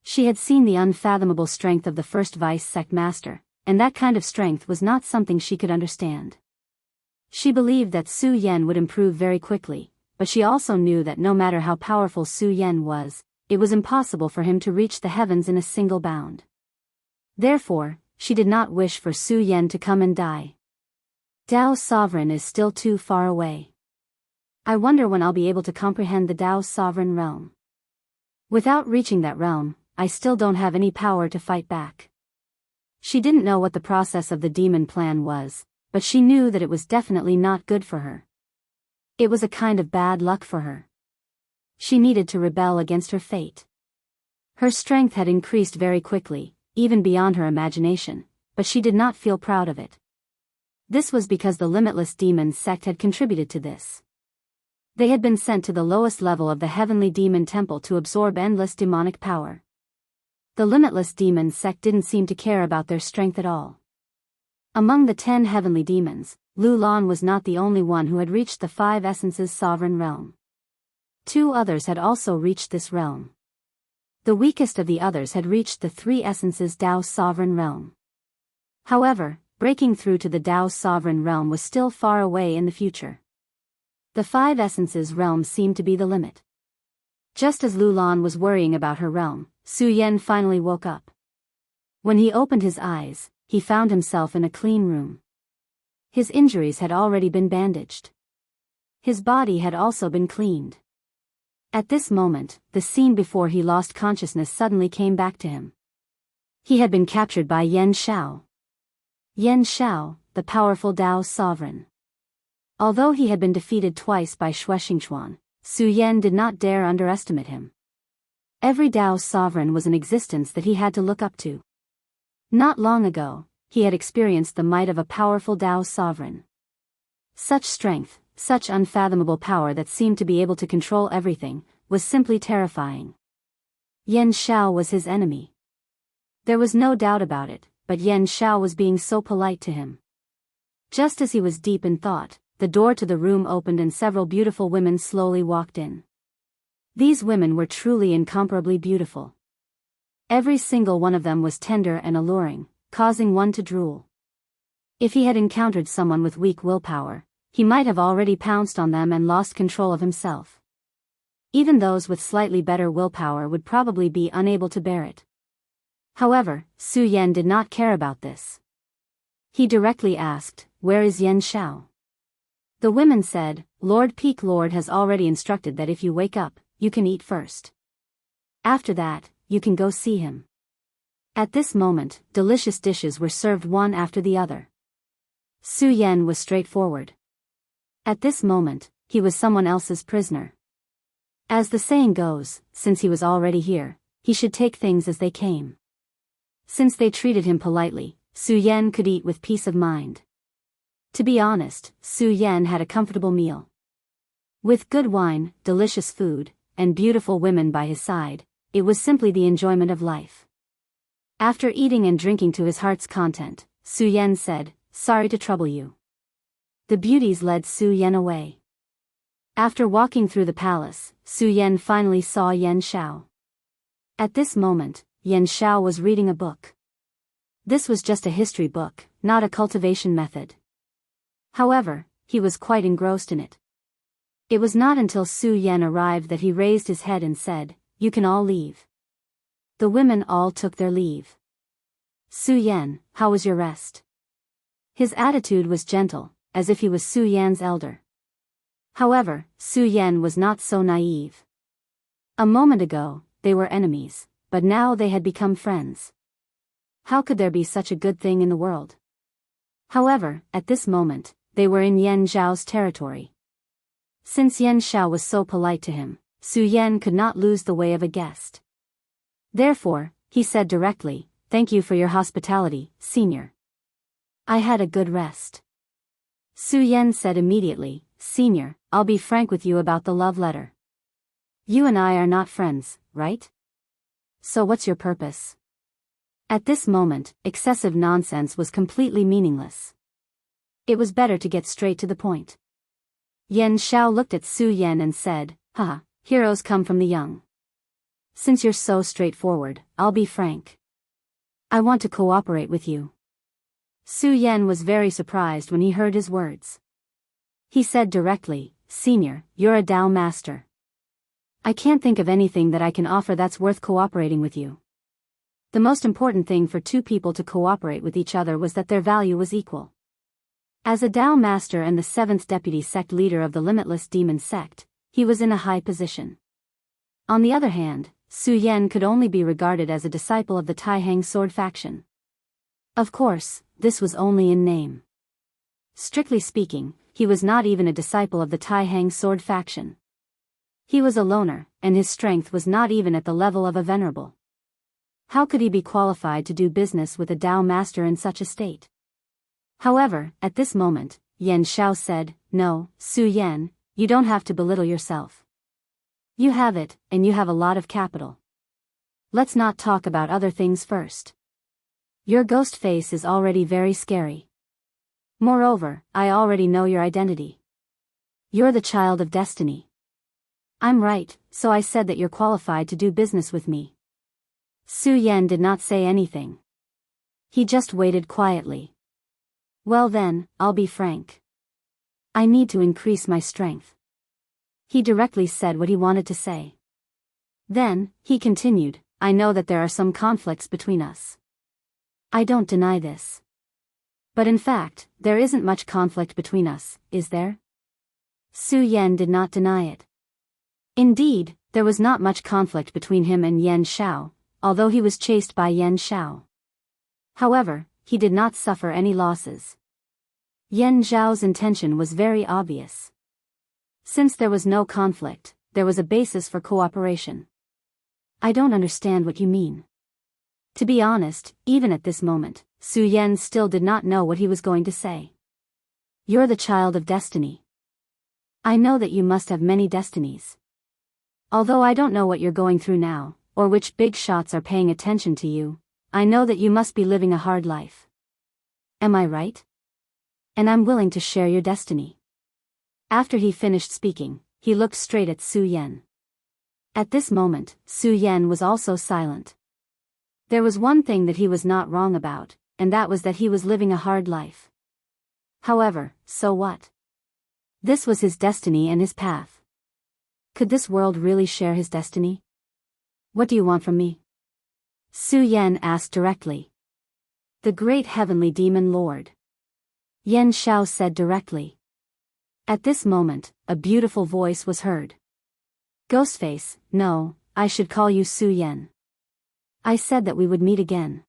She had seen the unfathomable strength of the first Vice Sect Master, and that kind of strength was not something she could understand. She believed that Su Yan would improve very quickly, but she also knew that no matter how powerful Su Yan was, it was impossible for him to reach the heavens in a single bound. Therefore, she did not wish for Su Yan to come and die. Dao's sovereign is still too far away. I wonder when I'll be able to comprehend the Dao's sovereign realm. Without reaching that realm, I still don't have any power to fight back. She didn't know what the process of the demon plan was, but she knew that it was definitely not good for her. It was a kind of bad luck for her. She needed to rebel against her fate. Her strength had increased very quickly, even beyond her imagination, but she did not feel proud of it. This was because the Limitless Demon Sect had contributed to this. They had been sent to the lowest level of the Heavenly Demon Temple to absorb endless demonic power. The Limitless Demon Sect didn't seem to care about their strength at all. Among the 10 heavenly demons, Lu Lan was not the only one who had reached the 5 Essences sovereign realm. 2 others had also reached this realm. The weakest of the others had reached the 3 Essences Dao sovereign realm. However, breaking through to the Dao sovereign realm was still far away in the future. The 5 Essences realm seemed to be the limit. Just as Lu Lan was worrying about her realm, Su Yan finally woke up. When he opened his eyes, he found himself in a clean room. His injuries had already been bandaged. His body had also been cleaned. At this moment, the scene before he lost consciousness suddenly came back to him. He had been captured by Yan Xiao. Yan Xiao, the powerful Dao sovereign. Although he had been defeated twice by Shuexingchuan, Su Yan did not dare underestimate him. Every Dao sovereign was an existence that he had to look up to. Not long ago, he had experienced the might of a powerful Dao sovereign. Such strength, such unfathomable power that seemed to be able to control everything, was simply terrifying. Yan Xiao was his enemy. There was no doubt about it, but Yan Xiao was being so polite to him. Just as he was deep in thought, the door to the room opened and several beautiful women slowly walked in. These women were truly incomparably beautiful. Every single one of them was tender and alluring, causing one to drool. If he had encountered someone with weak willpower, he might have already pounced on them and lost control of himself. Even those with slightly better willpower would probably be unable to bear it. However, Su Yan did not care about this. He directly asked, "Where is Yan Xiao?" The women said, "Lord Peak Lord has already instructed that if you wake up, you can eat first. After that, you can go see him." At this moment, delicious dishes were served one after the other. Su Yan was straightforward. At this moment, he was someone else's prisoner. As the saying goes, since he was already here, he should take things as they came. Since they treated him politely, Su Yan could eat with peace of mind. To be honest, Su Yan had a comfortable meal. With good wine, delicious food, and beautiful women by his side, it was simply the enjoyment of life. After eating and drinking to his heart's content, Su Yan said, "Sorry to trouble you." The beauties led Su Yan away. After walking through the palace, Su Yan finally saw Yan Xiao. At this moment, Yan Xiao was reading a book. This was just a history book, not a cultivation method. However, he was quite engrossed in it. It was not until Su Yan arrived that he raised his head and said, "You can all leave." The women all took their leave. "Su Yan, how was your rest?" His attitude was gentle, as if he was Su Yan's elder. However, Su Yan was not so naive. A moment ago, they were enemies, but now they had become friends. How could there be such a good thing in the world? However, at this moment, they were in Yan Zhao's territory. Since Yan Zhao was so polite to him, Su Yan could not lose the way of a guest. Therefore, he said directly, "Thank you for your hospitality, Senior. I had a good rest." Su Yan said immediately, "Senior, I'll be frank with you about the love letter. You and I are not friends, right? So what's your purpose?" At this moment, excessive nonsense was completely meaningless. It was better to get straight to the point. Yan Zhao looked at Su Yan and said, "Haha, heroes come from the young. Since you're so straightforward, I'll be frank. I want to cooperate with you." Su Yan was very surprised when he heard his words. He said directly, "Senior, you're a Dao master. I can't think of anything that I can offer that's worth cooperating with you." The most important thing for two people to cooperate with each other was that their value was equal. As a Dao master and the 7th deputy sect leader of the Limitless Demon sect, he was in a high position. On the other hand, Su Yan could only be regarded as a disciple of the Taihang sword faction. Of course, this was only in name. Strictly speaking, he was not even a disciple of the Taihang sword faction. He was a loner, and his strength was not even at the level of a venerable. How could he be qualified to do business with a Dao master in such a state? However, at this moment, Yan Zhao said, "No, Su Yan, you don't have to belittle yourself. You have it, and you have a lot of capital. Let's not talk about other things first. Your ghost face is already very scary. Moreover, I already know your identity. You're the child of destiny. I'm right, so I said that you're qualified to do business with me." Su Yan did not say anything. He just waited quietly. "Well then, I'll be frank. I need to increase my strength." He directly said what he wanted to say. Then, he continued, "I know that there are some conflicts between us. I don't deny this. But in fact, there isn't much conflict between us, is there?" Su Yan did not deny it. Indeed, there was not much conflict between him and Yan Zhao, although he was chased by Yan Zhao. However, he did not suffer any losses. Yan Zhao's intention was very obvious. Since there was no conflict, there was a basis for cooperation. "I don't understand what you mean." To be honest, even at this moment, Su Yan still did not know what he was going to say. "You're the child of destiny. I know that you must have many destinies. Although I don't know what you're going through now, or which big shots are paying attention to you, I know that you must be living a hard life. Am I right? And I'm willing to share your destiny." After he finished speaking, he looked straight at Su Yan. At this moment, Su Yan was also silent. There was one thing that he was not wrong about, and that was that he was living a hard life. However, so what? This was his destiny and his path. Could this world really share his destiny? "What do you want from me?" Su Yan asked directly. "The great heavenly demon lord." Yan Zhao said directly. At this moment, a beautiful voice was heard. "Ghostface, no, I should call you Su Yan. I said that we would meet again.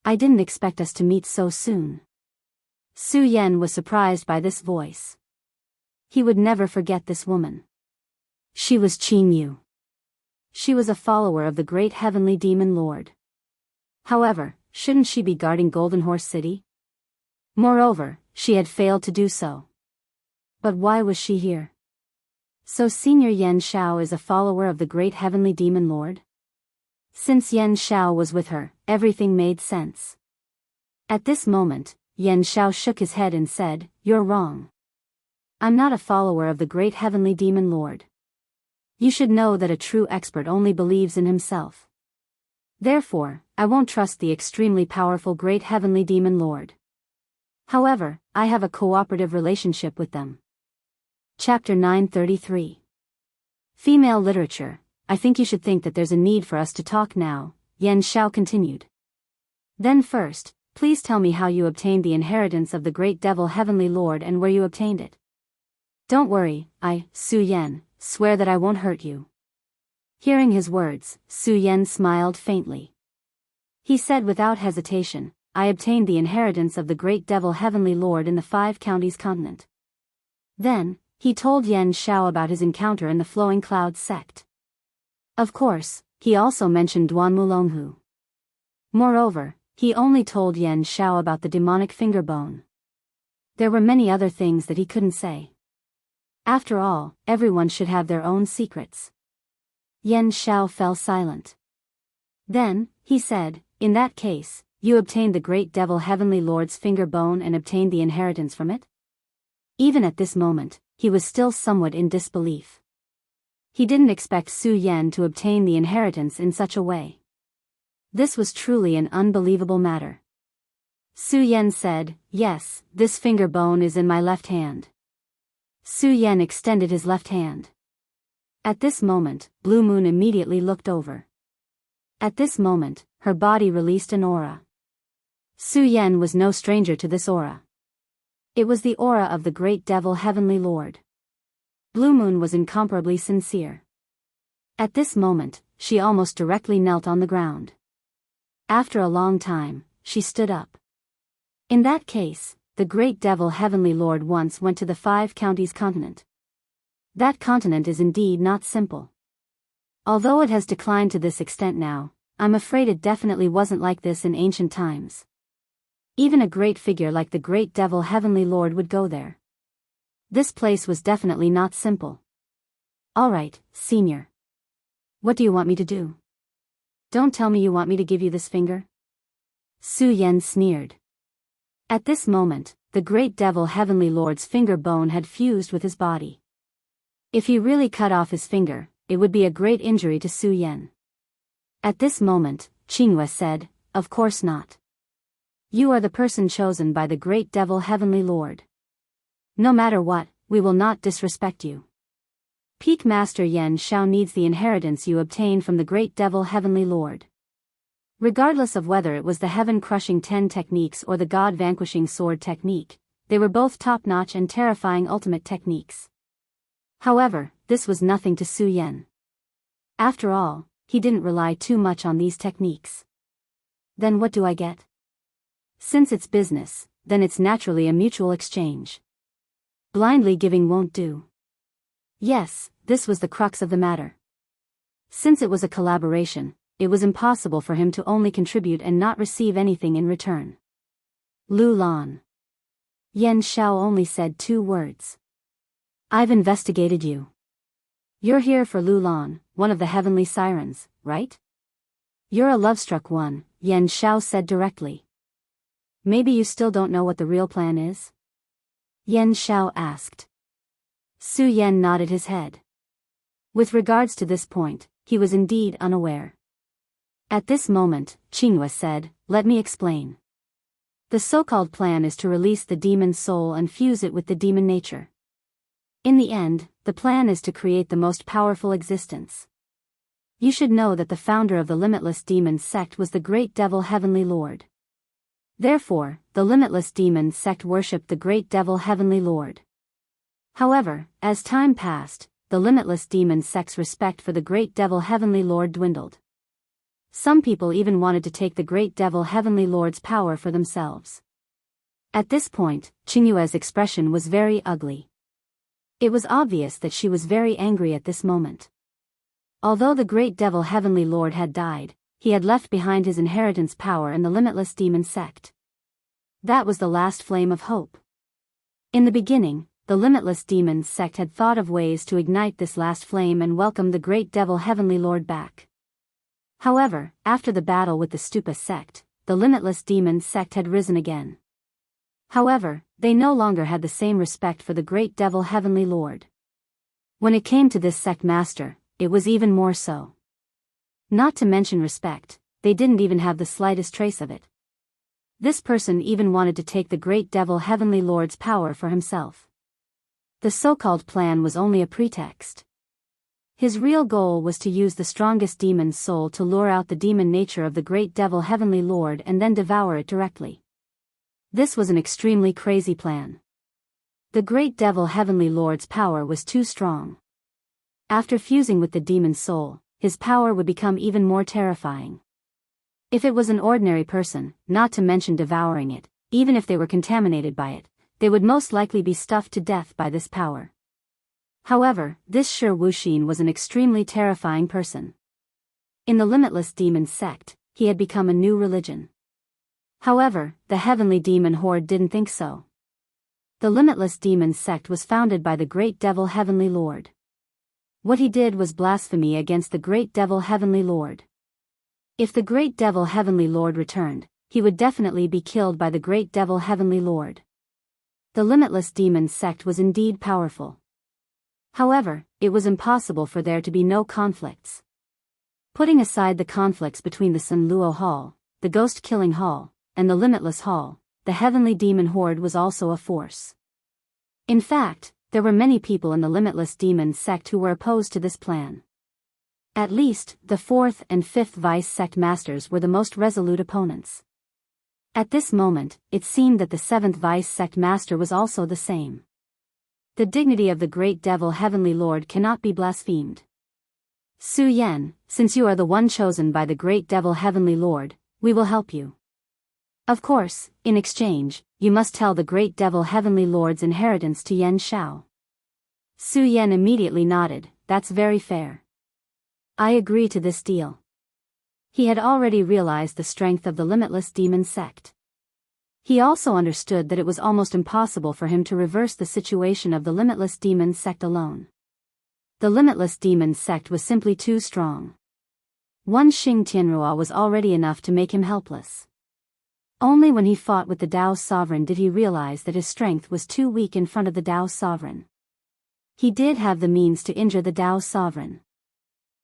I didn't expect us to meet so soon." Su Yan was surprised by this voice. He would never forget this woman. She was Qin Yu. She was a follower of the great heavenly demon lord. However, shouldn't she be guarding Golden Horse City? Moreover, she had failed to do so. But why was she here? So Senior Yan Zhao is a follower of the great heavenly demon lord? Since Yan Zhao was with her, everything made sense. At this moment, Yan Zhao shook his head and said, "You're wrong. I'm not a follower of the great heavenly demon lord. You should know that a true expert only believes in himself. Therefore, I won't trust the extremely powerful great heavenly demon lord. However, I have a cooperative relationship with them." Chapter 933. Female Literature. "I think you should think that there's a need for us to talk now," Yan Zhao continued. "Then first, Please tell me how you obtained the inheritance of the great devil Heavenly Lord and where you obtained it. Don't worry, Su Yan, swear that I won't hurt you. Hearing his words, Su Yan smiled faintly. He said without hesitation, I obtained the inheritance of the great devil Heavenly Lord in the 5 counties continent. Then, he told Yan Shao about his encounter in the Flowing Clouds sect. Of course, he also mentioned Duan Mulonghu. Moreover, he only told Yan Shao about the demonic finger bone. There were many other things that he couldn't say. After all, everyone should have their own secrets. Yan Shao fell silent. Then, he said, in that case, you obtained the great devil Heavenly Lord's finger bone and obtained the inheritance from it? Even at this moment, he was still somewhat in disbelief. He didn't expect Su Yan to obtain the inheritance in such a way. This was truly an unbelievable matter. Su Yan said, yes, this finger bone is in my left hand. Su Yan extended his left hand. At this moment, Blue Moon immediately looked over. At this moment, her body released an aura. Su Yan was no stranger to this aura. It was the aura of the great devil Heavenly Lord. Blue Moon was incomparably sincere. At this moment, she almost directly knelt on the ground. After a long time, she stood up. In that case, the great devil Heavenly Lord once went to the 5 counties continent. That continent is indeed not simple. Although it has declined to this extent now, I'm afraid it definitely wasn't like this in ancient times. Even a great figure like the great devil Heavenly Lord would go there. This place was definitely not simple. Alright, senior. What do you want me to do? Don't tell me you want me to give you this finger? Su Yan sneered. At this moment, the great devil Heavenly Lord's finger bone had fused with his body. If he really cut off his finger, it would be a great injury to Su Yan. At this moment, Qingyue said, of course not. You are the person chosen by the great devil Heavenly Lord. No matter what, we will not disrespect you. Peak Master Yan Shao needs the inheritance you obtained from the great devil Heavenly Lord. Regardless of whether it was the heaven-crushing 10 techniques or the god-vanquishing sword technique, they were both top-notch and terrifying ultimate techniques. However, this was nothing to Su Yan. After all, he didn't rely too much on these techniques. Then what do I get? Since it's business, then it's naturally a mutual exchange. Blindly giving won't do. Yes, this was the crux of the matter. Since it was a collaboration, it was impossible for him to only contribute and not receive anything in return. Lu Lan. Yan Shao only said 2 words. I've investigated you. You're here for Lu Lan, one of the heavenly sirens, right? You're a love-struck one, Yan Shao said directly. Maybe you still don't know what the real plan is? Yan Shao asked. Su Yan nodded his head. With regards to this point, he was indeed unaware. At this moment, Qingyue said, let me explain. The so-called plan is to release the demon soul and fuse it with the demon nature. In the end, the plan is to create the most powerful existence. You should know that the founder of the Limitless Demon sect was the great devil Heavenly Lord. Therefore, the Limitless Demon sect worshipped the great devil Heavenly Lord. However, as time passed, the Limitless Demon sect's respect for the great devil Heavenly Lord dwindled. Some people even wanted to take the great devil Heavenly Lord's power for themselves. At this point, Qingyue's expression was very ugly. It was obvious that she was very angry at this moment. Although the great devil Heavenly Lord had died, he had left behind his inheritance power in the Limitless Demon sect. That was the last flame of hope. In the beginning, the Limitless Demon sect had thought of ways to ignite this last flame and welcome the great devil Heavenly Lord back. However, after the battle with the Stupa sect, the Limitless Demon sect had risen again. However, they no longer had the same respect for the great devil Heavenly Lord. When it came to this sect master, it was even more so. Not to mention respect, they didn't even have the slightest trace of it. This person even wanted to take the great devil Heavenly Lord's power for himself. The so-called plan was only a pretext. His real goal was to use the strongest demon's soul to lure out the demon nature of the great devil Heavenly Lord and then devour it directly. This was an extremely crazy plan. The great devil Heavenly Lord's power was too strong. After fusing with the demon's soul, his power would become even more terrifying. If it was an ordinary person, not to mention devouring it, even if they were contaminated by it, they would most likely be stuffed to death by this power. However, this Shi Wuxin was an extremely terrifying person. In the limitless demon sect, he had become a new religion. However, the heavenly demon horde didn't think so. The limitless demon sect was founded by the great devil Heavenly Lord. What he did was blasphemy against the great devil Heavenly Lord. If the great devil Heavenly Lord returned, he would definitely be killed by the great devil Heavenly Lord. The limitless demon sect was indeed powerful. However, it was impossible for there to be no conflicts. Putting aside the conflicts between the Sun Luo Hall, the Ghost Killing Hall, and the Limitless Hall, the Heavenly Demon Horde was also a force. In fact, there were many people in the Limitless Demon sect who were opposed to this plan. At least, the 4th and 5th Vice Sect Masters were the most resolute opponents. At this moment, it seemed that the 7th Vice Sect Master was also the same. The dignity of the great devil Heavenly Lord cannot be blasphemed. Su Yan, since you are the one chosen by the great devil Heavenly Lord, we will help you. Of course, in exchange, you must tell the great devil Heavenly Lord's inheritance to Yan Shao. Su Yan immediately nodded, that's very fair. I agree to this deal. He had already realized the strength of the limitless demon sect. He also understood that it was almost impossible for him to reverse the situation of the limitless demon sect alone. The limitless demon sect was simply too strong. One Xing Tianrua was already enough to make him helpless. Only when he fought with the Tao Sovereign did he realize that his strength was too weak in front of the Tao Sovereign. He did have the means to injure the Tao Sovereign.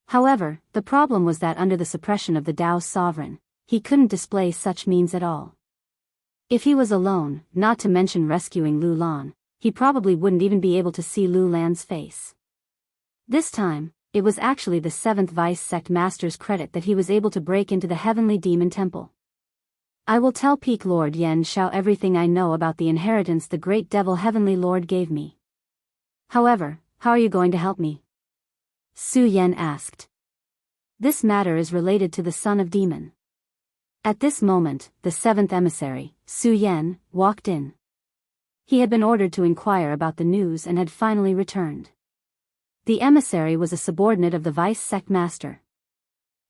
However, the problem was that under the suppression of the Tao Sovereign, he couldn't display such means at all. If he was alone, not to mention rescuing Lu Lan, he probably wouldn't even be able to see Lu Lan's face. This time, it was actually the 7th Vice Sect Master's credit that he was able to break into the Heavenly Demon Temple. I will tell Peak Lord Yan Shao everything I know about the inheritance the great devil Heavenly Lord gave me. However, how are you going to help me? Su Yan asked. This matter is related to the son of demon. At this moment, the 7th emissary, Su Yan, walked in. He had been ordered to inquire about the news and had finally returned. The emissary was a subordinate of the Vice Sect Master.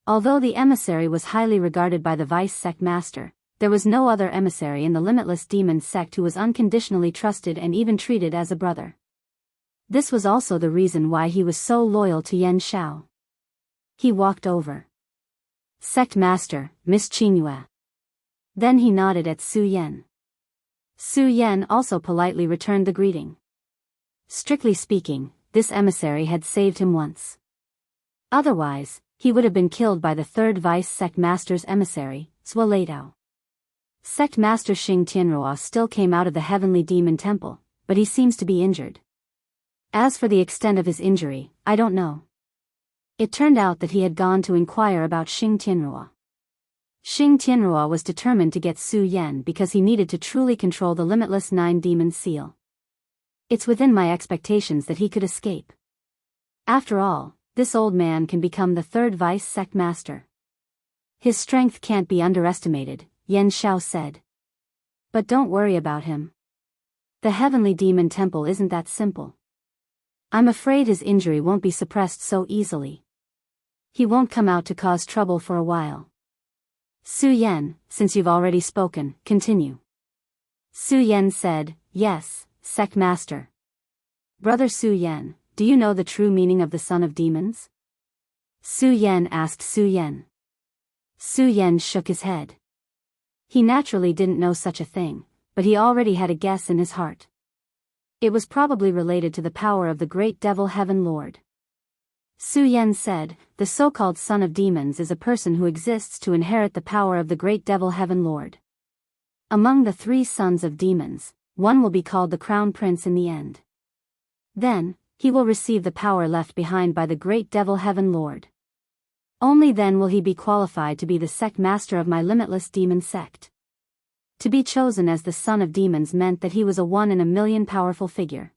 Although the emissary was highly regarded by the Vice Sect Master, there was no other emissary in the Limitless Demon sect who was unconditionally trusted and even treated as a brother. This was also the reason why he was so loyal to Yan Shao. He walked over. Sect Master, Miss Qingyue. Then he nodded at Su Yan. Su Yan also politely returned the greeting. Strictly speaking, this emissary had saved him once. Otherwise, he would have been killed by the 3rd Vice Sect Master's emissary, Zhuo Leidao. Sect Master Xing Tianrua still came out of the Heavenly Demon Temple, but he seems to be injured. As for the extent of his injury, I don't know. It turned out that he had gone to inquire about Xing Tianrua. Xing Tianrua was determined to get Su Yan because he needed to truly control the limitless 9 demon seal. It's within my expectations that he could escape. After all, this old man can become the 3rd Vice Sect Master. His strength can't be underestimated, Yan Shao said. But don't worry about him. The Heavenly Demon Temple isn't that simple. I'm afraid his injury won't be suppressed so easily. He won't come out to cause trouble for a while. Su Yan, since you've already spoken, continue. Su Yan said, yes, Sect Master. Brother Su Yan, do you know the true meaning of the Son of Demons? Su Yan asked Su Yan. Su Yan shook his head. He naturally didn't know such a thing, but he already had a guess in his heart. It was probably related to the power of the great devil Heaven Lord. Su Yan said, the so-called Son of Demons is a person who exists to inherit the power of the great devil Heaven Lord. Among the 3 sons of demons, one will be called the Crown Prince in the end. Then, he will receive the power left behind by the great devil Heaven Lord. Only then will he be qualified to be the sect master of my limitless demon sect. To be chosen as the son of demons meant that he was a 1 in a million powerful figure.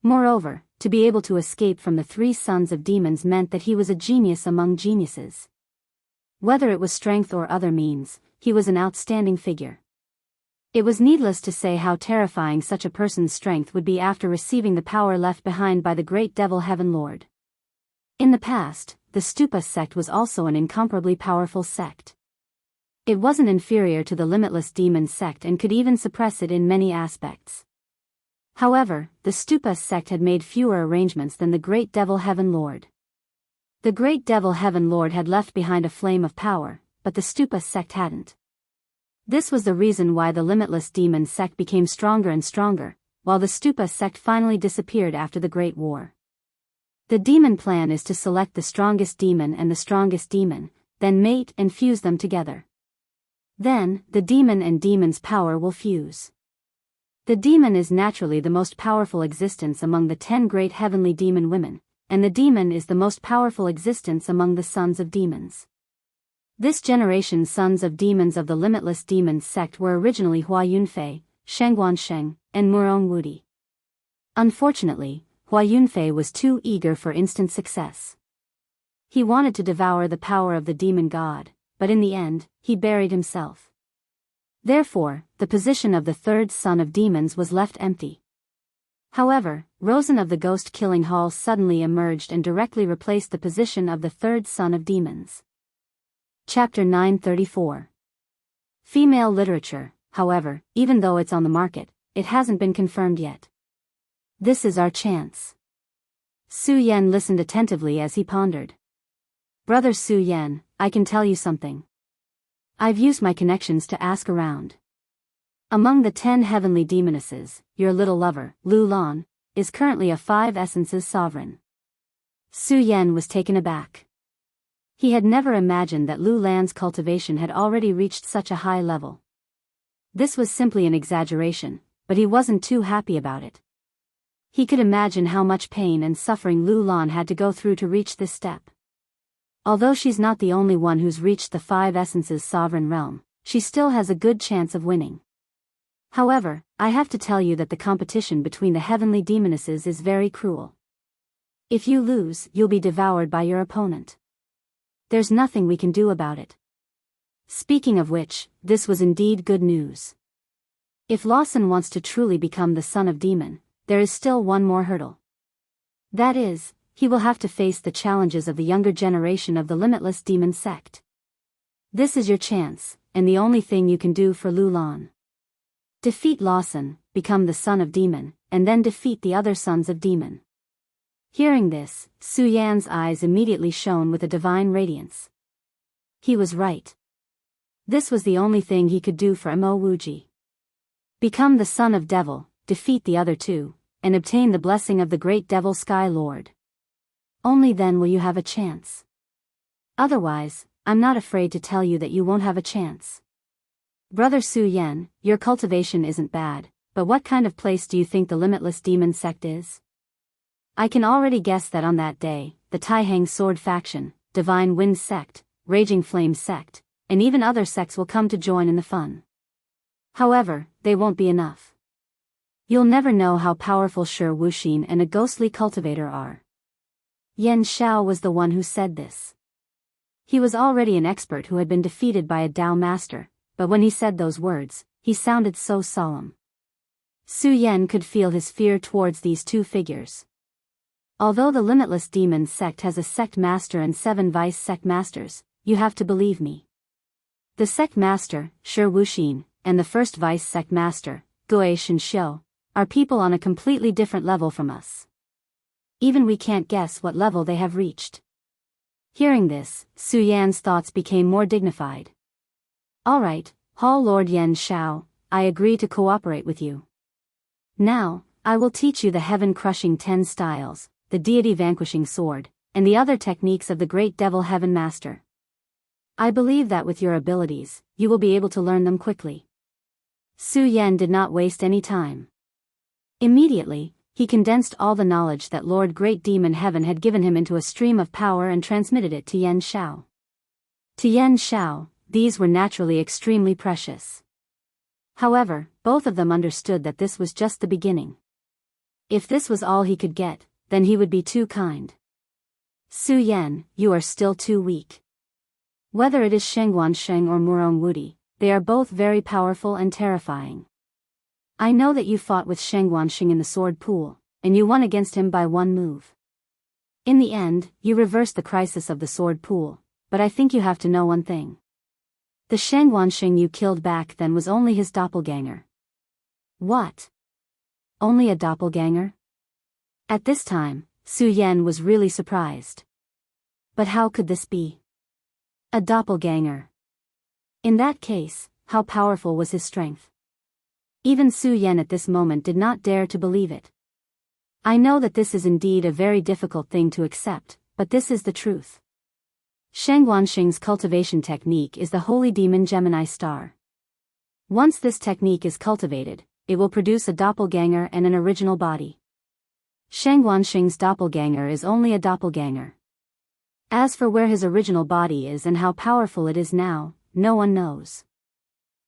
Moreover, to be able to escape from the 3 sons of demons meant that he was a genius among geniuses. Whether it was strength or other means, he was an outstanding figure. It was needless to say how terrifying such a person's strength would be after receiving the power left behind by the great devil Heaven Lord. In the past, the Stupa sect was also an incomparably powerful sect. It wasn't inferior to the limitless demon sect and could even suppress it in many aspects. However, the Stupa sect had made fewer arrangements than the great devil Heaven Lord. The great devil Heaven Lord had left behind a flame of power, but the Stupa sect hadn't. This was the reason why the limitless demon sect became stronger and stronger, while the Stupa sect finally disappeared after the Great War. The demon plan is to select the strongest demon and the strongest demon, then mate and fuse them together. Then, the demon and demon's power will fuse. The demon is naturally the most powerful existence among the 10 great heavenly demon women, and the demon is the most powerful existence among the sons of demons. This generation's sons of demons of the limitless demon sect were originally Hua Yunfei, Sheng Guansheng, and Murong Wudi. Unfortunately, Hua Yunfei was too eager for instant success. He wanted to devour the power of the demon god, but in the end, he buried himself. Therefore, the position of the 3rd son of demons was left empty. However, Rosen of the ghost-killing hall suddenly emerged and directly replaced the position of the 3rd son of demons. Chapter 934. Female literature, however, even though it's on the market, it hasn't been confirmed yet. This is our chance. Su Yan listened attentively as he pondered. Brother Su Yan, I can tell you something. I've used my connections to ask around. Among the 10 heavenly demonesses, your little lover, Lu Lan, is currently a 5 essences sovereign. Su Yan was taken aback. He had never imagined that Lu Lan's cultivation had already reached such a high level. This was simply an exaggeration, but he wasn't too happy about it. He could imagine how much pain and suffering Lu Lan had to go through to reach this step. Although she's not the only one who's reached the 5 essences sovereign realm, she still has a good chance of winning. However, I have to tell you that the competition between the heavenly demonesses is very cruel. If you lose, you'll be devoured by your opponent. There's nothing we can do about it. Speaking of which, this was indeed good news. If Lawson wants to truly become the son of demon, there is still one more hurdle. That is, he will have to face the challenges of the younger generation of the limitless demon sect. This is your chance, and the only thing you can do for Lu Lan. Defeat Lawson, become the son of demon, and then defeat the other sons of demon. Hearing this, Su Yan's eyes immediately shone with a divine radiance. He was right. This was the only thing he could do for Mo Wuji. Become the son of devil, defeat the other 2, and obtain the blessing of the great devil Sky Lord. Only then will you have a chance. Otherwise, I'm not afraid to tell you that you won't have a chance. Brother Su Yan, your cultivation isn't bad, but what kind of place do you think the limitless demon sect is? I can already guess that on that day, the Taihang Sword faction, Divine Wind sect, Raging Flame sect, and even other sects will come to join in the fun. However, they won't be enough. You'll never know how powerful Shi Wuxin and a ghostly cultivator are. Yan Xiao was the one who said this. He was already an expert who had been defeated by a Tao master, but when he said those words, he sounded so solemn. Su Yan could feel his fear towards these 2 figures. Although the limitless demon sect has a sect master and 7 vice sect masters, you have to believe me. The sect master, Shi Wuxin, and the first vice sect master, Gui Shenxiu, are people on a completely different level from us. Even we can't guess what level they have reached. Hearing this, Su Yan's thoughts became more dignified. Alright, Hall Lord Yan Xiao, I agree to cooperate with you. Now, I will teach you the heaven-crushing 10 styles, the deity-vanquishing sword, and the other techniques of the great devil heaven master. I believe that with your abilities, you will be able to learn them quickly. Su Yan did not waste any time. Immediately, he condensed all the knowledge that Lord Great Demon Heaven had given him into a stream of power and transmitted it to Yan Xiao. To Yan Xiao, these were naturally extremely precious. However, both of them understood that this was just the beginning. If this was all he could get, then he would be too kind. Su Yan, you are still too weak. Whether it is Shengguansheng or Murong Wudi, they are both very powerful and terrifying. I know that you fought with Shengguansheng in the sword pool, and you won against him by one move. In the end, you reversed the crisis of the sword pool, but I think you have to know one thing. The Shengguansheng you killed back then was only his doppelganger. What? Only a doppelganger? At this time, Su Yan was really surprised. But how could this be? A doppelganger. In that case, how powerful was his strength? Even Su Yan at this moment did not dare to believe it. I know that this is indeed a very difficult thing to accept, but this is the truth. Shengguansheng's cultivation technique is the holy demon Gemini star. Once this technique is cultivated, it will produce a doppelganger and an original body. Shengguansheng's doppelganger is only a doppelganger. As for where his original body is and how powerful it is now, no one knows.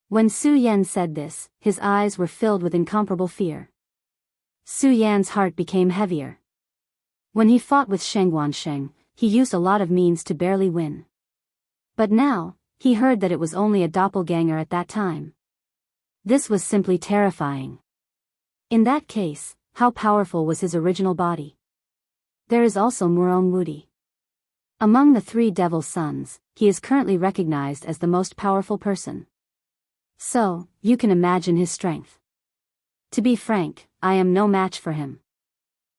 When Su Yan said this, his eyes were filled with incomparable fear. Su Yan's heart became heavier. When he fought with Shengguansheng, he used a lot of means to barely win. But now, he heard that it was only a doppelganger at that time. This was simply terrifying. In that case, how powerful was his original body? There is also Murong Wudi. Among the three devil sons, he is currently recognized as the most powerful person. So, you can imagine his strength. To be frank, I am no match for him.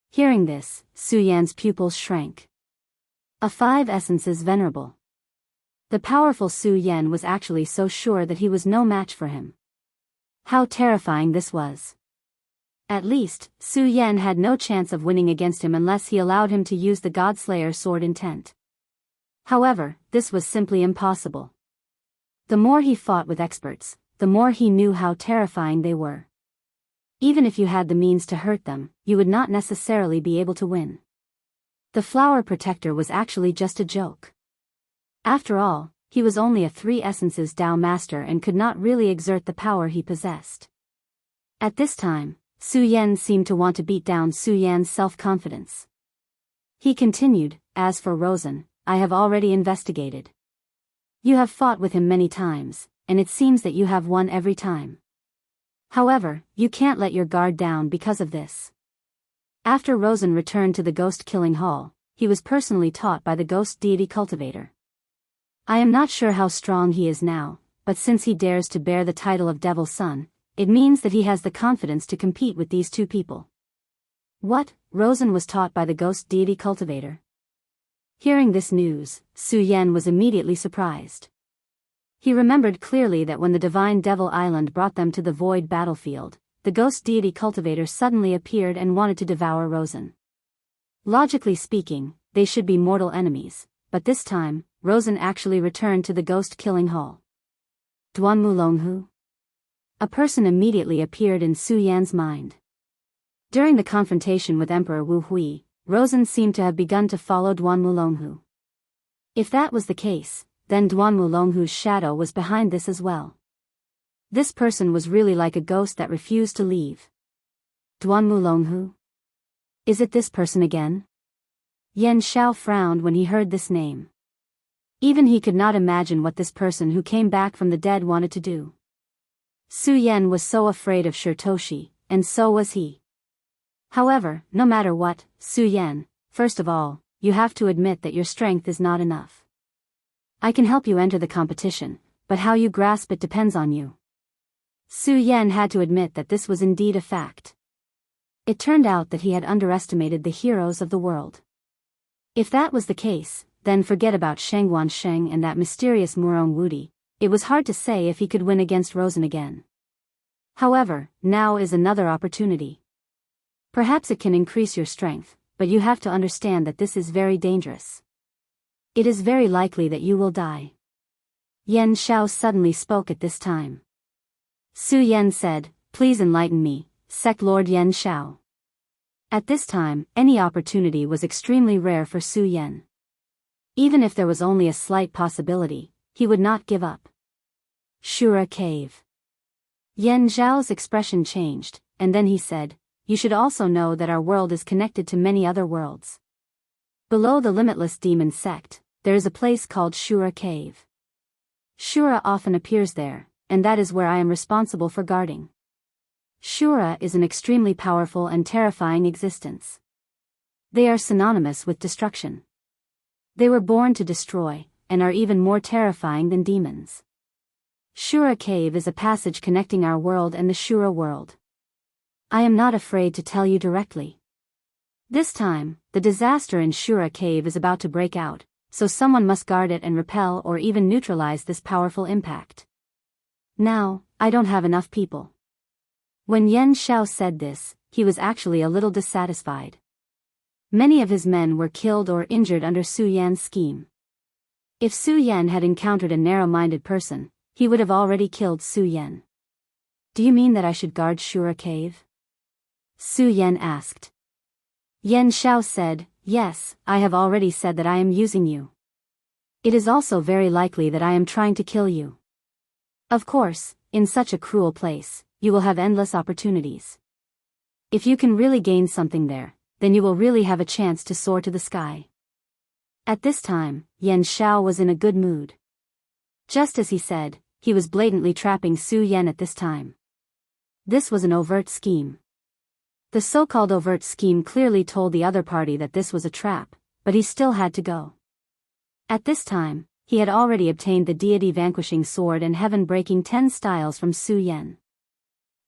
Hearing this, Su Yan's pupils shrank. A 5 essences venerable. The powerful Su Yan was actually so sure that he was no match for him. How terrifying this was. At least, Su Yan had no chance of winning against him unless he allowed him to use the Godslayer sword intent. However, this was simply impossible. The more he fought with experts, the more he knew how terrifying they were. Even if you had the means to hurt them, you would not necessarily be able to win. The flower protector was actually just a joke. After all, he was only a 3 essences Tao master and could not really exert the power he possessed. At this time, Su Yan seemed to want to beat down Su Yan's self-confidence. He continued, as for Rosen, I have already investigated. You have fought with him many times, and it seems that you have won every time. However, you can't let your guard down because of this. After Rosen returned to the ghost-killing hall, he was personally taught by the ghost deity cultivator. I am not sure how strong he is now, but since he dares to bear the title of Devil's Son, it means that he has the confidence to compete with these two people. What? Rosen was taught by the ghost deity cultivator. Hearing this news, Su Yan was immediately surprised. He remembered clearly that when the Divine Devil Island brought them to the void battlefield, the ghost deity cultivator suddenly appeared and wanted to devour Rosen. Logically speaking, they should be mortal enemies, but this time, Rosen actually returned to the ghost-killing hall. Duanmu Longhu? A person immediately appeared in Su Yan's mind. During the confrontation with Emperor Wu Hui, Rosen seemed to have begun to follow Duanmu Longhu. If that was the case, then Duanmu Longhu's shadow was behind this as well. This person was really like a ghost that refused to leave. Duanmu Longhu? Is it this person again? Yan Shao frowned when he heard this name. Even he could not imagine what this person who came back from the dead wanted to do. Su Yan was so afraid of Shirtoshi, and so was he. However, no matter what, Su Yan, first of all, you have to admit that your strength is not enough. I can help you enter the competition, but how you grasp it depends on you. Su Yan had to admit that this was indeed a fact. It turned out that he had underestimated the heroes of the world. If that was the case, then forget about Shengguansheng and that mysterious Murong Wudi. It was hard to say if he could win against Rosen again. However, now is another opportunity. Perhaps it can increase your strength, but you have to understand that this is very dangerous. It is very likely that you will die. Yan Shao suddenly spoke at this time. Su Yan said, please enlighten me, Sect Lord Yan Shao. At this time, any opportunity was extremely rare for Su Yan. Even if there was only a slight possibility, he would not give up. Shura Cave. Yan Zhao's expression changed, and then he said, "You should also know that our world is connected to many other worlds. Below the limitless demon sect, there is a place called Shura Cave. Shura often appears there, and that is where I am responsible for guarding. Shura is an extremely powerful and terrifying existence. They are synonymous with destruction. They were born to destroy, and are even more terrifying than demons. Shura Cave is a passage connecting our world and the Shura world. I am not afraid to tell you directly. This time, the disaster in Shura Cave is about to break out, so someone must guard it and repel or even neutralize this powerful impact. Now, I don't have enough people." When Yan Zhao said this, he was actually a little dissatisfied. Many of his men were killed or injured under Su Yan's scheme. If Su Yan had encountered a narrow-minded person, he would have already killed Su Yan. "Do you mean that I should guard Shura Cave?" Su Yan asked. Yan Zhao said, "Yes, I have already said that I am using you. It is also very likely that I am trying to kill you. Of course, in such a cruel place, you will have endless opportunities. If you can really gain something there, then you will really have a chance to soar to the sky." At this time, Yan Zhao was in a good mood. Just as he said, he was blatantly trapping Su Yan at this time. This was an overt scheme. The so-called overt scheme clearly told the other party that this was a trap, but he still had to go. At this time, he had already obtained the deity-vanquishing sword and heaven-breaking 10 styles from Su Yan.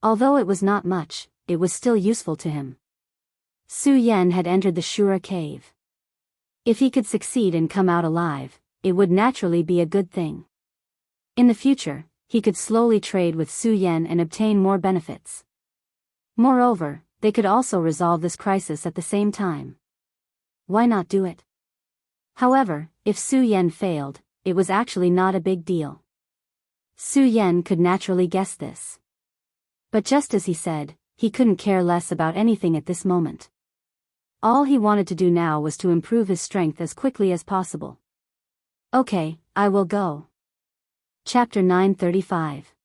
Although it was not much, it was still useful to him. Su Yan had entered the Shura Cave. If he could succeed and come out alive, it would naturally be a good thing. In the future, he could slowly trade with Su Yan and obtain more benefits. Moreover, they could also resolve this crisis at the same time. Why not do it? However, if Su Yan failed, it was actually not a big deal. Su Yan could naturally guess this. But just as he said, he couldn't care less about anything at this moment. All he wanted to do now was to improve his strength as quickly as possible. "Okay, I will go." Chapter 935.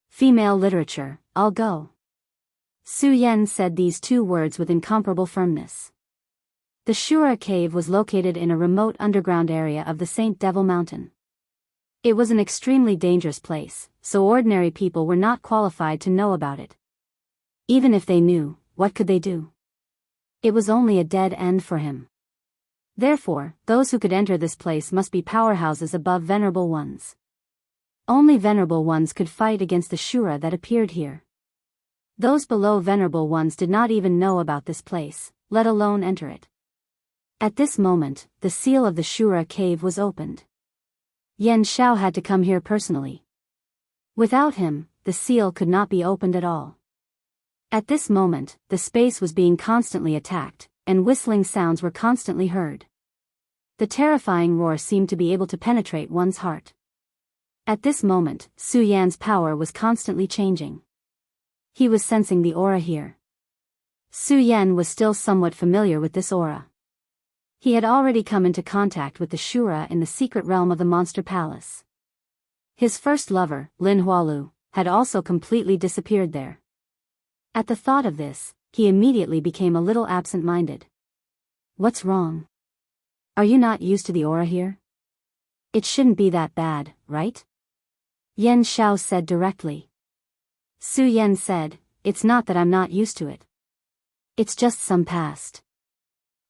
Female Literature, I'll go. Su Yan said these 2 words with incomparable firmness. The Shura Cave was located in a remote underground area of the Saint Devil Mountain. It was an extremely dangerous place, so ordinary people were not qualified to know about it. Even if they knew, what could they do? It was only a dead end for him. Therefore, those who could enter this place must be powerhouses above venerable ones. Only venerable ones could fight against the Shura that appeared here. Those below venerable ones did not even know about this place, let alone enter it. At this moment, the seal of the Shura Cave was opened. Yan Zhao had to come here personally. Without him, the seal could not be opened at all. At this moment, the space was being constantly attacked, and whistling sounds were constantly heard. The terrifying roar seemed to be able to penetrate one's heart. At this moment, Su Yan's power was constantly changing. He was sensing the aura here. Su Yan was still somewhat familiar with this aura. He had already come into contact with the Shura in the secret realm of the Monster Palace. His first lover, Lin Hualu, had also completely disappeared there. At the thought of this, he immediately became a little absent-minded. "What's wrong? Are you not used to the aura here? It shouldn't be that bad, right?" Yan Zhao said directly. Su Yan said, "It's not that I'm not used to it. It's just some past."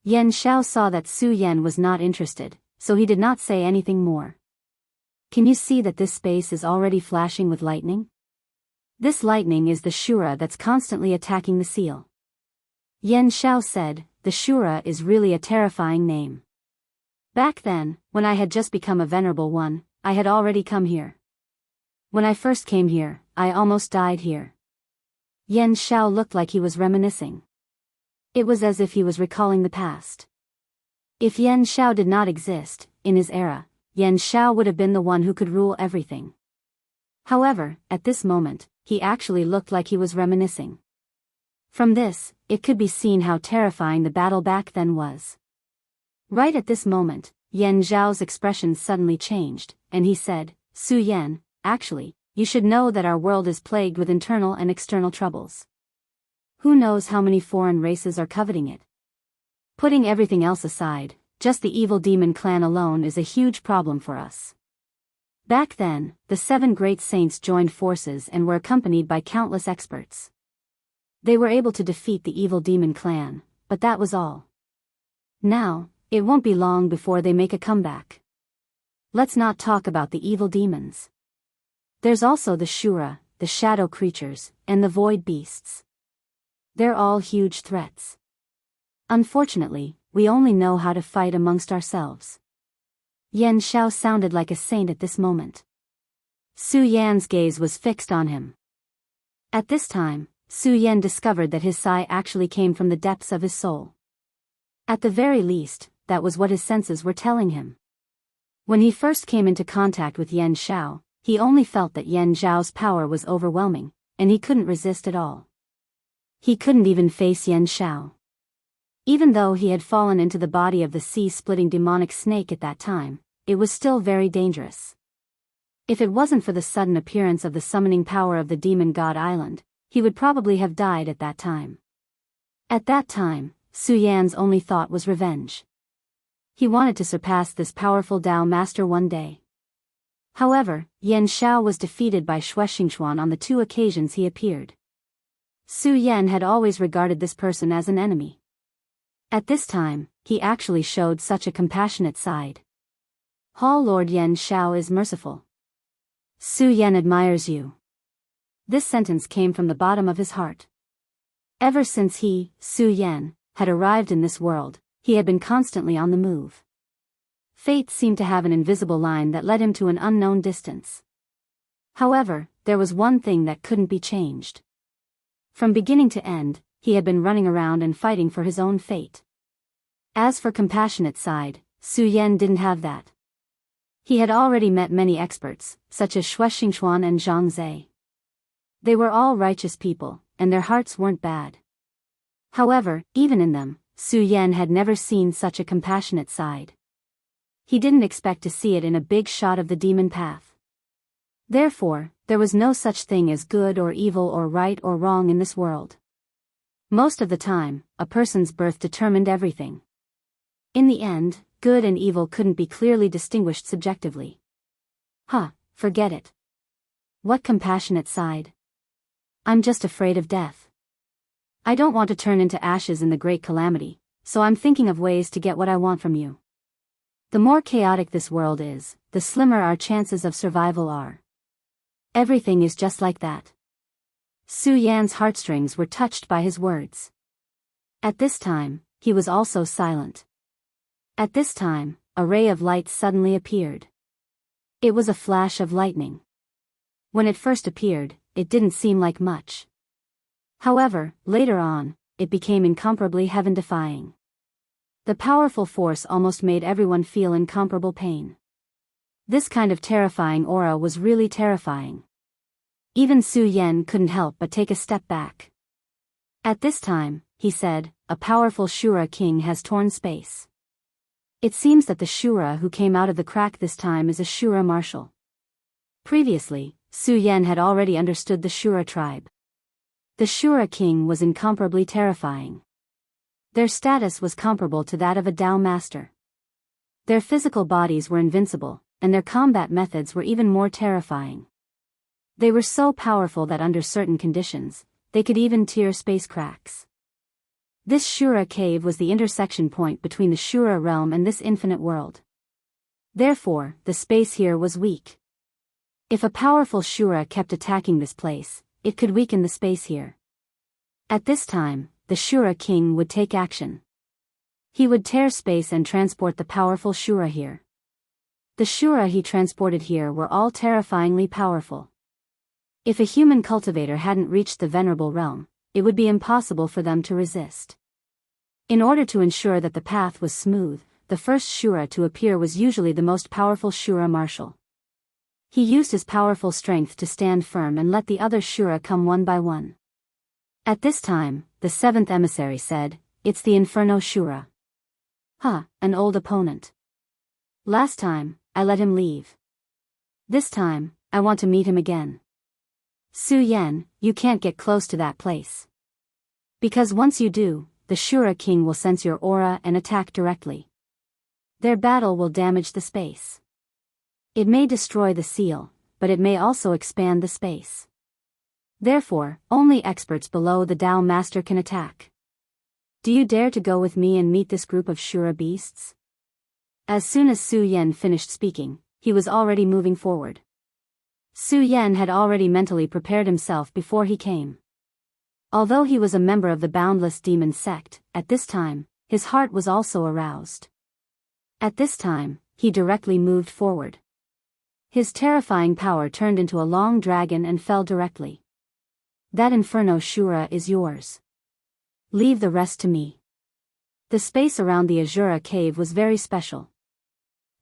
Yan Zhao saw that Su Yan was not interested, so he did not say anything more. "Can you see that this space is already flashing with lightning? This lightning is the Shura that's constantly attacking the seal." Yan Zhao said, "The Shura is really a terrifying name. Back then, when I had just become a venerable one, I had already come here. When I first came here, I almost died here." Yan Zhao looked like he was reminiscing. It was as if he was recalling the past. If Yan Zhao did not exist, in his era, Yan Zhao would have been the one who could rule everything. However, at this moment, he actually looked like he was reminiscing. From this, it could be seen how terrifying the battle back then was. Right at this moment, Yan Zhao's expression suddenly changed, and he said, "Su Yan, actually, you should know that our world is plagued with internal and external troubles. Who knows how many foreign races are coveting it? Putting everything else aside, just the evil demon clan alone is a huge problem for us. Back then, the 7 great saints joined forces and were accompanied by countless experts. They were able to defeat the evil demon clan, but that was all. Now, it won't be long before they make a comeback. Let's not talk about the evil demons. There's also the Shura, the shadow creatures, and the void beasts. They're all huge threats. Unfortunately, we only know how to fight amongst ourselves. Yan Xiao sounded like a saint at this moment. Su Yan's gaze was fixed on him. At this time, Su Yan discovered that his sigh actually came from the depths of his soul. At the very least, that was what his senses were telling him. When he first came into contact with Yan Xiao, he only felt that Yan Xiao's power was overwhelming, and he couldn't resist at all. He couldn't even face Yan Xiao. Even though he had fallen into the body of the sea-splitting demonic snake at that time, it was still very dangerous. If it wasn't for the sudden appearance of the summoning power of the demon god island, he would probably have died at that time. At that time, Su Yan's only thought was revenge. He wanted to surpass this powerful Dao master one day. However, Yan Xiao was defeated by Shuexingchuan on the 2 occasions he appeared. Su Yan had always regarded this person as an enemy. At this time, he actually showed such a compassionate side. Hall Lord Yan Xiao is merciful. Su Yan admires you. This sentence came from the bottom of his heart. Ever since he, Su Yan, had arrived in this world, he had been constantly on the move. Fate seemed to have an invisible line that led him to an unknown distance. However, there was one thing that couldn't be changed. From beginning to end, he had been running around and fighting for his own fate. As for compassionate side, Su Yan didn't have that. He had already met many experts, such as Shuexingchuan and Zhang Zhe. They were all righteous people, and their hearts weren't bad. However, even in them, Su Yan had never seen such a compassionate side. He didn't expect to see it in a big shot of the demon path. Therefore, there was no such thing as good or evil or right or wrong in this world. Most of the time, a person's birth determined everything. In the end, good and evil couldn't be clearly distinguished subjectively. Forget it. What compassionate side? I'm just afraid of death. I don't want to turn into ashes in the great calamity, so I'm thinking of ways to get what I want from you. The more chaotic this world is, the slimmer our chances of survival are. Everything is just like that. Su Yan's heartstrings were touched by his words. At this time, he was also silent. At this time, a ray of light suddenly appeared. It was a flash of lightning. When it first appeared, it didn't seem like much. However, later on, it became incomparably heaven-defying. The powerful force almost made everyone feel incomparable pain. This kind of terrifying aura was really terrifying. Even Su Yan couldn't help but take a step back. At this time, he said, a powerful Shura king has torn space. It seems that the Shura who came out of the crack this time is a Shura marshal. Previously, Su Yan had already understood the Shura tribe. The Shura king was incomparably terrifying. Their status was comparable to that of a Dao master. Their physical bodies were invincible, and their combat methods were even more terrifying. They were so powerful that under certain conditions, they could even tear space cracks. This Shura cave was the intersection point between the Shura realm and this infinite world. Therefore, the space here was weak. If a powerful Shura kept attacking this place, it could weaken the space here. At this time, the Shura king would take action. He would tear space and transport the powerful Shura here. The Shura he transported here were all terrifyingly powerful. If a human cultivator hadn't reached the venerable realm, it would be impossible for them to resist. In order to ensure that the path was smooth, the first Shura to appear was usually the most powerful Shura marshal. He used his powerful strength to stand firm and let the other Shura come one by one. At this time, the 7th emissary said, "It's the Inferno Shura." An old opponent. Last time, I let him leave. This time, I want to meet him again. Su Yan, you can't get close to that place. Because once you do, the Shura King will sense your aura and attack directly. Their battle will damage the space. It may destroy the seal, but it may also expand the space. Therefore, only experts below the Tao Master can attack. Do you dare to go with me and meet this group of Shura beasts? As soon as Su Yan finished speaking, he was already moving forward. Su Yan had already mentally prepared himself before he came. Although he was a member of the Boundless Demon sect, at this time, his heart was also aroused. At this time, he directly moved forward. His terrifying power turned into a long dragon and fell directly. That Inferno Shura is yours. Leave the rest to me. The space around the Azura cave was very special.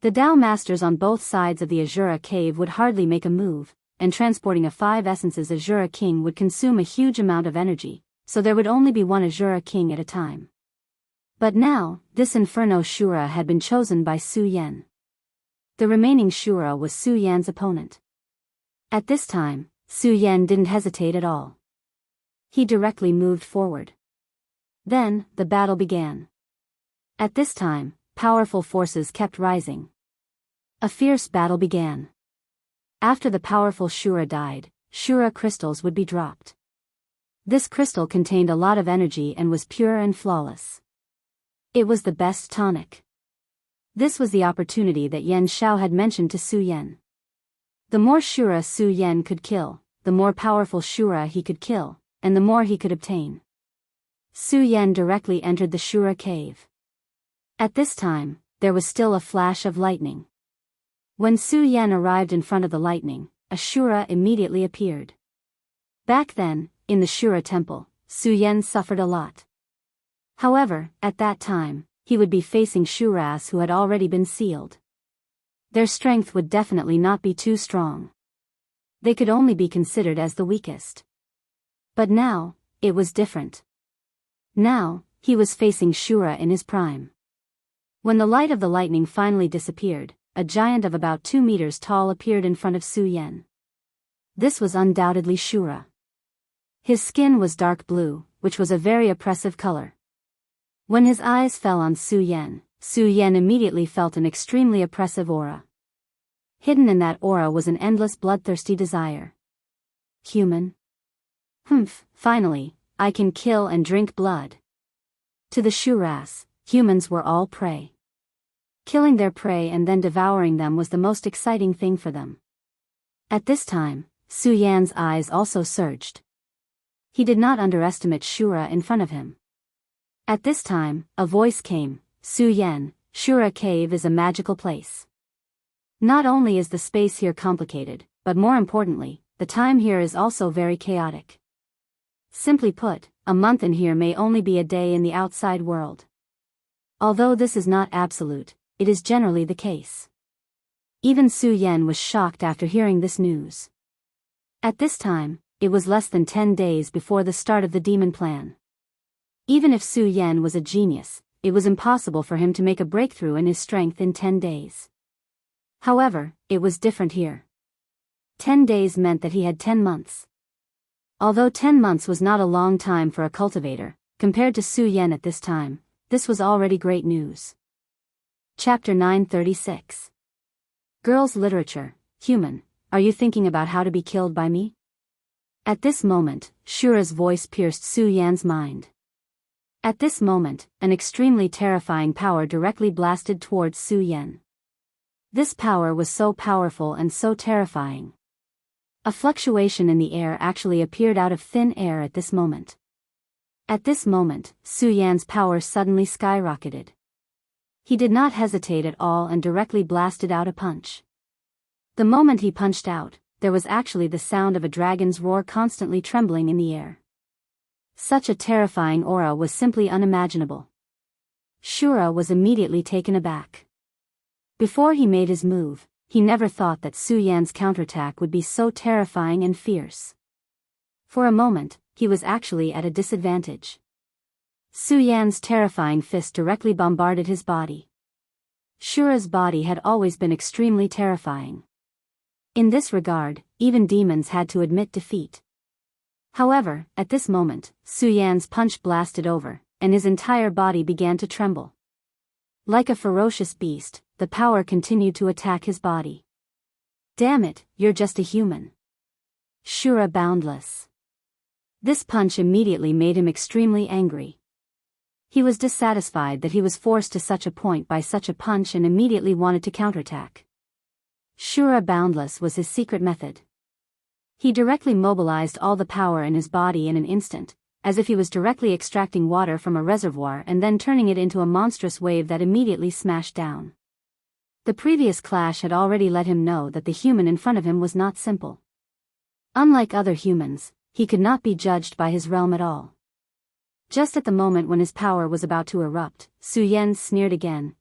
The Tao Masters on both sides of the Azura cave would hardly make a move, and transporting a 5 essences Azura King would consume a huge amount of energy, so there would only be one Azura King at a time. But now, this Inferno Shura had been chosen by Su Yan. The remaining Shura was Su Yan's opponent. At this time, Su Yan didn't hesitate at all. He directly moved forward. Then, the battle began. At this time, powerful forces kept rising. A fierce battle began. After the powerful Shura died, Shura crystals would be dropped. This crystal contained a lot of energy and was pure and flawless. It was the best tonic. This was the opportunity that Yan Xiao had mentioned to Su Yan. The more Shura Su Yan could kill, the more powerful Shura he could kill, and the more he could obtain. Su Yan directly entered the Shura cave. At this time, there was still a flash of lightning. When Su Yan arrived in front of the lightning, a Shura immediately appeared. Back then, in the Shura temple, Su Yan suffered a lot. However, at that time, he would be facing Shuras who had already been sealed. Their strength would definitely not be too strong. They could only be considered as the weakest. But now, it was different. Now, he was facing Shura in his prime. When the light of the lightning finally disappeared, a giant of about 2 meters tall appeared in front of Su Yan. This was undoubtedly Shura. His skin was dark blue, which was a very oppressive color. When his eyes fell on Su Yan immediately felt an extremely oppressive aura. Hidden in that aura was an endless bloodthirsty desire. Human? Finally, I can kill and drink blood. To the Shuras, humans were all prey. Killing their prey and then devouring them was the most exciting thing for them. At this time, Su Yan's eyes also surged. He did not underestimate Shura in front of him. At this time, a voice came, Su Yan, Shura Cave is a magical place. Not only is the space here complicated, but more importantly, the time here is also very chaotic. Simply put, a month in here may only be a day in the outside world. Although this is not absolute, it is generally the case. Even Su Yan was shocked after hearing this news. At this time, it was less than 10 days before the start of the demon plan. Even if Su Yan was a genius, it was impossible for him to make a breakthrough in his strength in 10 days. However, it was different here. 10 days meant that he had 10 months. Although 10 months was not a long time for a cultivator, compared to Su Yan at this time, this was already great news. Chapter 936. Girls' Literature. Human, are you thinking about how to be killed by me? At this moment, Shura's voice pierced Su Yan's mind. At this moment, an extremely terrifying power directly blasted towards Su Yan. This power was so powerful and so terrifying. A fluctuation in the air actually appeared out of thin air at this moment. At this moment, Su Yan's power suddenly skyrocketed. He did not hesitate at all and directly blasted out a punch. The moment he punched out, there was actually the sound of a dragon's roar constantly trembling in the air. Such a terrifying aura was simply unimaginable. Shura was immediately taken aback. Before he made his move, he never thought that Su Yan's counterattack would be so terrifying and fierce. For a moment, he was actually at a disadvantage. Su Yan's terrifying fist directly bombarded his body. Shura's body had always been extremely terrifying. In this regard, even demons had to admit defeat. However, at this moment, Su Yan's punch blasted over, and his entire body began to tremble. Like a ferocious beast, the power continued to attack his body. Damn it, you're just a human. Shura boundless. This punch immediately made him extremely angry. He was dissatisfied that he was forced to such a point by such a punch and immediately wanted to counterattack. Shura boundless was his secret method. He directly mobilized all the power in his body in an instant, as if he was directly extracting water from a reservoir and then turning it into a monstrous wave that immediately smashed down. The previous clash had already let him know that the human in front of him was not simple. Unlike other humans, he could not be judged by his realm at all. Just at the moment when his power was about to erupt, Su Yan sneered again.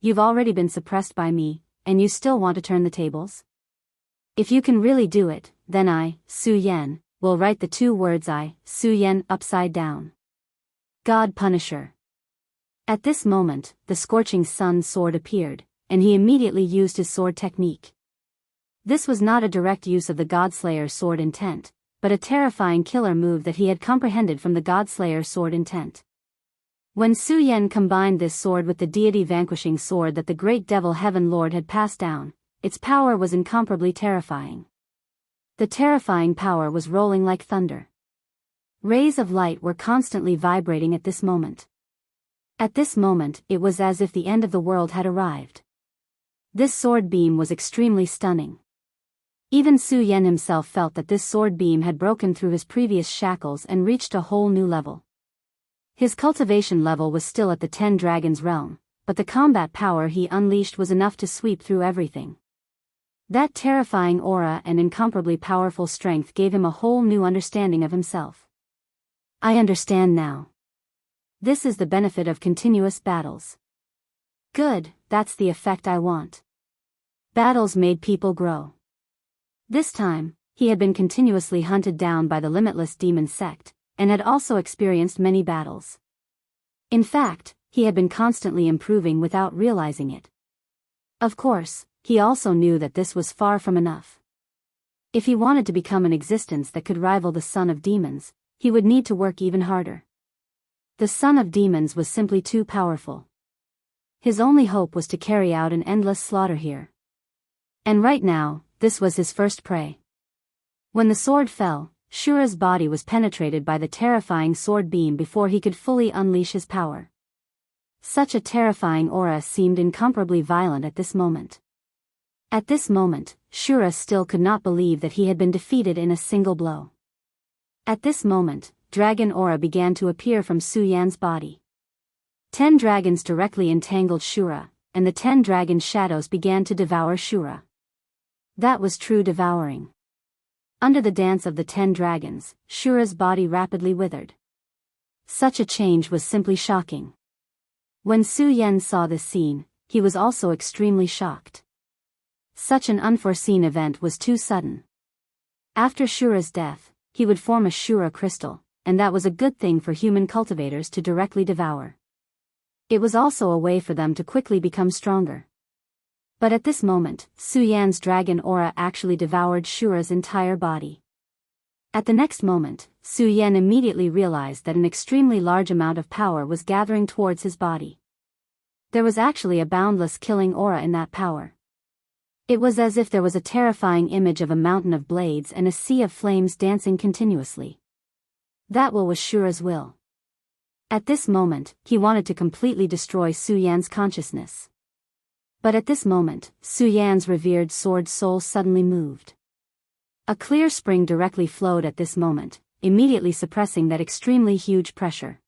You've already been suppressed by me, and you still want to turn the tables? If you can really do it, then I, Su Yan, will write the two words I, Su Yan, upside down. God Punisher. At this moment, the scorching sun sword appeared, and he immediately used his sword technique. This was not a direct use of the Godslayer sword intent, but a terrifying killer move that he had comprehended from the Godslayer sword intent. When Su Yan combined this sword with the deity vanquishing sword that the great devil Heaven Lord had passed down, its power was incomparably terrifying. The terrifying power was rolling like thunder. Rays of light were constantly vibrating at this moment. At this moment, it was as if the end of the world had arrived. This sword beam was extremely stunning. Even Su Yan himself felt that this sword beam had broken through his previous shackles and reached a whole new level. His cultivation level was still at the 10 Dragons realm, but the combat power he unleashed was enough to sweep through everything. That terrifying aura and incomparably powerful strength gave him a whole new understanding of himself. I understand now. This is the benefit of continuous battles. Good, that's the effect I want. Battles made people grow. This time, he had been continuously hunted down by the limitless demon sect, and had also experienced many battles. In fact, he had been constantly improving without realizing it. Of course, he also knew that this was far from enough. If he wanted to become an existence that could rival the son of demons, he would need to work even harder. The son of demons was simply too powerful. His only hope was to carry out an endless slaughter here. And right now, this was his first prey. When the sword fell, Shura's body was penetrated by the terrifying sword beam before he could fully unleash his power. Such a terrifying aura seemed incomparably violent at this moment. At this moment, Shura still could not believe that he had been defeated in a single blow. At this moment, dragon aura began to appear from Su Yan's body. 10 dragons directly entangled Shura, and the 10 dragon shadows began to devour Shura. That was true devouring. Under the dance of the 10 dragons, Shura's body rapidly withered. Such a change was simply shocking. When Su Yan saw this scene, he was also extremely shocked. Such an unforeseen event was too sudden. After Shura's death, he would form a Shura crystal, and that was a good thing for human cultivators to directly devour. It was also a way for them to quickly become stronger. But at this moment, Su Yan's dragon aura actually devoured Shura's entire body. At the next moment, Su Yan immediately realized that an extremely large amount of power was gathering towards his body. There was actually a boundless killing aura in that power. It was as if there was a terrifying image of a mountain of blades and a sea of flames dancing continuously. That was Shura's will. At this moment, he wanted to completely destroy Su Yan's consciousness. But at this moment, Su Yan's revered sword soul suddenly moved. A clear spring directly flowed at this moment, immediately suppressing that extremely huge pressure.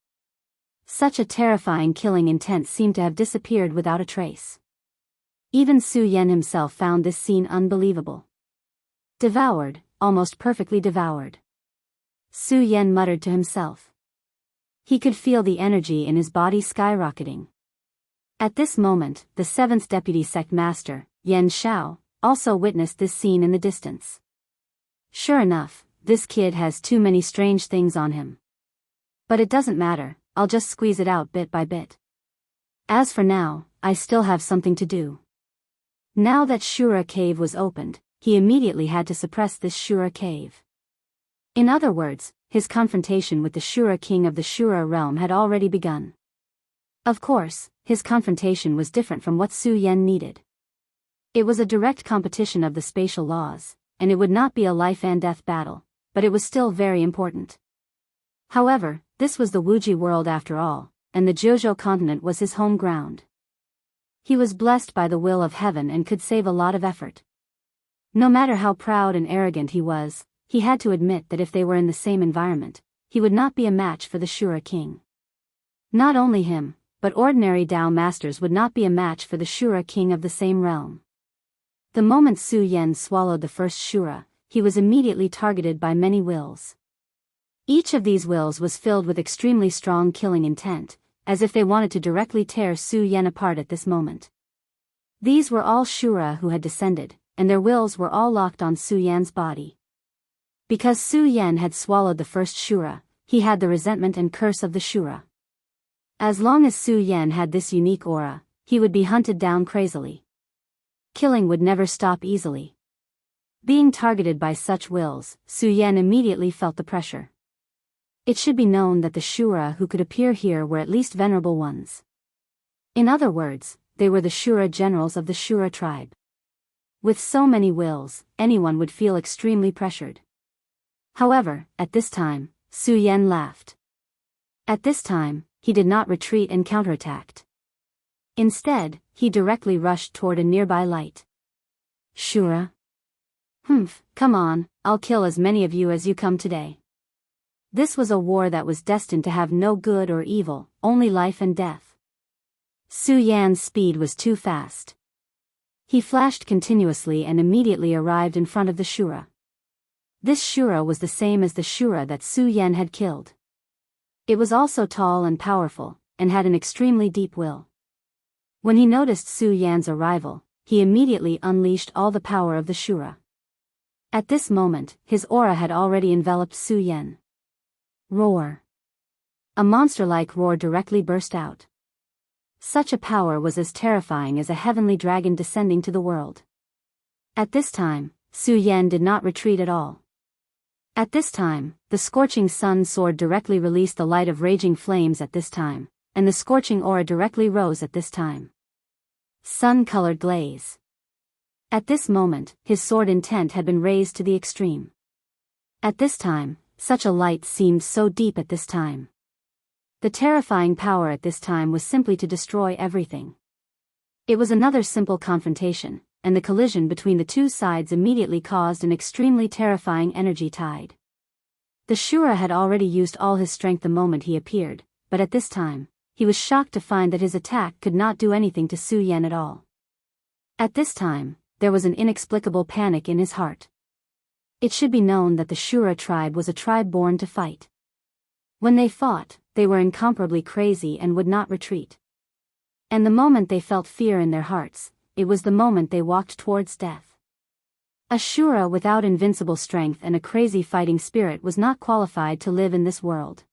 Such a terrifying killing intent seemed to have disappeared without a trace. Even Su Yan himself found this scene unbelievable. Devoured, almost perfectly devoured. Su Yan muttered to himself. He could feel the energy in his body skyrocketing. At this moment, the 7th Deputy Sect Master, Yan Shao, also witnessed this scene in the distance. Sure enough, this kid has too many strange things on him. But it doesn't matter, I'll just squeeze it out bit by bit. As for now, I still have something to do. Now that Shura Cave was opened, he immediately had to suppress this Shura cave. In other words, his confrontation with the Shura king of the Shura realm had already begun. Of course, his confrontation was different from what Su Yan needed. It was a direct competition of the spatial laws, and it would not be a life and death battle, but it was still very important. However, this was the Wuji world after all, and the Jianghu continent was his home ground. He was blessed by the will of heaven and could save a lot of effort. No matter how proud and arrogant he was, he had to admit that if they were in the same environment, he would not be a match for the Shura king. Not only him, but ordinary Dao masters would not be a match for the Shura king of the same realm. The moment Su Yan swallowed the first Shura, he was immediately targeted by many wills. Each of these wills was filled with extremely strong killing intent, as if they wanted to directly tear Su Yan apart at this moment. These were all Shura who had descended, and their wills were all locked on Su Yan's body. Because Su Yan had swallowed the first Shura, he had the resentment and curse of the Shura. As long as Su Yan had this unique aura, he would be hunted down crazily. Killing would never stop easily. Being targeted by such wills, Su Yan immediately felt the pressure. It should be known that the Shura who could appear here were at least venerable ones. In other words, they were the Shura generals of the Shura tribe. With so many wills, anyone would feel extremely pressured. However, at this time, Su Yan laughed. At this time, he did not retreat and counterattacked. Instead, he directly rushed toward a nearby light. Shura? Come on, I'll kill as many of you as you come today. This was a war that was destined to have no good or evil, only life and death. Su Yan's speed was too fast. He flashed continuously and immediately arrived in front of the Shura. This Shura was the same as the Shura that Su Yan had killed. It was also tall and powerful, and had an extremely deep will. When he noticed Su Yan's arrival, he immediately unleashed all the power of the Shura. At this moment, his aura had already enveloped Su Yan. Roar! A monster-like roar directly burst out. Such a power was as terrifying as a heavenly dragon descending to the world. At this time, Su Yan did not retreat at all. At this time, the scorching sun sword directly released the light of raging flames at this time, and the scorching aura directly rose at this time. Sun-colored glaze. At this moment, his sword intent had been raised to the extreme. At this time, such a light seemed so deep at this time. The terrifying power at this time was simply to destroy everything. It was another simple confrontation, and the collision between the two sides immediately caused an extremely terrifying energy tide. The Shura had already used all his strength the moment he appeared, but at this time, he was shocked to find that his attack could not do anything to Su Yan at all. At this time, there was an inexplicable panic in his heart. It should be known that the Shura tribe was a tribe born to fight. When they fought, they were incomparably crazy and would not retreat. And the moment they felt fear in their hearts, it was the moment they walked towards death. A Shura without invincible strength and a crazy fighting spirit was not qualified to live in this world.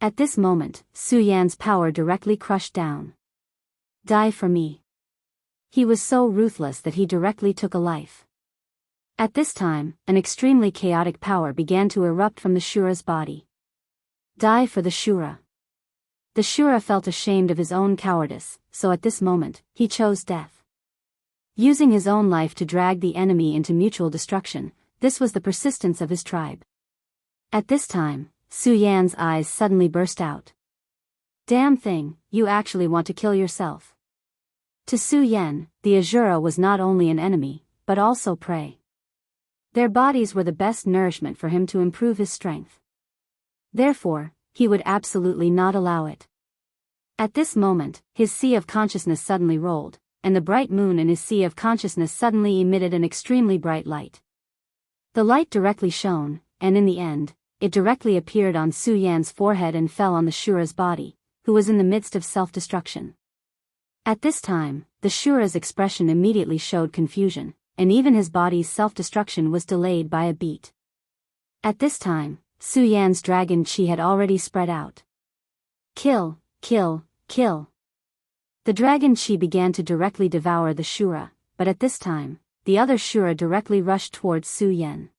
At this moment, Su Yan's power directly crushed down. Die for me. He was so ruthless that he directly took a life. At this time, an extremely chaotic power began to erupt from the Shura's body. Die for the Shura. The Shura felt ashamed of his own cowardice, so at this moment, he chose death. Using his own life to drag the enemy into mutual destruction, this was the persistence of his tribe. At this time, Su Yan's eyes suddenly burst out. Damn thing, you actually want to kill yourself. To Su Yan, the Azura was not only an enemy, but also prey. Their bodies were the best nourishment for him to improve his strength. Therefore, he would absolutely not allow it. At this moment, his sea of consciousness suddenly rolled, and the bright moon in his sea of consciousness suddenly emitted an extremely bright light. The light directly shone, and in the end, it directly appeared on Su Yan's forehead and fell on the Shura's body, who was in the midst of self-destruction. At this time, the Shura's expression immediately showed confusion, and even his body's self-destruction was delayed by a beat. At this time, Su Yan's dragon chi had already spread out. Kill, kill, kill. The dragon chi began to directly devour the Shura, but at this time, the other Shura directly rushed towards Su Yan.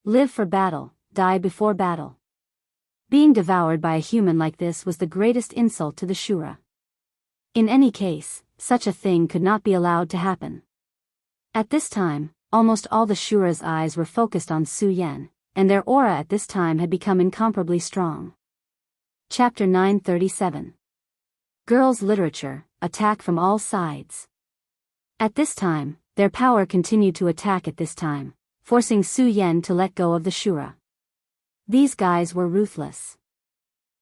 Live for battle, die before battle. Being devoured by a human like this was the greatest insult to the Shura. In any case, such a thing could not be allowed to happen. At this time, almost all the Shura's eyes were focused on Su Yan, and their aura at this time had become incomparably strong. Chapter 937. Girls' Literature, Attack from All Sides. At this time, their power continued to attack at this time, forcing Su Yan to let go of the Shura. These guys were ruthless.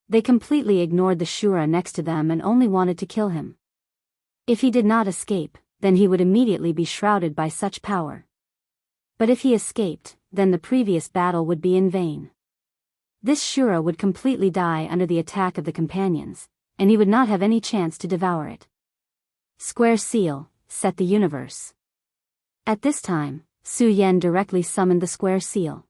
They completely ignored the Shura next to them and only wanted to kill him. If he did not escape, then he would immediately be shrouded by such power. But if he escaped, then the previous battle would be in vain. This Shura would completely die under the attack of the companions, and he would not have any chance to devour it. Square Seal, set the universe. At this time, Su Yan directly summoned the Square Seal.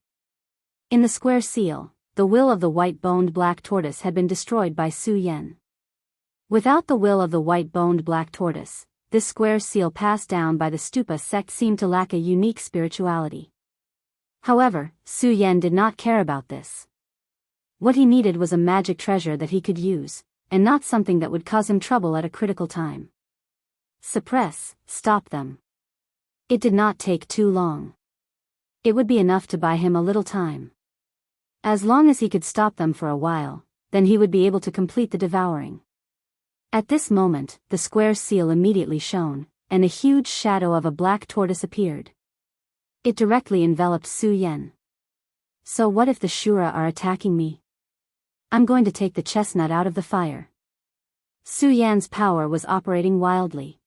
In the Square Seal, the will of the white-boned black tortoise had been destroyed by Su Yan. Without the will of the white-boned black tortoise, this Square Seal passed down by the Stupa sect seemed to lack a unique spirituality. However, Su Yan did not care about this. What he needed was a magic treasure that he could use, and not something that would cause him trouble at a critical time. Suppress, stop them. It did not take too long. It would be enough to buy him a little time. As long as he could stop them for a while, then he would be able to complete the devouring. At this moment, the Square Seal immediately shone, and a huge shadow of a black tortoise appeared. It directly enveloped Su Yan. So what if the Shura are attacking me? I'm going to take the chestnut out of the fire. Su Yan's power was operating wildly.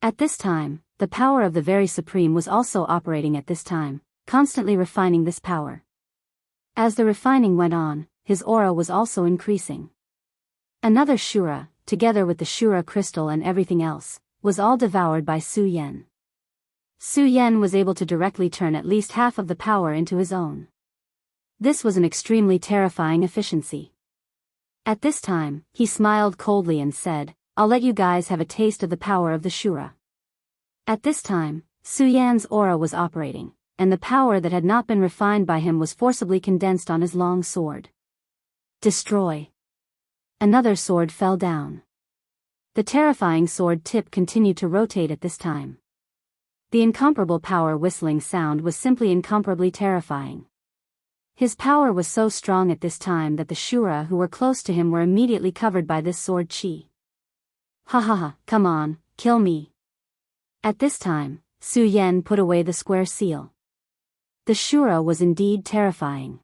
At this time, the power of the Very Supreme was also operating at this time, constantly refining this power. As the refining went on, his aura was also increasing. Another Shura, together with the Shura crystal and everything else, was all devoured by Su Yan. Su Yan was able to directly turn at least half of the power into his own. This was an extremely terrifying efficiency. At this time, he smiled coldly and said, "I'll let you guys have a taste of the power of the Shura." At this time, Su Yan's aura was operating, and the power that had not been refined by him was forcibly condensed on his long sword. Destroy. Another sword fell down. The terrifying sword tip continued to rotate at this time. The incomparable power whistling sound was simply incomparably terrifying. His power was so strong at this time that the Shura who were close to him were immediately covered by this sword chi. Ha ha ha, come on, kill me. At this time, Su Yan put away the Square Seal. The Shura was indeed terrifying.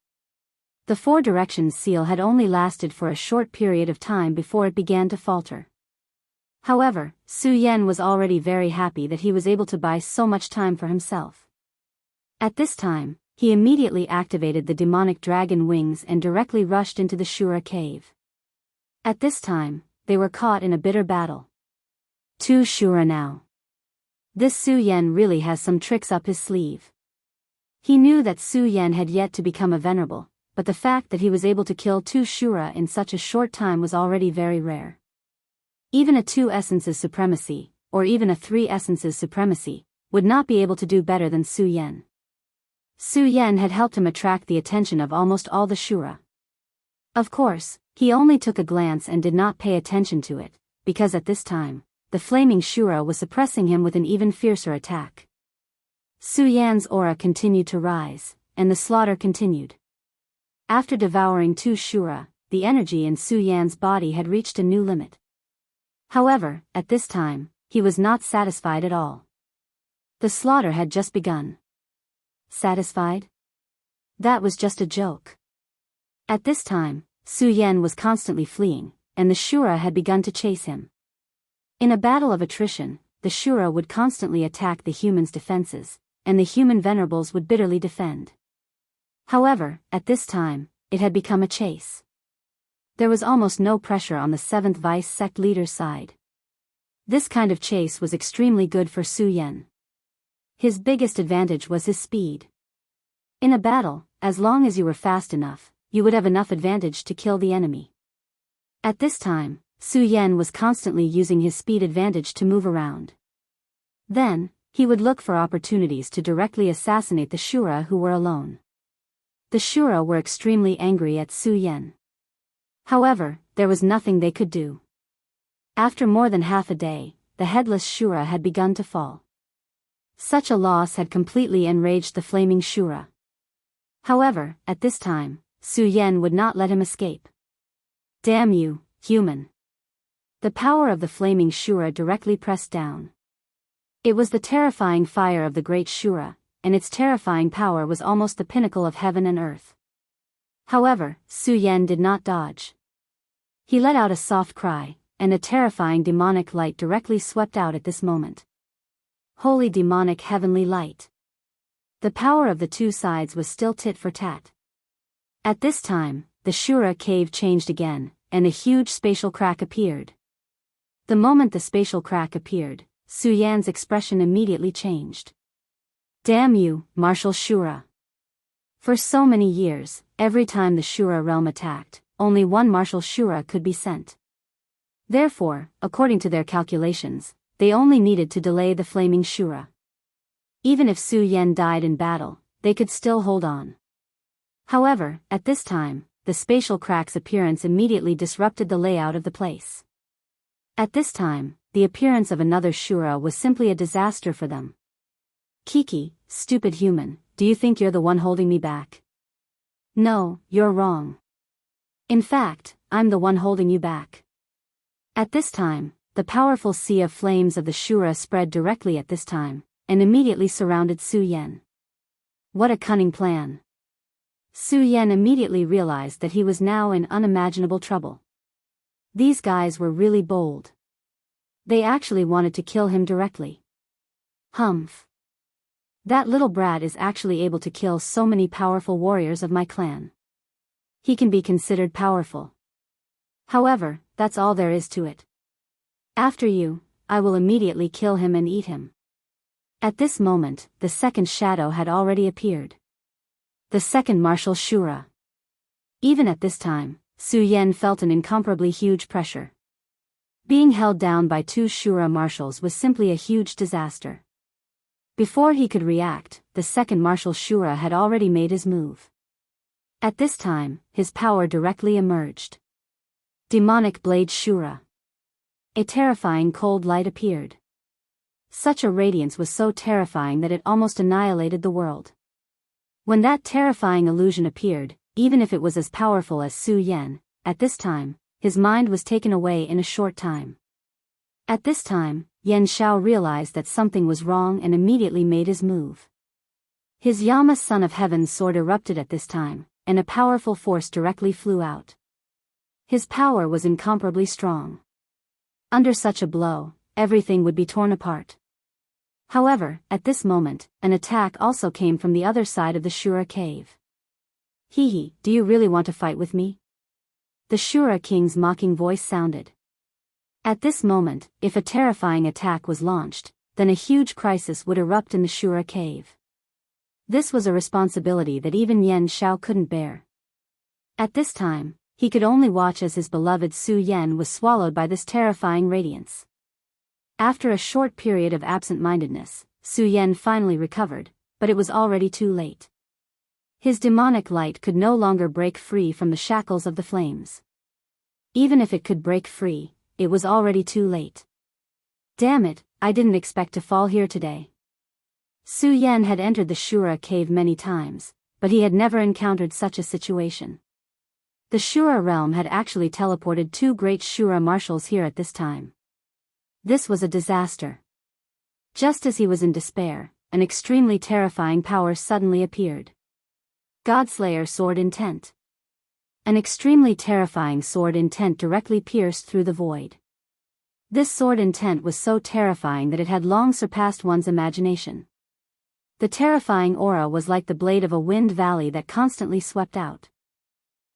The Four Directions seal had only lasted for a short period of time before it began to falter. However, Su Yan was already very happy that he was able to buy so much time for himself. At this time, he immediately activated the demonic dragon wings and directly rushed into the Shura cave. At this time, they were caught in a bitter battle. Two Shura now. This Su Yan really has some tricks up his sleeve. He knew that Su Yan had yet to become a venerable, but the fact that he was able to kill two Shura in such a short time was already very rare. Even a 2 essences supremacy, or even a 3 essences supremacy, would not be able to do better than Su Yan. Su Yan had helped him attract the attention of almost all the Shura. Of course, he only took a glance and did not pay attention to it, because at this time, the flaming Shura was suppressing him with an even fiercer attack. Su Yan's aura continued to rise, and the slaughter continued. After devouring 2 Shura, the energy in Su Yan's body had reached a new limit. However, at this time, he was not satisfied at all. The slaughter had just begun. Satisfied? That was just a joke. At this time, Su Yan was constantly fleeing, and the Shura had begun to chase him. In a battle of attrition, the Shura would constantly attack the humans' defenses, and the human venerables would bitterly defend. However, at this time, it had become a chase. There was almost no pressure on the 7th Vice Sect leader's side. This kind of chase was extremely good for Su Yan. His biggest advantage was his speed. In a battle, as long as you were fast enough, you would have enough advantage to kill the enemy. At this time, Su Yan was constantly using his speed advantage to move around. Then, He would look for opportunities to directly assassinate the Shura who were alone. The Shura were extremely angry at Su Yan. However, there was nothing they could do. After more than half a day, the headless Shura had begun to fall. Such a loss had completely enraged the flaming Shura. However, at this time, Su Yan would not let him escape. Damn you, human! The power of the flaming Shura directly pressed down. It was the terrifying fire of the great Shura, and its terrifying power was almost the pinnacle of heaven and earth. However, Su Yan did not dodge. He let out a soft cry, and a terrifying demonic light directly swept out at this moment. Holy demonic heavenly light! The power of the two sides was still tit for tat. At this time, the Shura cave changed again, and a huge spatial crack appeared. The moment the spatial crack appeared, Su Yan's expression immediately changed. Damn you, Martial Shura! For so many years, every time the Shura realm attacked, only one Martial Shura could be sent. Therefore, according to their calculations, they only needed to delay the flaming Shura. Even if Su Yan died in battle, they could still hold on. However, at this time, the spatial crack's appearance immediately disrupted the layout of the place. At this time, the appearance of another Shura was simply a disaster for them. Kiki, stupid human, do you think you're the one holding me back? No, you're wrong. In fact, I'm the one holding you back. At this time, the powerful sea of flames of the Shura spread directly at this time, and immediately surrounded Su Yan. What a cunning plan! Su Yan immediately realized that he was now in unimaginable trouble. These guys were really bold. They actually wanted to kill him directly. Humph. That little brat is actually able to kill so many powerful warriors of my clan. He can be considered powerful. However, that's all there is to it. After you, I will immediately kill him and eat him. At this moment, the second shadow had already appeared. The second Martial Shura. Even at this time, Su Yan felt an incomparably huge pressure. Being held down by two Shura marshals was simply a huge disaster. Before he could react, the second Martial Shura had already made his move. At this time, his power directly emerged. Demonic Blade Shura. A terrifying cold light appeared. Such a radiance was so terrifying that it almost annihilated the world. When that terrifying illusion appeared, even if it was as powerful as Su Yan, at this time, his mind was taken away in a short time. At this time, Yan Xiao realized that something was wrong and immediately made his move. His Yama Son of Heaven's sword erupted at this time, and a powerful force directly flew out. His power was incomparably strong. Under such a blow, everything would be torn apart. However, at this moment, an attack also came from the other side of the Shura cave. Hee, do you really want to fight with me? The Shura king's mocking voice sounded. At this moment, if a terrifying attack was launched, then a huge crisis would erupt in the Shura cave. This was a responsibility that even Yan Xiao couldn't bear. At this time, he could only watch as his beloved Su Yan was swallowed by this terrifying radiance. After a short period of absent-mindedness, Su Yan finally recovered, but it was already too late. His demonic light could no longer break free from the shackles of the flames. Even if it could break free, it was already too late. Damn it, I didn't expect to fall here today. Su Yan had entered the Shura cave many times, but he had never encountered such a situation. The Shura realm had actually teleported two great Shura marshals here at this time. This was a disaster. Just as he was in despair, an extremely terrifying power suddenly appeared. Godslayer Sword Intent. An extremely terrifying sword intent directly pierced through the void. This sword intent was so terrifying that it had long surpassed one's imagination. The terrifying aura was like the blade of a wind valley that constantly swept out.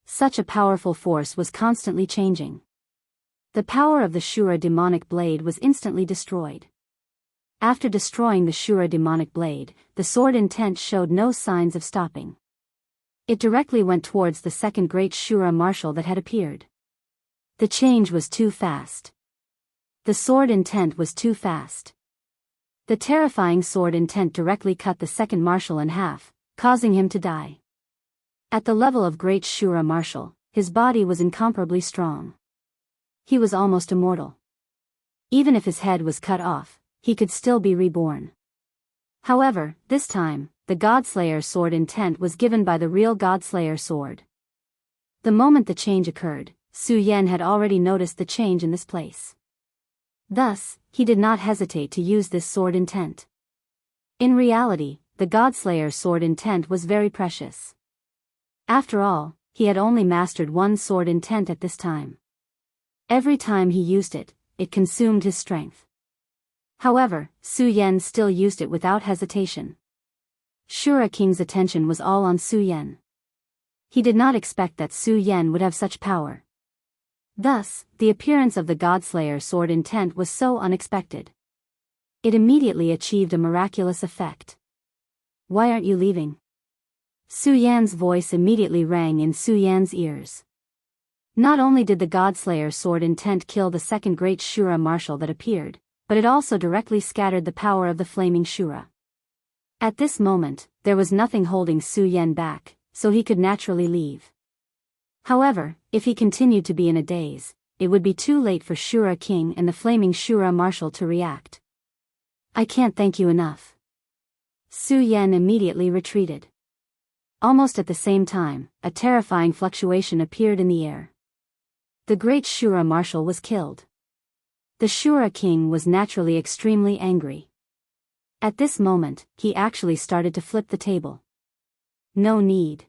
Such a powerful force was constantly changing. The power of the Shura demonic blade was instantly destroyed. After destroying the Shura demonic blade, the sword intent showed no signs of stopping. It directly went towards the second great Shura marshal that had appeared. The change was too fast. The sword intent was too fast. The terrifying sword intent directly cut the second marshal in half, causing him to die. At the level of great Shura marshal, his body was incomparably strong. He was almost immortal. Even if his head was cut off, he could still be reborn. However, this time, the Godslayer sword intent was given by the real Godslayer sword. The moment the change occurred, Su Yan had already noticed the change in this place. Thus, he did not hesitate to use this sword intent. In reality, the Godslayer sword intent was very precious. After all, he had only mastered one sword intent at this time. Every time he used it, it consumed his strength. However, Su Yan still used it without hesitation. Shura King's attention was all on Su Yan. He did not expect that Su Yan would have such power. Thus, the appearance of the Godslayer sword intent was so unexpected. It immediately achieved a miraculous effect. "Why aren't you leaving?" Su Yan's voice immediately rang in Su Yan's ears. Not only did the Godslayer sword intent kill the second great Shura marshal that appeared, but it also directly scattered the power of the flaming Shura. At this moment, there was nothing holding Su Yan back, so he could naturally leave. However, if he continued to be in a daze, it would be too late for Shura King and the flaming Shura marshal to react. "I can't thank you enough." Su Yan immediately retreated. Almost at the same time, a terrifying fluctuation appeared in the air. The great Shura marshal was killed. The Shura King was naturally extremely angry. At this moment, he actually started to flip the table. "No need.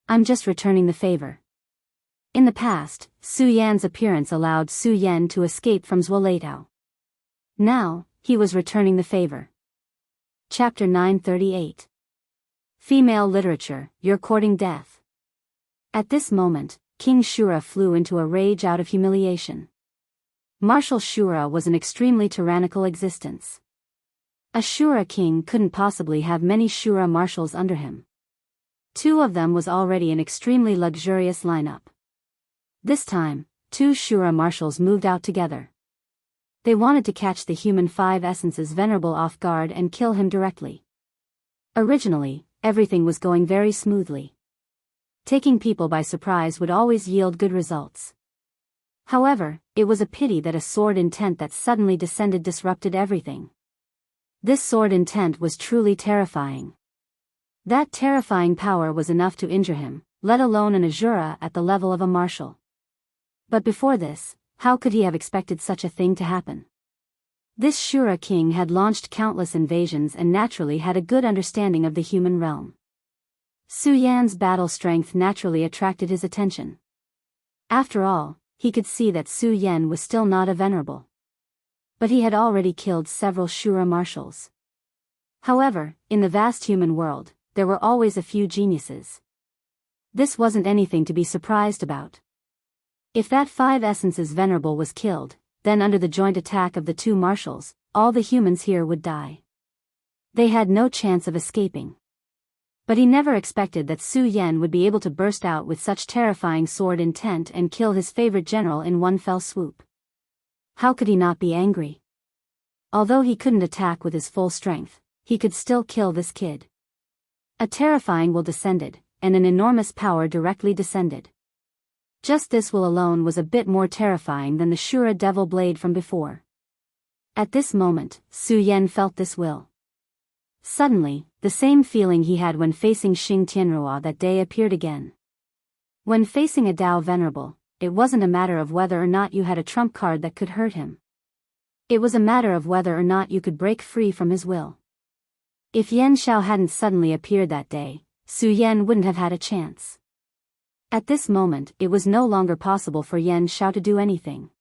I'm just returning the favor." In the past, Su Yan's appearance allowed Su Yan to escape from Zhuoletao. Now, he was returning the favor. Chapter 938. Female Literature, You're Courting Death. At this moment, King Shura flew into a rage out of humiliation. Marshal Shura was an extremely tyrannical existence. A Shura king couldn't possibly have many Shura marshals under him. Two of them was already an extremely luxurious lineup. This time, two Shura marshals moved out together. They wanted to catch the human five essences venerable off guard and kill him directly. Originally, everything was going very smoothly. Taking people by surprise would always yield good results. However, it was a pity that a sword intent that suddenly descended disrupted everything. This sword intent was truly terrifying. That terrifying power was enough to injure him, let alone an Azura at the level of a marshal. But before this, how could he have expected such a thing to happen? This Shura king had launched countless invasions and naturally had a good understanding of the human realm. Su Yan's battle strength naturally attracted his attention. After all, he could see that Su Yan was still not a venerable. But he had already killed several Shura marshals. However, in the vast human world, there were always a few geniuses. This wasn't anything to be surprised about. If that five essences venerable was killed, then under the joint attack of the two marshals, all the humans here would die. They had no chance of escaping. But he never expected that Su Yan would be able to burst out with such terrifying sword intent and kill his favorite general in one fell swoop. How could he not be angry? Although he couldn't attack with his full strength, he could still kill this kid. A terrifying will descended, and an enormous power directly descended. Just this will alone was a bit more terrifying than the Shura devil blade from before. At this moment, Su Yan felt this will. Suddenly, the same feeling he had when facing Xing Tianrua that day appeared again. When facing a Dao Venerable, it wasn't a matter of whether or not you had a trump card that could hurt him. It was a matter of whether or not you could break free from his will. If Yan Xiao hadn't suddenly appeared that day, Su Yan wouldn't have had a chance. At this moment, it was no longer possible for Yan Xiao to do anything.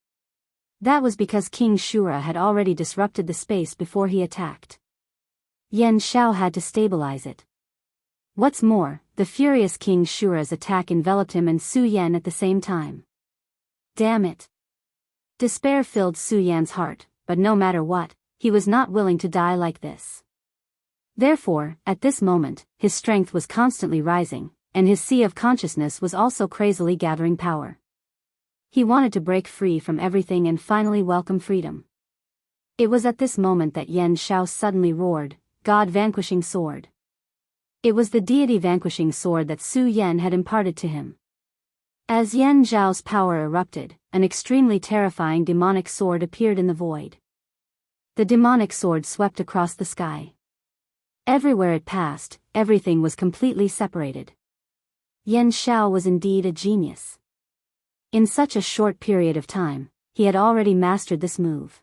That was because King Shura had already disrupted the space before he attacked. Yan Xiao had to stabilize it. What's more, the furious King Shura's attack enveloped him and Su Yan at the same time. Damn it! Despair filled Su Yan's heart, but no matter what, he was not willing to die like this. Therefore, at this moment, his strength was constantly rising, and his sea of consciousness was also crazily gathering power. He wanted to break free from everything and finally welcome freedom. It was at this moment that Yan Shao suddenly roared, "God vanquishing sword." It was the deity vanquishing sword that Su Yan had imparted to him. As Yan Zhao's power erupted, an extremely terrifying demonic sword appeared in the void. The demonic sword swept across the sky. Everywhere it passed, everything was completely separated. Yan Shao was indeed a genius. In such a short period of time, he had already mastered this move.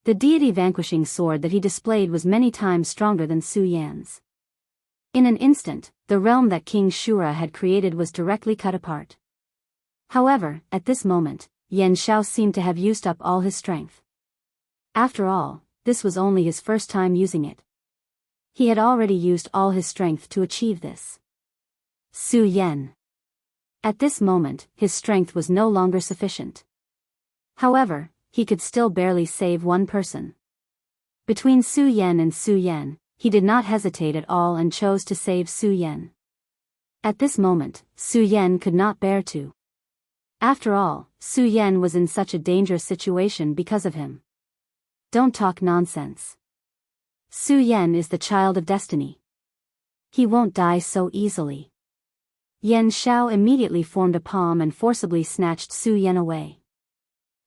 The deity vanquishing sword that he displayed was many times stronger than Su Yan's. In an instant, the realm that King Shura had created was directly cut apart. However, at this moment, Yan Shao seemed to have used up all his strength. After all, this was only his first time using it. He had already used all his strength to achieve this. Su Yan. At this moment, his strength was no longer sufficient. However, he could still barely save one person. Between Su Yan and Su Yan, he did not hesitate at all and chose to save Su Yan. At this moment, Su Yan could not bear to. After all, Su Yan was in such a dangerous situation because of him. Don't talk nonsense. Su Yan is the child of destiny. He won't die so easily. Yan Shao immediately formed a palm and forcibly snatched Su Yan away.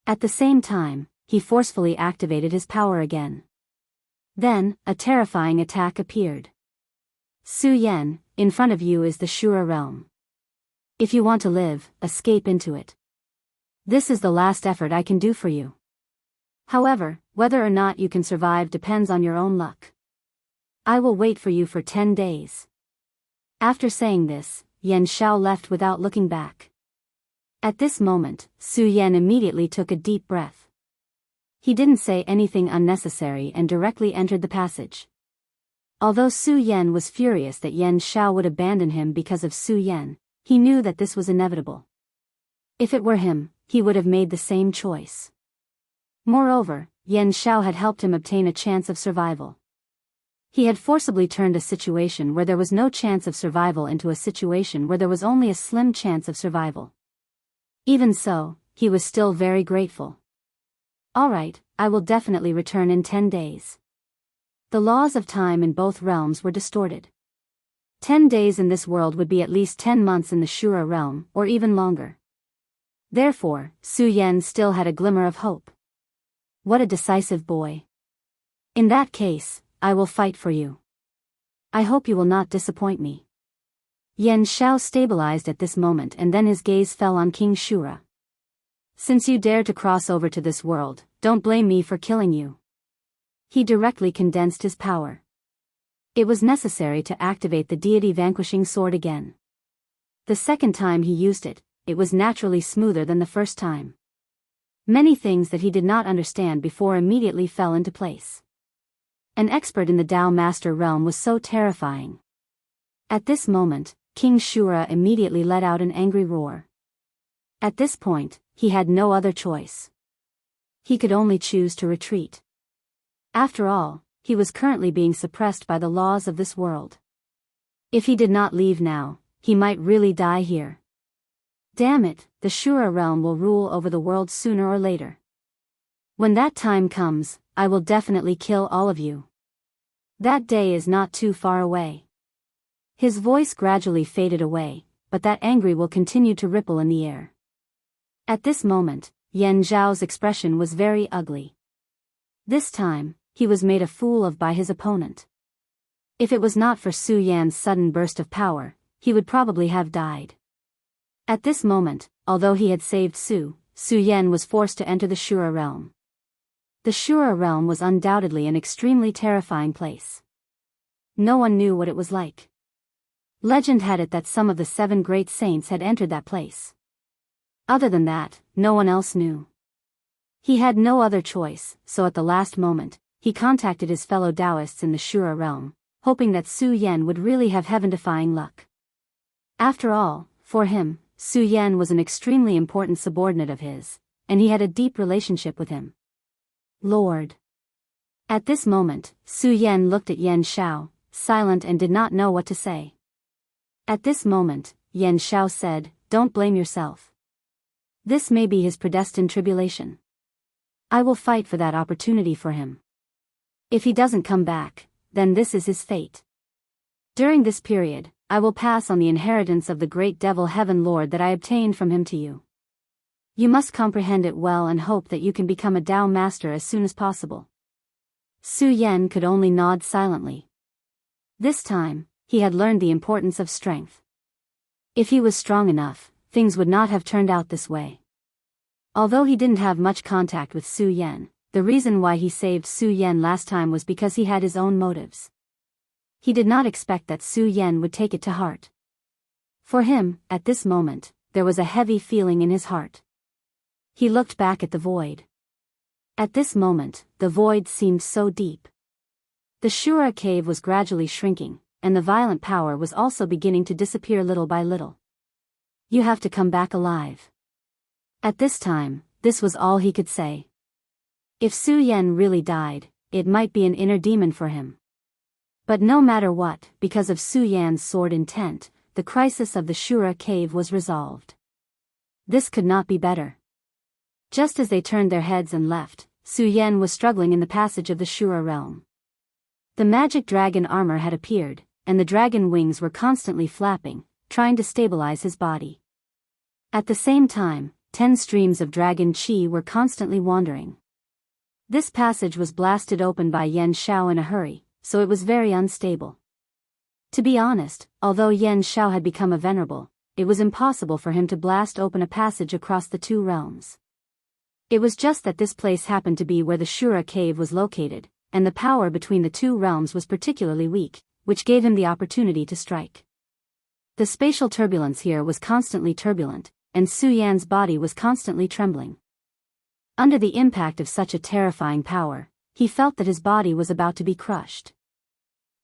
At the same time, he forcefully activated his power again. Then, a terrifying attack appeared. Su Yan, in front of you is the Shura realm. If you want to live, escape into it. This is the last effort I can do for you. However, whether or not you can survive depends on your own luck. I will wait for you for 10 days. After saying this, Yan Shao left without looking back. At this moment, Su Yan immediately took a deep breath. He didn't say anything unnecessary and directly entered the passage. Although Su Yan was furious that Yan Shao would abandon him because of Su Yan, he knew that this was inevitable. If it were him, he would have made the same choice. Moreover, Yan Shao had helped him obtain a chance of survival. He had forcibly turned a situation where there was no chance of survival into a situation where there was only a slim chance of survival. Even so, he was still very grateful. Alright, I will definitely return in 10 days. The laws of time in both realms were distorted. 10 days in this world would be at least 10 months in the Shura realm, or even longer. Therefore, Su Yan still had a glimmer of hope. What a decisive boy. In that case, I will fight for you. I hope you will not disappoint me. Yan Shao stabilized at this moment and then his gaze fell on King Shura. Since you dare to cross over to this world, don't blame me for killing you. He directly condensed his power. It was necessary to activate the deity vanquishing sword again. The second time he used it, it was naturally smoother than the first time. Many things that he did not understand before immediately fell into place. An expert in the Tao Master realm was so terrifying. At this moment, King Shura immediately let out an angry roar. At this point, he had no other choice. He could only choose to retreat. After all, he was currently being suppressed by the laws of this world. If he did not leave now, he might really die here. Damn it, the Shura realm will rule over the world sooner or later. When that time comes, I will definitely kill all of you. That day is not too far away. His voice gradually faded away, but that anger will continue to ripple in the air. At this moment, Yan Zhao's expression was very ugly. This time, he was made a fool of by his opponent. If it was not for Su Yan's sudden burst of power, he would probably have died. At this moment, although he had saved Su Yan was forced to enter the Shura realm. The Shura realm was undoubtedly an extremely terrifying place. No one knew what it was like. Legend had it that some of the 7 great saints had entered that place. Other than that, no one else knew. He had no other choice, so at the last moment, he contacted his fellow Taoists in the Shura realm, hoping that Su Yan would really have heaven-defying luck. After all, for him, Su Yan was an extremely important subordinate of his, and he had a deep relationship with him. Lord. At this moment, Su Yan looked at Yan Shao, silent and did not know what to say. At this moment, Yan Shao said, "Don't blame yourself. This may be his predestined tribulation. I will fight for that opportunity for him. If he doesn't come back, then this is his fate. During this period, I will pass on the inheritance of the great devil Heaven Lord that I obtained from him to you. You must comprehend it well and hope that you can become a Tao master as soon as possible. Su Yan could only nod silently. This time, he had learned the importance of strength. If he was strong enough, things would not have turned out this way. Although he didn't have much contact with Su Yan, the reason why he saved Su Yan last time was because he had his own motives. He did not expect that Su Yan would take it to heart. For him, at this moment, there was a heavy feeling in his heart. He looked back at the void. At this moment, the void seemed so deep. The Shura cave was gradually shrinking, and the violent power was also beginning to disappear little by little. You have to come back alive. At this time, this was all he could say. If Su Yan really died, it might be an inner demon for him. But no matter what, because of Su Yan's sword intent, the crisis of the Shura cave was resolved. This could not be better. Just as they turned their heads and left, Su Yan was struggling in the passage of the Shura realm. The magic dragon armor had appeared, and the dragon wings were constantly flapping, trying to stabilize his body. At the same time, 10 streams of dragon chi were constantly wandering. This passage was blasted open by Yan Xiao in a hurry, so it was very unstable. To be honest, although Yan Xiao had become a venerable, it was impossible for him to blast open a passage across the two realms. It was just that this place happened to be where the Shura cave was located, and the power between the two realms was particularly weak, which gave him the opportunity to strike. The spatial turbulence here was constantly turbulent, and Su Yan's body was constantly trembling. Under the impact of such a terrifying power, he felt that his body was about to be crushed.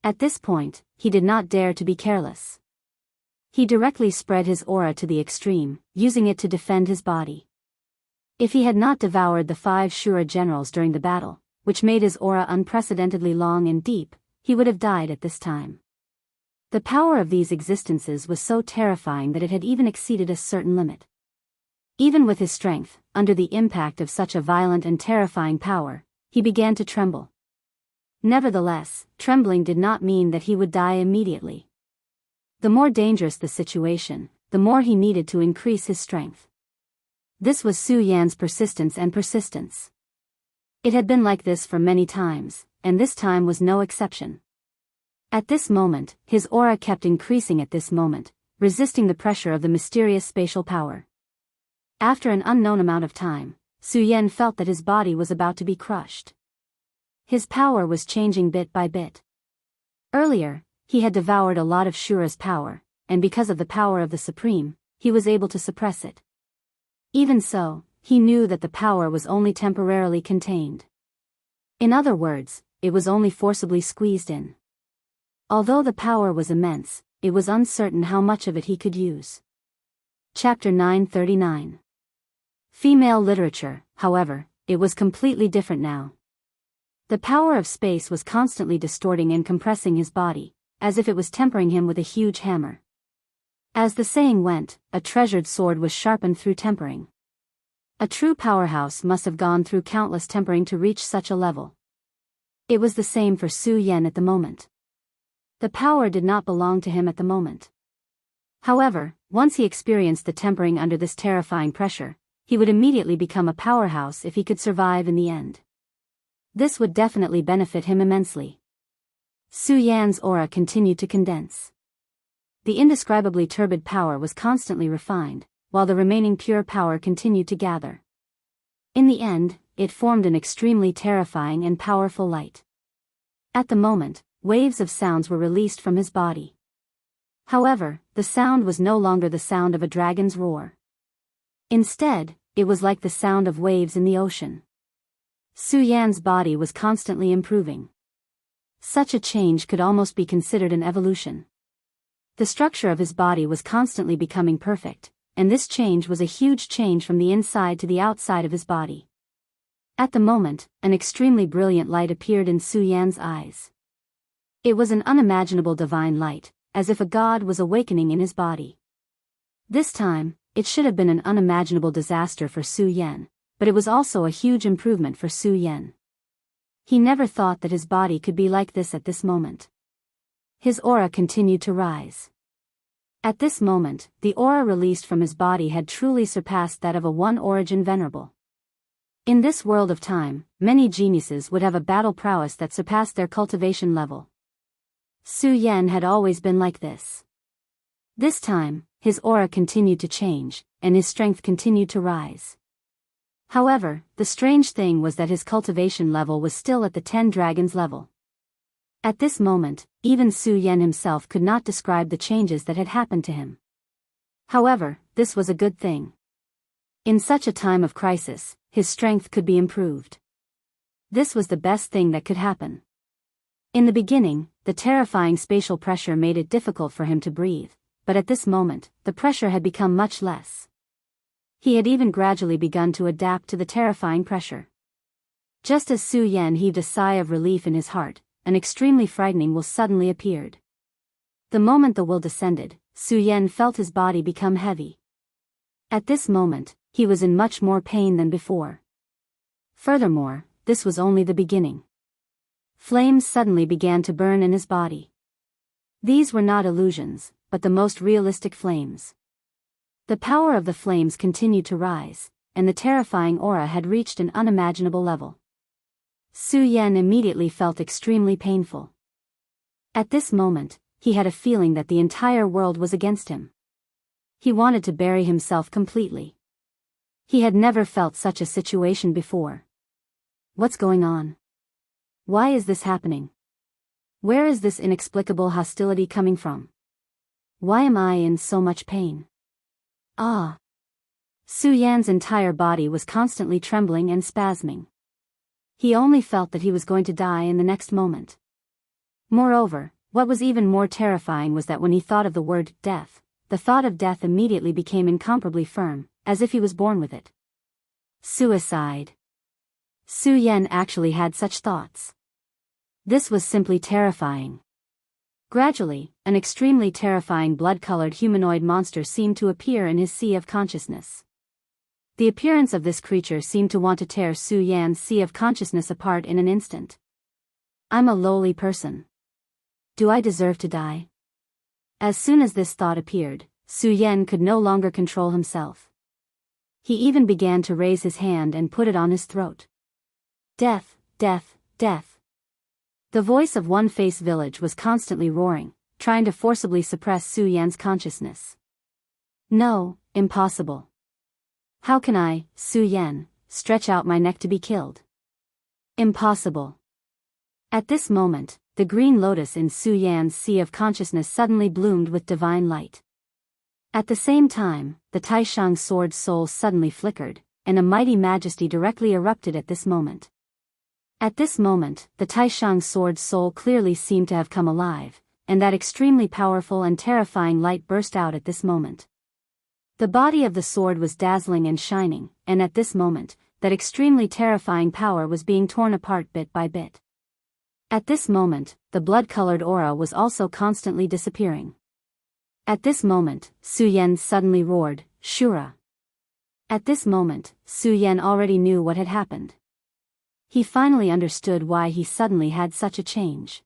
At this point, he did not dare to be careless. He directly spread his aura to the extreme, using it to defend his body. If he had not devoured the 5 Shura generals during the battle, which made his aura unprecedentedly long and deep, he would have died at this time. The power of these existences was so terrifying that it had even exceeded a certain limit. Even with his strength, under the impact of such a violent and terrifying power, he began to tremble. Nevertheless, trembling did not mean that he would die immediately. The more dangerous the situation, the more he needed to increase his strength. This was Su Yan's persistence and persistence. It had been like this for many times, and this time was no exception. At this moment, his aura kept increasing at this moment, resisting the pressure of the mysterious spatial power. After an unknown amount of time, Su Yan felt that his body was about to be crushed. His power was changing bit by bit. Earlier, he had devoured a lot of Shura's power, and because of the power of the Supreme, he was able to suppress it. Even so, he knew that the power was only temporarily contained. In other words, it was only forcibly squeezed in. Although the power was immense, it was uncertain how much of it he could use. Chapter 939. Female literature, however, it was completely different now. The power of space was constantly distorting and compressing his body, as if it was tempering him with a huge hammer. As the saying went, a treasured sword was sharpened through tempering. A true powerhouse must have gone through countless tempering to reach such a level. It was the same for Su Yan at the moment. The power did not belong to him at the moment. However, once he experienced the tempering under this terrifying pressure, he would immediately become a powerhouse if he could survive in the end. This would definitely benefit him immensely. Su Yan's aura continued to condense. The indescribably turbid power was constantly refined, while the remaining pure power continued to gather. In the end, it formed an extremely terrifying and powerful light. At the moment, waves of sounds were released from his body. However, the sound was no longer the sound of a dragon's roar. Instead, it was like the sound of waves in the ocean. Su Yan's body was constantly improving. Such a change could almost be considered an evolution. The structure of his body was constantly becoming perfect, and this change was a huge change from the inside to the outside of his body. At the moment, an extremely brilliant light appeared in Su Yan's eyes. It was an unimaginable divine light, as if a god was awakening in his body. This time, it should have been an unimaginable disaster for Su Yan, but it was also a huge improvement for Su Yan. He never thought that his body could be like this at this moment. His aura continued to rise. At this moment, the aura released from his body had truly surpassed that of a one-origin venerable. In this world of time, many geniuses would have a battle prowess that surpassed their cultivation level. Su Yan had always been like this. This time, his aura continued to change, and his strength continued to rise. However, the strange thing was that his cultivation level was still at the 10 dragons level. At this moment, even Su Yan himself could not describe the changes that had happened to him. However, this was a good thing. In such a time of crisis, his strength could be improved. This was the best thing that could happen. In the beginning, the terrifying spatial pressure made it difficult for him to breathe, but at this moment, the pressure had become much less. He had even gradually begun to adapt to the terrifying pressure. Just as Su Yan heaved a sigh of relief in his heart, an extremely frightening will suddenly appeared. The moment the will descended, Su Yan felt his body become heavy. At this moment, he was in much more pain than before. Furthermore, this was only the beginning. Flames suddenly began to burn in his body. These were not illusions, but the most realistic flames. The power of the flames continued to rise, and the terrifying aura had reached an unimaginable level. Su Yan immediately felt extremely painful. At this moment, he had a feeling that the entire world was against him. He wanted to bury himself completely. He had never felt such a situation before. What's going on? Why is this happening? Where is this inexplicable hostility coming from? Why am I in so much pain? Ah! Su Yan's entire body was constantly trembling and spasming. He only felt that he was going to die in the next moment. Moreover, what was even more terrifying was that when he thought of the word death, the thought of death immediately became incomparably firm, as if he was born with it. Suicide. Su Yan actually had such thoughts. This was simply terrifying. Gradually, an extremely terrifying blood-colored humanoid monster seemed to appear in his sea of consciousness. The appearance of this creature seemed to want to tear Su Yan's sea of consciousness apart in an instant. I'm a lowly person. Do I deserve to die? As soon as this thought appeared, Su Yan could no longer control himself. He even began to raise his hand and put it on his throat. Death, death, death. The voice of One Face Village was constantly roaring, trying to forcibly suppress Su Yan's consciousness. No, impossible. How can I, Su Yan, stretch out my neck to be killed? Impossible. At this moment, the green lotus in Su Yan's sea of consciousness suddenly bloomed with divine light. At the same time, the Taishang sword soul suddenly flickered, and a mighty majesty directly erupted at this moment. At this moment, the Taishang sword soul clearly seemed to have come alive, and that extremely powerful and terrifying light burst out at this moment. The body of the sword was dazzling and shining, and at this moment, that extremely terrifying power was being torn apart bit by bit. At this moment, the blood-colored aura was also constantly disappearing. At this moment, Su Yan suddenly roared, Shura. At this moment, Su Yan already knew what had happened. He finally understood why he suddenly had such a change.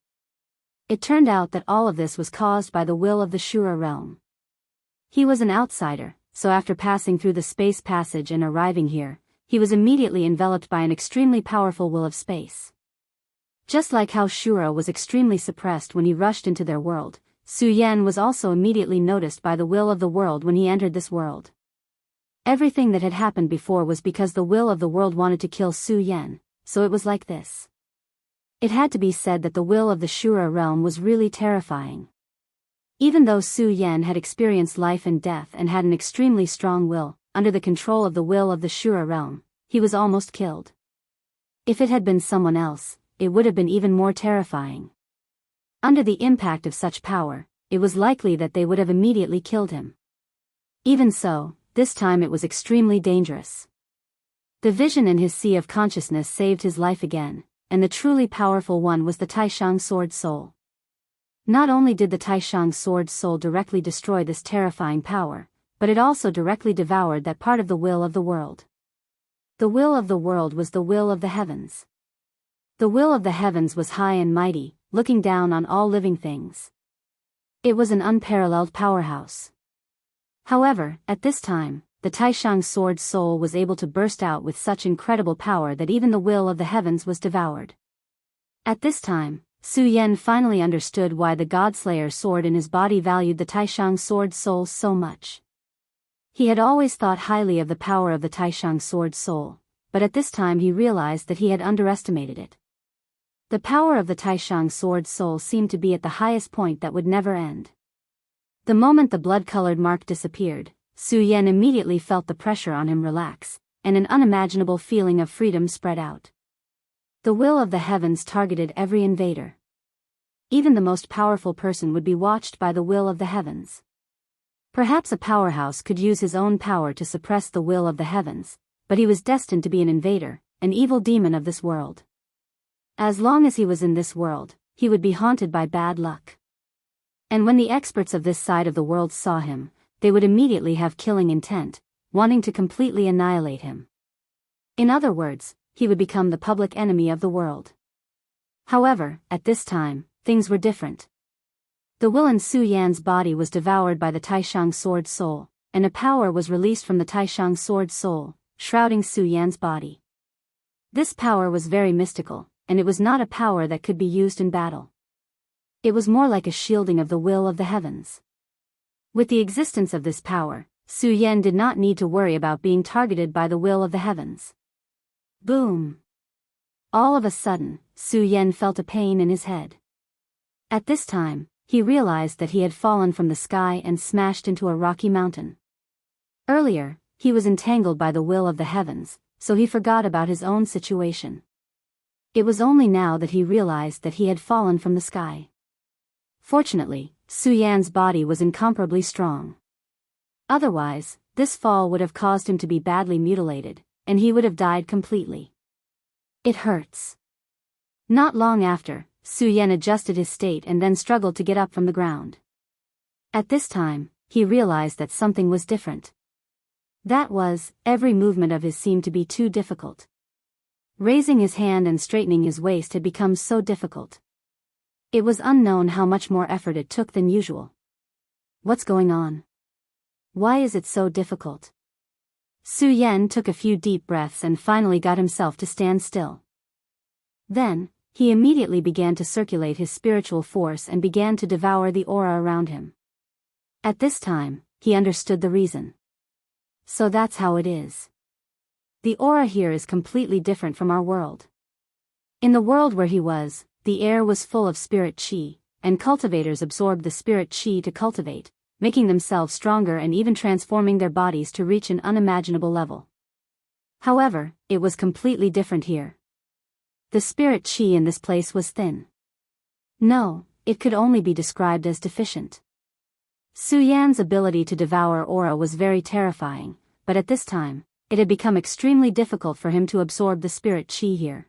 It turned out that all of this was caused by the will of the Shura realm. He was an outsider, so after passing through the space passage and arriving here, he was immediately enveloped by an extremely powerful will of space. Just like how Shura was extremely suppressed when he rushed into their world, Su Yan was also immediately noticed by the will of the world when he entered this world. Everything that had happened before was because the will of the world wanted to kill Su Yan, so it was like this. It had to be said that the will of the Shura realm was really terrifying. Even though Su Yan had experienced life and death and had an extremely strong will, under the control of the will of the Shura realm, he was almost killed. If it had been someone else, it would have been even more terrifying. Under the impact of such power, it was likely that they would have immediately killed him. Even so, this time it was extremely dangerous. The vision in his sea of consciousness saved his life again, and the truly powerful one was the Taishang sword soul. Not only did the Taishang sword soul directly destroy this terrifying power, but it also directly devoured that part of the will of the world. The will of the world was the will of the heavens. The will of the heavens was high and mighty, looking down on all living things. It was an unparalleled powerhouse. However, at this time, the Taishang sword soul was able to burst out with such incredible power that even the will of the heavens was devoured. At this time, Su Yan finally understood why the Godslayer sword in his body valued the Taishang sword soul so much. He had always thought highly of the power of the Taishang sword soul, but at this time he realized that he had underestimated it. The power of the Taishang sword soul seemed to be at the highest point that would never end. The moment the blood-colored mark disappeared, Su Yan immediately felt the pressure on him relax, and an unimaginable feeling of freedom spread out. The will of the heavens targeted every invader. Even the most powerful person would be watched by the will of the heavens. Perhaps a powerhouse could use his own power to suppress the will of the heavens, but he was destined to be an invader, an evil demon of this world. As long as he was in this world, he would be haunted by bad luck. And when the experts of this side of the world saw him, they would immediately have killing intent, wanting to completely annihilate him. In other words, he would become the public enemy of the world. However, at this time, things were different. The will in Su Yan's body was devoured by the Taishang sword soul, and a power was released from the Taishang sword soul, shrouding Su Yan's body. This power was very mystical, and it was not a power that could be used in battle. It was more like a shielding of the will of the heavens. With the existence of this power, Su Yan did not need to worry about being targeted by the will of the heavens. Boom! All of a sudden, Su Yan felt a pain in his head. At this time, he realized that he had fallen from the sky and smashed into a rocky mountain. Earlier, he was entangled by the will of the heavens, so he forgot about his own situation. It was only now that he realized that he had fallen from the sky. Fortunately, Su Yan's body was incomparably strong. Otherwise, this fall would have caused him to be badly mutilated, and he would have died completely. It hurts. Not long after, Su Yan adjusted his state and then struggled to get up from the ground. At this time, he realized that something was different. That was, every movement of his seemed to be too difficult. Raising his hand and straightening his waist had become so difficult. It was unknown how much more effort it took than usual. What's going on? Why is it so difficult? Su Yan took a few deep breaths and finally got himself to stand still. Then, he immediately began to circulate his spiritual force and began to devour the aura around him. At this time, he understood the reason. So that's how it is. The aura here is completely different from our world. In the world where he was, the air was full of spirit chi, and cultivators absorbed the spirit chi to cultivate, making themselves stronger and even transforming their bodies to reach an unimaginable level. However, it was completely different here. The spirit chi in this place was thin. No, it could only be described as deficient. Su Yan's ability to devour aura was very terrifying, but at this time, it had become extremely difficult for him to absorb the spirit chi here.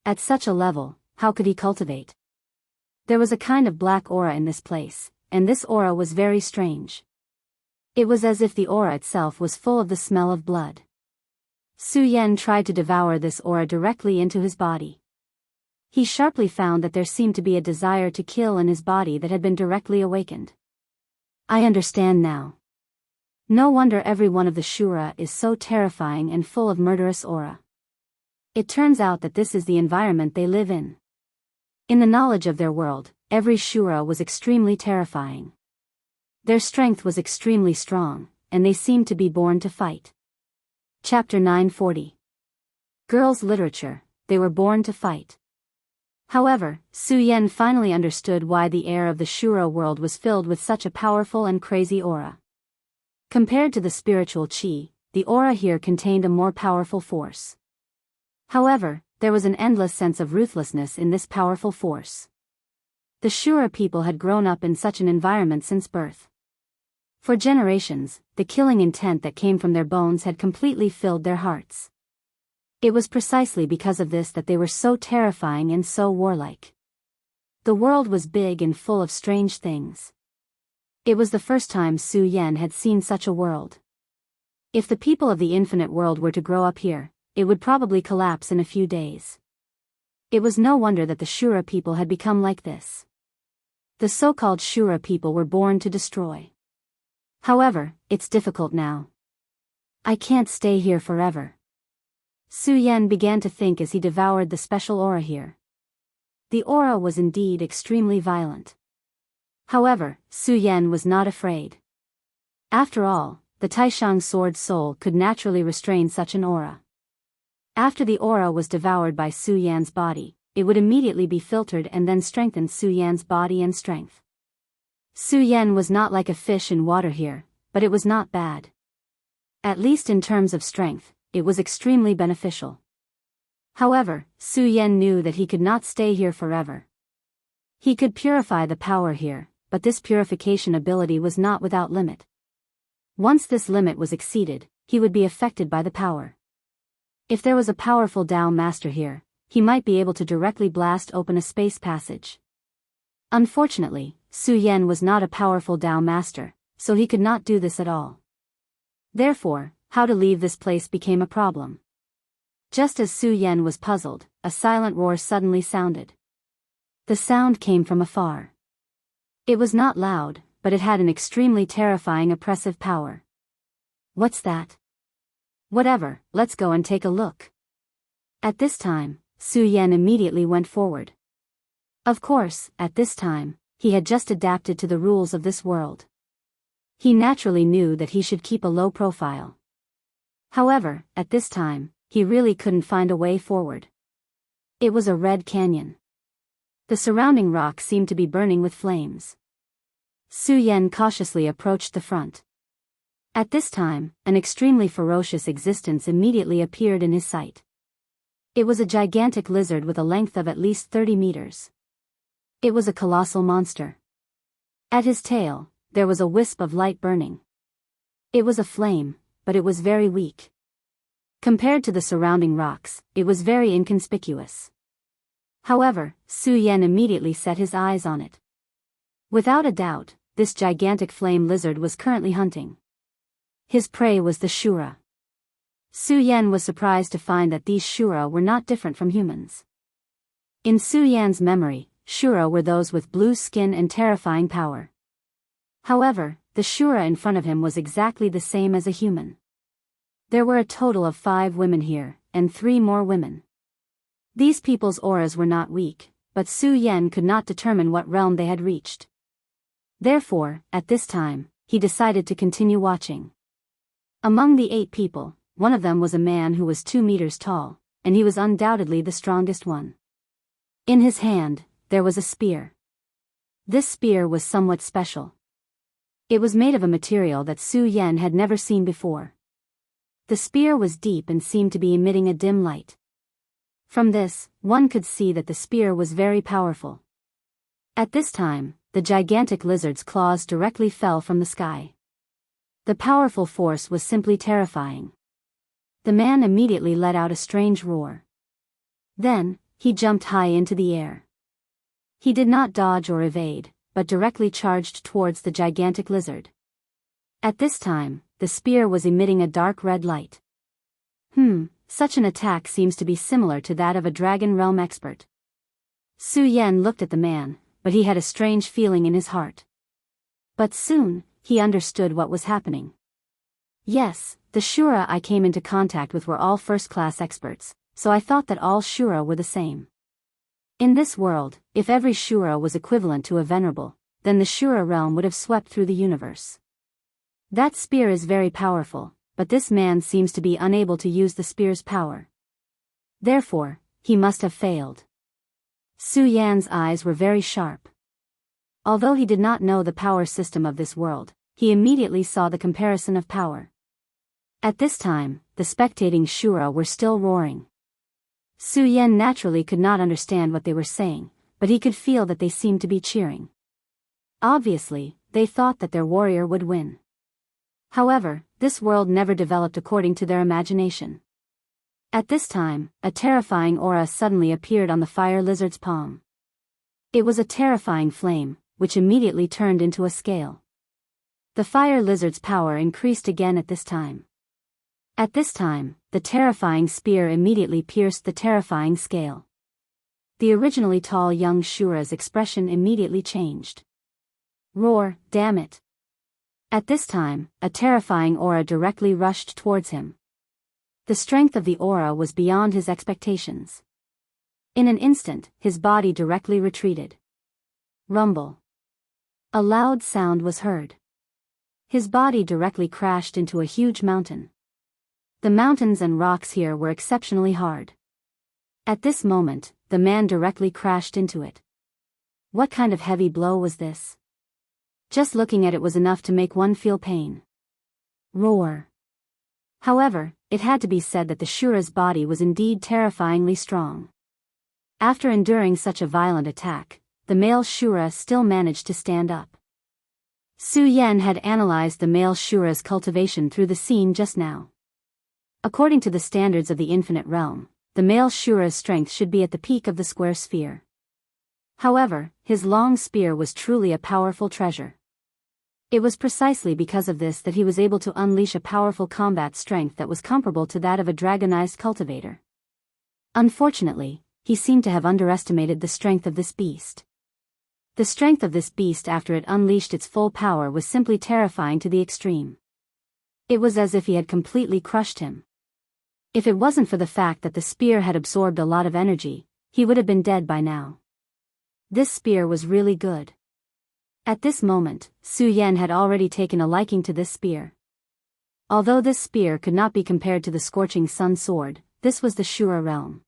At such a level, how could he cultivate? There was a kind of black aura in this place, and this aura was very strange. It was as if the aura itself was full of the smell of blood. Su Yan tried to devour this aura directly into his body. He sharply found that there seemed to be a desire to kill in his body that had been directly awakened. I understand now. No wonder every one of the Shura is so terrifying and full of murderous aura. It turns out that this is the environment they live in. In the knowledge of their world, every Shura was extremely terrifying. Their strength was extremely strong, and they seemed to be born to fight. Chapter 940. Girls' Literature, They Were Born to Fight. However, Su Yan finally understood why the air of the Shura world was filled with such a powerful and crazy aura. Compared to the spiritual chi, the aura here contained a more powerful force. However, there was an endless sense of ruthlessness in this powerful force. The Shura people had grown up in such an environment since birth. For generations, the killing intent that came from their bones had completely filled their hearts. It was precisely because of this that they were so terrifying and so warlike. The world was big and full of strange things. It was the first time Su Yan had seen such a world. If the people of the infinite world were to grow up here, it would probably collapse in a few days. It was no wonder that the Shura people had become like this. The so-called Shura people were born to destroy. However, it's difficult now. I can't stay here forever. Su Yan began to think as he devoured the special aura here. The aura was indeed extremely violent. However, Su Yan was not afraid. After all, the Taishang sword soul could naturally restrain such an aura. After the aura was devoured by Su Yan's body, it would immediately be filtered and then strengthen Su Yan's body and strength. Su Yan was not like a fish in water here, but it was not bad. At least in terms of strength, it was extremely beneficial. However, Su Yan knew that he could not stay here forever. He could purify the power here, but this purification ability was not without limit. Once this limit was exceeded, he would be affected by the power. If there was a powerful Tao master here, he might be able to directly blast open a space passage. Unfortunately, Su Yan was not a powerful Tao master, so he could not do this at all. Therefore, how to leave this place became a problem. Just as Su Yan was puzzled, a silent roar suddenly sounded. The sound came from afar. It was not loud, but it had an extremely terrifying oppressive power. What's that? Whatever, let's go and take a look. At this time, Su Yan immediately went forward. Of course, at this time, he had just adapted to the rules of this world. He naturally knew that he should keep a low profile. However, at this time, he really couldn't find a way forward. It was a red canyon. The surrounding rock seemed to be burning with flames. Su Yan cautiously approached the front. At this time, an extremely ferocious existence immediately appeared in his sight. It was a gigantic lizard with a length of at least 30 meters. It was a colossal monster. At his tail, there was a wisp of light burning. It was a flame, but it was very weak. Compared to the surrounding rocks, it was very inconspicuous. However, Su Yan immediately set his eyes on it. Without a doubt, this gigantic flame lizard was currently hunting. His prey was the Shura. Su Yan was surprised to find that these Shura were not different from humans. In Su Yan's memory, Shura were those with blue skin and terrifying power. However, the Shura in front of him was exactly the same as a human. There were a total of 5 women here, and 3 more women. These people's auras were not weak, but Su Yan could not determine what realm they had reached. Therefore, at this time, he decided to continue watching. Among the 8 people, one of them was a man who was 2 meters tall, and he was undoubtedly the strongest one. In his hand, there was a spear. This spear was somewhat special. It was made of a material that Su Yan had never seen before. The spear was deep and seemed to be emitting a dim light. From this, one could see that the spear was very powerful. At this time, the gigantic lizard's claws directly fell from the sky. The powerful force was simply terrifying. The man immediately let out a strange roar. Then, he jumped high into the air. He did not dodge or evade, but directly charged towards the gigantic lizard. At this time, the spear was emitting a dark red light. Such an attack seems to be similar to that of a Dragon Realm expert. Su Yan looked at the man, but he had a strange feeling in his heart. But soon, he understood what was happening. Yes, the Shura I came into contact with were all first-class experts, so I thought that all Shura were the same. In this world, if every Shura was equivalent to a venerable, then the Shura realm would have swept through the universe. That spear is very powerful, but this man seems to be unable to use the spear's power. Therefore, he must have failed. Su Yan's eyes were very sharp. Although he did not know the power system of this world, he immediately saw the comparison of power. At this time, the spectating Shura were still roaring. Su Yan naturally could not understand what they were saying, but he could feel that they seemed to be cheering. Obviously, they thought that their warrior would win. However, this world never developed according to their imagination. At this time, a terrifying aura suddenly appeared on the fire lizard's palm. It was a terrifying flame, which immediately turned into a scale. The fire lizard's power increased again at this time. At this time, the terrifying spear immediately pierced the terrifying scale. The originally tall young Shura's expression immediately changed. Roar, damn it! At this time, a terrifying aura directly rushed towards him. The strength of the aura was beyond his expectations. In an instant, his body directly retreated. Rumble. A loud sound was heard. His body directly crashed into a huge mountain. The mountains and rocks here were exceptionally hard. At this moment, the man directly crashed into it. What kind of heavy blow was this? Just looking at it was enough to make one feel pain. Roar. However, it had to be said that the Shura's body was indeed terrifyingly strong. After enduring such a violent attack, the male Shura still managed to stand up. Su Yan had analyzed the male Shura's cultivation through the scene just now. According to the standards of the infinite realm, the male Shura's strength should be at the peak of the square sphere. However, his long spear was truly a powerful treasure. It was precisely because of this that he was able to unleash a powerful combat strength that was comparable to that of a dragonized cultivator. Unfortunately, he seemed to have underestimated the strength of this beast. The strength of this beast after it unleashed its full power was simply terrifying to the extreme. It was as if he had completely crushed him. If it wasn't for the fact that the spear had absorbed a lot of energy, he would have been dead by now. This spear was really good. At this moment, Su Yan had already taken a liking to this spear. Although this spear could not be compared to the Scorching Sun sword, this was the Shura realm.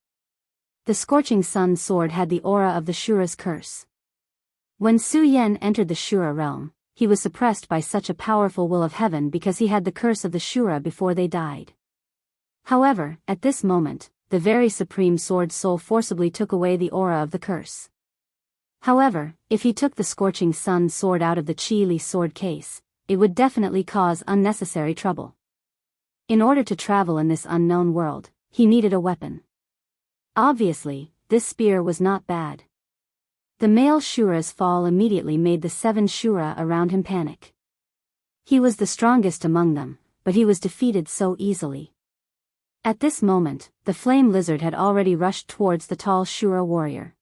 The Scorching Sun sword had the aura of the Shura's curse. When Su Yan entered the Shura realm, he was suppressed by such a powerful will of heaven because he had the curse of the Shura before they died. However, at this moment, the very supreme sword soul forcibly took away the aura of the curse. However, if he took the Scorching Sun sword out of the Qi Li sword case, it would definitely cause unnecessary trouble. In order to travel in this unknown world, he needed a weapon. Obviously, this spear was not bad. The male Shura's fall immediately made the 7 Shura around him panic. He was the strongest among them, but he was defeated so easily. At this moment, the flame lizard had already rushed towards the tall Shura warrior.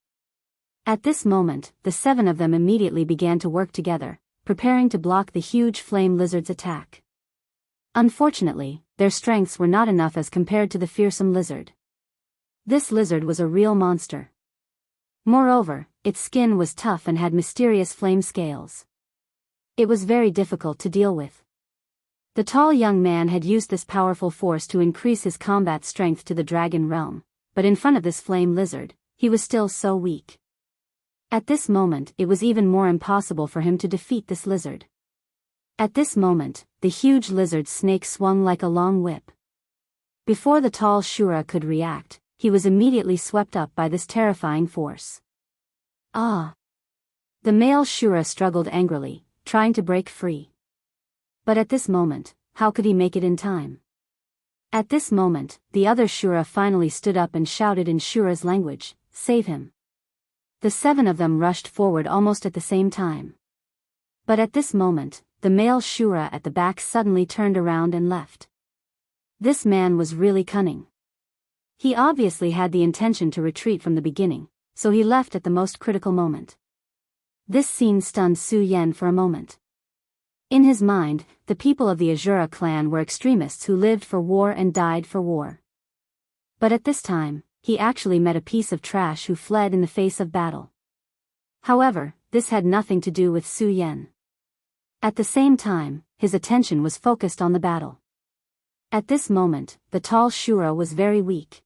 At this moment, the 7 of them immediately began to work together, preparing to block the huge flame lizard's attack. Unfortunately, their strengths were not enough as compared to the fearsome lizard. This lizard was a real monster. Moreover, its skin was tough and had mysterious flame scales. It was very difficult to deal with. The tall young man had used this powerful force to increase his combat strength to the dragon realm, but in front of this flame lizard, he was still so weak. At this moment it was even more impossible for him to defeat this lizard. At this moment, the huge lizard's snake swung like a long whip. Before the tall Shura could react, he was immediately swept up by this terrifying force. Ah! The male Shura struggled angrily, trying to break free. But at this moment, how could he make it in time? At this moment, the other Shura finally stood up and shouted in Shura's language, "Save him!" The 7 of them rushed forward almost at the same time. But at this moment, the male Shura at the back suddenly turned around and left. This man was really cunning. He obviously had the intention to retreat from the beginning, so he left at the most critical moment. This scene stunned Su Yan for a moment. In his mind, the people of the Azura clan were extremists who lived for war and died for war. But at this time, he actually met a piece of trash who fled in the face of battle. However, this had nothing to do with Su Yan. At the same time, his attention was focused on the battle. At this moment, the tall Shura was very weak.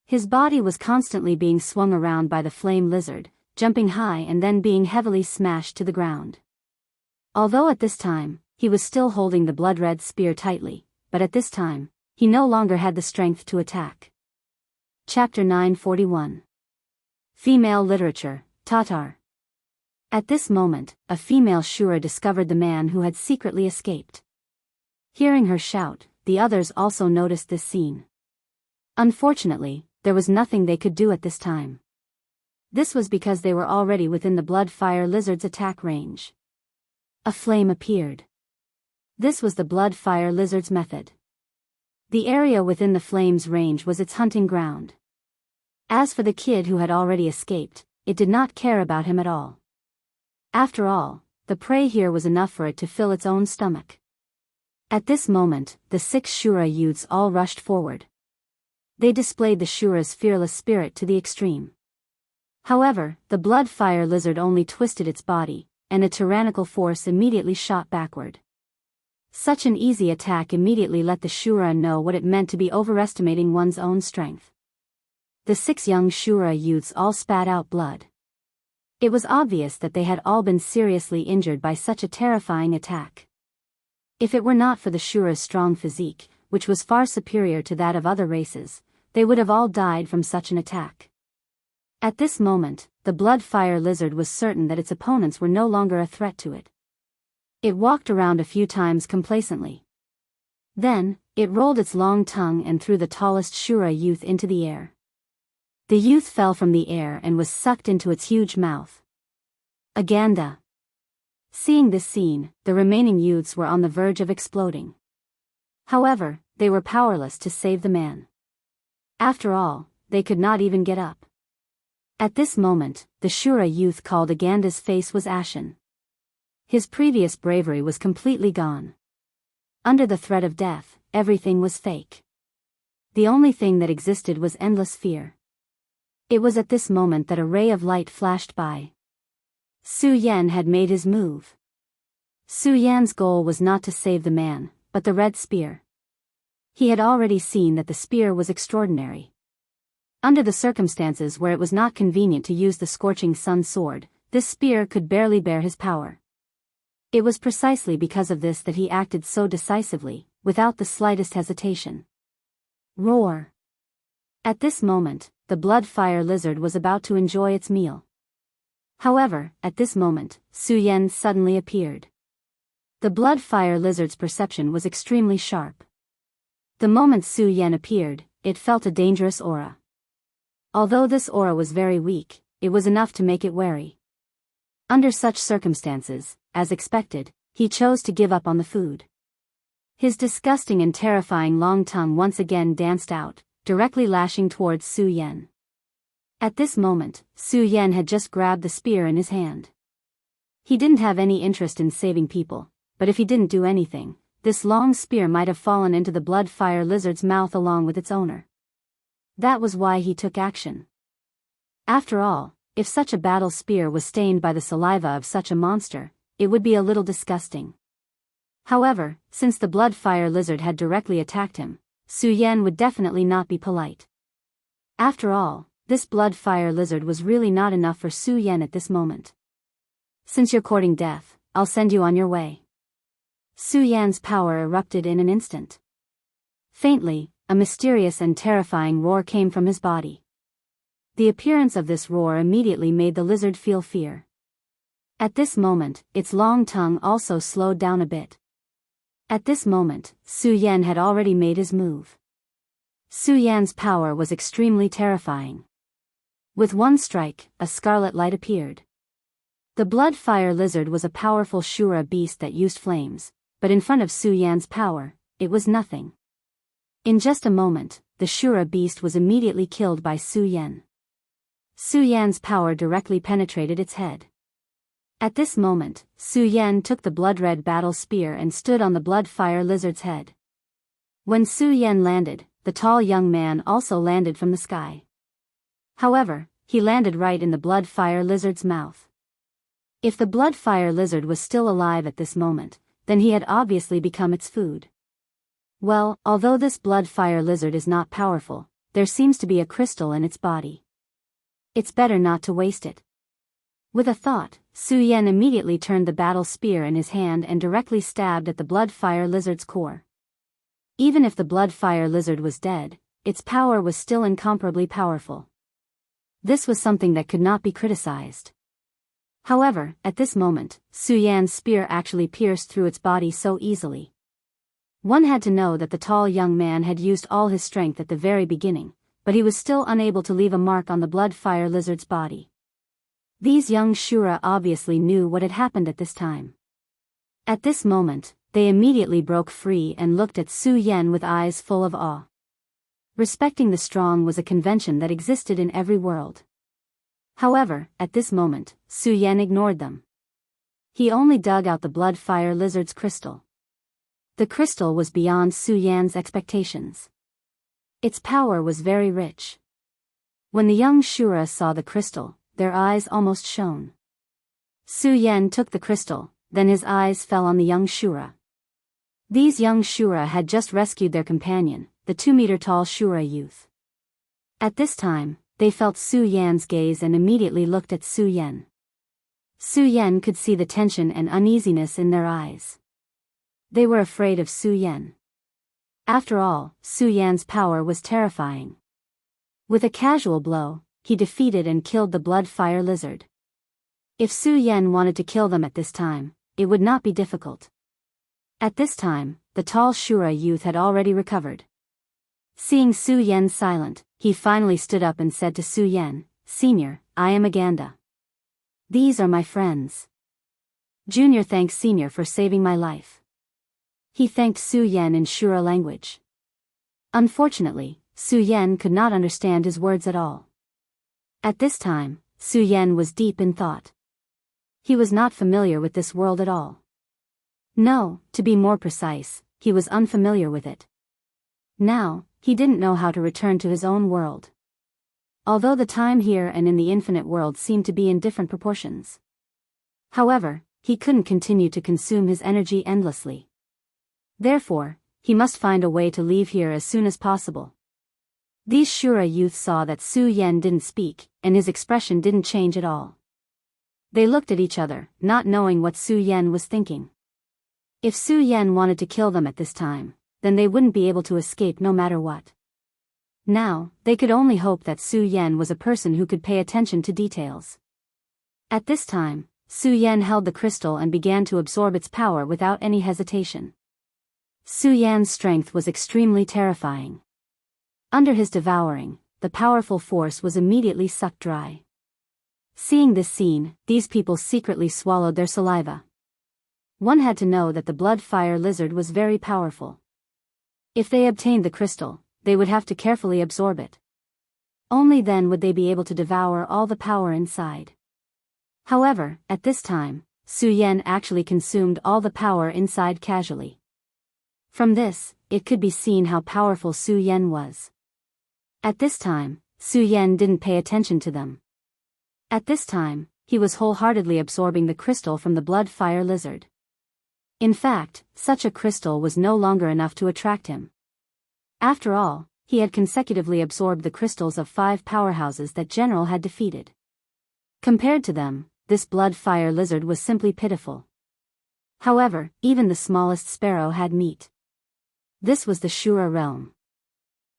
His body was constantly being swung around by the flame lizard, jumping high and then being heavily smashed to the ground. Although at this time, he was still holding the blood-red spear tightly, but at this time, he no longer had the strength to attack. Chapter 941. Female Literature, Tatar. At this moment, a female Shura discovered the man who had secretly escaped. Hearing her shout, the others also noticed this scene. Unfortunately, there was nothing they could do at this time. This was because they were already within the blood-fire lizard's attack range. A flame appeared. This was the blood-fire lizard's method. The area within the flames' range was its hunting ground. As for the kid who had already escaped, it did not care about him at all. After all, the prey here was enough for it to fill its own stomach. At this moment, the 6 Shura youths all rushed forward. They displayed the Shura's fearless spirit to the extreme. However, the blood fire lizard only twisted its body, and a tyrannical force immediately shot backward. Such an easy attack immediately let the Shura know what it meant to be overestimating one's own strength. The 6 young Shura youths all spat out blood. It was obvious that they had all been seriously injured by such a terrifying attack. If it were not for the Shura's strong physique, which was far superior to that of other races, they would have all died from such an attack. At this moment, the blood fire lizard was certain that its opponents were no longer a threat to it. It walked around a few times complacently. Then, it rolled its long tongue and threw the tallest Shura youth into the air. The youth fell from the air and was sucked into its huge mouth. Aganda. Seeing this scene, the remaining youths were on the verge of exploding. However, they were powerless to save the man. After all, they could not even get up. At this moment, the Shura youth called Aganda's face was ashen. His previous bravery was completely gone. Under the threat of death, everything was fake. The only thing that existed was endless fear. It was at this moment that a ray of light flashed by. Su Yan had made his move. Su Yan's goal was not to save the man, but the red spear. He had already seen that the spear was extraordinary. Under the circumstances where it was not convenient to use the scorching sun sword, this spear could barely bear his power. It was precisely because of this that he acted so decisively, without the slightest hesitation. Roar! At this moment, the blood fire lizard was about to enjoy its meal. However, at this moment, Su Yan suddenly appeared. The blood fire lizard's perception was extremely sharp. The moment Su Yan appeared, it felt a dangerous aura. Although this aura was very weak, it was enough to make it wary. Under such circumstances, as expected, he chose to give up on the food. His disgusting and terrifying long tongue once again danced out, directly lashing towards Su Yan. At this moment, Su Yan had just grabbed the spear in his hand. He didn't have any interest in saving people, but if he didn't do anything, this long spear might have fallen into the blood fire lizard's mouth along with its owner. That was why he took action. After all, if such a battle spear was stained by the saliva of such a monster, it would be a little disgusting. However, since the blood fire lizard had directly attacked him, Su Yan would definitely not be polite. After all, this blood fire lizard was really not enough for Su Yan at this moment. Since you're courting death, I'll send you on your way. Su Yan's power erupted in an instant. Faintly, a mysterious and terrifying roar came from his body. The appearance of this roar immediately made the lizard feel fear. At this moment, its long tongue also slowed down a bit. At this moment, Su Yan had already made his move. Su Yan's power was extremely terrifying. With one strike, a scarlet light appeared. The blood fire lizard was a powerful Shura beast that used flames, but in front of Su Yan's power, it was nothing. In just a moment, the Shura beast was immediately killed by Su Yan. Su Yan's power directly penetrated its head. At this moment, Su Yan took the blood-red battle spear and stood on the blood fire lizard's head. When Su Yan landed, the tall young man also landed from the sky. However, he landed right in the blood fire lizard's mouth. If the blood fire lizard was still alive at this moment, then he had obviously become its food. Well, although this blood fire lizard is not powerful, there seems to be a crystal in its body. It's better not to waste it. With a thought, Su Yan immediately turned the battle spear in his hand and directly stabbed at the blood fire lizard's core. Even if the blood fire lizard was dead, its power was still incomparably powerful. This was something that could not be criticized. However, at this moment, Su Yan's spear actually pierced through its body so easily. One had to know that the tall young man had used all his strength at the very beginning, but he was still unable to leave a mark on the blood fire lizard's body. These young Shura obviously knew what had happened at this time. At this moment, they immediately broke free and looked at Su Yan with eyes full of awe. Respecting the strong was a convention that existed in every world. However, at this moment, Su Yan ignored them. He only dug out the blood fire lizard's crystal. The crystal was beyond Su Yan's expectations. Its power was very rich. When the young Shura saw the crystal, their eyes almost shone. Su Yan took the crystal, then his eyes fell on the young Shura. These young Shura had just rescued their companion, the 2-meter-tall Shura youth. At this time, they felt Su Yan's gaze and immediately looked at Su Yan. Su Yan could see the tension and uneasiness in their eyes. They were afraid of Su Yan. After all, Su Yan's power was terrifying. With a casual blow, he defeated and killed the blood fire lizard. If Su Yan wanted to kill them at this time, it would not be difficult. At this time, the tall Shura youth had already recovered. Seeing Su Yan silent, he finally stood up and said to Su Yan, "Senior, I am Aganda. These are my friends. Junior thanks Senior for saving my life." He thanked Su Yan in Shura language. Unfortunately, Su Yan could not understand his words at all. At this time, Su Yan was deep in thought. He was not familiar with this world at all. No, to be more precise, he was unfamiliar with it. Now, he didn't know how to return to his own world. Although the time here and in the infinite world seemed to be in different proportions. However, he couldn't continue to consume his energy endlessly. Therefore, he must find a way to leave here as soon as possible. These Shura youth saw that Su Yan didn't speak, and his expression didn't change at all. They looked at each other, not knowing what Su Yan was thinking. If Su Yan wanted to kill them at this time, then they wouldn't be able to escape no matter what. Now, they could only hope that Su Yan was a person who could pay attention to details. At this time, Su Yan held the crystal and began to absorb its power without any hesitation. Su Yan's strength was extremely terrifying. Under his devouring, the powerful force was immediately sucked dry. Seeing this scene, these people secretly swallowed their saliva. One had to know that the blood fire lizard was very powerful. If they obtained the crystal, they would have to carefully absorb it. Only then would they be able to devour all the power inside. However, at this time, Su Yan actually consumed all the power inside casually. From this, it could be seen how powerful Su Yan was. At this time, Su Yan didn't pay attention to them. At this time, he was wholeheartedly absorbing the crystal from the blood fire lizard. In fact, such a crystal was no longer enough to attract him. After all, he had consecutively absorbed the crystals of 5 powerhouses that General had defeated. Compared to them, this blood fire lizard was simply pitiful. However, even the smallest sparrow had meat. This was the Shura realm.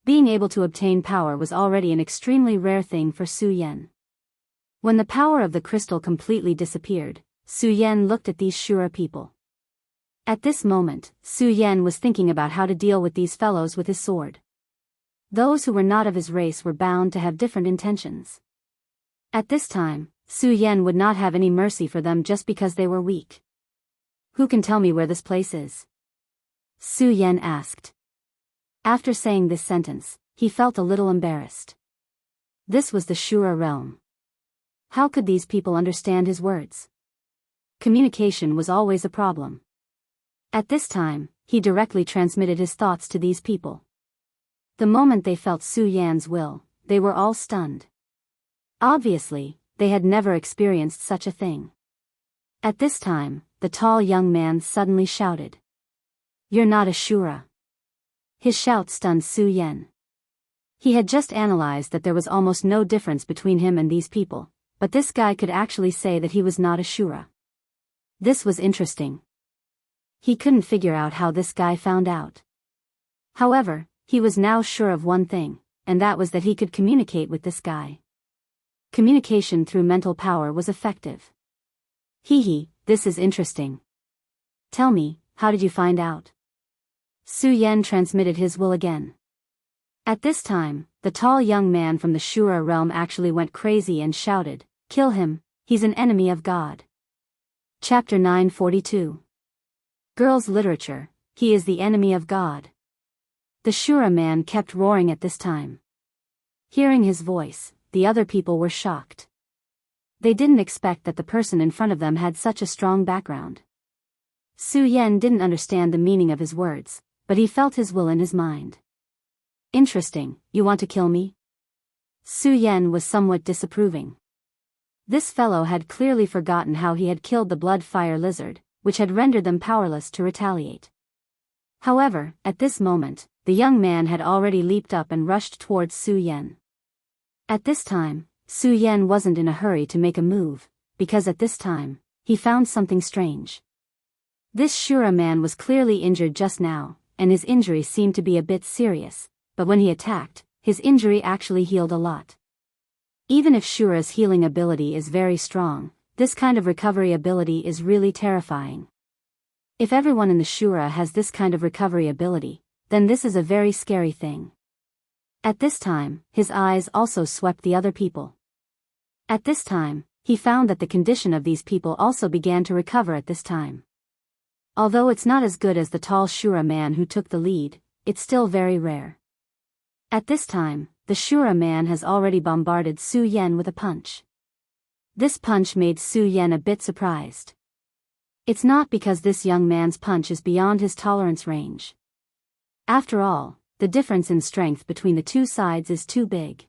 Being able to obtain power was already an extremely rare thing for Su Yan. When the power of the crystal completely disappeared, Su Yan looked at these Shura people. At this moment, Su Yan was thinking about how to deal with these fellows with his sword. Those who were not of his race were bound to have different intentions. At this time, Su Yan would not have any mercy for them just because they were weak. "Who can tell me where this place is?" Su Yan asked. After saying this sentence, he felt a little embarrassed. This was the Shura realm. How could these people understand his words? Communication was always a problem. At this time, he directly transmitted his thoughts to these people. The moment they felt Su Yan's will, they were all stunned. Obviously, they had never experienced such a thing. At this time, the tall young man suddenly shouted, "You're not a Shura." His shout stunned Su Yan. He had just analyzed that there was almost no difference between him and these people, but this guy could actually say that he was not a Shura. This was interesting. He couldn't figure out how this guy found out. However, he was now sure of one thing, and that was that he could communicate with this guy. Communication through mental power was effective. This is interesting. Tell me, how did you find out? Su Yan transmitted his will again. At this time, the tall young man from the Shura realm actually went crazy and shouted, "Kill him, he's an enemy of God." Chapter 942. Girls' literature, he is the enemy of God. The Shura man kept roaring at this time. Hearing his voice, the other people were shocked. They didn't expect that the person in front of them had such a strong background. Su Yan didn't understand the meaning of his words, but he felt his will in his mind. Interesting, you want to kill me? Su Yan was somewhat disapproving. This fellow had clearly forgotten how he had killed the blood fire lizard, which had rendered them powerless to retaliate. However, at this moment, the young man had already leaped up and rushed towards Su Yan. At this time, Su Yan wasn't in a hurry to make a move, because at this time, he found something strange. This Shura man was clearly injured just now, and his injury seemed to be a bit serious, but when he attacked, his injury actually healed a lot. Even if Shura's healing ability is very strong, this kind of recovery ability is really terrifying. If everyone in the Shura has this kind of recovery ability, then this is a very scary thing. At this time, his eyes also swept the other people. At this time, he found that the condition of these people also began to recover at this time. Although it's not as good as the tall Shura man who took the lead, it's still very rare. At this time, the Shura man has already bombarded Su Yan with a punch. This punch made Su Yan a bit surprised. It's not because this young man's punch is beyond his tolerance range. After all, the difference in strength between the two sides is too big.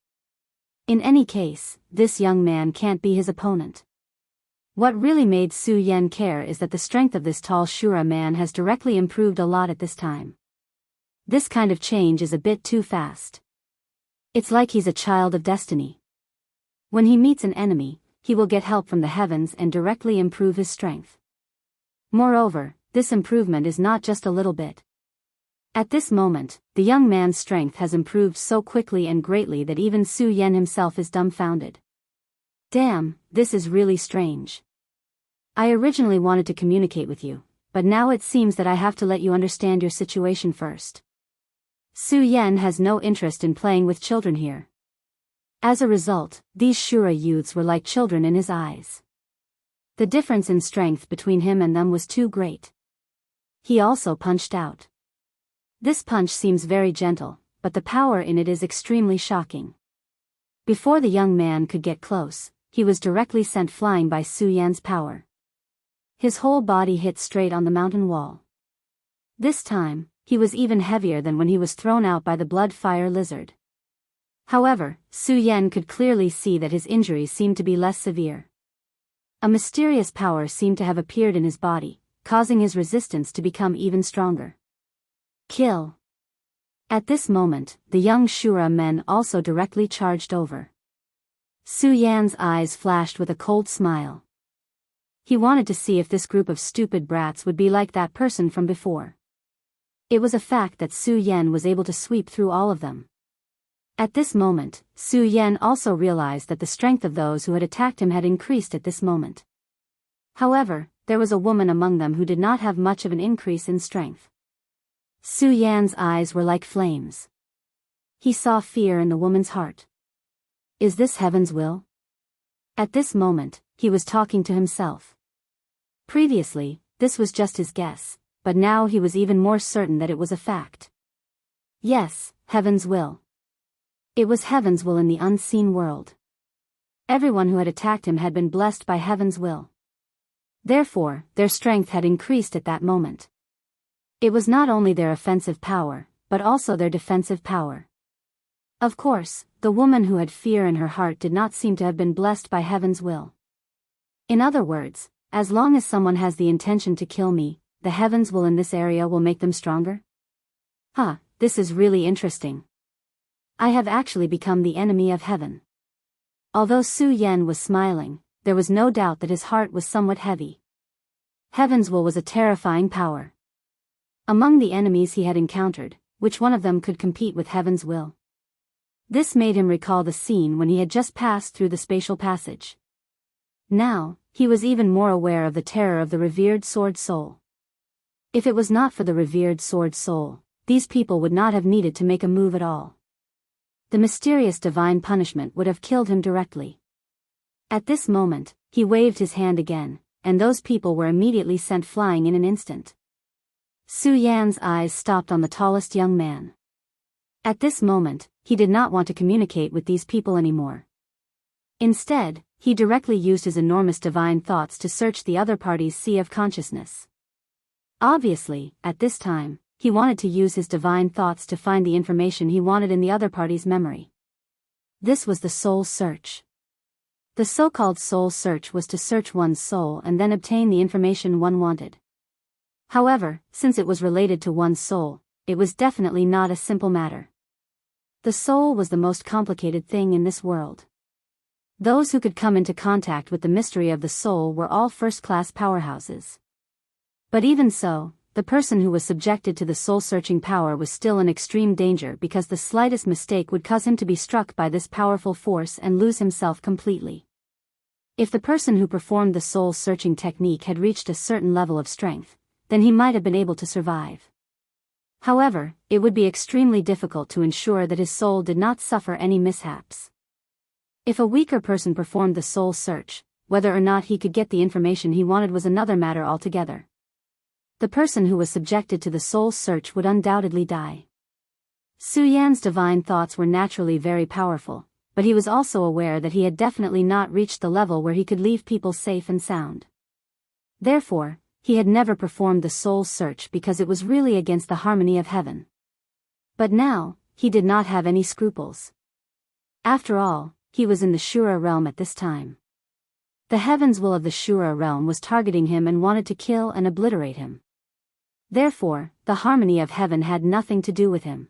In any case, this young man can't be his opponent. What really made Su Yan care is that the strength of this tall Shura man has directly improved a lot at this time. This kind of change is a bit too fast. It's like he's a child of destiny. When he meets an enemy, he will get help from the heavens and directly improve his strength. Moreover, this improvement is not just a little bit. At this moment, the young man's strength has improved so quickly and greatly that even Su Yan himself is dumbfounded. Damn, this is really strange. I originally wanted to communicate with you, but now it seems that I have to let you understand your situation first. Su Yan has no interest in playing with children here. As a result, these Shura youths were like children in his eyes. The difference in strength between him and them was too great. He also punched out. This punch seems very gentle, but the power in it is extremely shocking. Before the young man could get close, he was directly sent flying by Su Yan's power. His whole body hit straight on the mountain wall. This time, he was even heavier than when he was thrown out by the blood fire lizard. However, Su Yan could clearly see that his injuries seemed to be less severe. A mysterious power seemed to have appeared in his body, causing his resistance to become even stronger. Kill. At this moment, the young Shura men also directly charged over. Su Yan's eyes flashed with a cold smile. He wanted to see if this group of stupid brats would be like that person from before. It was a fact that Su Yan was able to sweep through all of them. At this moment, Su Yan also realized that the strength of those who had attacked him had increased at this moment. However, there was a woman among them who did not have much of an increase in strength. Su Yan's eyes were like flames. He saw fear in the woman's heart. Is this heaven's will? At this moment, he was talking to himself. Previously, this was just his guess, but now he was even more certain that it was a fact. Yes, heaven's will. It was heaven's will in the unseen world. Everyone who had attacked him had been blessed by heaven's will. Therefore, their strength had increased at that moment. It was not only their offensive power, but also their defensive power. Of course, the woman who had fear in her heart did not seem to have been blessed by heaven's will. In other words, as long as someone has the intention to kill me, the heaven's will in this area will make them stronger? Huh, this is really interesting. I have actually become the enemy of heaven. Although Su Yan was smiling, there was no doubt that his heart was somewhat heavy. Heaven's will was a terrifying power. Among the enemies he had encountered, which one of them could compete with heaven's will? This made him recall the scene when he had just passed through the spatial passage. Now, he was even more aware of the terror of the revered sword soul. If it was not for the revered sword soul, these people would not have needed to make a move at all. The mysterious divine punishment would have killed him directly. At this moment, he waved his hand again, and those people were immediately sent flying in an instant. Su Yan's eyes stopped on the tallest young man. At this moment, he did not want to communicate with these people anymore. Instead, he directly used his enormous divine thoughts to search the other party's sea of consciousness. Obviously, at this time, he wanted to use his divine thoughts to find the information he wanted in the other party's memory. This was the soul search. The so-called soul search was to search one's soul and then obtain the information one wanted. However, since it was related to one's soul, it was definitely not a simple matter. The soul was the most complicated thing in this world. Those who could come into contact with the mystery of the soul were all first-class powerhouses. But even so, the person who was subjected to the soul-searching power was still in extreme danger because the slightest mistake would cause him to be struck by this powerful force and lose himself completely. If the person who performed the soul-searching technique had reached a certain level of strength, then he might have been able to survive. However, it would be extremely difficult to ensure that his soul did not suffer any mishaps. If a weaker person performed the soul search, whether or not he could get the information he wanted was another matter altogether. The person who was subjected to the soul search would undoubtedly die. Su Yan's divine thoughts were naturally very powerful, but he was also aware that he had definitely not reached the level where he could leave people safe and sound. Therefore, he had never performed the soul search because it was really against the harmony of heaven. But now, he did not have any scruples. After all, he was in the Shura realm at this time. The heaven's will of the Shura realm was targeting him and wanted to kill and obliterate him. Therefore, the harmony of heaven had nothing to do with him.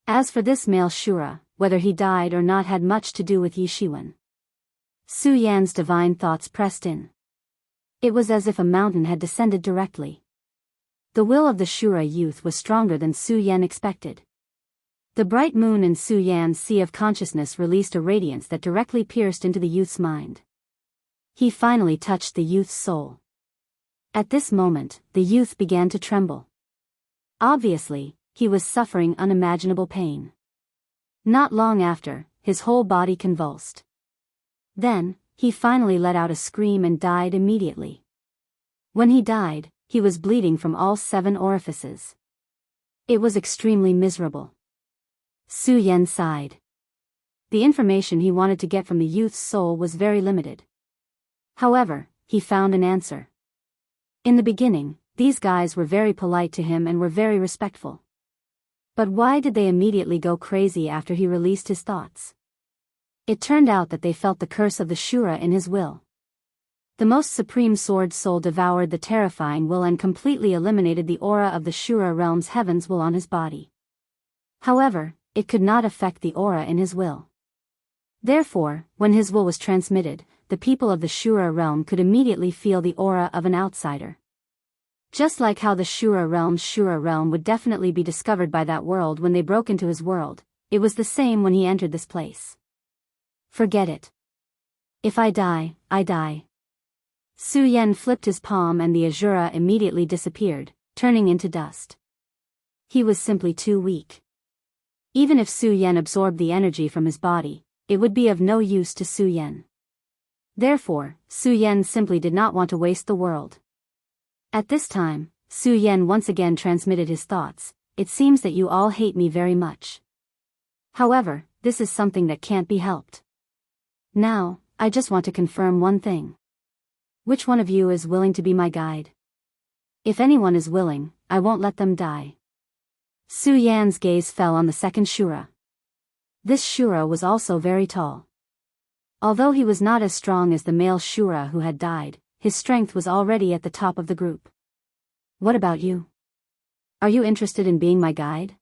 As for this male Shura, whether he died or not had much to do with Yi Shiwen. Su Yan's divine thoughts pressed in. It was as if a mountain had descended directly. The will of the Shura youth was stronger than Su Yan expected. The bright moon in Su Yan's sea of consciousness released a radiance that directly pierced into the youth's mind. He finally touched the youth's soul. At this moment, the youth began to tremble. Obviously, he was suffering unimaginable pain. Not long after, his whole body convulsed. Then, he finally let out a scream and died immediately. When he died, he was bleeding from all 7 orifices. It was extremely miserable. Su Yan sighed. The information he wanted to get from the youth's soul was very limited. However, he found an answer. In the beginning, these guys were very polite to him and were very respectful. But why did they immediately go crazy after he released his thoughts? It turned out that they felt the curse of the Shura in his will. The most supreme sword soul devoured the terrifying will and completely eliminated the aura of the Shura realm's heaven's will on his body. However, it could not affect the aura in his will. Therefore, when his will was transmitted, the people of the Shura realm could immediately feel the aura of an outsider. Just like how the Shura realm would definitely be discovered by that world when they broke into his world, it was the same when he entered this place. Forget it. If I die, I die. Su Yan flipped his palm and the Azura immediately disappeared, turning into dust. He was simply too weak. Even if Su Yan absorbed the energy from his body, it would be of no use to Su Yan. Therefore, Su Yan simply did not want to waste the world. At this time, Su Yan once again transmitted his thoughts. It seems that you all hate me very much. However, this is something that can't be helped. Now, I just want to confirm one thing. Which one of you is willing to be my guide? If anyone is willing, I won't let them die. Su Yan's gaze fell on the second Shura. This Shura was also very tall. Although he was not as strong as the male Shura who had died, his strength was already at the top of the group. What about you? Are you interested in being my guide?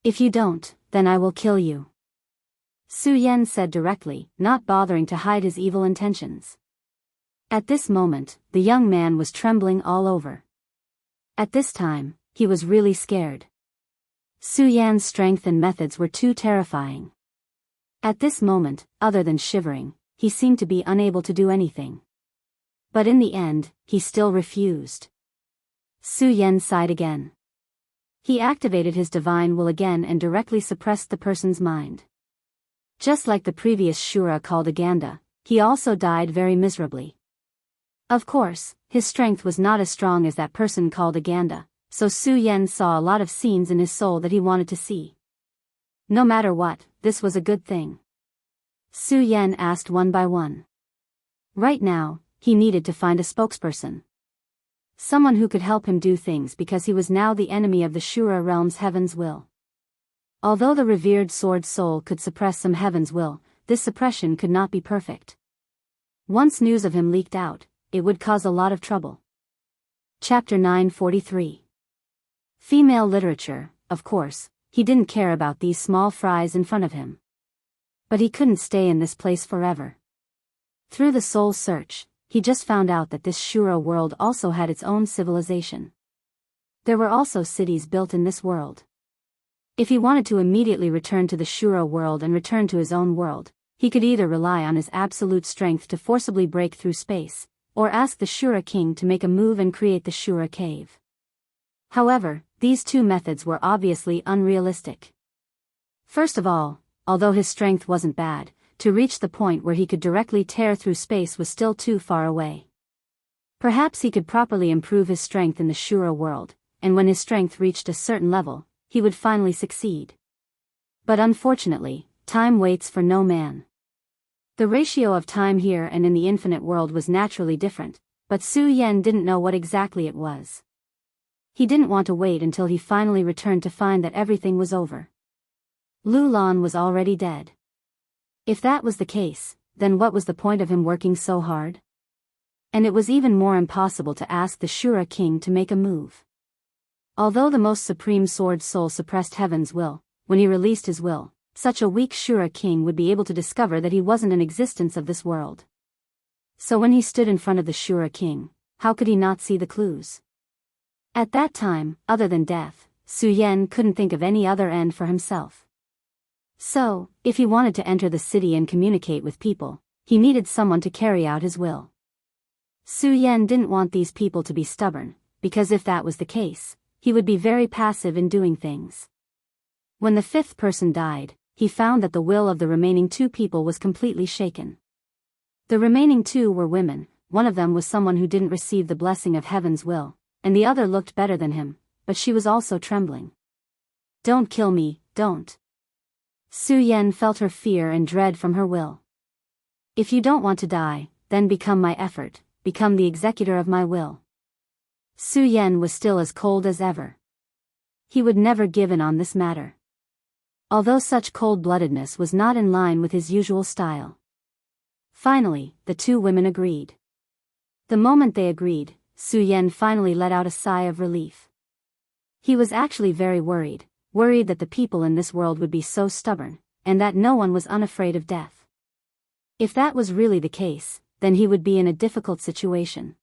If you don't, then I will kill you. Su Yan said directly, not bothering to hide his evil intentions. At this moment, the young man was trembling all over. At this time, he was really scared. Su Yan's strength and methods were too terrifying. At this moment, other than shivering, he seemed to be unable to do anything. But in the end, he still refused. Su Yan sighed again. He activated his divine will again and directly suppressed the person's mind. Just like the previous Shura called Aganda, he also died very miserably. Of course, his strength was not as strong as that person called Aganda, so Su Yan saw a lot of scenes in his soul that he wanted to see. No matter what, this was a good thing. Su Yan asked one by one. Right now, he needed to find a spokesperson. Someone who could help him do things because he was now the enemy of the Shura realm's heaven's will. Although the revered sword soul could suppress some heaven's will, this suppression could not be perfect. Once news of him leaked out, it would cause a lot of trouble. Chapter 943. Female literature. Of course, he didn't care about these small fries in front of him. But he couldn't stay in this place forever. Through the soul search, he just found out that this Shura world also had its own civilization. There were also cities built in this world. If he wanted to immediately return to the Shura world and return to his own world, he could either rely on his absolute strength to forcibly break through space, or ask the Shura king to make a move and create the Shura cave. However, these two methods were obviously unrealistic. First of all, although his strength wasn't bad, to reach the point where he could directly tear through space was still too far away. Perhaps he could properly improve his strength in the Shura world, and when his strength reached a certain level, he would finally succeed. But unfortunately, time waits for no man. The ratio of time here and in the infinite world was naturally different, but Su Yan didn't know what exactly it was. He didn't want to wait until he finally returned to find that everything was over. Lu Lan was already dead. If that was the case, then what was the point of him working so hard? And it was even more impossible to ask the Shura king to make a move. Although the most supreme sword soul suppressed heaven's will, when he released his will, such a weak Shura king would be able to discover that he wasn't an existence of this world. So when he stood in front of the Shura king, how could he not see the clues? At that time, other than death, Su Yan couldn't think of any other end for himself. So, if he wanted to enter the city and communicate with people, he needed someone to carry out his will. Su Yan didn't want these people to be stubborn, because if that was the case, he would be very passive in doing things. When the fifth person died, he found that the will of the remaining two people was completely shaken. The remaining two were women, one of them was someone who didn't receive the blessing of heaven's will, and the other looked better than him, but she was also trembling. Don't kill me, don't. Su Yan felt her fear and dread from her will. If you don't want to die, then become my effort, become the executor of my will. Su Yan was still as cold as ever. He would never give in on this matter. Although such cold-bloodedness was not in line with his usual style. Finally, the two women agreed. The moment they agreed, Su Yan finally let out a sigh of relief. He was actually very worried that the people in this world would be so stubborn, and that no one was unafraid of death. If that was really the case, then he would be in a difficult situation.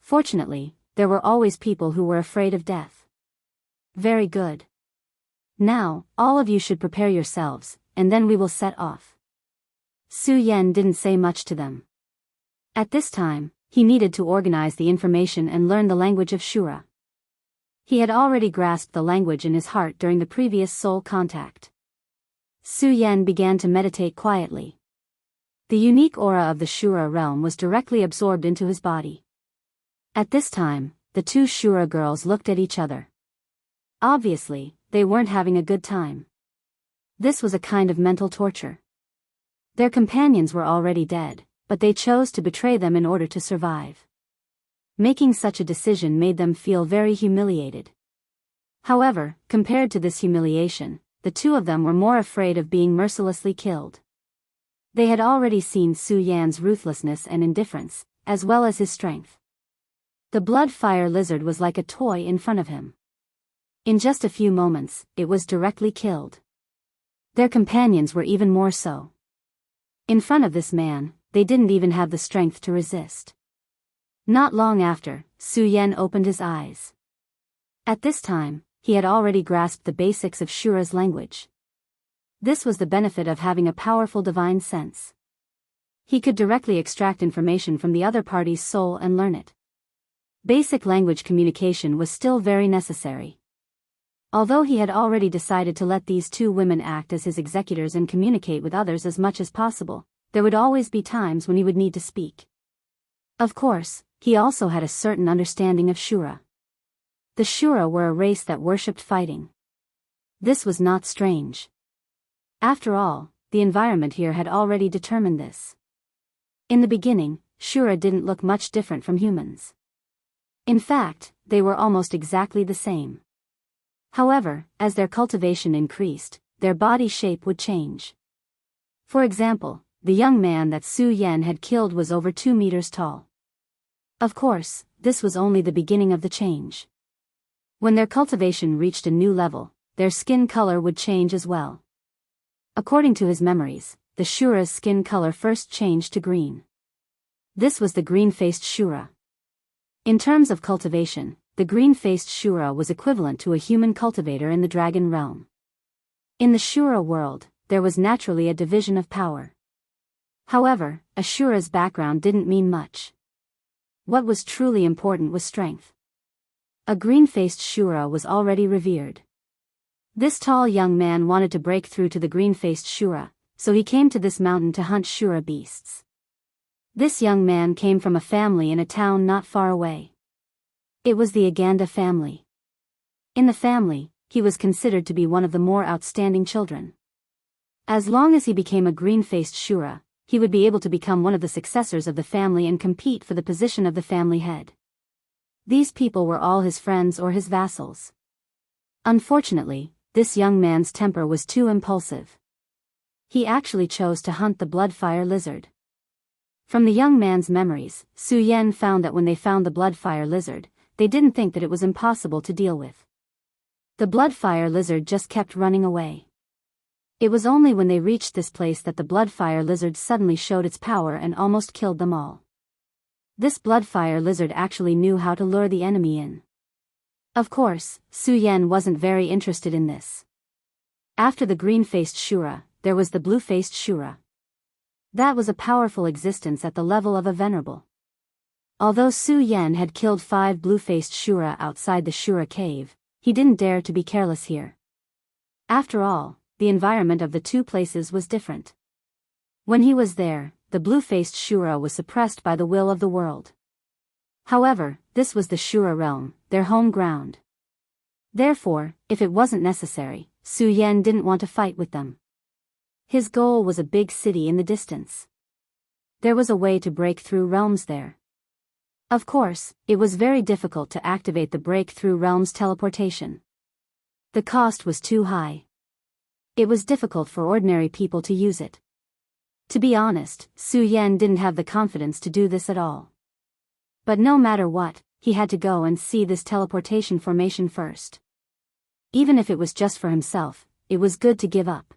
Fortunately, there were always people who were afraid of death. Very good. Now, all of you should prepare yourselves, and then we will set off. Su Yan didn't say much to them. At this time, he needed to organize the information and learn the language of Shura. He had already grasped the language in his heart during the previous soul contact. Su Yan began to meditate quietly. The unique aura of the Shura realm was directly absorbed into his body. At this time, the two Shura girls looked at each other. Obviously, they weren't having a good time. This was a kind of mental torture. Their companions were already dead, but they chose to betray them in order to survive. Making such a decision made them feel very humiliated. However, compared to this humiliation, the two of them were more afraid of being mercilessly killed. They had already seen Su Yan's ruthlessness and indifference, as well as his strength. The blood fire lizard was like a toy in front of him. In just a few moments, it was directly killed. Their companions were even more so. In front of this man, they didn't even have the strength to resist. Not long after, Su Yan opened his eyes. At this time, he had already grasped the basics of Shura's language. This was the benefit of having a powerful divine sense. He could directly extract information from the other party's soul and learn it. Basic language communication was still very necessary. Although he had already decided to let these two women act as his executors and communicate with others as much as possible, there would always be times when he would need to speak. Of course, he also had a certain understanding of Shura. The Shura were a race that worshipped fighting. This was not strange. After all, the environment here had already determined this. In the beginning, Shura didn't look much different from humans. In fact, they were almost exactly the same. However, as their cultivation increased, their body shape would change. For example, the young man that Su Yan had killed was over 2 meters tall. Of course, this was only the beginning of the change. When their cultivation reached a new level, their skin color would change as well. According to his memories, the Shura's skin color first changed to green. This was the green-faced Shura. In terms of cultivation, the green-faced Shura was equivalent to a human cultivator in the dragon realm. In the Shura world, there was naturally a division of power. However, a Shura's background didn't mean much. What was truly important was strength. A green-faced Shura was already revered. This tall young man wanted to break through to the green-faced Shura, so he came to this mountain to hunt Shura beasts. This young man came from a family in a town not far away. It was the Aganda family. In the family, he was considered to be one of the more outstanding children. As long as he became a green-faced Shura, he would be able to become one of the successors of the family and compete for the position of the family head. These people were all his friends or his vassals. Unfortunately, this young man's temper was too impulsive. He actually chose to hunt the bloodfire lizard. From the young man's memories, Su Yan found that when they found the bloodfire lizard, they didn't think that it was impossible to deal with. The bloodfire lizard just kept running away. It was only when they reached this place that the bloodfire lizard suddenly showed its power and almost killed them all. This bloodfire lizard actually knew how to lure the enemy in. Of course, Su Yan wasn't very interested in this. After the green-faced Shura, there was the blue-faced Shura. That was a powerful existence at the level of a venerable. Although Su Yan had killed 5 blue-faced Shura outside the Shura cave, he didn't dare to be careless here. After all, the environment of the two places was different. When he was there, the blue-faced Shura was suppressed by the will of the world. However, this was the Shura realm, their home ground. Therefore, if it wasn't necessary, Su Yan didn't want to fight with them. His goal was a big city in the distance. There was a way to break through realms there. Of course, it was very difficult to activate the breakthrough realm's teleportation. The cost was too high. It was difficult for ordinary people to use it. To be honest, Su Yan didn't have the confidence to do this at all. But no matter what, he had to go and see this teleportation formation first. Even if it was just for himself, it was good to give up.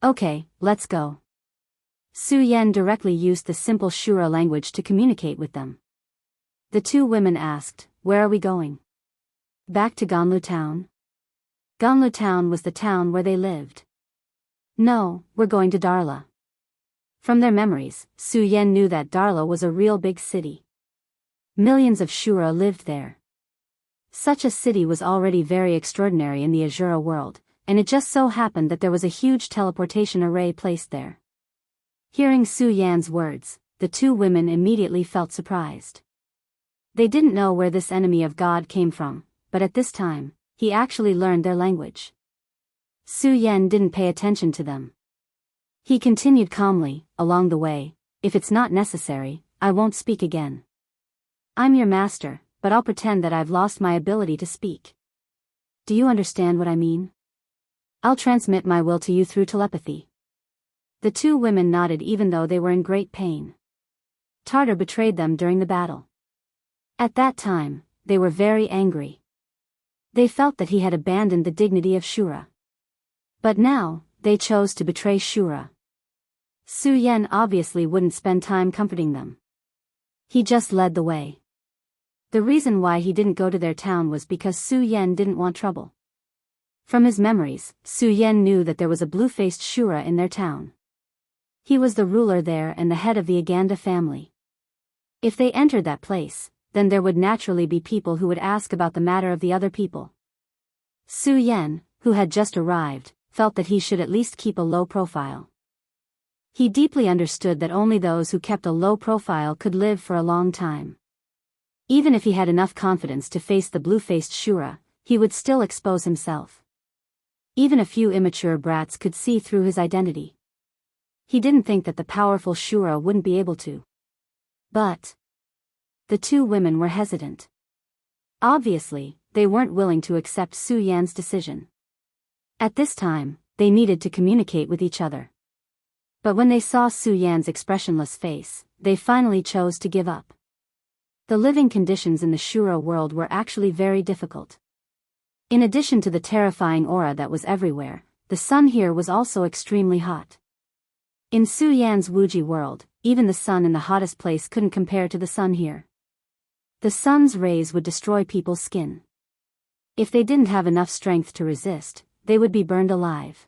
Okay, let's go. Su Yan directly used the simple Shura language to communicate with them. The two women asked, "Where are we going?" "Back to Ganlu town." Ganlu town was the town where they lived. "No, we're going to Darla." From their memories, Su Yan knew that Darla was a real big city. Millions of Shura lived there. Such a city was already very extraordinary in the Azura world, and it just so happened that there was a huge teleportation array placed there. Hearing Su Yan's words, the two women immediately felt surprised. They didn't know where this enemy of God came from, but at this time, he actually learned their language. Su Yan didn't pay attention to them. He continued calmly, along the way, "If it's not necessary, I won't speak again. I'm your master, but I'll pretend that I've lost my ability to speak. Do you understand what I mean? I'll transmit my will to you through telepathy." The two women nodded even though they were in great pain. Tartar betrayed them during the battle. At that time, they were very angry. They felt that he had abandoned the dignity of Shura. But now, they chose to betray Shura. Su Yan obviously wouldn't spend time comforting them. He just led the way. The reason why he didn't go to their town was because Su Yan didn't want trouble. From his memories, Su Yan knew that there was a blue-faced Shura in their town. He was the ruler there and the head of the Aganda family. If they entered that place, then there would naturally be people who would ask about the matter of the other people. Su Yan, who had just arrived, felt that he should at least keep a low profile. He deeply understood that only those who kept a low profile could live for a long time. Even if he had enough confidence to face the blue-faced Shura, he would still expose himself. Even a few immature brats could see through his identity. He didn't think that the powerful Shura wouldn't be able to. But the two women were hesitant. Obviously, they weren't willing to accept Su Yan's decision. At this time, they needed to communicate with each other. But when they saw Su Yan's expressionless face, they finally chose to give up. The living conditions in the Shura world were actually very difficult. In addition to the terrifying aura that was everywhere, the sun here was also extremely hot. In Su Yan's Wuji world, even the sun in the hottest place couldn't compare to the sun here. The sun's rays would destroy people's skin. If they didn't have enough strength to resist, they would be burned alive.